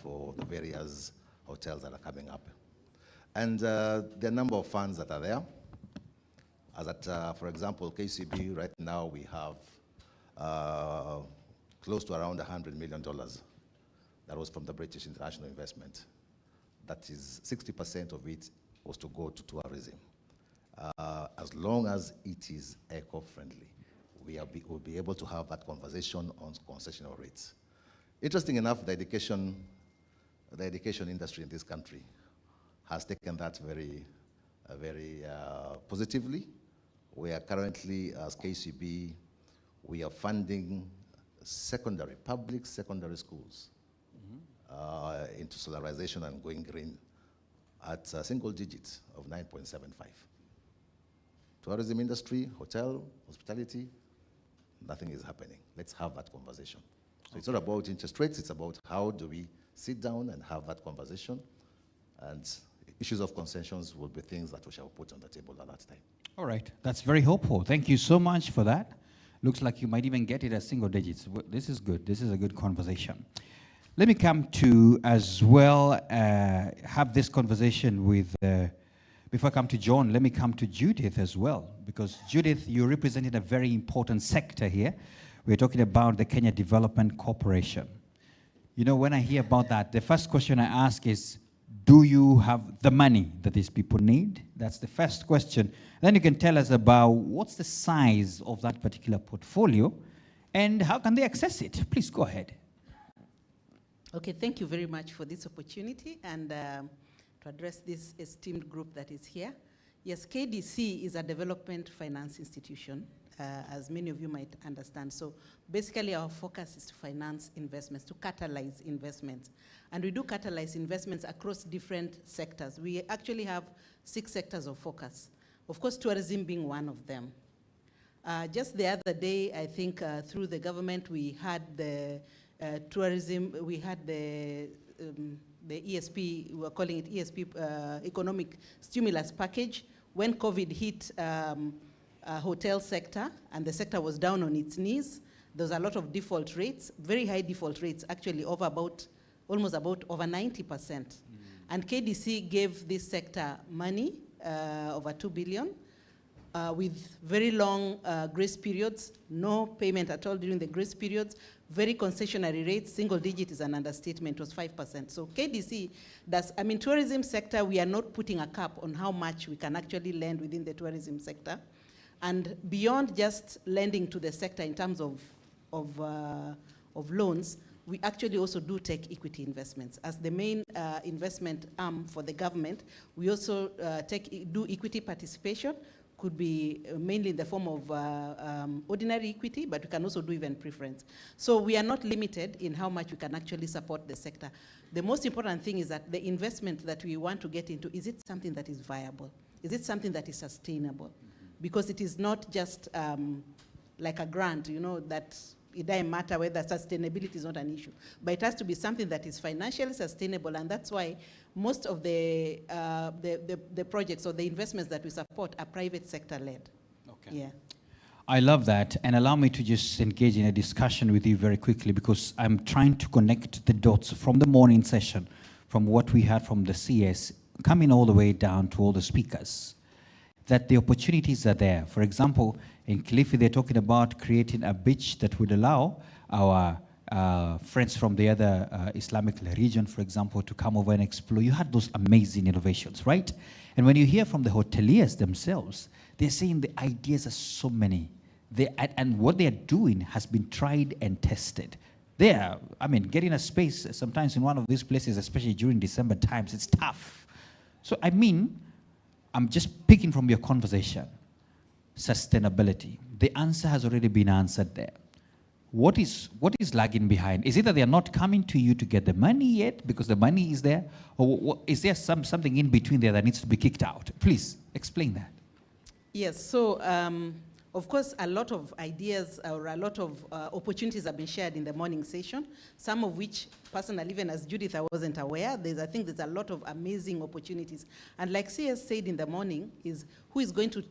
for the various hotels that are coming up. And there are a number of funds that are there. As at, for example, KCB, right now we have close to around $100 million. That was from the British International Investment. That is 60% of it was to go to tourism. As long as it is eco-friendly, we'll be able to have that conversation on concessional rates. Interesting enough, the education industry in this country has taken that very positively. We are currently, as KCB, we are funding public secondary schools into solarization and going green at a single digit of 9.75. Tourism industry, hotel, hospitality, nothing is happening. Let's have that conversation. So it's not about interest rates, it's about how do we sit down and have that conversation, and issues of concessions will be things that we shall put on the table at that time. All right, that's very helpful. Thank you so much for that. Looks like you might even get it as single digits. This is good. This is a good conversation. Let me come to as well, have this conversation with, before I come to John, let me come to Judith as well, because Judith, you're representing a very important sector here. We're talking about the Kenya Development Corporation. You know, when I hear about that, the first question I ask is, do you have the money that these people need? That's the first question. Then you can tell us about what's the size of that particular portfolio and how can they access it? Please go ahead. Okay, thank you very much for this opportunity and to address this esteemed group that is here. Yes, KDC is a development finance institution, as many of you might understand. So basically our focus is to finance investments, to catalyze investments. And we do catalyze investments across different sectors. We actually have 6 sectors of focus. Of course, tourism being one of them. Just the other day, I think through the government, we had the tourism, we had the ESP, we were calling it ESP, Economic Stimulus Package. When COVID hit hotel sector, and the sector was down on its knees, there was a lot of default rates, very high default rates, actually over almost over 90%. And KDC gave this sector money, over 2 billion, with very long grace periods, no payment at all during the grace periods, very concessionary rates, single digit is an understatement, was 5%. So KDC does, I mean, tourism sector, we are not putting a cap on how much we can actually lend within the tourism sector. And beyond just lending to the sector in terms of loans, we actually also do take equity investments. As the main investment arm for the government, we also do equity participation, could be mainly in the form of ordinary equity, but we can also do even preference. So we are not limited in how much we can actually support the sector. The most important thing is that the investment that we want to get into, is it something that is viable? Is it something that is sustainable? Because it is not just like a grant, you know, that it doesn't matter whether sustainability is not an issue, but it has to be something that is financially sustainable, and that's why most of the projects or the investments that we support are private sector led. Okay. Yeah. I love that, and allow me to just engage in a discussion with you very quickly, because I'm trying to connect the dots from the morning session, from what we had from the CS, coming all the way down to all the speakers, that the opportunities are there. For example, in Kilifi, they're talking about creating a beach that would allow our friends from the other Islamic region, for example, to come over and explore. You had those amazing innovations, right? And when you hear from the hoteliers themselves, they're saying the ideas are so many. And what they're doing has been tried and tested. Getting a space sometimes in one of these places, especially during December times, it's tough. So I'm just picking from your conversation. Sustainability. The answer has already been answered there. What is lagging behind? Is it that they are not coming to you to get the money yet because the money is there? Or is there something in between there that needs to be kicked out? Please, explain that. Yes, so of course a lot of ideas or a lot of opportunities have been shared in the morning session, some of which personally, even as Judith, I wasn't aware. I think there's a lot of amazing opportunities. And like CS said in the morning, is who is going to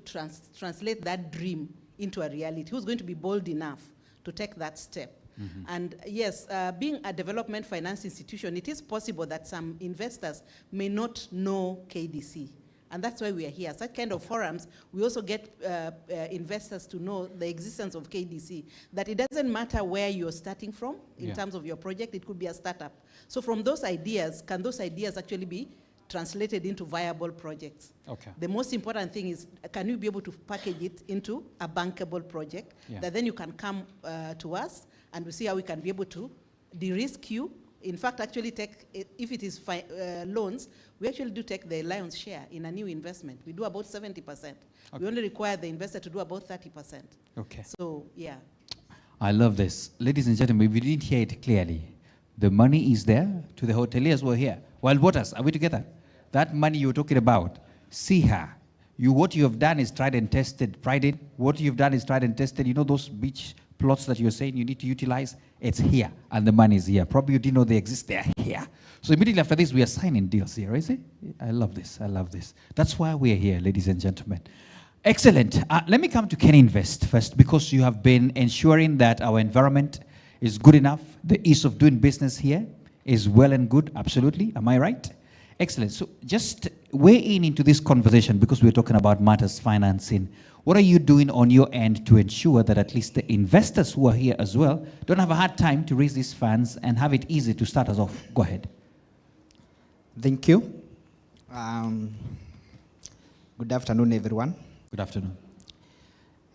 translate that dream into a reality? Who's going to be bold enough to take that step? Mm-hmm. And yes, being a development finance institution, it is possible that some investors may not know KDC. And that's why we are here. Such kind of forums, we also get investors to know the existence of KDC, that it doesn't matter where you're starting from in terms of your project, it could be a startup. So from those ideas, can those ideas actually be translated into viable projects? Okay. The most important thing is, can you be able to package it into a bankable project that then you can come to us and we see how we can be able to de-risk you. In fact, actually if it is loans, we actually do take the lion's share in a new investment. We do about 70%. Okay. We only require the investor to do about 30%. Okay. So, yeah. I love this. Ladies and gentlemen, if you didn't hear it clearly, the money is there to the hoteliers who are here. Wild Waters, are we together? That money you're talking about, see her. What you have done is tried and tested. Pride. What you've done is tried and tested. You know those beach plots that you're saying you need to utilize? It's here, and the money is here. Probably you didn't know they exist, they're here. So immediately after this, we are signing deals here, is it? I love this, I love this. That's why we are here, ladies and gentlemen. Excellent. Let me come to Ken Invest first, because you have been ensuring that our environment is good enough. The ease of doing business here is well and good, absolutely. Am I right? Excellent. So just weigh into this conversation, because we're talking about matters financing. What are you doing on your end to ensure that at least the investors who are here as well don't have a hard time to raise these funds and have it easy to start us off? Go ahead. Thank you. Good afternoon, everyone. Good afternoon.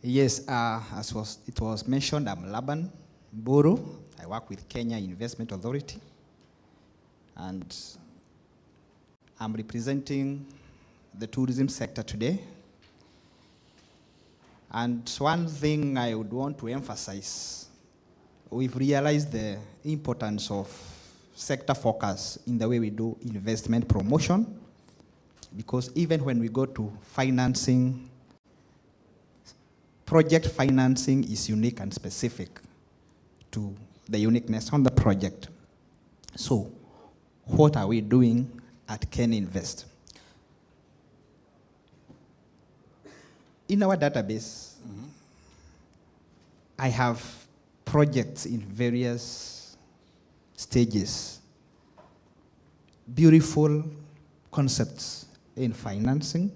Yes, as it was mentioned, I'm Laban Buru. I work with Kenya Investment Authority, and I'm representing the tourism sector today. And one thing I would want to emphasize, we've realized the importance of sector focus in the way we do investment promotion, because even when we go to financing, project financing is unique and specific to the uniqueness on the project. So what are we doing at Ken Invest? In our database, I have projects in various stages, beautiful concepts in financing,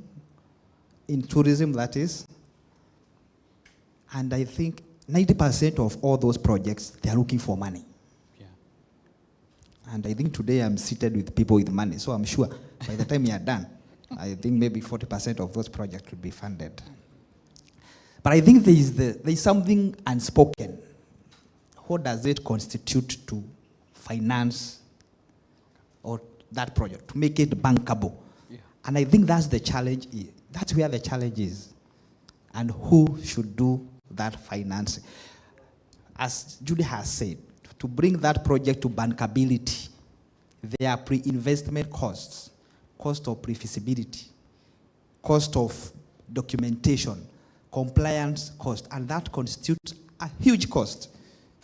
in tourism, that is, and I think 90% of all those projects, they are looking for money. Yeah. And I think today I'm seated with people with money, so I'm sure by the time you are done, I think maybe 40% of those projects will be funded. But I think there is something unspoken. What does it constitute to finance or that project, to make it bankable. And I think that's the challenge. That's where the challenge is. And who should do that financing? As Judy has said, to bring that project to bankability, there are pre-investment costs, cost of pre-feasibility, cost of documentation, compliance cost, and that constitutes a huge cost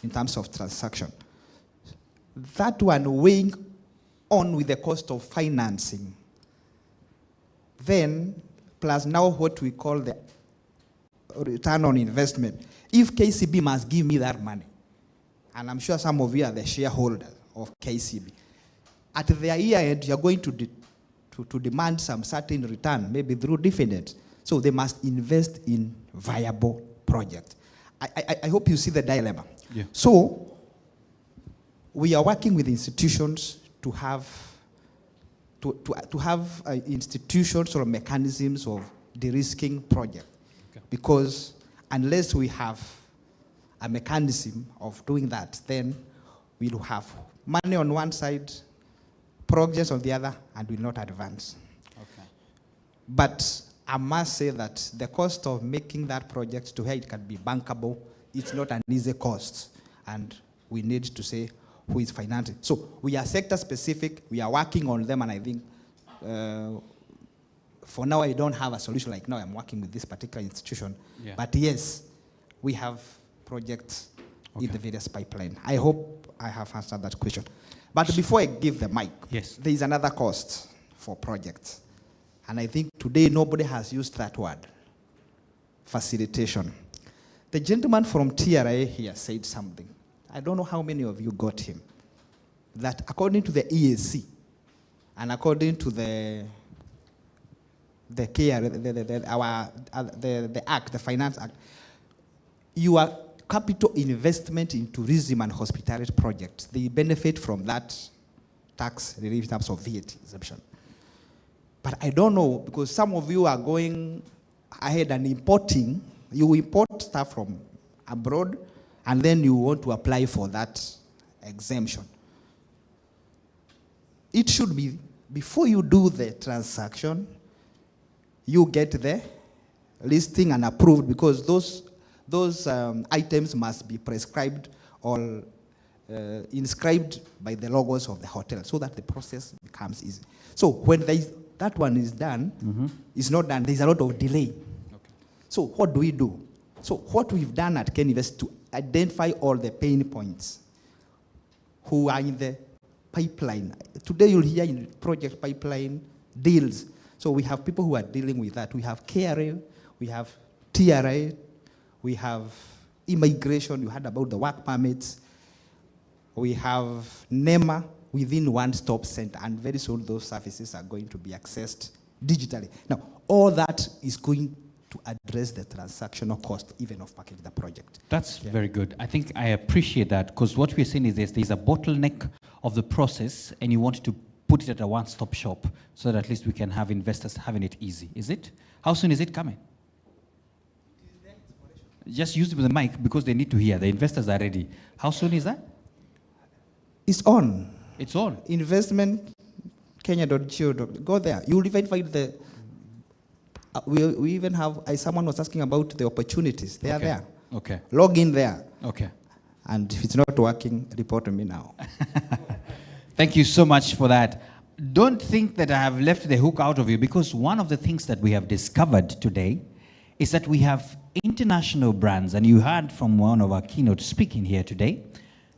in terms of transaction. That one weighing on with the cost of financing, then plus now what we call the return on investment. If KCB must give me that money, and I'm sure some of you are the shareholders of KCB, at the year end, you're going to demand some certain return, maybe through dividends. So they must invest in viable projects. I hope you see the dilemma. Yeah. So we are working with institutions to have institutions or mechanisms of de-risking projects. Okay. Because unless we have a mechanism of doing that, then we'll have money on one side, projects on the other, and will not advance. Okay. But I must say that the cost of making that project to where it can be bankable, it's not an easy cost. And we need to say who is financing. So we are sector specific, we are working on them, and I think for now I don't have a solution like now I'm working with this particular institution. Yeah. But yes, we have projects in the various pipeline. I hope I have answered that question. But before I give the mic, yes, there is another cost for projects. And I think today nobody has used that word, facilitation. The gentleman from TRA here said something. I don't know how many of you got him. That according to the EAC and according to the Act, the Finance Act, your capital investment in tourism and hospitality projects, they benefit from that tax relief in terms of VAT exemption. But I don't know, because some of you are going ahead and importing, you import stuff from abroad, and then you want to apply for that exemption. It should be, before you do the transaction, you get the listing and approved, because those items must be prescribed or inscribed by the logos of the hotel, so that the process becomes easy. So when that one is done, it's not done, there's a lot of delay. Okay. So what do we do? So what we've done at KenInvest to identify all the pain points who are in the pipeline. Today you'll hear in project pipeline deals. So we have people who are dealing with that. We have KRA, we have TRA, we have immigration, you heard about the work permits. We have NEMA within one-stop center, and very soon those services are going to be accessed digitally. Now, all that is going to address the transactional cost even of packaging the project. That's very good. I think I appreciate that, because what we're saying is there's a bottleneck of the process, and you want to put it at a one-stop shop so that at least we can have investors having it easy. Is it? How soon is it coming? Just use the mic because they need to hear. The investors are ready. How soon is that? It's on. It's on. Investmentkenya.go. Go there. You'll even find the. We even have. Someone was asking about the opportunities. They are there. Okay. Log in there. Okay. And if it's not working, report to me now. Thank you so much for that. Don't think that I have left the hook out of you, because one of the things that we have discovered today is that we have international brands, and you heard from one of our keynote speaking here today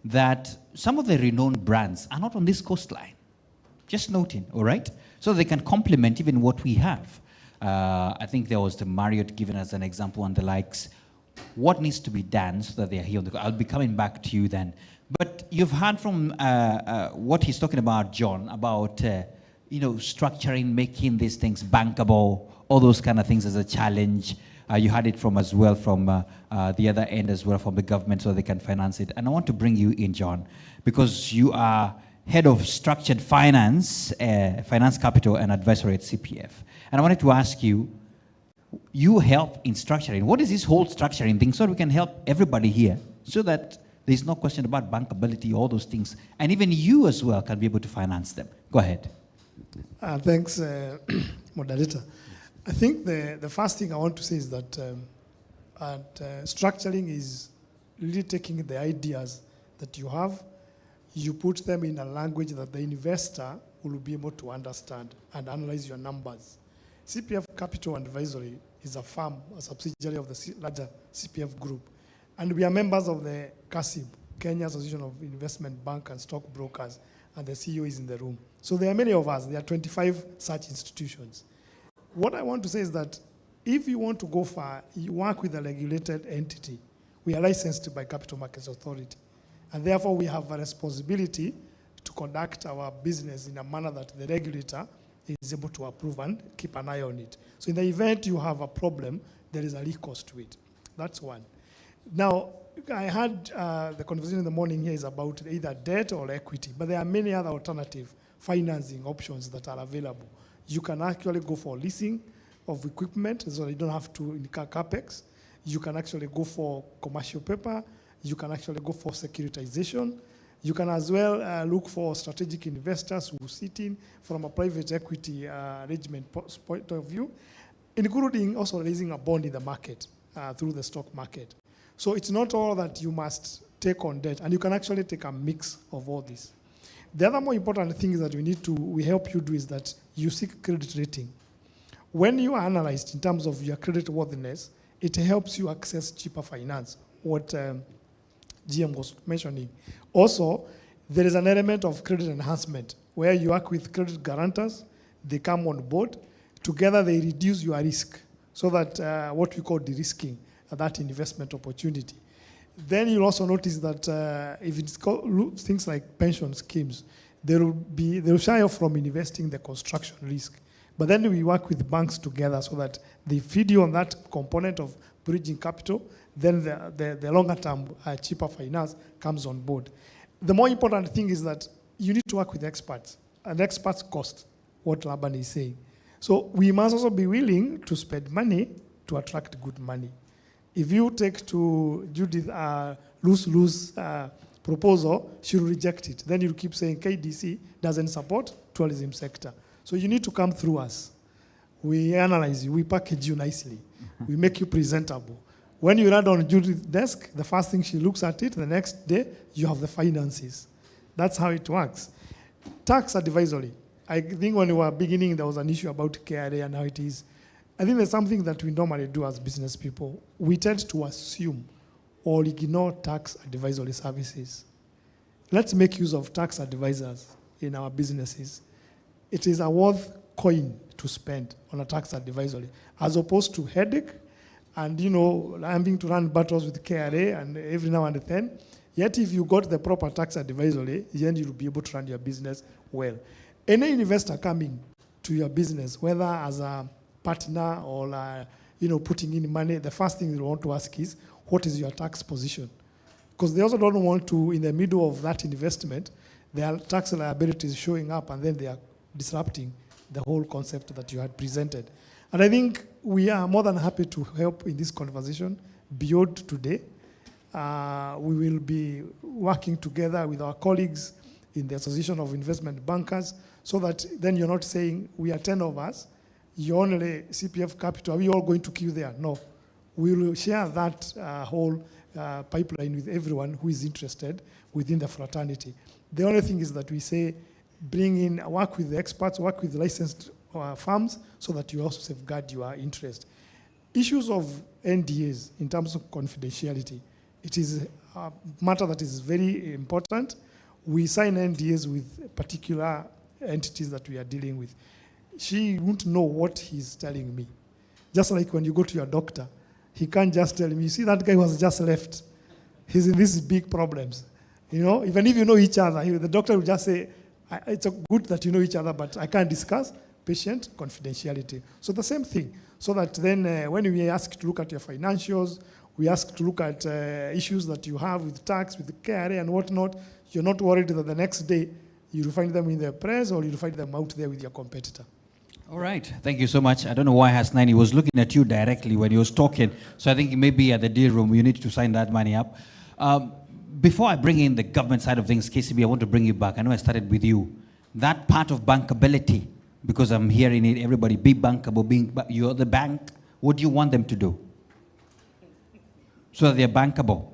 that some of the renowned brands are not on this coastline. Just noting, all right? So they can complement even what we have. I think there was the Marriott given as an example and the likes. What needs to be done so that they are here on the coast? I'll be coming back to you then. But you've heard from what he's talking about, John, about structuring, making these things bankable, all those kind of things as a challenge. You had it from as well from the other end as well, from the government, so they can finance it. And I want to bring you in, John, because you are head of structured finance, finance capital and advisory at CPF. And I wanted to ask you, you help in structuring. What is this whole structuring thing, so we can help everybody here, so that There's no question about bankability, all those things. And even you as well can be able to finance them. Go ahead. Thanks, moderator. I think the first thing I want to say is that structuring is really taking the ideas that you have, you put them in a language that the investor will be able to understand and analyze your numbers. CPF Capital Advisory is a firm, a subsidiary of the larger CPF group. And we are members of the CASIB, Kenya Association of Investment Bank and Stockbrokers, and the CEO is in the room. So there are many of us, there are 25 such institutions. What I want to say is that if you want to go far, you work with a regulated entity. We are licensed by Capital Markets Authority. And therefore we have a responsibility to conduct our business in a manner that the regulator is able to approve and keep an eye on it. So in the event you have a problem, there is a recourse to it. That's one. Now, I had the conversation in the morning here is about either debt or equity, but there are many other alternative financing options that are available. You can actually go for leasing of equipment, so you don't have to incur capex. You can actually go for commercial paper. You can actually go for securitization. You can as well look for strategic investors who sit in from a private equity arrangement point of view, including also raising a bond in the market through the stock market. So it's not all that you must take on debt, and you can actually take a mix of all this. The other more important thing that we help you do is that you seek credit rating. When you are analyzed in terms of your credit worthiness, it helps you access cheaper finance, what GM was mentioning. Also, there is an element of credit enhancement where you work with credit guarantors, they come on board, together they reduce your risk so that what we call de-risking, that investment opportunity. Then you'll also notice that if it's things like pension schemes, they'll shy off from investing the construction risk. But then we work with banks together so that they feed you on that component of bridging capital, then the longer term cheaper finance comes on board. The more important thing is that you need to work with experts, and experts cost, what Laban is saying. So we must also be willing to spend money to attract good money. If you take to Judith a lose-lose proposal, she'll reject it. Then you'll keep saying KDC doesn't support tourism sector. So you need to come through us. We analyze you, we package you nicely. We make you presentable. When you land on Judith's desk, the first thing she looks at it, the next day, you have the finances. That's how it works. Tax advisory. I think when we were beginning, there was an issue about KRA and how it is. I think there's something that we normally do as business people. We tend to assume or ignore tax advisory services. Let's make use of tax advisors in our businesses. It is a worth coin to spend on a tax advisory, as opposed to headache and, having to run battles with KRA and every now and then. Yet if you got the proper tax advisory, then you'll be able to run your business well. Any investor coming to your business, whether as a partner or putting in money, the first thing they want to ask is, what is your tax position? Because they also don't want to, in the middle of that investment, their tax liabilities showing up and then they are disrupting the whole concept that you had presented. And I think we are more than happy to help in this conversation beyond today. We will be working together with our colleagues in the Association of Investment Bankers so that then you're not saying we are 10 of us, you only CPF Capital, are we all going to queue there? No. We will share that whole pipeline with everyone who is interested within the fraternity. The only thing is that we say, work with the experts, work with licensed firms so that you also safeguard your interest. Issues of NDAs in terms of confidentiality, it is a matter that is very important. We sign NDAs with particular entities that we are dealing with. She won't know what he's telling me. Just like when you go to your doctor, he can't just tell me, you see that guy who has just left, he's in these big problems. Even if you know each other, the doctor will just say, it's good that you know each other, but I can't discuss patient confidentiality. So the same thing, so that then when we ask to look at your financials, we ask to look at issues that you have with tax, with the KRA and whatnot, you're not worried that the next day you'll find them in the press or you'll find them out there with your competitor. All right, thank you so much. I don't know why Hasnaini was looking at you directly when he was talking, so I think maybe at the deal room you need to sign that money up. before I bring in the government side of things, KCB, I want to bring you back. I know I started with you. That part of bankability, because I'm hearing it, everybody be bankable, you're the bank. What do you want them to do? So that they're bankable.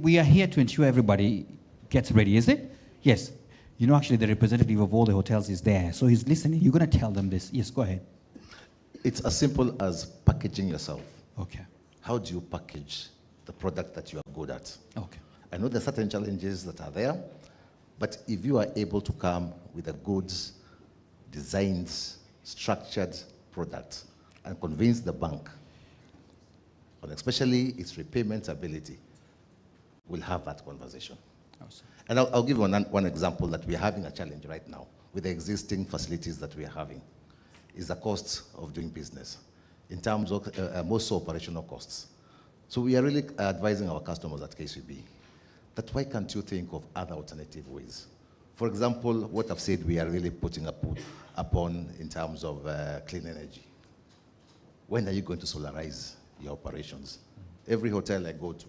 We are here to ensure everybody gets ready, is it? Yes. You know, actually, the representative of all the hotels is there. So he's listening. You're going to tell them this. Yes, go ahead. It's as simple as packaging yourself. Okay. How do you package the product that you are good at? Okay. I know there are certain challenges that are there, but if you are able to come with a good, designed, structured product and convince the bank, and especially its repayment ability, we'll have that conversation. Awesome. And I'll give you one example that we're having a challenge right now with the existing facilities that we are having, is the cost of doing business in terms of most operational costs. So we are really advising our customers at KCB that why can't you think of other alternative ways? For example, what I've said we are really putting upon in terms of clean energy. When are you going to solarize your operations? Every hotel I go to,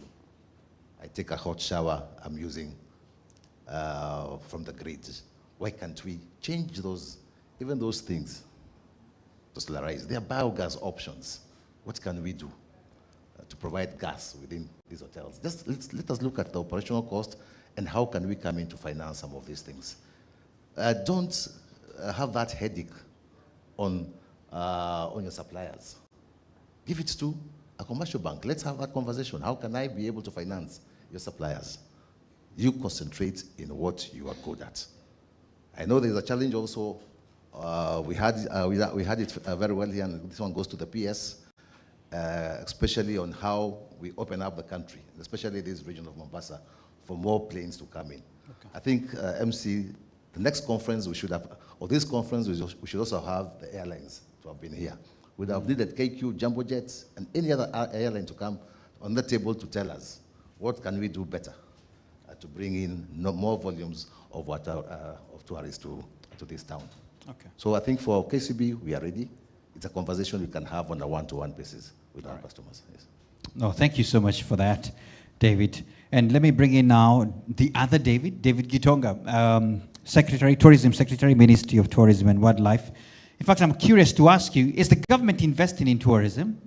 I take a hot shower, I'm using from the grid. Why can't we change those, even those things to solarize? There are biogas options. What can we do to provide gas within these hotels? Just let us look at the operational cost and how can we come in to finance some of these things. Don't have that headache on your suppliers. Give it to a commercial bank. Let's have that conversation. How can I be able to finance your suppliers? You concentrate in what you are good at. I know there's a challenge also. We had it very well here, and this one goes to the PS, especially on how we open up the country, especially this region of Mombasa, for more planes to come in. Okay. I think, MC, the next conference we should have, or this conference, we should also have the airlines to have been here. We'd have needed KQ, Jumbo Jets, and any other airline to come on the table to tell us what can we do better to bring in more volumes of tourists to this town. Okay. So I think for KCB, we are ready. It's a conversation we can have on a one-to-one basis with our customers. Yes. No, thank you so much for that, David. And let me bring in now the other David Gitonga, Secretary, Tourism Secretary, Ministry of Tourism and Wildlife. In fact, I'm curious to ask you, is the government investing in tourism?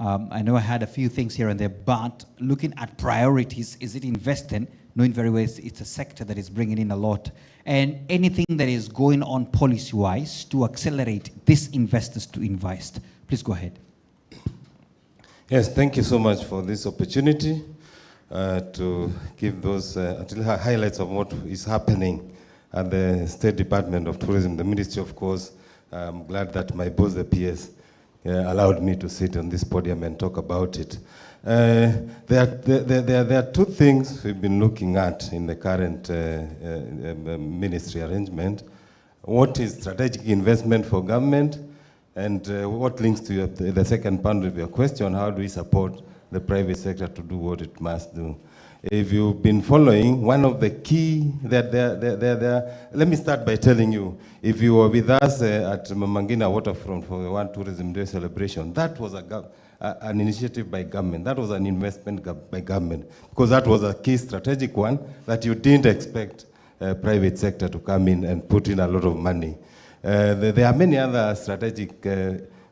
I know I had a few things here and there, but looking at priorities, is it investing, knowing very well it's a sector that is bringing in a lot, and anything that is going on policy-wise to accelerate these investors to invest? Please go ahead. Yes, thank you so much for this opportunity to give those highlights of what is happening at the State Department of Tourism, the Ministry, of course. I'm glad that my boss, the PS, allowed me to sit on this podium and talk about it. There are two things we've been looking at in the current ministry arrangement. What is strategic investment for government, and what links to the second part of your question, how do we support the private sector to do what it must do? If you've been following, one of the key, let me start by telling you, if you were with us at Mangina Waterfront for the World Tourism Day celebration, that was an initiative by government. That was an investment by government, because that was a key strategic one that you didn't expect private sector to come in and put in a lot of money. There are many other strategic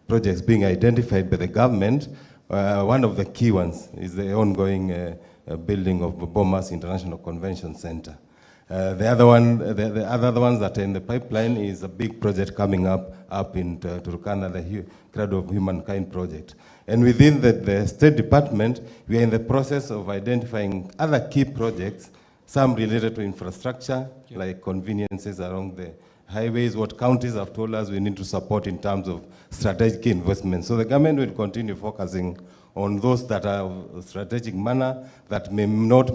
projects being identified by the government. One of the key ones is the ongoing building of Bomas International Convention Center. The other ones that are in the pipeline is a big project coming up in Turkana, the Cradle of Humankind project. And within the State Department, we are in the process of identifying other key projects, some related to infrastructure, like conveniences along the highways, what counties have told us we need to support in terms of strategic investments. So the government will continue focusing on those that are of strategic manner, that may not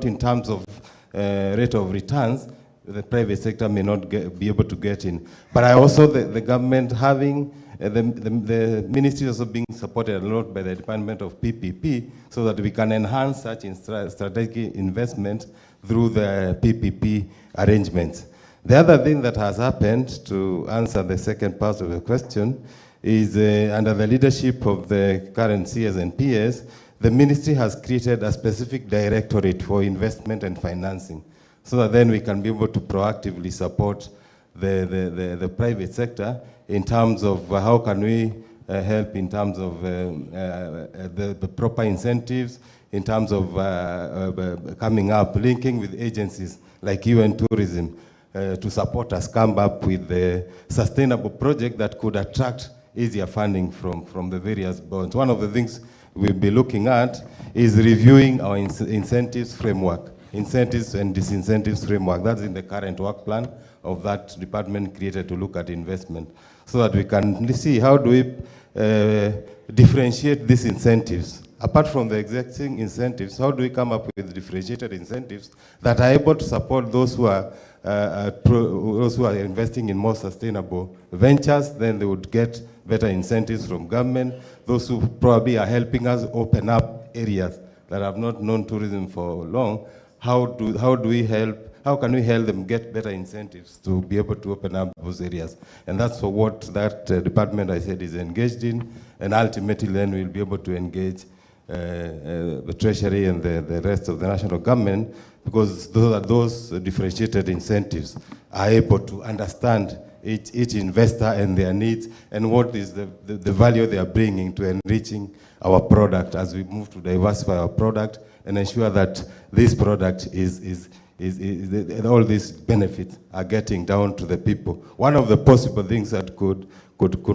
in terms of rate of returns, the private sector may not be able to get in. But I also, the government having, the ministry also being supported a lot by the Department of PPP, so that we can enhance such strategic investment through the PPP arrangements. The other thing that has happened, to answer the second part of the question, is under the leadership of the current CS and PS, the ministry has created a specific directorate for investment and financing, so that then we can be able to proactively support the private sector in terms of how can we help in terms of the proper incentives, in terms of coming up, linking with agencies like UN Tourism to support us come up with a sustainable project that could attract easier funding from the various bonds. One of the things we'll be looking at is reviewing our incentives framework, incentives and disincentives framework. That's in the current work plan of that department created to look at investment, so that we can see how do we differentiate these incentives. Apart from the existing incentives, how do we come up with differentiated incentives that are able to support those who are investing in more sustainable ventures? Then they would get better incentives from government. Those who probably are helping us open up areas that have not known tourism for long, how do we help? How can we help them get better incentives to be able to open up those areas? And that's what that department I said is engaged in, and ultimately then we'll be able to engage the Treasury and the rest of the national government, because those differentiated incentives are able to understand each investor and their needs, and what is the value they are bringing to enriching our product as we move to diversify our product and ensure that this product is all these benefits are getting down to the people. One of the possible things that could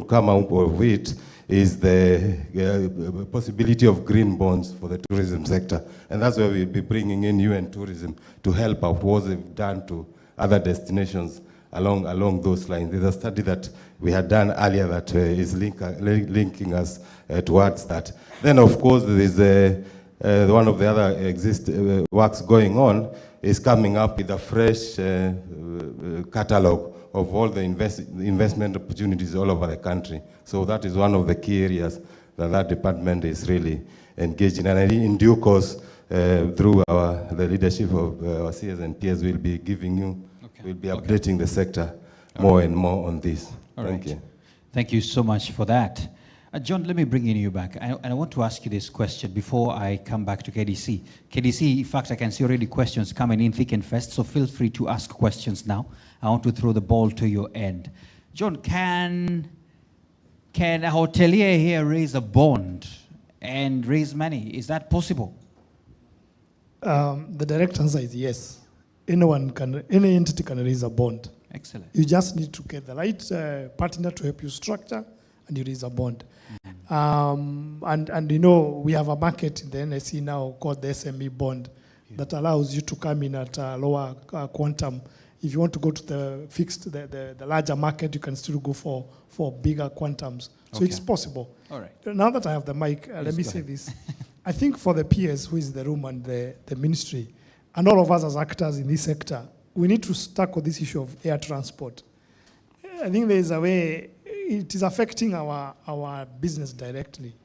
come out of it is the possibility of green bonds for the tourism sector. And that's where we'll be bringing in UN Tourism to help out what they've done to other destinations along those lines. There's a study that we had done earlier that is linking us towards that. Then, of course, there is one of the other works going on is coming up with a fresh catalog of all the investment opportunities all over the country. So that is one of the key areas that department is really engaged in. And in due course, through the leadership of our CS and PS, we'll be giving you, we'll be updating the sector more and more on this. Thank you. Thank you so much for that. John, let me bring you back. And I want to ask you this question before I come back to KDC. KDC, in fact, I can see already questions coming in thick and fast, so feel free to ask questions now. I want to throw the ball to your end. John, can a hotelier here raise a bond and raise money? Is that possible? The direct answer is yes. Any entity can raise a bond. Excellent. You just need to get the right partner to help you structure, and you raise a bond. And you know, we have a market in the NSC now called the SME bond that allows you to come in at a lower quantum. If you want to go to the fixed, the larger market, you can still go for bigger quantums. So it's possible. All right. Now that I have the mic, let me say this. I think for the PS who is in the room and the ministry, and all of us as actors in this sector, we need to tackle this issue of air transport. I think there is a way, it is affecting our business directly.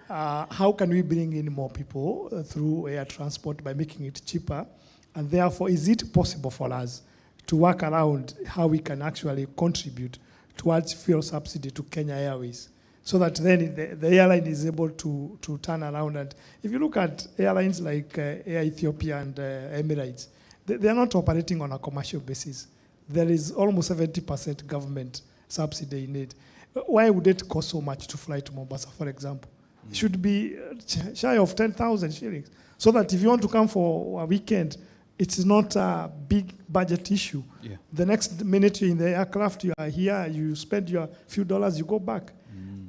How can we bring in more people through air transport by making it cheaper? And therefore, is it possible for us to work around how we can actually contribute towards fuel subsidy to Kenya Airways, so that then the airline is able to turn around? And if you look at airlines like Air Ethiopia and Emirates, they are not operating on a commercial basis. There is almost 70% government subsidy in it. Why would it cost so much to fly to Mombasa, for example? It should be shy of 10,000 shillings, so that if you want to come for a weekend, it's not a big budget issue. Yeah. The next minute you're in the aircraft, you are here, you spend your few dollars, you go back.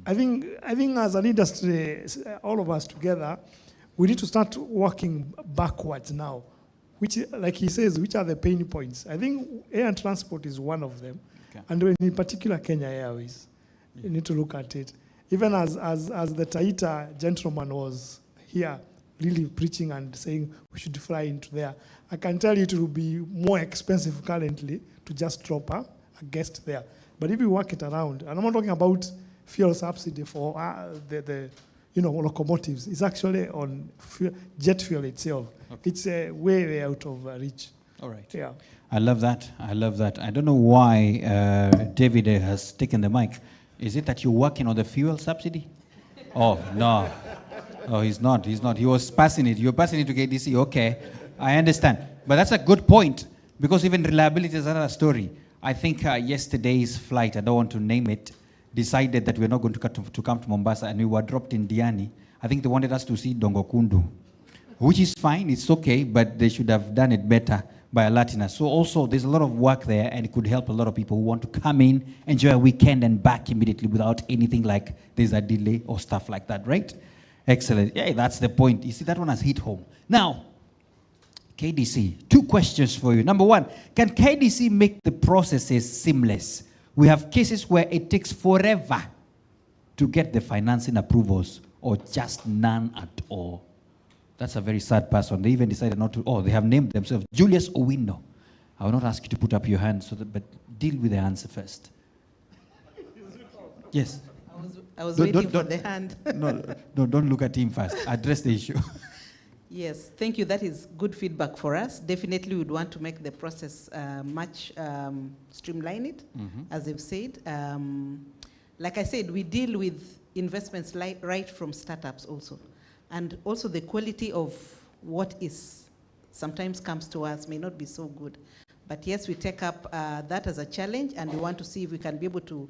I think as an industry, all of us together, we need to start working backwards now. Which, like he says, which are the pain points? I think air transport is one of them. Okay. And in particular, Kenya Airways. You need to look at it. Even as the Taita gentleman was here, really preaching and saying we should fly into there, I can tell you it will be more expensive currently to just drop a guest there. But if you work it around, and I'm not talking about fuel subsidy for the locomotives, it's actually on jet fuel itself. Okay. It's way out of reach. All right. Yeah. I love that. I love that. I don't know why David has taken the mic. Is it that you're working on the fuel subsidy? Oh, no. Oh, he's not. He's not. He was passing it. You're passing it to KDC. Okay. I understand. But that's a good point because even reliability is another story. I think yesterday's flight, I don't want to name it, decided that we're not going to come to Mombasa and we were dropped in Diani. I think they wanted us to see Dongokundu, which is fine. It's okay, but they should have done it better by alerting us. So also there's a lot of work there and it could help a lot of people who want to come in, enjoy a weekend and back immediately without anything like there's a delay or stuff like that, right? Excellent. Yeah, that's the point. You see, that one has hit home. Now, KDC, 2 questions for you. Number 1, can KDC make the processes seamless? We have cases where it takes forever to get the financing approvals or just none at all. That's a very sad person. They even decided not to, they have named themselves Julius Owino. I will not ask you to put up your hand, but deal with the answer first. Yes. I was waiting for the hand. No, don't look at him first. Address the issue. Yes, thank you. That is good feedback for us. Definitely we'd want to make the process much streamline it, as they've said. Like I said, we deal with investments right from startups also. And also the quality of what is sometimes comes to us may not be so good. But yes, we take up that as a challenge and we want to see if we can be able to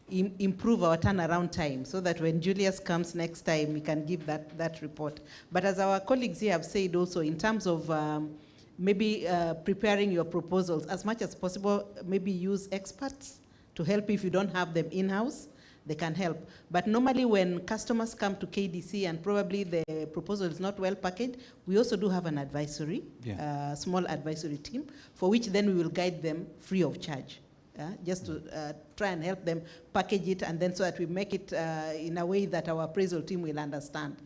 improve our turnaround time so that when Julius comes next time, we can give that report. But as our colleagues here have said also, in terms of maybe preparing your proposals, as much as possible, maybe use experts to help if you don't have them in-house. They can help. But normally when customers come to KDC and probably the proposal is not well packaged, we also do have an advisory, small advisory team, for which then we will guide them free of charge. Just to try and help them package it, and then so that we make it in a way that our appraisal team will understand.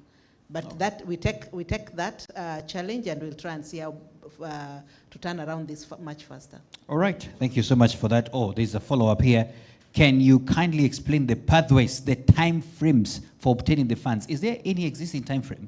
But that we take that challenge and we'll try and see how to turn around this much faster. All right, thank you so much for that. There's a follow-up here. Can you kindly explain the pathways, the time frames for obtaining the funds? Is there any existing time frame?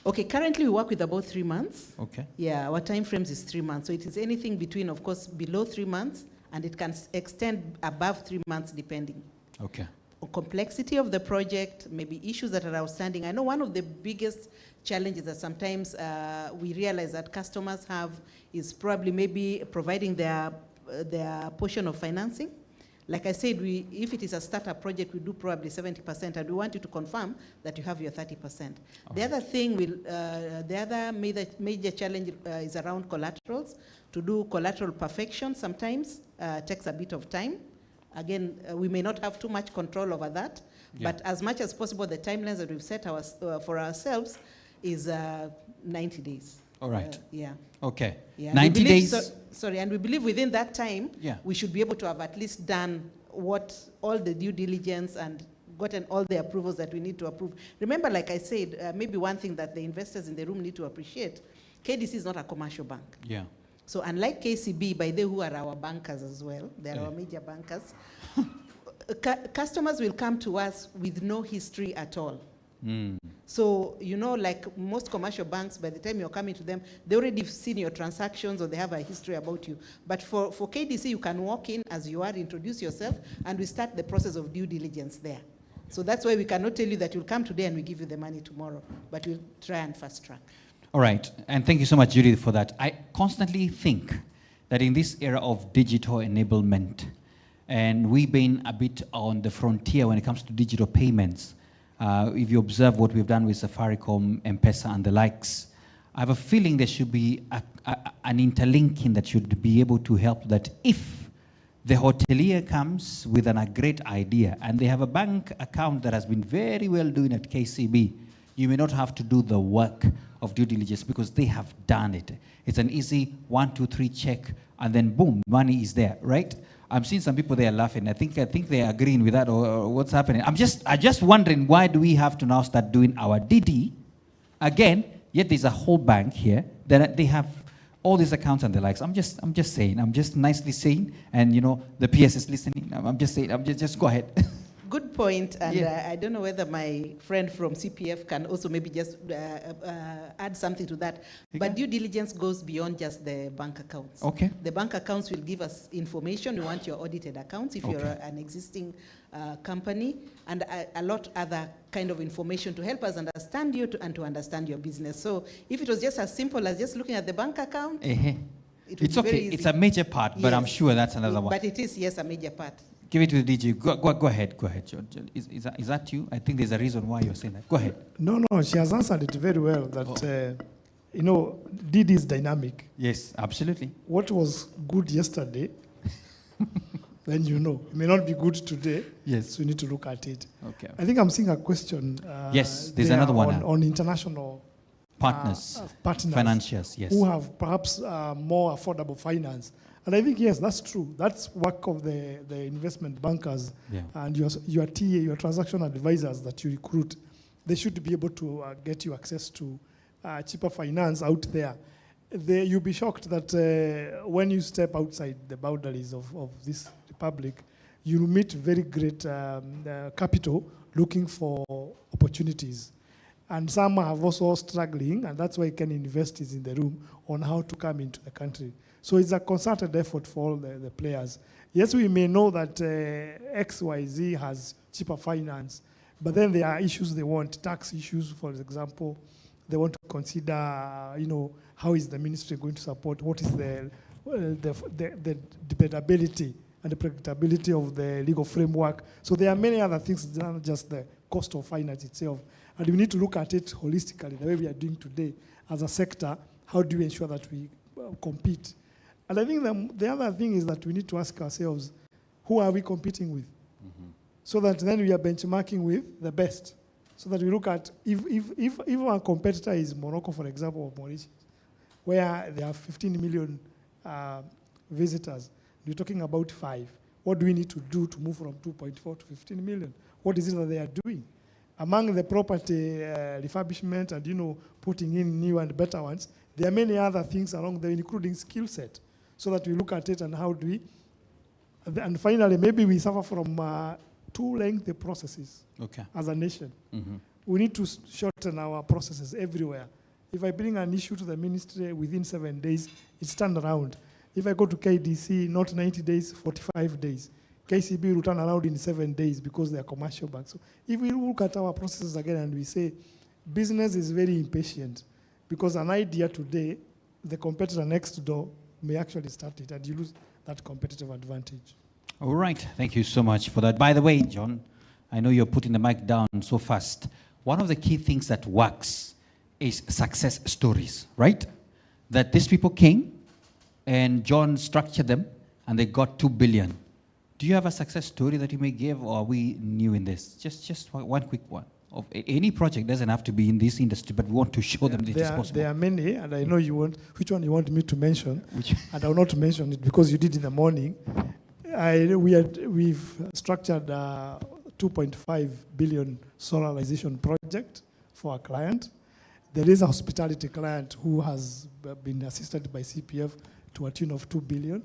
Okay, currently we work with about 3 months. Okay. Yeah, our time frames is 3 months. So it is anything between, of course, below 3 months, and it can extend above 3 months depending. Okay. On complexity of the project, maybe issues that are outstanding. I know one of the biggest challenges that sometimes we realize that customers have is probably maybe providing their portion of financing. Like I said, if it is a startup project, we do probably 70%, and we want you to confirm that you have your 30%. Okay. The other thing, the other major challenge is around collaterals. To do collateral perfection sometimes takes a bit of time. Again, we may not have too much control over that, but as much as possible, the timelines that we've set for ourselves is 90 days. All right. Yeah. Okay. Yeah. 90 days. Sorry, and we believe within that time, we should be able to have at least done all the due diligence and gotten all the approvals that we need to approve. Remember, like I said, maybe one thing that the investors in the room need to appreciate, KDC is not a commercial bank. Yeah. So unlike KCB, by they who are our bankers as well, they're our major bankers, customers will come to us with no history at all. So, like most commercial banks, by the time you're coming to them, they already have seen your transactions or they have a history about you. But for KDC, you can walk in as you are, introduce yourself, and we start the process of due diligence there. So that's why we cannot tell you that you'll come today and we give you the money tomorrow, but we'll try and fast track. All right, and thank you so much, Judy, for that. I constantly think that in this era of digital enablement, and we've been a bit on the frontier when it comes to digital payments, if you observe what we've done with Safaricom, M-Pesa, and the likes, I have a feeling there should be an interlinking that should be able to help that if the hotelier comes with a great idea and they have a bank account that has been very well doing at KCB, you may not have to do the work of due diligence because they have done it. It's an easy 1, 2, 3 check, and then boom, money is there, right? I'm seeing some people there laughing. I think they're agreeing with that, or what's happening. I'm just wondering, why do we have to now start doing our DD again? Yet there's a whole bank here that they have all these accounts and the likes. I'm just saying. I'm just nicely saying, and the PS is listening. I'm just saying. Just go ahead. Good point, and Yeah. I don't know whether my friend from CPF can also maybe just add something to that. But due diligence goes beyond just the bank accounts. Okay. The bank accounts will give us information. We want your audited accounts if you're Okay. an existing company, and a lot other kind of information to help us understand you and to understand your business. So if it was just as simple as just looking at the bank account, it would It's be very okay. easy. It's a major part, but I'm Yes. sure that's another one. But it is, yes, a major part. Give it to the DG. Go ahead. Go ahead, John. Is that you? I think there's a reason why you're saying that. Go ahead. No, she has answered it very well. That DD is dynamic. Yes, absolutely. What was good yesterday, then it may not be good today. Yes. So you need to look at it. Okay. I think I'm seeing a question. Yes, there's there another one. on international Partners, partners, financiers, yes. who have perhaps more affordable finance. And I think, yes, that's true. That's work of the investment bankers Yeah. and your TA, your transaction advisors that you recruit. They should be able to get you access to cheaper finance out there. You'll be shocked that when you step outside the boundaries of this republic, you'll meet very great capital looking for opportunities. And some have also struggling, and that's why Ken Invest is in the room on how to come into the country. So it's a concerted effort for all the players. Yes, we may know that XYZ has cheaper finance, but then there are issues they want, tax issues, for example. They want to consider, how is the ministry going to support, what is the dependability and the predictability of the legal framework. So there are many other things than just the cost of finance itself. And we need to look at it holistically, the way we are doing today as a sector. How do we ensure that we compete? And I think the other thing is that we need to ask ourselves, who are we competing with? So that then we are benchmarking with the best. So that we look at, if our competitor is Morocco, for example, or Mauritius, where there are 15 million visitors, we're talking about 5. What do we need to do to move from 2.4 to 15 million? What is it that they are doing? Among the property refurbishment and putting in new and better ones, there are many other things along there, including skill set, so that we look at it and how do we. And finally, maybe we suffer from too lengthy processes as a nation. We need to shorten our processes everywhere. If I bring an issue to the ministry within 7 days, it's turned around. If I go to KDC, not 90 days, 45 days. KCB will turn around in 7 days because they are commercial banks. So if we look at our processes again and we say business is very impatient because an idea today, the competitor next door may actually start it and you lose that competitive advantage. All right. Thank you so much for that. By the way, John, I know you're putting the mic down so fast. One of the key things that works is success stories, right? That these people came and John structured them and they got 2 billion. Do you have a success story that you may give, or are we new in this? Just one quick one. Of any project doesn't have to be in this industry, but we want to show them that it is possible. There are many, and I know you want, which one you want me to mention, and I will not mention it because you did in the morning. We've structured a 2.5 billion solarization project for a client. There is a hospitality client who has been assisted by CPF to a tune of 2 billion.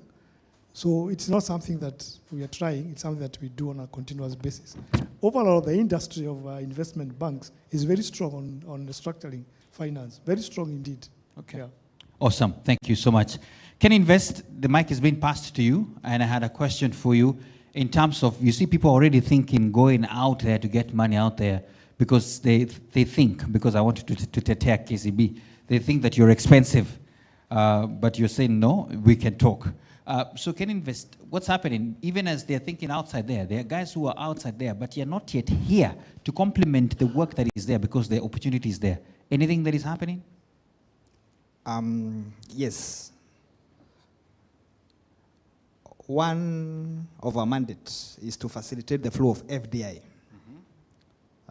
So it's not something that we are trying, it's something that we do on a continuous basis. Overall, the industry of investment banks is very strong on the structuring finance, very strong indeed. Okay. Yeah. Awesome, thank you so much. Can Invest, the mic has been passed to you, and I had a question for you in terms of, you see people already thinking going out there to get money out there because they think, because I wanted to attack KCB, they think that you're expensive, but you're saying, no, we can talk. So Can Invest, what's happening? Even as they're thinking outside there are guys who are outside there, but you're not yet here to complement the work that is there because the opportunity is there. Anything that is happening? Yes. One of our mandates is to facilitate the flow of FDI.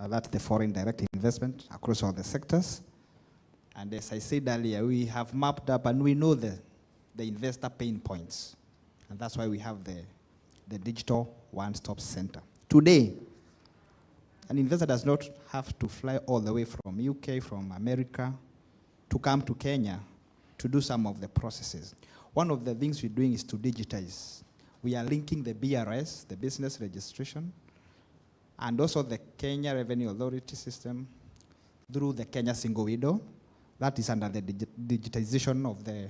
That's the foreign direct investment across all the sectors. And as I said earlier, we have mapped up and we know the investor pain points. And that's why we have the digital one-stop center. Today, an investor does not have to fly all the way from UK, from America, to come to Kenya to do some of the processes. One of the things we're doing is to digitize. We are linking the BRS, the business registration, and also the Kenya Revenue Authority system through the Kenya Single Window. That is under the digitization of the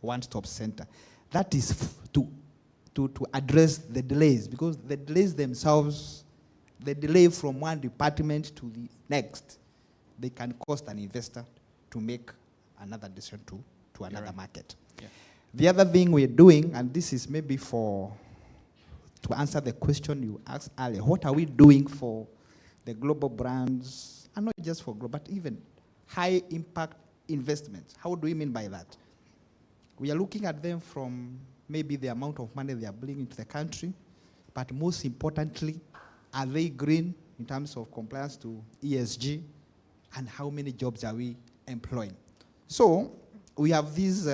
one-stop center. That is to address the delays, because the delays themselves, the delay from one department to the next, they can cost an investor to make another decision to another market. Yeah. The other thing we're doing, and this is maybe to answer the question you asked earlier, what are we doing for the global brands, and not just for global, but even high impact investments? How do we mean by that? We are looking at them from maybe the amount of money they are bringing into the country, but most importantly, are they green in terms of compliance to ESG, and how many jobs are we employing? So we have this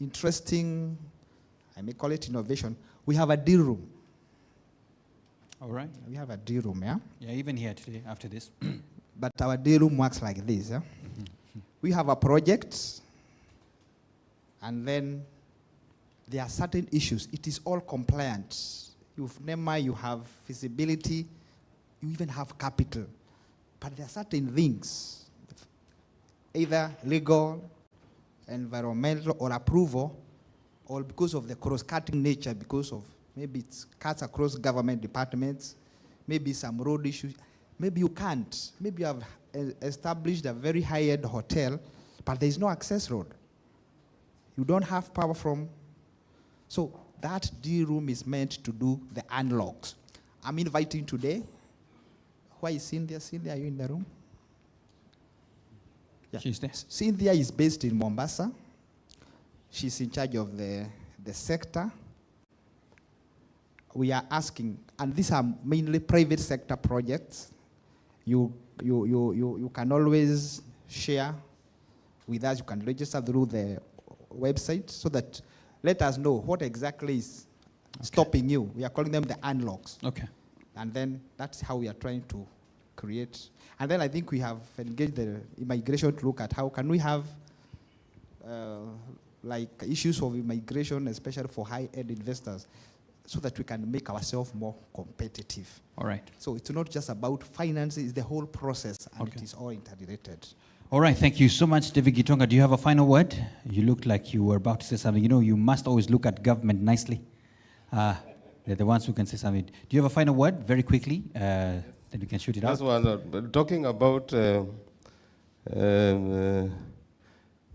interesting, I may call it innovation. We have a deal room. All right. We have a deal room, yeah? Yeah, even here today, after this. But our deal room works like this, yeah? We have a project, and then there are certain issues. It is all compliant. You've NEMA, you have feasibility, you even have capital. But there are certain things, either legal, environmental, or approval, or because of the cross-cutting nature, because of maybe it cuts across government departments, maybe some road issues. Maybe you can't. Maybe you have established a very high-end hotel, but there is no access road. You don't have power from. So that D room is meant to do the unlocks. I'm inviting today. Why is Cynthia? Cynthia, are you in the room? Yeah. She's there. Cynthia is based in Mombasa. She's in charge of the sector. We are asking, and these are mainly private sector projects. You can always share with us. You can register through the website, so that let us know what exactly is stopping you. We are calling them the unlocks. Okay. And then that's how we are trying to create. And then I think we have engaged the immigration to look at how can we have like issues of immigration, especially for high-end investors, so that we can make ourselves more competitive. All right. So it's not just about finance, it's the whole process, and it is all interrelated. All right, thank you so much, David Gitonga. Do you have a final word? You looked like you were about to say something. You know, you must always look at government nicely. They're the ones who can say something. Do you have a final word, very quickly? Then we can shoot it out. That's one. Talking about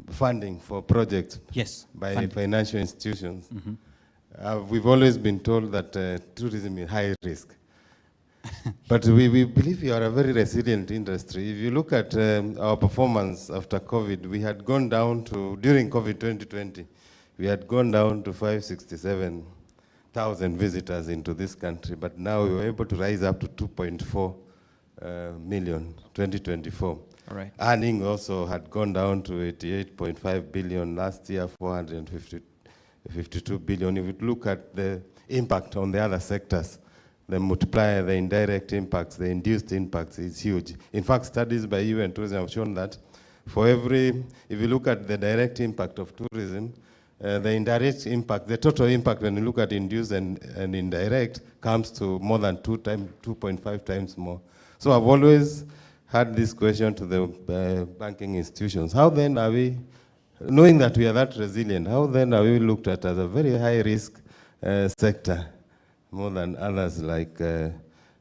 funding for projects by funding. financial institutions. We've always been told that tourism is high risk. But we believe we are a very resilient industry. If you look at our performance after COVID, we had gone down to, during COVID 2020, we had gone down to 567,000 visitors into this country, but now we were able to rise up to 2.4 million, 2024. All right. Earning also had gone down to 88.5 billion last year, 452 billion. If you look at the impact on the other sectors, the multiplier, the indirect impacts, the induced impacts is huge. In fact, studies by UN Tourism have shown that for every, if you look at the direct impact of tourism, the indirect impact, the total impact when you look at induced and indirect comes to more than 2.5 times more. So I've always had this question to the banking institutions. How then are we, knowing that we are that resilient, how then are we looked at as a very high risk sector, more than others like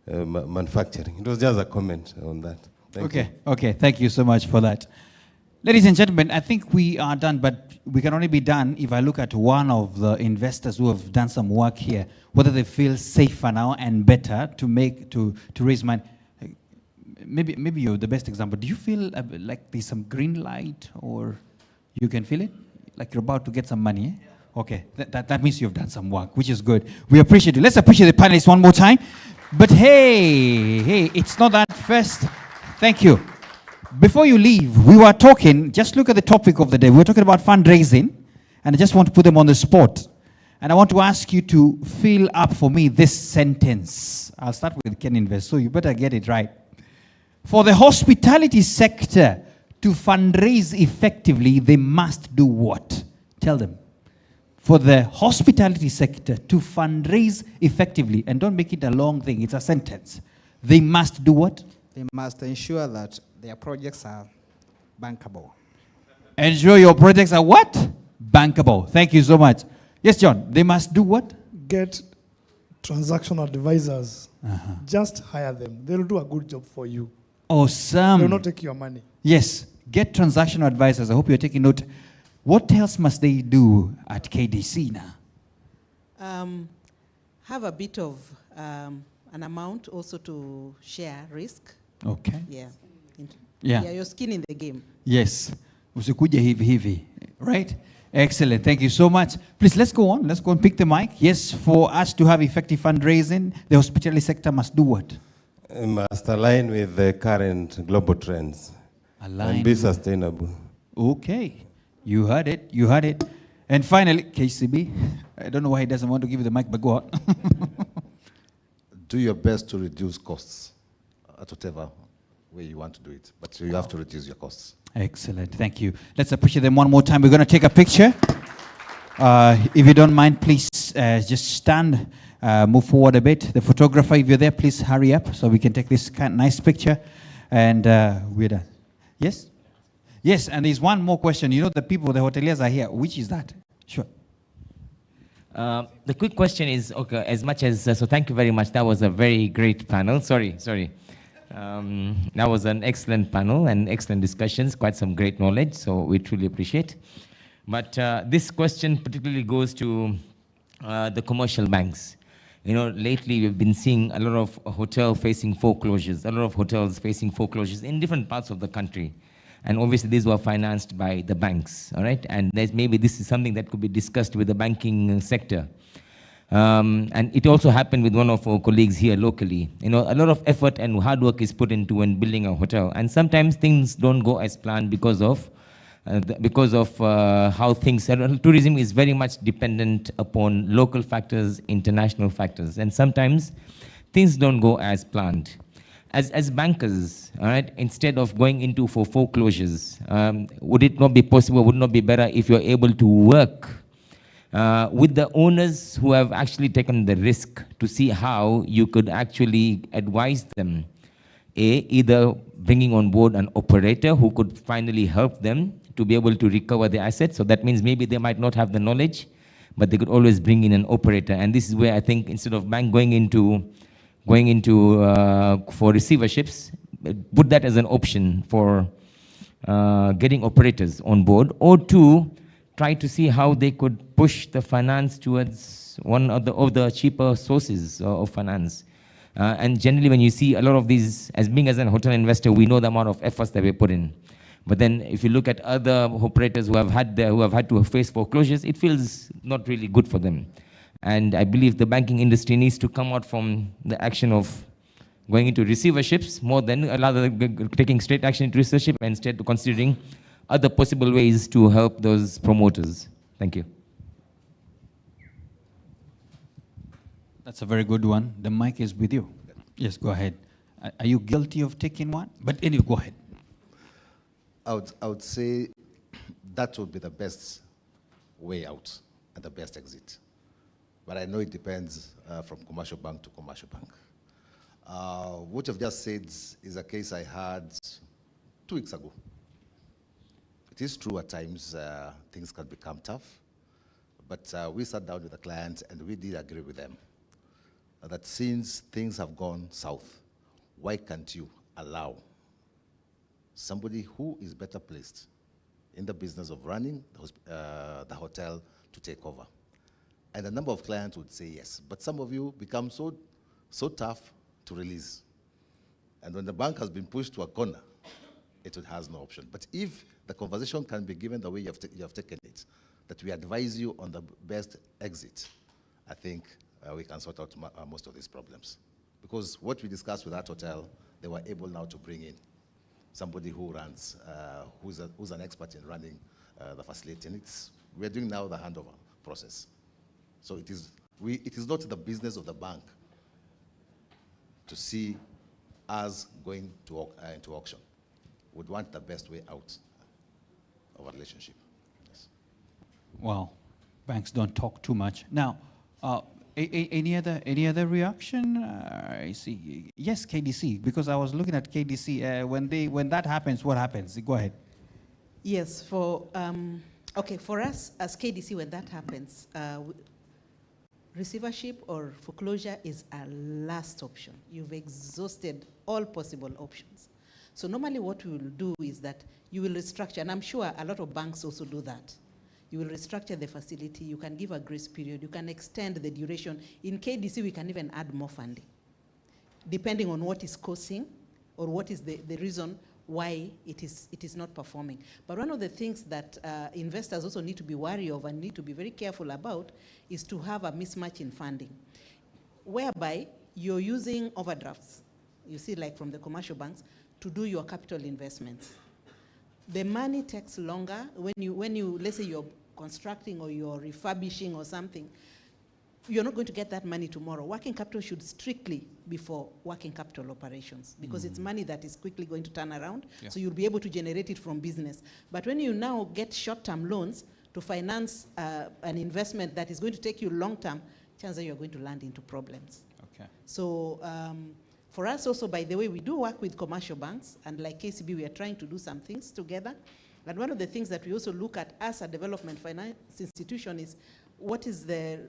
manufacturing? It was just a comment on that. Thank you. Okay, thank you so much for that. Ladies and gentlemen, I think we are done, but we can only be done if I look at one of the investors who have done some work here, whether they feel safer now and better to raise money. Maybe you're the best example. Do you feel like there's some green light, or you can feel it? Like you're about to get some money, eh? Okay, that means you've done some work, which is good. We appreciate it. Let's appreciate the panelists one more time. But hey, it's not that first. Thank you. Before you leave, we were talking, just look at the topic of the day. We were talking about fundraising, and I just want to put them on the spot. And I want to ask you to fill up for me this sentence. I'll start with Ken Invest, so you better get it right. For the hospitality sector to fundraise effectively, they must do what? Tell them. for the hospitality sector to fundraise effectively, and don't make it a long thing, it's a sentence, they must do what? They must ensure that their projects are bankable. Ensure your projects are what? Bankable. Thank you so much. Yes, John, they must do what? Get transactional advisors. Just hire them. They'll do a good job for you. Awesome. They'll not take your money. Yes, get transactional advisors. I hope you're taking note. What else must they do at KDC now? Have a bit of an amount also to share risk. Okay. Yeah. Yeah. Yeah, your skin in the game. Yes. Usikuje hivi hivi. Right? Excellent. Thank you so much. Please, let's go on. Let's go and pick the mic. Yes, for us to have effective fundraising, the hospitality sector must do what? Must align with the current global trends. Align and be with- sustainable. Okay. You heard it. You heard it. And finally, KCB. I don't know why he doesn't want to give you the mic, but go on. Do your best to reduce costs at whatever way you want to do it. But you have to reduce your costs. Excellent. Thank you. Let's appreciate them one more time. We're going to take a picture. If you don't mind, please just stand, move forward a bit. The photographer, if you're there, please hurry up so we can take this nice picture. And we're done. Yes? Yes, and there's one more question. You know, the people, the hoteliers are here. Which is that? Sure. The quick question is, okay, as much as, so thank you very much. That was a very great panel. Sorry. That was an excellent panel and excellent discussions, quite some great knowledge, so we truly appreciate. But this question particularly goes to the commercial banks. You know, lately we've been seeing a lot of hotels facing foreclosures in different parts of the country. And obviously these were financed by the banks, all right? And maybe this is something that could be discussed with the banking sector. And it also happened with one of our colleagues here locally. You know, a lot of effort and hard work is put into when building a hotel. And sometimes things don't go as planned because of how things, tourism is very much dependent upon local factors, international factors. And sometimes things don't go as planned. As bankers, all right, instead of going into for foreclosures, would it not be possible, would it not be better if you're able to work with the owners who have actually taken the risk to see how you could actually advise them, either bringing on board an operator who could finally help them to be able to recover the assets. So that means maybe they might not have the knowledge, but they could always bring in an operator. And this is where I think instead of bank going into for receiverships, put that as an option for getting operators on board, or two, try to see how they could push the finance towards one of the cheaper sources of finance. And generally when you see a lot of these, as being as a hotel investor, we know the amount of efforts that we put in. But then if you look at other operators who have had to face foreclosures, it feels not really good for them. And I believe the banking industry needs to come out from the action of going into receiverships more than rather taking straight action into receivership, and instead considering other possible ways to help those promoters. Thank you. That's a very good one. The mic is with you. Yes, go ahead. Are you guilty of taking one? But anyway, go ahead. I would say that would be the best way out and the best exit. But I know it depends from commercial bank to commercial bank. What you've just said is a case I had 2 weeks ago. It is true at times things can become tough, but we sat down with the client and we did agree with them that since things have gone south, why can't you allow somebody who is better placed in the business of running the hotel to take over? And a number of clients would say yes, but some of you become so tough to release. And when the bank has been pushed to a corner, it has no option. But if the conversation can be given the way you have taken it, that we advise you on the best exit, I think we can sort out most of these problems. Because what we discussed with that hotel, they were able now to bring in somebody who runs, who's an expert in running the facility. And we're doing now the handover process. So it is not the business of the bank to see us going into auction. We'd want the best way out of a relationship. Yes. Wow. banks don't talk too much. Now, any other reaction? I see. Yes, KDC, because I was looking at KDC. When that happens, what happens? Go ahead. Yes, for us as KDC, when that happens, receivership or foreclosure is a last option. You've exhausted all possible options. So normally what we will do is that you will restructure, and I'm sure a lot of banks also do that. You will restructure the facility, you can give a grace period, you can extend the duration. In KDC, we can even add more funding, depending on what is causing or what is the reason why it is not performing. But one of the things that investors also need to be wary of and need to be very careful about is to have a mismatch in funding, whereby you're using overdrafts, you see, like from the commercial banks, to do your capital investments. The money takes longer when you let's say you're constructing or you're refurbishing or something. You're not going to get that money tomorrow. Working capital should strictly be for working capital operations, because it's money that is quickly going to turn around, so you'll be able to generate it from business. But when you now get short-term loans to finance an investment that is going to take you long-term, chances are you're going to land into problems. Okay. So for us also, by the way, we do work with commercial banks, and like KCB, we are trying to do some things together. And one of the things that we also look at as a development finance institution is what is the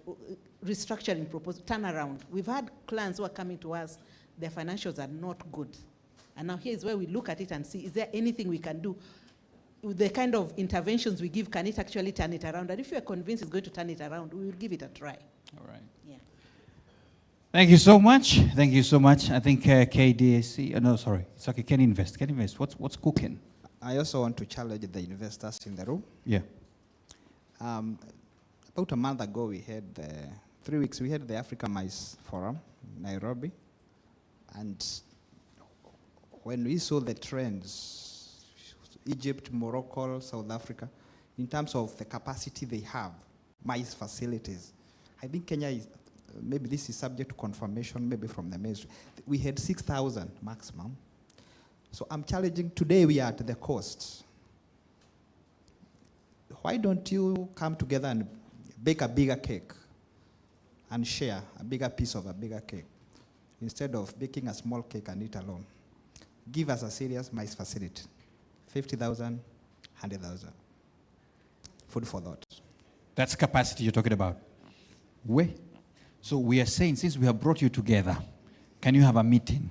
restructuring proposal, turnaround. We've had clients who are coming to us, their financials are not good. And now here's where we look at it and see, is there anything we can do? With the kind of interventions we give, can it actually turn it around? And if you're convinced it's going to turn it around, we will give it a try. All right. Yeah. Thank you so much. Thank you so much. I think KDC, no, sorry. It's okay, Can Invest. What's cooking? I also want to challenge the investors in the room. Yeah. About a month ago, we had 3 weeks, we had the Africa Mice Forum, Nairobi. And when we saw the trends, Egypt, Morocco, South Africa, in terms of the capacity they have, mice facilities, I think Kenya is, maybe this is subject to confirmation, maybe from the ministry. We had 6,000 maximum. So I'm challenging, today we are at the coast. Why don't you come together and bake a bigger cake and share a bigger piece of a bigger cake instead of baking a small cake and eat alone? Give us a serious mice facility, 50,000, 100,000. Food for thought. That's capacity you're talking about. So we are saying, since we have brought you together, can you have a meeting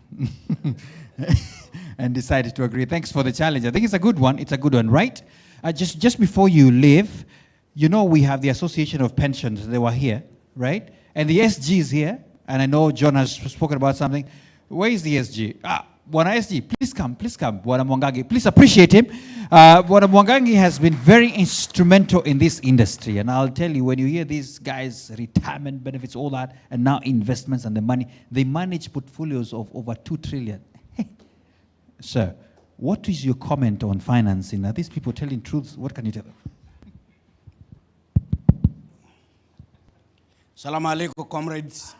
and decide to agree? Thanks for the challenge. I think it's a good one. It's a good one, right? Just before you leave, you know we have the Association of Pensions. They were here, right? And the SG is here. And I know John has spoken about something. Where is the SG? Bwana SG, please come. Bwana Mwangangi, please appreciate him. Bwana Mwangangi has been very instrumental in this industry. And I'll tell you, when you hear these guys, retirement benefits, all that, and now investments and the money, they manage portfolios of over 2 trillion. Sir, what is your comment on financing? Are these people telling truths? What can you tell them? Salam alaikum, comrades.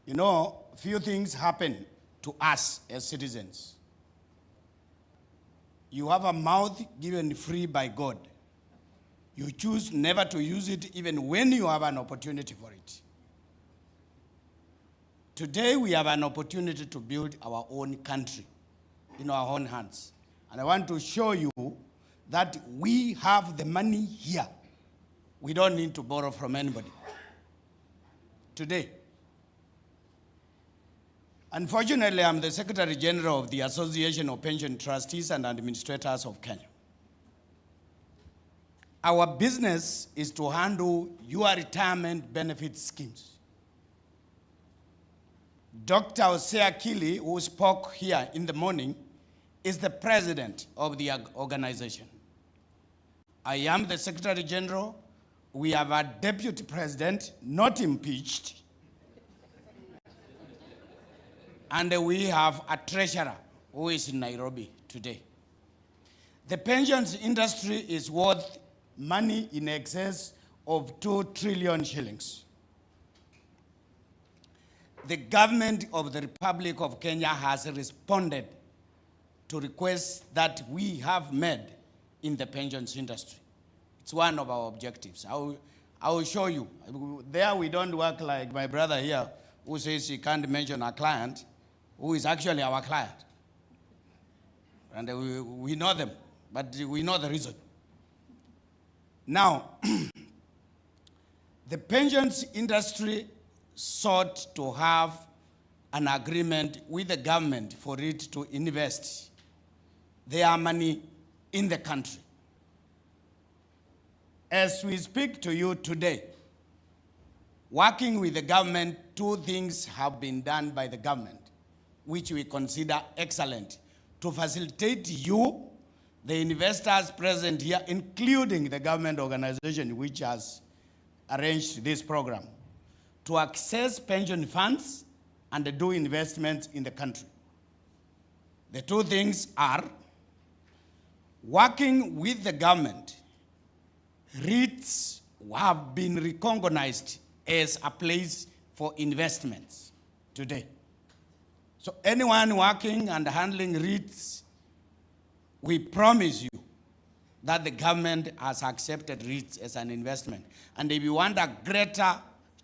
You know, few things happen to us as citizens. You have a mouth given free by God. You choose never to use it even when you have an opportunity for it. Today we have an opportunity to build our own country in our own hands. And I want to show you that we have the money here. We don't need to borrow from anybody. Today. Unfortunately, I'm the Secretary General of the Association of Pension Trustees and Administrators of Kenya. Our business is to handle your retirement benefit schemes. Dr. Osea Kili, who spoke here in the morning, is the president of the organization. I am the Secretary General. We have a deputy president, not impeached. And we have a treasurer who is in Nairobi today. The pensions industry is worth money in excess of 2 trillion shillings. The government of the Republic of Kenya has responded to requests that we have made in the pensions industry. It's It's one of our objectives. I will show you. There we don't work like my brother here, who says he can't mention a client, who is actually our client. And we know them, but we know the reason. Now, the pensions industry sought to have an agreement with the government for it to invest their money in the country. As we speak to you today, working with the government, two things have been done by the government, which we consider excellent, to facilitate you, the investors present here, including the government organization which has arranged this program, to access pension funds and do investments in the country. The two things are working with the government. REITs have been recognized as a place for investments today. So anyone working and handling REITs, we promise you that the government has accepted REITs as an investment. And if you want a greater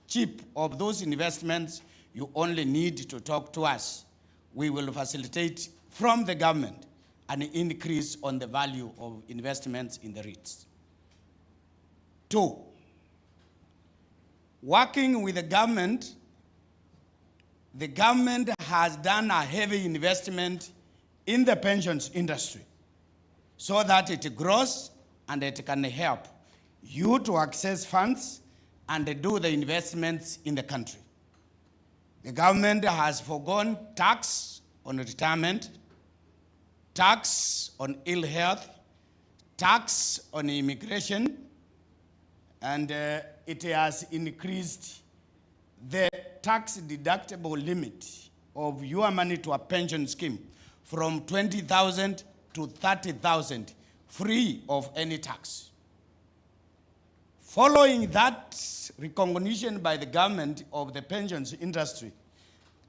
chip of those investments, you only need to talk to us. We will facilitate from the government an increase on the value of investments in the REITs. 2, working with the government has done a heavy investment in the pensions industry so that it grows and it can help you to access funds and do the investments in the country. The government has foregone tax on retirement, tax on ill health, tax on immigration, and it has increased the tax deductible limit of your money to a pension scheme from 20,000 to 30,000, free of any tax. Following that recognition by the government of the pensions industry,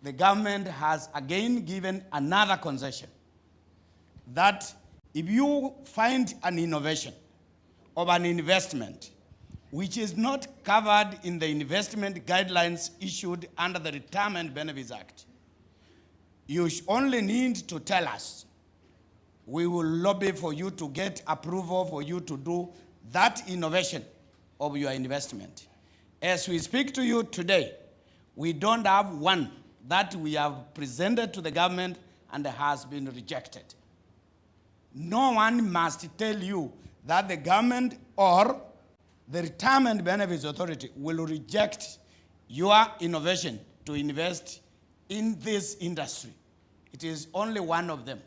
the government has again given another concession that if you find an innovation or an investment which is not covered in the investment guidelines issued under the Retirement Benefits Act, you only need to tell us. We will lobby for you to get approval for you to do that innovation of your investment. As we speak to you today, we don't have one that we have presented to the government and has been rejected. No one must tell you that the government or the Retirement Benefits Authority will reject your innovation to invest in this industry. It is only one of them.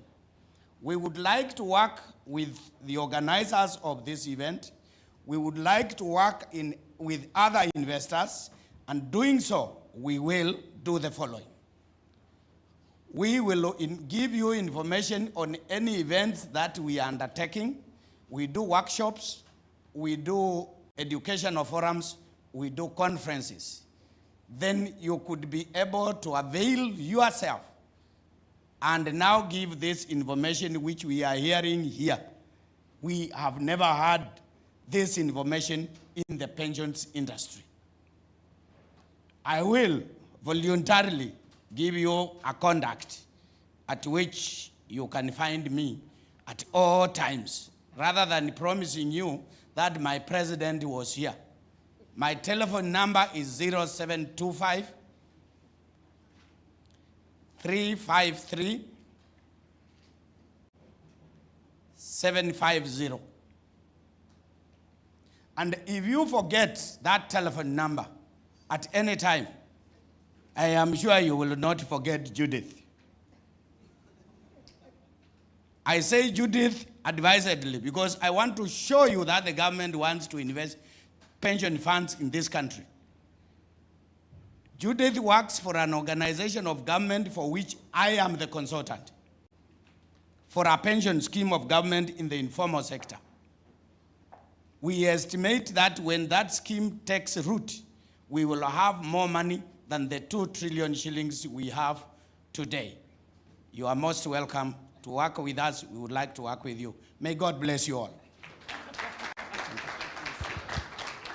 We would like to work with the organizers of this event. We would like to work with other investors, and doing so, we will do the following. We will give you information on any events that we are undertaking. We do workshops, we do educational forums, we do conferences. Then you could be able to avail yourself and now give this information which we are hearing here. We have never had this information in the pensions industry. I will voluntarily give you a contact at which you can find me at all times, rather than promising you that my president was here. My telephone number is 0725 353 750. And if you forget that telephone number at any time, I am sure you will not forget Judith. I say Judith advisedly because I want to show you that the government wants to invest pension funds in this country. Judith works for an organization of government for which I am the consultant, for a pension scheme of government in the informal sector. We estimate that when that scheme takes root, we will have more money than the 2 trillion shillings we have today. You are most welcome to work with us. We would like to work with you. May God bless you all.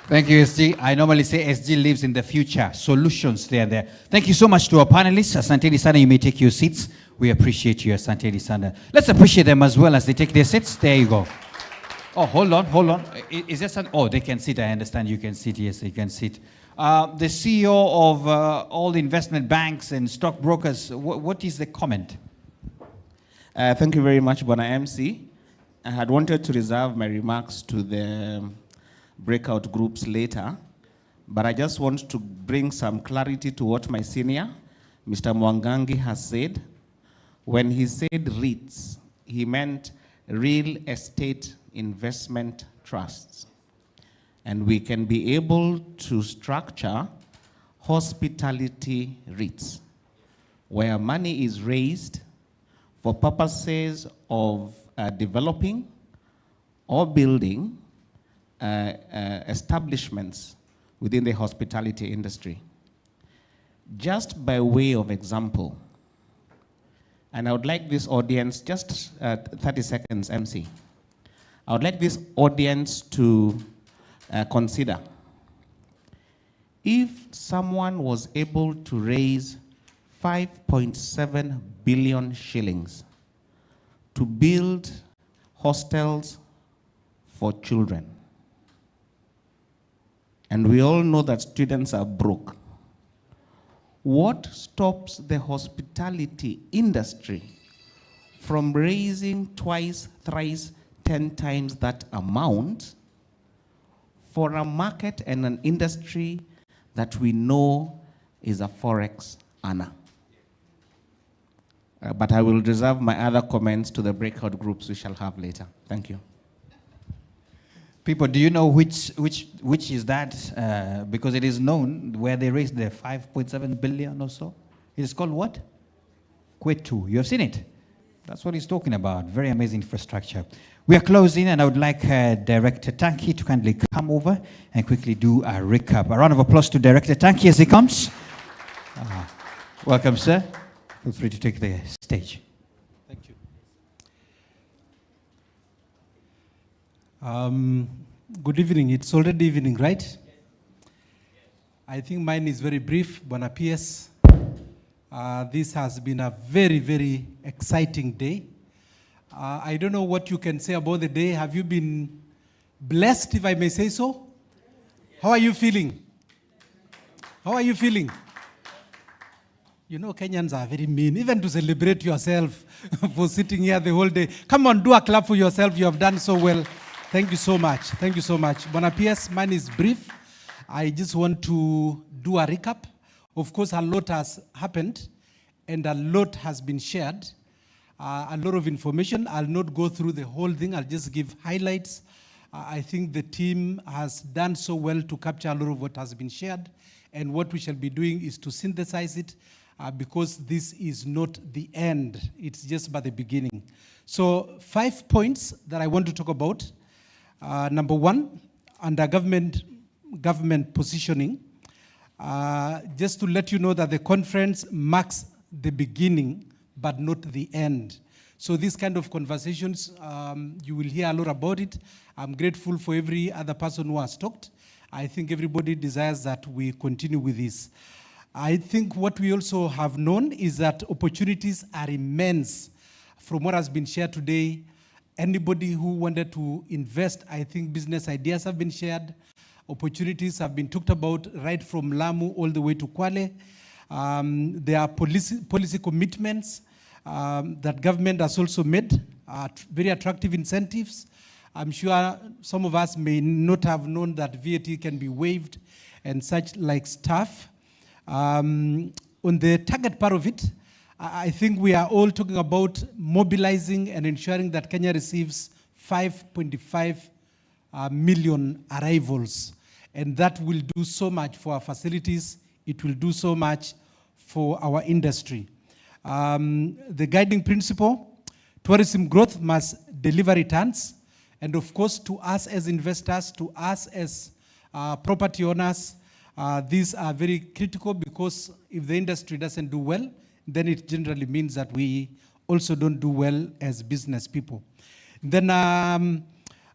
Thank you, SG. I normally say SG lives in the future. Solutions, they are there. Thank you so much to our panelists. Asante sana, you may take your seats. We appreciate you, Asante sana. Let's appreciate them as well as they take their seats. There you go. Oh, hold on. Is there some? Oh, they can sit. I understand you can sit. Yes, they can sit. The CEO of all the investment banks and stockbrokers, what is the comment? Thank you very much, Bona MC. I had wanted to reserve my remarks to the breakout groups later, but I just want to bring some clarity to what my senior, Mr. Mwangangi, has said. When he said REITs, he meant real estate investment trusts. And we can be able to structure hospitality REITs, where money is raised for purposes of developing or building establishments within the hospitality industry. Just by way of example, and I would like this audience, just 30 seconds, MC. I would like this audience to consider if someone was able to raise 5.7 billion shillings to build hostels for children. And we all know that students are broke. What stops the hospitality industry from raising twice, thrice, 10 times that amount for a market and an industry that we know is a forex earner? But I will reserve my other comments to the breakout groups we shall have later. Thank you. People, do you know which is that? Because it is known where they raised the 5.7 billion or so. It is called what? Kwetu. You have seen it? That's what he's talking about. Very amazing infrastructure. We are closing, and I would like Director Tanki to kindly come over and quickly do a recap. A round of applause to Director Tanki as he comes. Welcome, sir. Feel free to take the stage. Thank you. Good evening. It's already evening, right? I think mine is very brief. Bona PS. This has been a very, very exciting day. I don't know what you can say about the day. Have you been blessed, if I may say so? How are you feeling? How are you feeling? You know, Kenyans are very mean, even to celebrate yourself for sitting here the whole day. Come on, do a clap for yourself. You have done so well. Thank you so much. Thank you so much. Bona PS, mine is brief. I just want to do a recap. Of course, a lot has happened and a lot has been shared. A lot of information. I'll not go through the whole thing. I'll just give highlights. I think the team has done so well to capture a lot of what has been shared. And what we shall be doing is to synthesize it because this is not the end. It's just by the beginning. So 5 points that I want to talk about. Number one, under government positioning, just to let you know that the conference marks the beginning, but not the end. So these kind of conversations, you will hear a lot about it. I'm grateful for every other person who has talked. I think everybody desires that we continue with this. I think what we also have known is that opportunities are immense. From what has been shared today, anybody who wanted to invest, I think business ideas have been shared. Opportunities have been talked about right from Lamu all the way to Kwale. There are policy commitments that government has also made, very attractive incentives. I'm sure some of us may not have known that VAT can be waived and such like stuff. On the target part of it, I think we are all talking about mobilizing and ensuring that Kenya receives 5.5 million arrivals. And that will do so much for our facilities. It will do so much for our industry. The guiding principle, tourism growth must deliver returns. And of course, to us as investors, to us as property owners, these are very critical because if the industry doesn't do well, then it generally means that we also don't do well as business people. Then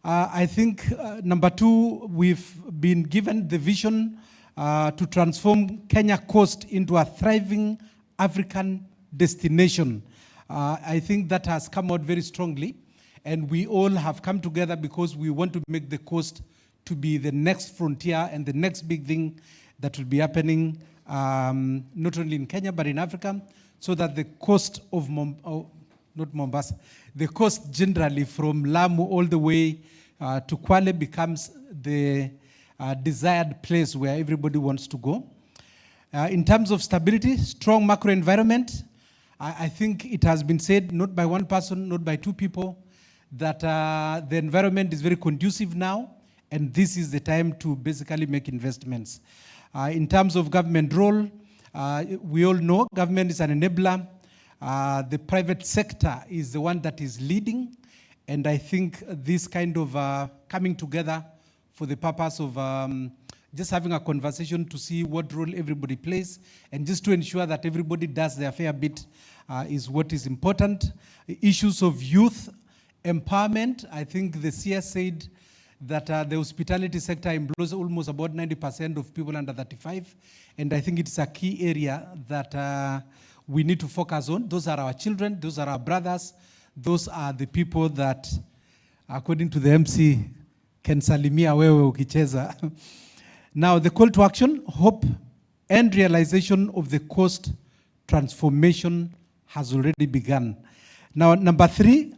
I think number two, we've been given the vision to transform Kenya Coast into a thriving African destination. I think that has come out very strongly, and we all have come together because we want to make the coast to be the next frontier and the next big thing that will be happening not only in Kenya but in Africa, so that the coast of not Mombasa, the coast generally from Lamu all the way to Kwale becomes the desired place where everybody wants to go. In terms of stability, strong macro environment, I think it has been said, not by one person, not by two people, that the environment is very conducive now, and this is the time to basically make investments. In terms of government role, we all know government is an enabler. The private sector is the one that is leading, and I think this kind of coming together for the purpose of just having a conversation to see what role everybody plays, and just to ensure that everybody does their fair bit is what is important. Issues of youth empowerment, I think the CS said that the hospitality sector employs almost about 90% of people under 35, and I think it's a key area that we need to focus on. Those are our children, those are our brothers, those are the people that, according to the MC, can salimia wewe ukicheza. Now, the call to action, hope and realization of the coast transformation has already begun. Now, number three,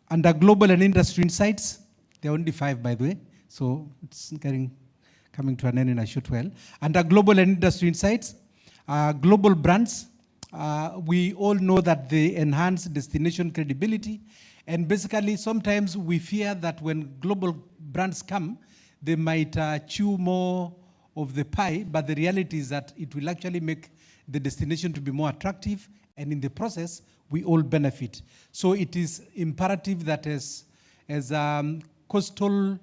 under global and industry insights, there are only 5, by the way, so it's coming to an end in a short while. Under global and industry insights, global brands, we all know that they enhance destination credibility, and basically sometimes we fear that when global brands come, they might chew more of the pie, but the reality is that it will actually make the destination to be more attractive, and in the process, we all benefit. So it is imperative that as coastal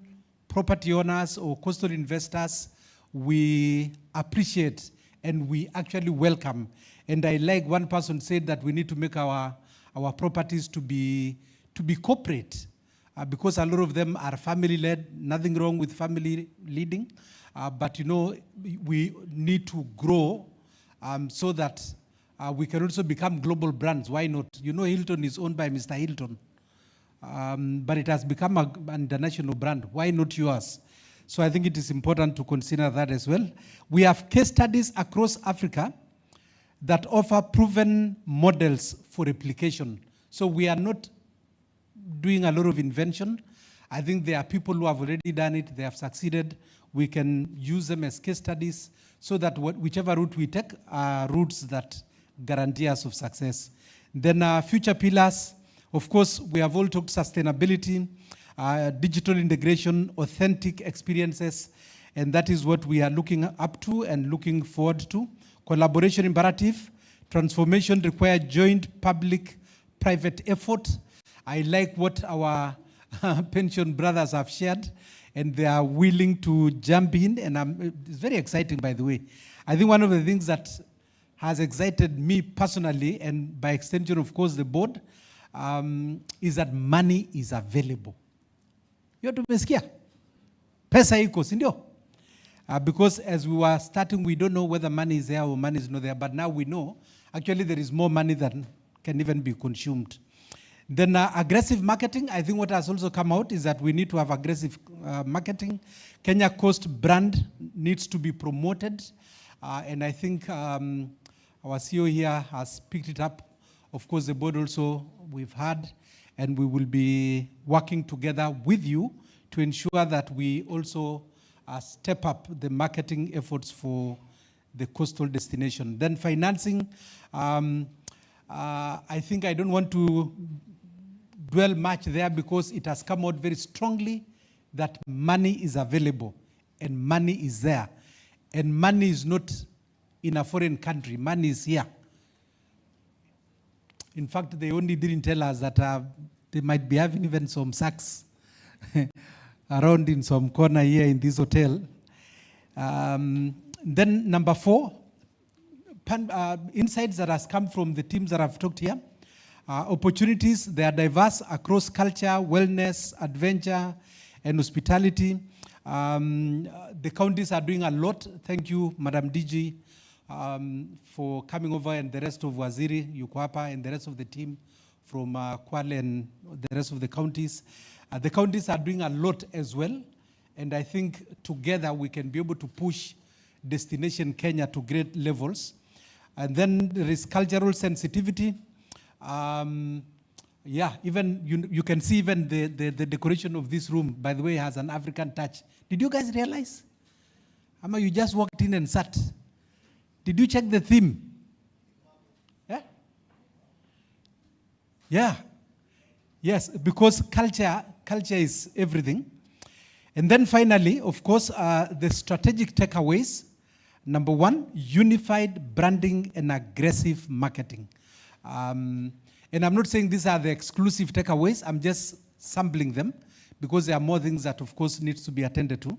property owners or coastal investors, we appreciate and we actually welcome. And I like one person said that we need to make our properties to be corporate, because a lot of them are family-led. Nothing wrong with family leading, but you know, we need to grow so that we can also become global brands. Why not? You know, Hilton is owned by Mr. Hilton, but it has become an international brand. Why not yours? So I think it is important to consider that as well. We have case studies across Africa that offer proven models for replication. So we are not doing a lot of invention. I think there are people who have already done it, they have succeeded. We can use them as case studies so that whichever route we take are routes that guarantee us of success. Then future pillars, of course, we have all talked sustainability, digital integration, authentic experiences, and that is what we are looking up to and looking forward to. Collaboration imperative, transformation requires joint public-private effort. I like what our pension brothers have shared, and they are willing to jump in, and it's very exciting, by the way. I think one of the things that has excited me personally, and by extension, of course, the board, is that money is available. Yote umesikia? Pesa iko, si ndio? Because as we were starting, we don't know whether money is there or money is not there, but now we know, actually there is more money than can even be consumed. Then aggressive marketing, I think what has also come out is that we need to have aggressive marketing. Kenya Coast brand needs to be promoted, and I think our CEO here has picked it up. Of course, the board also we've had, and we will be working together with you to ensure that we also step up the marketing efforts for the coastal destination. Then financing, I think I don't want to dwell much there because it has come out very strongly that money is available and money is there. And money is not in a foreign country, money is here. In fact, they only didn't tell us that they might be having even some sacks around in some corner here in this hotel. Then number 4, insights that has come from the teams that I've talked here. Opportunities, they are diverse across culture, wellness, adventure, and hospitality. The counties are doing a lot. Thank you, Madam DG, for coming over, and the rest of Waziri, Yukwapa, and the rest of the team from Kwale and the rest of the counties. The counties are doing a lot as well, and I think together we can be able to push Destination Kenya to great levels. And then there is cultural sensitivity. Yeah, even you can see even the decoration of this room, by the way, has an African touch. Did you guys realize? Ama, you just walked in and sat. Did you check the theme? Yeah? Yeah. Yes, because culture is everything. And then finally, of course, the strategic takeaways. Number one, unified branding and aggressive marketing. And I'm not saying these are the exclusive takeaways. I'm just sampling them because there are more things that, of course, needs to be attended to.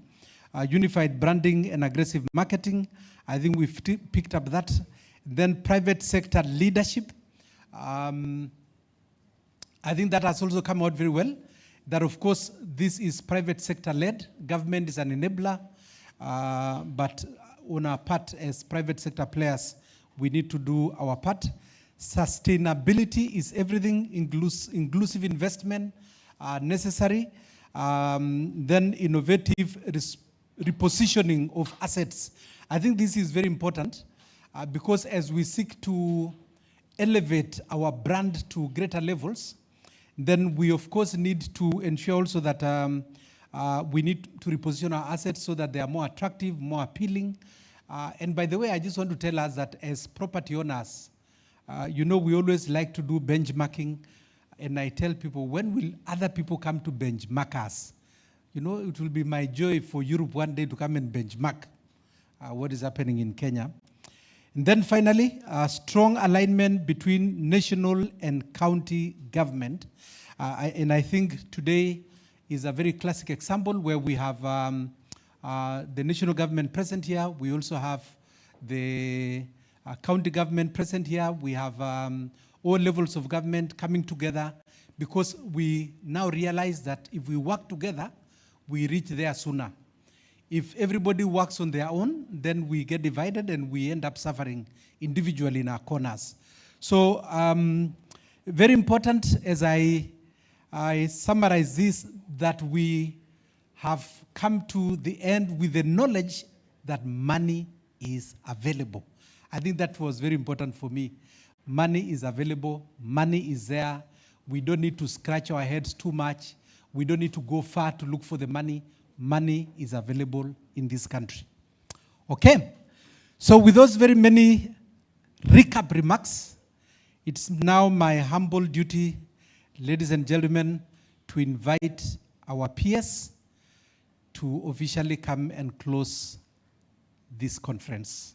Unified branding and aggressive marketing. I think we've picked up that. Then private sector leadership. I think that has also come out very well. That, of course, this is private sector led. Government is an enabler. But on our part as private sector players, we need to do our part. Sustainability is everything. Inclusive investment necessary. Then innovative repositioning of assets. I think this is very important because as we seek to elevate our brand to greater levels, then we of course need to ensure also that we need to reposition our assets so that they are more attractive, more appealing. And by the way, I just want to tell us that as property owners, you know, we always like to do benchmarking. And I tell people, when will other people come to benchmark us? You know, it will be my joy for Europe one day to come and benchmark what is happening in Kenya. And then finally, strong alignment between national and county government. And I think today is a very classic example where we have the national government present here. We also have the county government present here. We have all levels of government coming together because we now realize that if we work together, we reach there sooner. If everybody works on their own, then we get divided and we end up suffering individually in our corners. So very important as I summarize this, that we have come to the end with the knowledge that money is available. I think that was very important for me. Money is available, money is there. We don't need to scratch our heads too much. We don't need to go far to look for the money. Money is available in this country. Okay, so with those very many recap remarks, it's now my humble duty, ladies and gentlemen, to invite our peers to officially come and close this conference.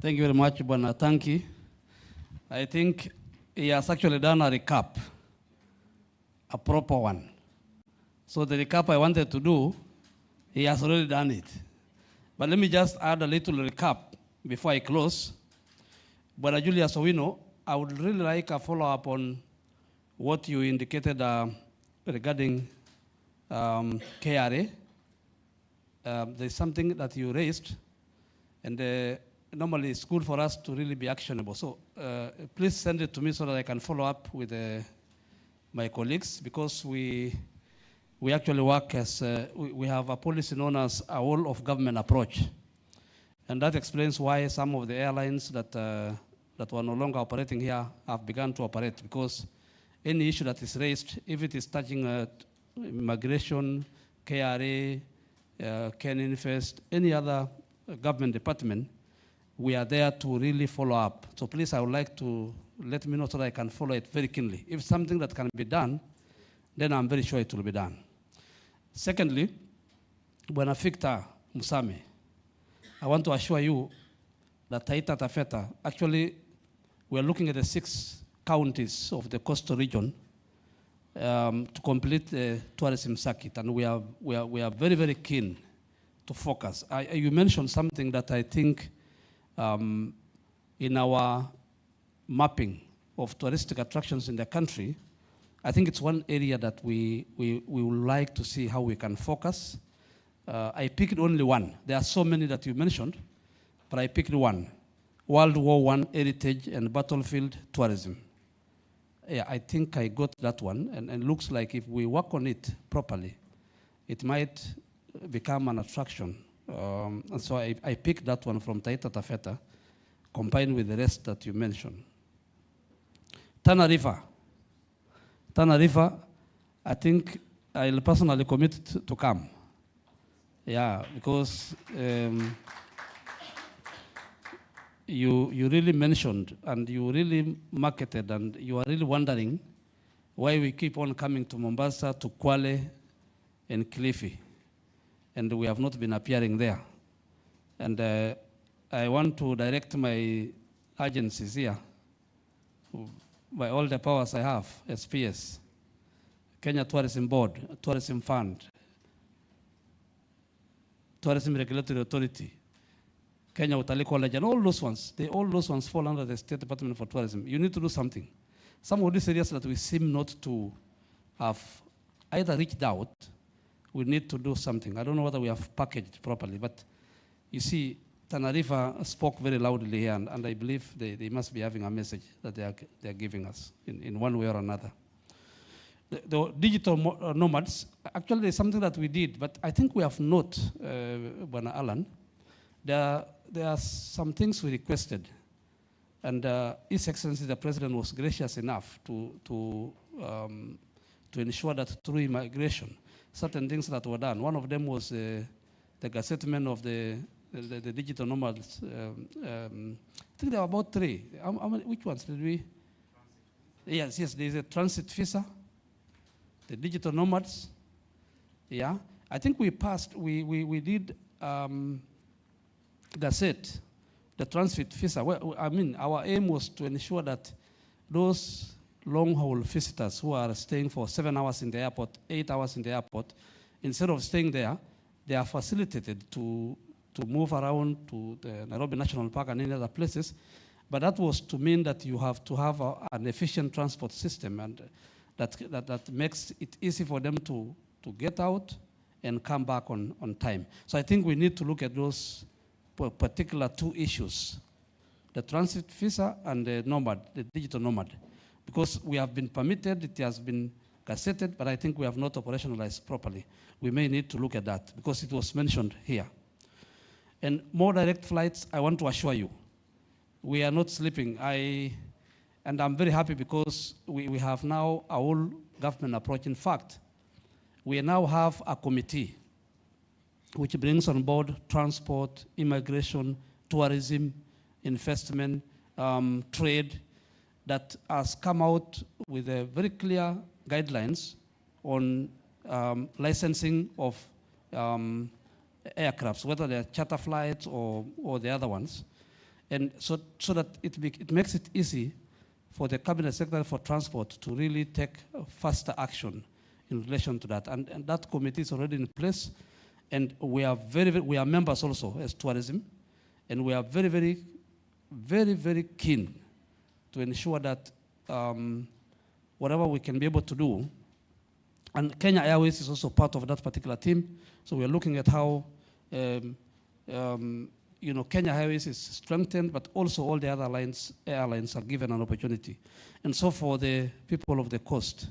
Thank you very much, Bwana Tanki. I think he has actually done a recap, a proper one. So the recap I wanted to do, he has already done it. But let me just add a little recap before I close. Bwana Julius Owino, I would really like a follow-up on what you indicated regarding KRA. There's something that you raised, and normally it's good for us to really be actionable. So please send it to me so that I can follow up with my colleagues, because we actually work as, we have a policy known as a whole of government approach. And that explains why some of the airlines that were no longer operating here have begun to operate, because any issue that is raised, if it is touching immigration, KRA, Ken Invest, any other government department, we are there to really follow up. So please, I would like to let me know so that I can follow it very keenly. If something that can be done, then I'm very sure it will be done. Secondly, Bwana Victor Musame, I want to assure you that Taita Taveta, actually, we're looking at the 6 counties of the coastal region to complete the tourism circuit, and we are very, very keen to focus. You mentioned something that I think in our mapping of touristic attractions in the country, I think it's one area that we would like to see how we can focus. I picked only one. There are so many that you mentioned, but I picked one. World War I heritage and battlefield tourism. Yeah, I think I got that one, and looks like if we work on it properly, it might become an attraction. And so I picked that one from Taita Taveta, combined with the rest that you mentioned. Tana River. Tana River, I think I'll personally commit to come. Yeah, because you really mentioned and you really marketed and you are really wondering why we keep on coming to Mombasa, to Kwale and Kilifi, and we have not been appearing there. And I want to direct my agencies here, by all the powers I have, SPS, Kenya Tourism Board, Tourism Fund, Tourism Regulatory Authority, Kenya Utalii College, and all those ones fall under the State Department for Tourism. You need to do something. Some of these areas that we seem not to have either reached out, we need to do something. I don't know whether we have packaged properly, but you see, Tana River spoke very loudly here, and I believe they must be having a message that they are giving us in one way or another. The digital nomads, actually there's something that we did, but I think we have not, Bwana Alan. There are some things we requested, and His Excellency the President was gracious enough to ensure that through immigration, certain things that were done. One of them was the gazettement of the digital nomads. I think there were about 3. Which ones did we? Yes, there's a transit visa, the digital nomads. Yeah, I think we passed, we did gazette, the transit visa. Well, I mean, our aim was to ensure that those long-haul visitors who are staying for 7 hours in the airport, 8 hours in the airport, instead of staying there, they are facilitated to move around to the Nairobi National Park and any other places. But that was to mean that you have to have an efficient transport system, and that makes it easy for them to get out and come back on time. So I think we need to look at those particular 2 issues, the transit visa and the nomad, the digital nomad. Because we have been permitted, it has been gazetted, but I think we have not operationalized properly. We may need to look at that because it was mentioned here. And more direct flights, I want to assure you, we are not sleeping. And I'm very happy because we have now a whole government approach. In fact, we now have a committee which brings on board transport, immigration, tourism, investment, trade, that has come out with a very clear guidelines on licensing of aircrafts, whether they're charter flights or the other ones. And so that it makes it easy for the Cabinet Secretary for Transport to really take faster action in relation to that. And that committee is already in place. And we are we are members also as tourism. And we are very keen to ensure that whatever we can be able to do, and Kenya Airways is also part of that particular team. So we're looking at how Kenya Airways is strengthened, but also all the other airlines are given an opportunity. And so for the people of the coast,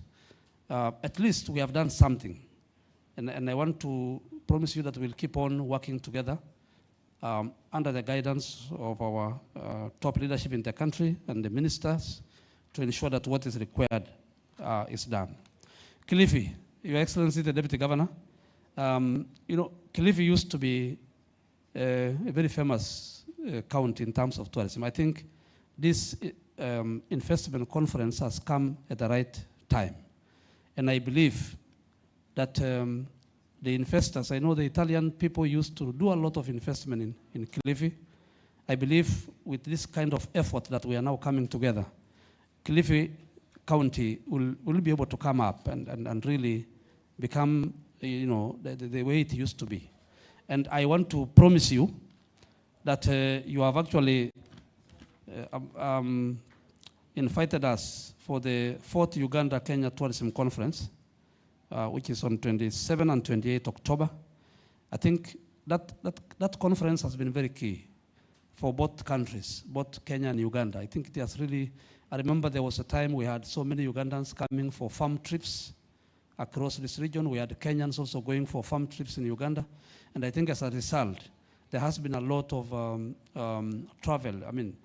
at least we have done something. And I want to promise you that we'll keep on working together under the guidance of our top leadership in the country and the ministers to ensure that what is required is done. Kilifi, Your Excellency, the Deputy Governor, Kilifi used to be a very famous county in terms of tourism. I think this investment conference has come at the right time. And I believe that the investors, I know the Italian people used to do a lot of investment in Kilifi. I believe with this kind of effort that we are now coming together, Kilifi county will be able to come up and really become, the way it used to be. And I want to promise you that you have actually invited us for the 4th Uganda-Kenya Tourism Conference, which is on 27 and 28 October. I think that conference has been very key for both countries, both Kenya and Uganda. I think it has really, I remember there was a time we had so many Ugandans coming for farm trips across this region. We had Kenyans also going for farm trips in Uganda. And I think as a result, there has been a lot of travel. I mean,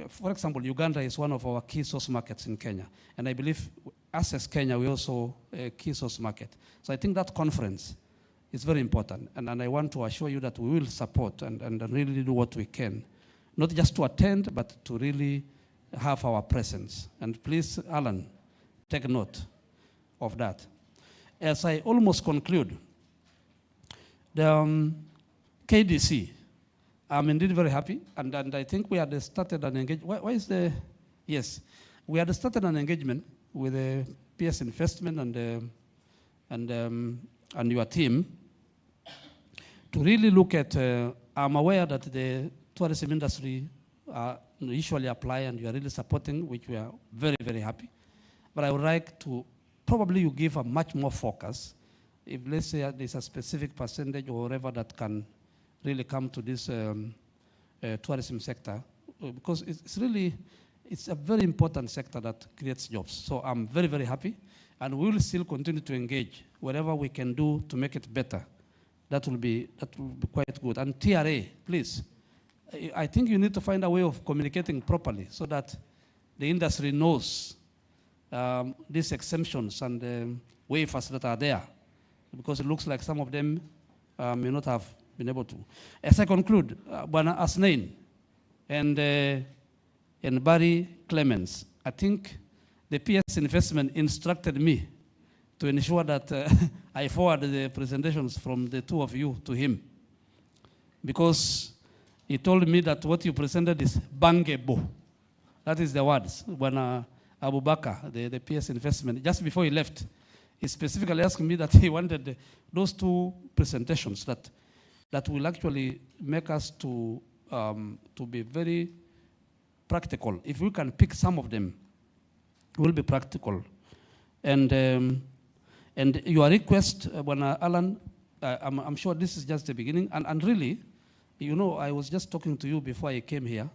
for example, Uganda is one of our key source markets in Kenya. And I believe us as Kenya, we also a key source market. So I think that conference is very important. And I want to assure you that we will support and really do what we can. Not just to attend, but to really have our presence. And please, Alan, take note of that. As I almost conclude, the KDC, I'm indeed very happy, and I think we had started an engagement. Why is the, yes, we had started an engagement with the PS Investment and your team to really look at, I'm aware that the tourism industry usually apply and you are really supporting, which we are very, very happy. But I would like to, probably you give a much more focus. If let's say there's a specific percentage or whatever that can really come to this tourism sector, because it's really, it's a very important sector that creates jobs. So I'm very, very happy, and we will still continue to engage wherever we can do to make it better. That will be quite good. And TRA, please, I think you need to find a way of communicating properly so that the industry knows these exemptions and waivers that are there, because it looks like some of them may not have been able to. As I conclude, Bwana Asnain and Barry Clemens, I think the PS Investment instructed me to ensure that I forward the presentations from the two of you to him, because he told me that what you presented is bangeable. That is the words. When Abu Bakr, the PS Investment, just before he left, he specifically asked me that he wanted those two presentations that will actually make us to be very practical. If we can pick some of them, we'll be practical. And your request, when Alan, I'm sure this is just the beginning. And really, you know, I was just talking to you before I came here,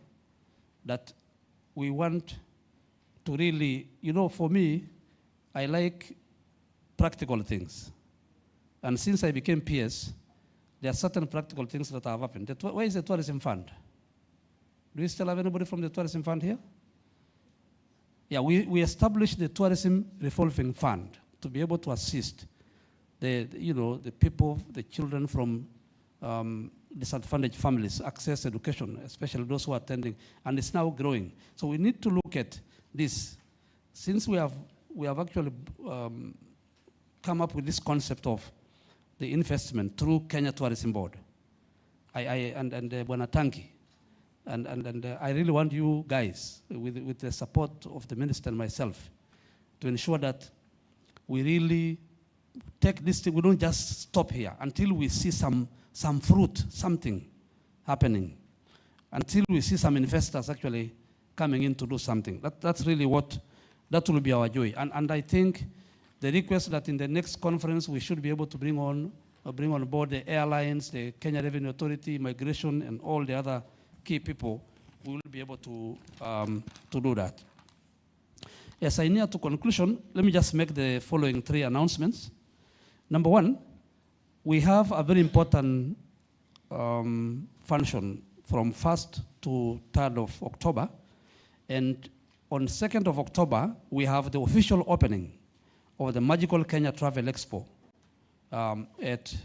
that we want to really, you know, for me, I like practical things. And since I became PS, there are certain practical things that have happened. Where is the tourism fund? Do we still have anybody from the tourism fund here? Yeah, we established the tourism revolving fund to be able to assist the people, the children from disadvantaged families access education, especially those who are attending, and it's now growing. So we need to look at this. Since we have actually come up with this concept of the investment through Kenya Tourism Board, and Bwana Tanki, and I really want you guys, with the support of the minister and myself, to ensure that we really take this thing. We don't just stop here until we see some fruit, something happening, until we see some investors actually coming in to do something. That's really that will be our joy. And I think the request that in the next conference we should be able to bring on board the airlines, the Kenya Revenue Authority, migration, and all the other key people, we will be able to do that. As I near to conclusion, let me just make the following 3 announcements. Number 1, we have a very important function from 1st to 3rd of October. And on 2nd of October, we have the official opening of the Magical Kenya Travel Expo at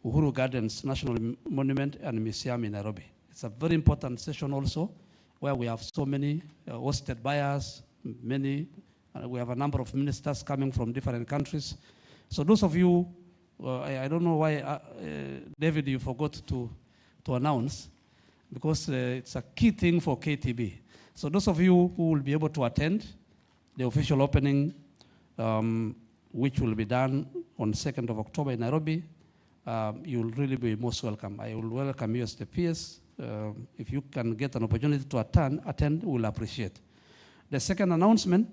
Uhuru Gardens National Monument and Museum in Nairobi. It's a very important session also, where we have so many hosted buyers, we have a number of ministers coming from different countries. So those of you, I don't know why, David, you forgot to announce, because it's a key thing for KTB. So those of you who will be able to attend, the official opening, which will be done on 2nd of October in Nairobi, you'll really be most welcome. I will welcome you as the peers. If you can get an opportunity to attend, we'll appreciate. The second announcement,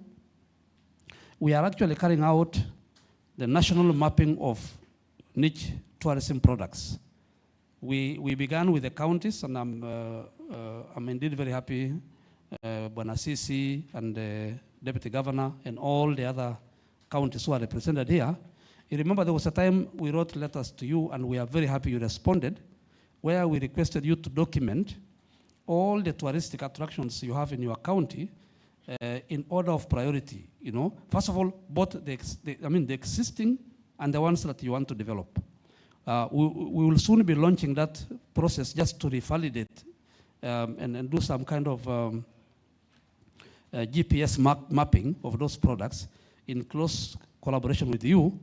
we are actually carrying out the national mapping of niche tourism products. We began with the counties, and I'm indeed very happy, Bwana Sisi and the Deputy Governor and all the other counties who are represented here. You remember there was a time we wrote letters to you, and we are very happy you responded, where we requested you to document all the touristic attractions you have in your county in order of priority. You know, first of all, both the existing and the ones that you want to develop. We will soon be launching that process just to revalidate and do some kind of GPS mapping of those products in close collaboration with you,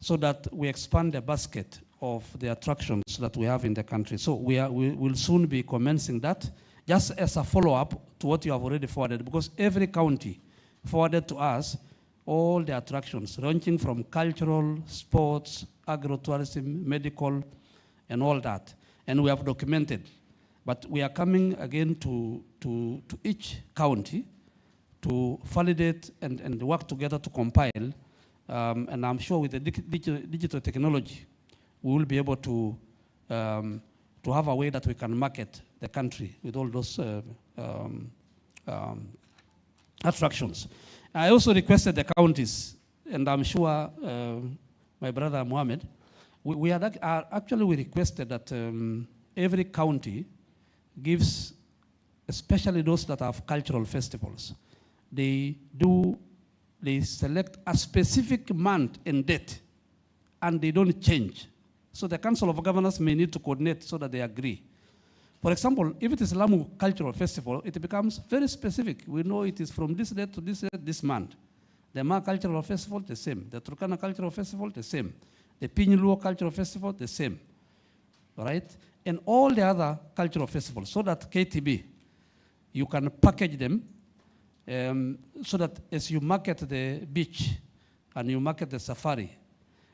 so that we expand the basket of the attractions that we have in the country. So we will soon be commencing that, just as a follow-up to what you have already forwarded, because every county forwarded to us all the attractions, ranging from cultural, sports, agro-tourism, medical, and all that. And we have documented. But we are coming again to each county to validate and work together to compile. And I'm sure with the digital technology, we will be able to have a way that we can market the country with all those attractions. I also requested the counties, and I'm sure my brother Mohammed, we requested that every county gives, especially those that have cultural festivals, they select a specific month and date, and they don't change. So the Council of Governors may need to coordinate so that they agree. For example, if it is Lamu Cultural Festival, it becomes very specific. We know it is from this date to this date, this month. The Ma Cultural Festival, the same. The Turkana Cultural Festival, the same. The Pinyiluo Cultural Festival, the same. Right? And all the other cultural festivals, so that KTB, you can package them so that as you market the beach and you market the safari,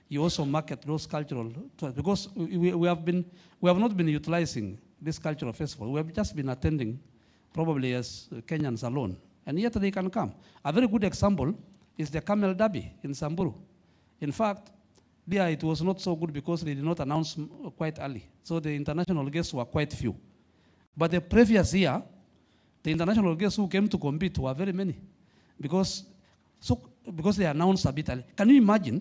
you also market those cultural, because we have not been utilizing this cultural festival. We have just been attending probably as Kenyans alone, and yet they can come. A very good example is the Camel Derby in Samburu. In fact, there it was not so good because they did not announce quite early. So the international guests were quite few. But the previous year, the international guests who came to compete were very many because they announced a bit early. Can you imagine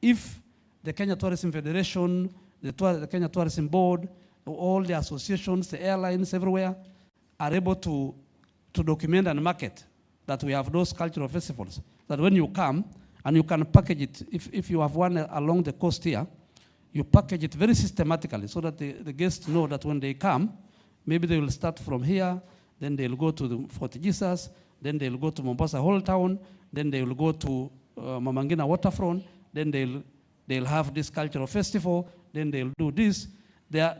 if the Kenya Tourism Federation, the Kenya Tourism Board, all the associations, the airlines everywhere are able to document and market that we have those cultural festivals, that when you come and you can package it, if you have one along the coast here, you package it very systematically so that the guests know that when they come, maybe they will start from here, then they'll go to the Fort Jesus, then they'll go to Mombasa Whole Town, then they will go to Mamangina Waterfront, then they'll have this cultural festival, then they'll do this. Their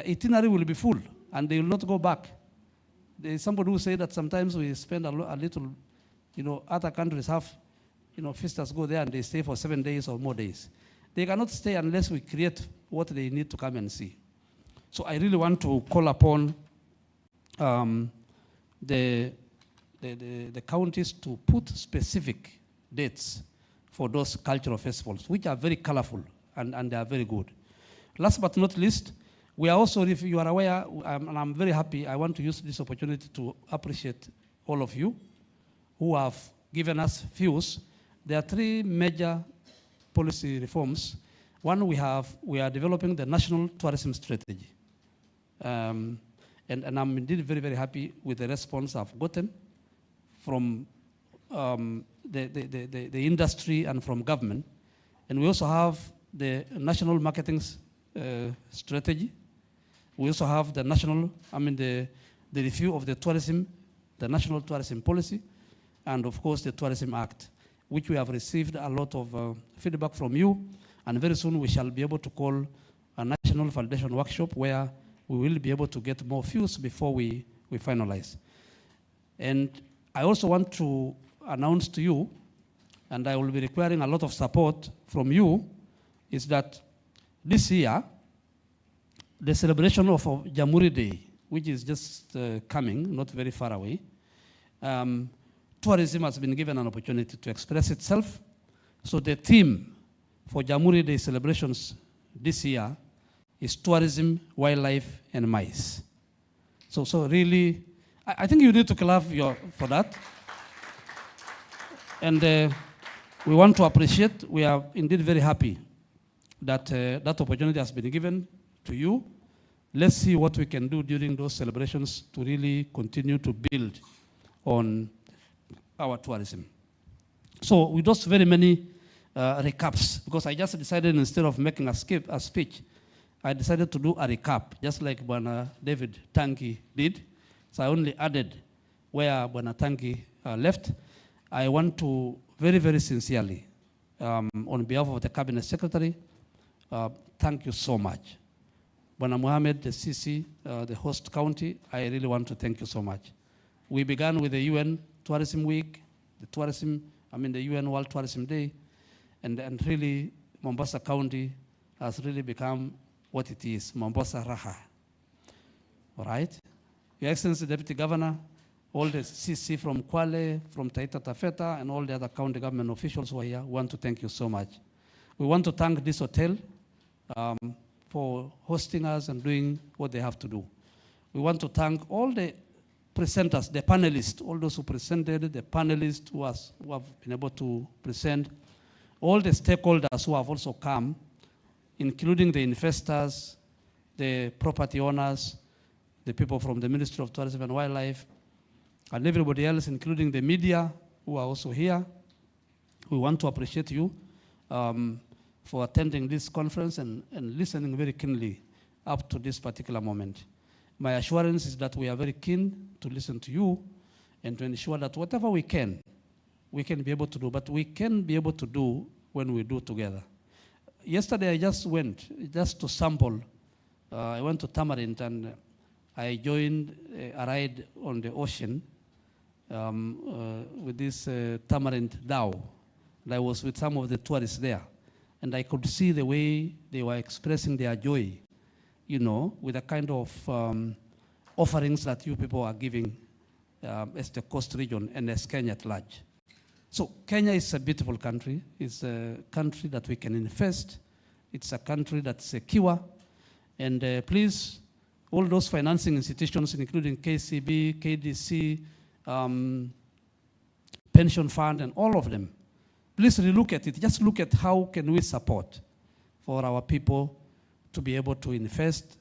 itinerary will be full, and they will not go back. There's somebody who say that sometimes we spend a little, other countries have, visitors go there and they stay for 7 days or more days. They cannot stay unless we create what they need to come and see. So I really want to call upon the counties to put specific dates for those cultural festivals, which are very colorful and they are very good. Last but not least, we are also, if you are aware, and I'm very happy, I want to use this opportunity to appreciate all of you who have given us views. There are 3 major policy reforms. One, we are developing the National Tourism Strategy. And I'm indeed very, very happy with the response I've gotten from the industry and from government. And we also have the National Marketing Strategy. We also have the the review of the tourism, the National Tourism Policy, and of course the Tourism Act, which we have received a lot of feedback from you. And very soon we shall be able to call a national foundation workshop where we will be able to get more views before we finalize. And I also want to announce to you, and I will be requiring a lot of support from you, is that this year, the celebration of Jamhuri Day, which is just coming, not very far away, tourism has been given an opportunity to express itself. So the theme for Jamhuri Day celebrations this year is tourism, wildlife, and mice. So really, I think you need to clap for that. And we want to appreciate, we are indeed very happy that that opportunity has been given to you. Let's see what we can do during those celebrations to really continue to build on our tourism. So with those very many recaps, because I just decided instead of making a speech, I decided to do a recap, just like Bwana David Tanki did. So I only added where Bwana Tanki left. I want to very, very sincerely, on behalf of the Cabinet Secretary, thank you so much. Bwana Mohammed, the CC, the host county, I really want to thank you so much. We began with the UN Tourism Week, the UN World Tourism Day, and really Mombasa County has really become what it is, Mombasa Raha. All right? Your Excellency Deputy Governor, all the CC from Kwale, from Taita Taveta, and all the other county government officials who are here, want to thank you so much. We want to thank this hotel for hosting us and doing what they have to do. We want to thank all the presenters, the panelists, all those who presented, the panelists who have been able to present, all the stakeholders who have also come, including the investors, the property owners, the people from the Ministry of Tourism and Wildlife, and everybody else, including the media who are also here. We want to appreciate you for attending this conference and listening very keenly up to this particular moment. My assurance is that we are very keen to listen to you and to ensure that whatever we can be able to do, but we can be able to do when we do together. Yesterday I just went, to sample. I went to Tamarind and I joined a ride on the ocean with this Tamarind dhow. And I was with some of the tourists there. And I could see the way they were expressing their joy, with the kind of offerings that you people are giving as the coast region and as Kenya at large. So Kenya is a beautiful country. It's a country that we can invest. It's a country that's secure. And please, all those financing institutions, including KCB, KDC, pension fund, and all of them, please relook at it. Just look at how can we support for our people to be able to invest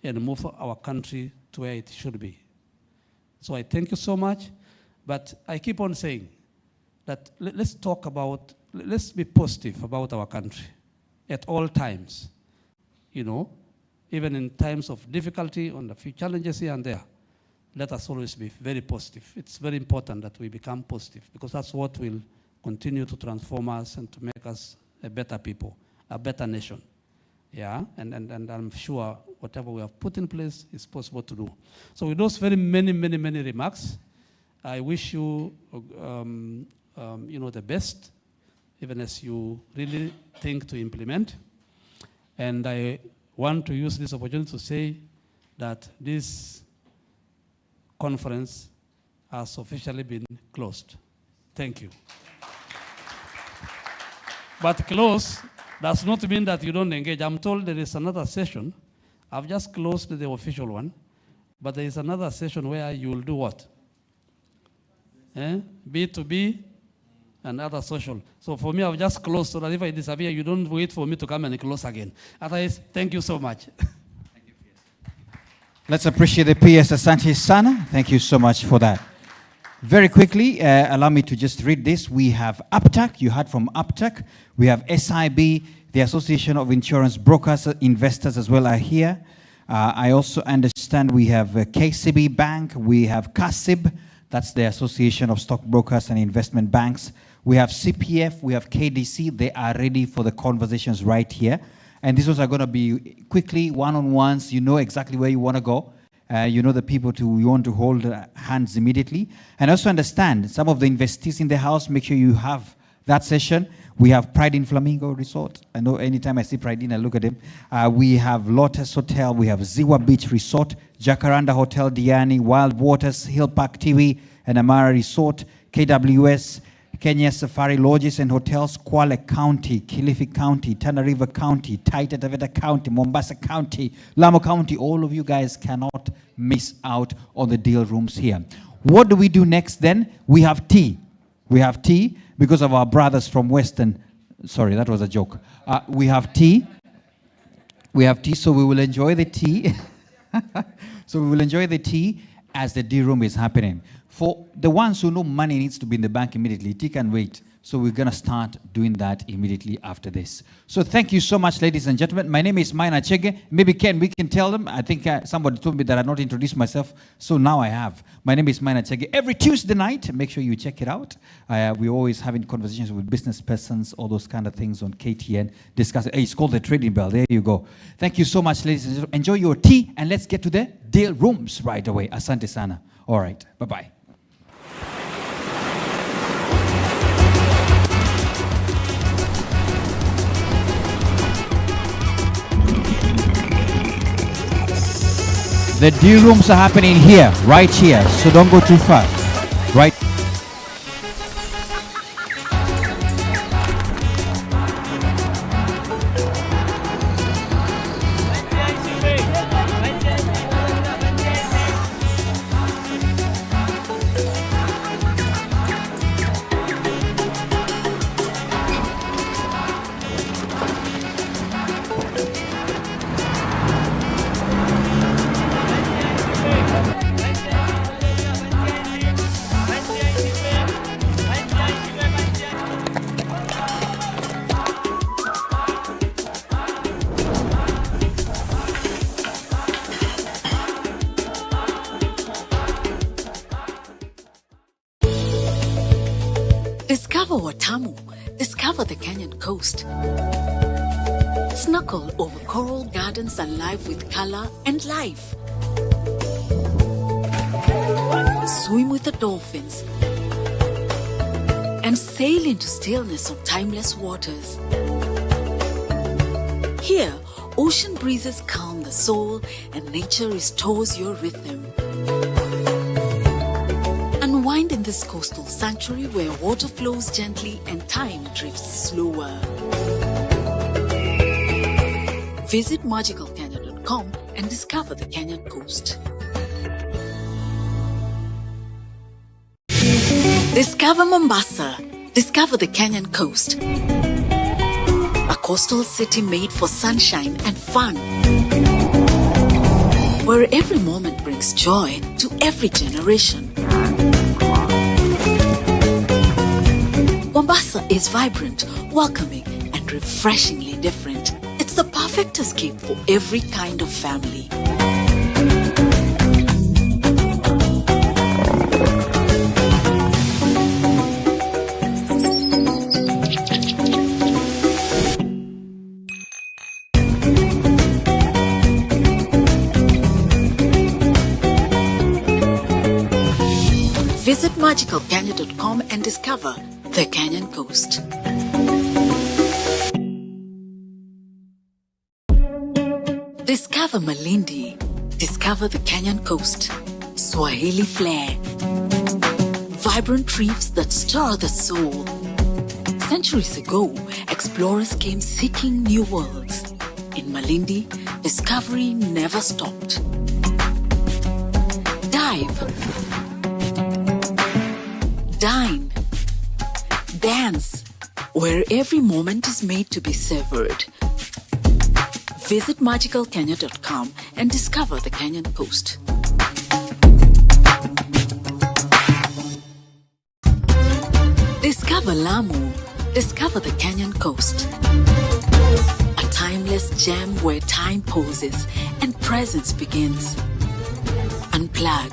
and move our country to where it should be. So I thank you so much. But I keep on saying that let's be positive about our country at all times. Even in times of difficulty, on a few challenges here and there, let us always be very positive. It's very important that we become positive because that's what will continue to transform us and to make us a better people, a better nation. Yeah, and I'm sure whatever we have put in place is possible to do. So with those very many remarks, I wish you, the best, even as you really think to implement. And I want to use this opportunity to say that this conference has officially been closed. Thank you. But close does not mean that you don't engage. I'm told there is another session. I've just closed the official one, but there is another session where you will do what? B2B and other social. So for me, I've just closed so that if I disappear, you don't wait for me to come and close again. Otherwise, thank you so much. Let's appreciate the PS Asante Sana. Thank you so much for that. Very quickly, allow me to just read this. We have APTAC, you heard from APTAC. We have SIB, the Association of Insurance Brokers, Investors as well are here. I also understand we have KCB Bank, we have CASIB, that's the Association of Stockbrokers and Investment Banks. We have CPF, we have KDC, they are ready for the conversations right here. And these ones are going to be quickly one-on-ones, you know exactly where you want to go. You know the people you want to hold hands immediately. And also understand, some of the investees in the house, make sure you have that session. We have Pride in Flamingo Resort. I know anytime I see Pride in, I look at him. We have Lotus Hotel. We have Ziwa Beach Resort, Jacaranda Hotel, Diani, Wild Waters, Hill Park Tiwi, and Amara Resort, KWS, Kenya Safari Lodges and Hotels, Kwale County, Kilifi County, Tana River County, Taita Taveta County, Mombasa County, Lamu County. All of you guys cannot miss out on the deal rooms here. What do we do next then? We have tea. We have tea because of our brothers from Western. Sorry, that was a joke. We have tea. We have tea, so we will enjoy the tea. So we will enjoy the tea as the deal room is happening. For the ones who know money needs to be in the bank immediately, tea can wait. So we're going to start doing that immediately after this. So thank you so much, ladies and gentlemen. My name is Maina Chege. Maybe Ken, we can tell them. I think somebody told me that I not introduced myself. So now I have. My name is Maina Chege. Every Tuesday night, make sure you check it out. We're always having conversations with business persons, all those kind of things on KTN. Discuss. Hey, it's called the Trading Bell. There you go. Thank you so much, ladies and gentlemen. Enjoy your tea, and let's get to the deal rooms right away. Asante sana. All right. Bye-bye. The deal rooms are happening here, right here, so don't go too far. Right. Discover Watamu. Discover the Kenyan coast. Snorkel over coral gardens alive with color and life. Swim with the dolphins. And sail into stillness on timeless waters. Here, ocean breezes calm the soul and nature restores your rhythm. Unwind in this coastal sanctuary where water flows gently and time drifts slower. Visit magicalkenya.com and discover the Kenyan coast. Discover Mombasa. Discover the Kenyan coast. A coastal city made for sunshine and fun, where every moment brings joy to every generation. Mombasa is vibrant, welcoming, and refreshingly different. It's the perfect escape for every kind of family. Visit magicalkenya.com and discover the Kenyan coast. Discover Malindi. Discover the Kenyan coast. Swahili flair. Vibrant reefs that stir the soul. Centuries ago, explorers came seeking new worlds. In Malindi, discovery never stopped. Dive. Dine, dance, where every moment is made to be savored. Visit magicalkenya.com and discover the Kenyan coast. Discover Lamu. Discover the Kenyan coast. A timeless gem where time pauses and presence begins. Unplug.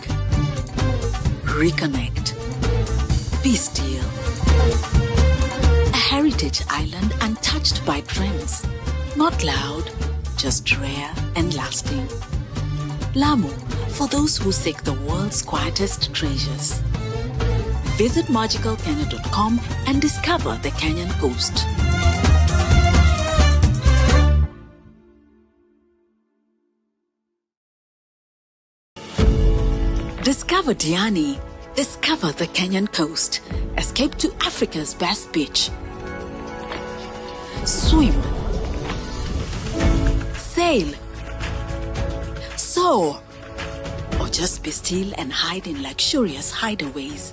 Reconnect. Be still. A heritage island untouched by trends. Not loud, just rare and lasting. Lamu, for those who seek the world's quietest treasures. Visit magicalkenya.com and discover the Kenyan coast. Discover Diani. Discover the Kenyan coast. Escape to Africa's best beach. Swim. Sail. Soar. Or just be still and hide in luxurious hideaways.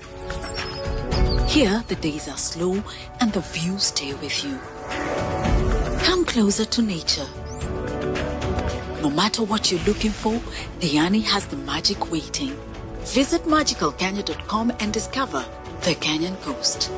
Here, the days are slow and the views stay with you. Come closer to nature. No matter what you're looking for, Diani has the magic waiting. Visit magicalkenya.com and discover the Kenyan coast.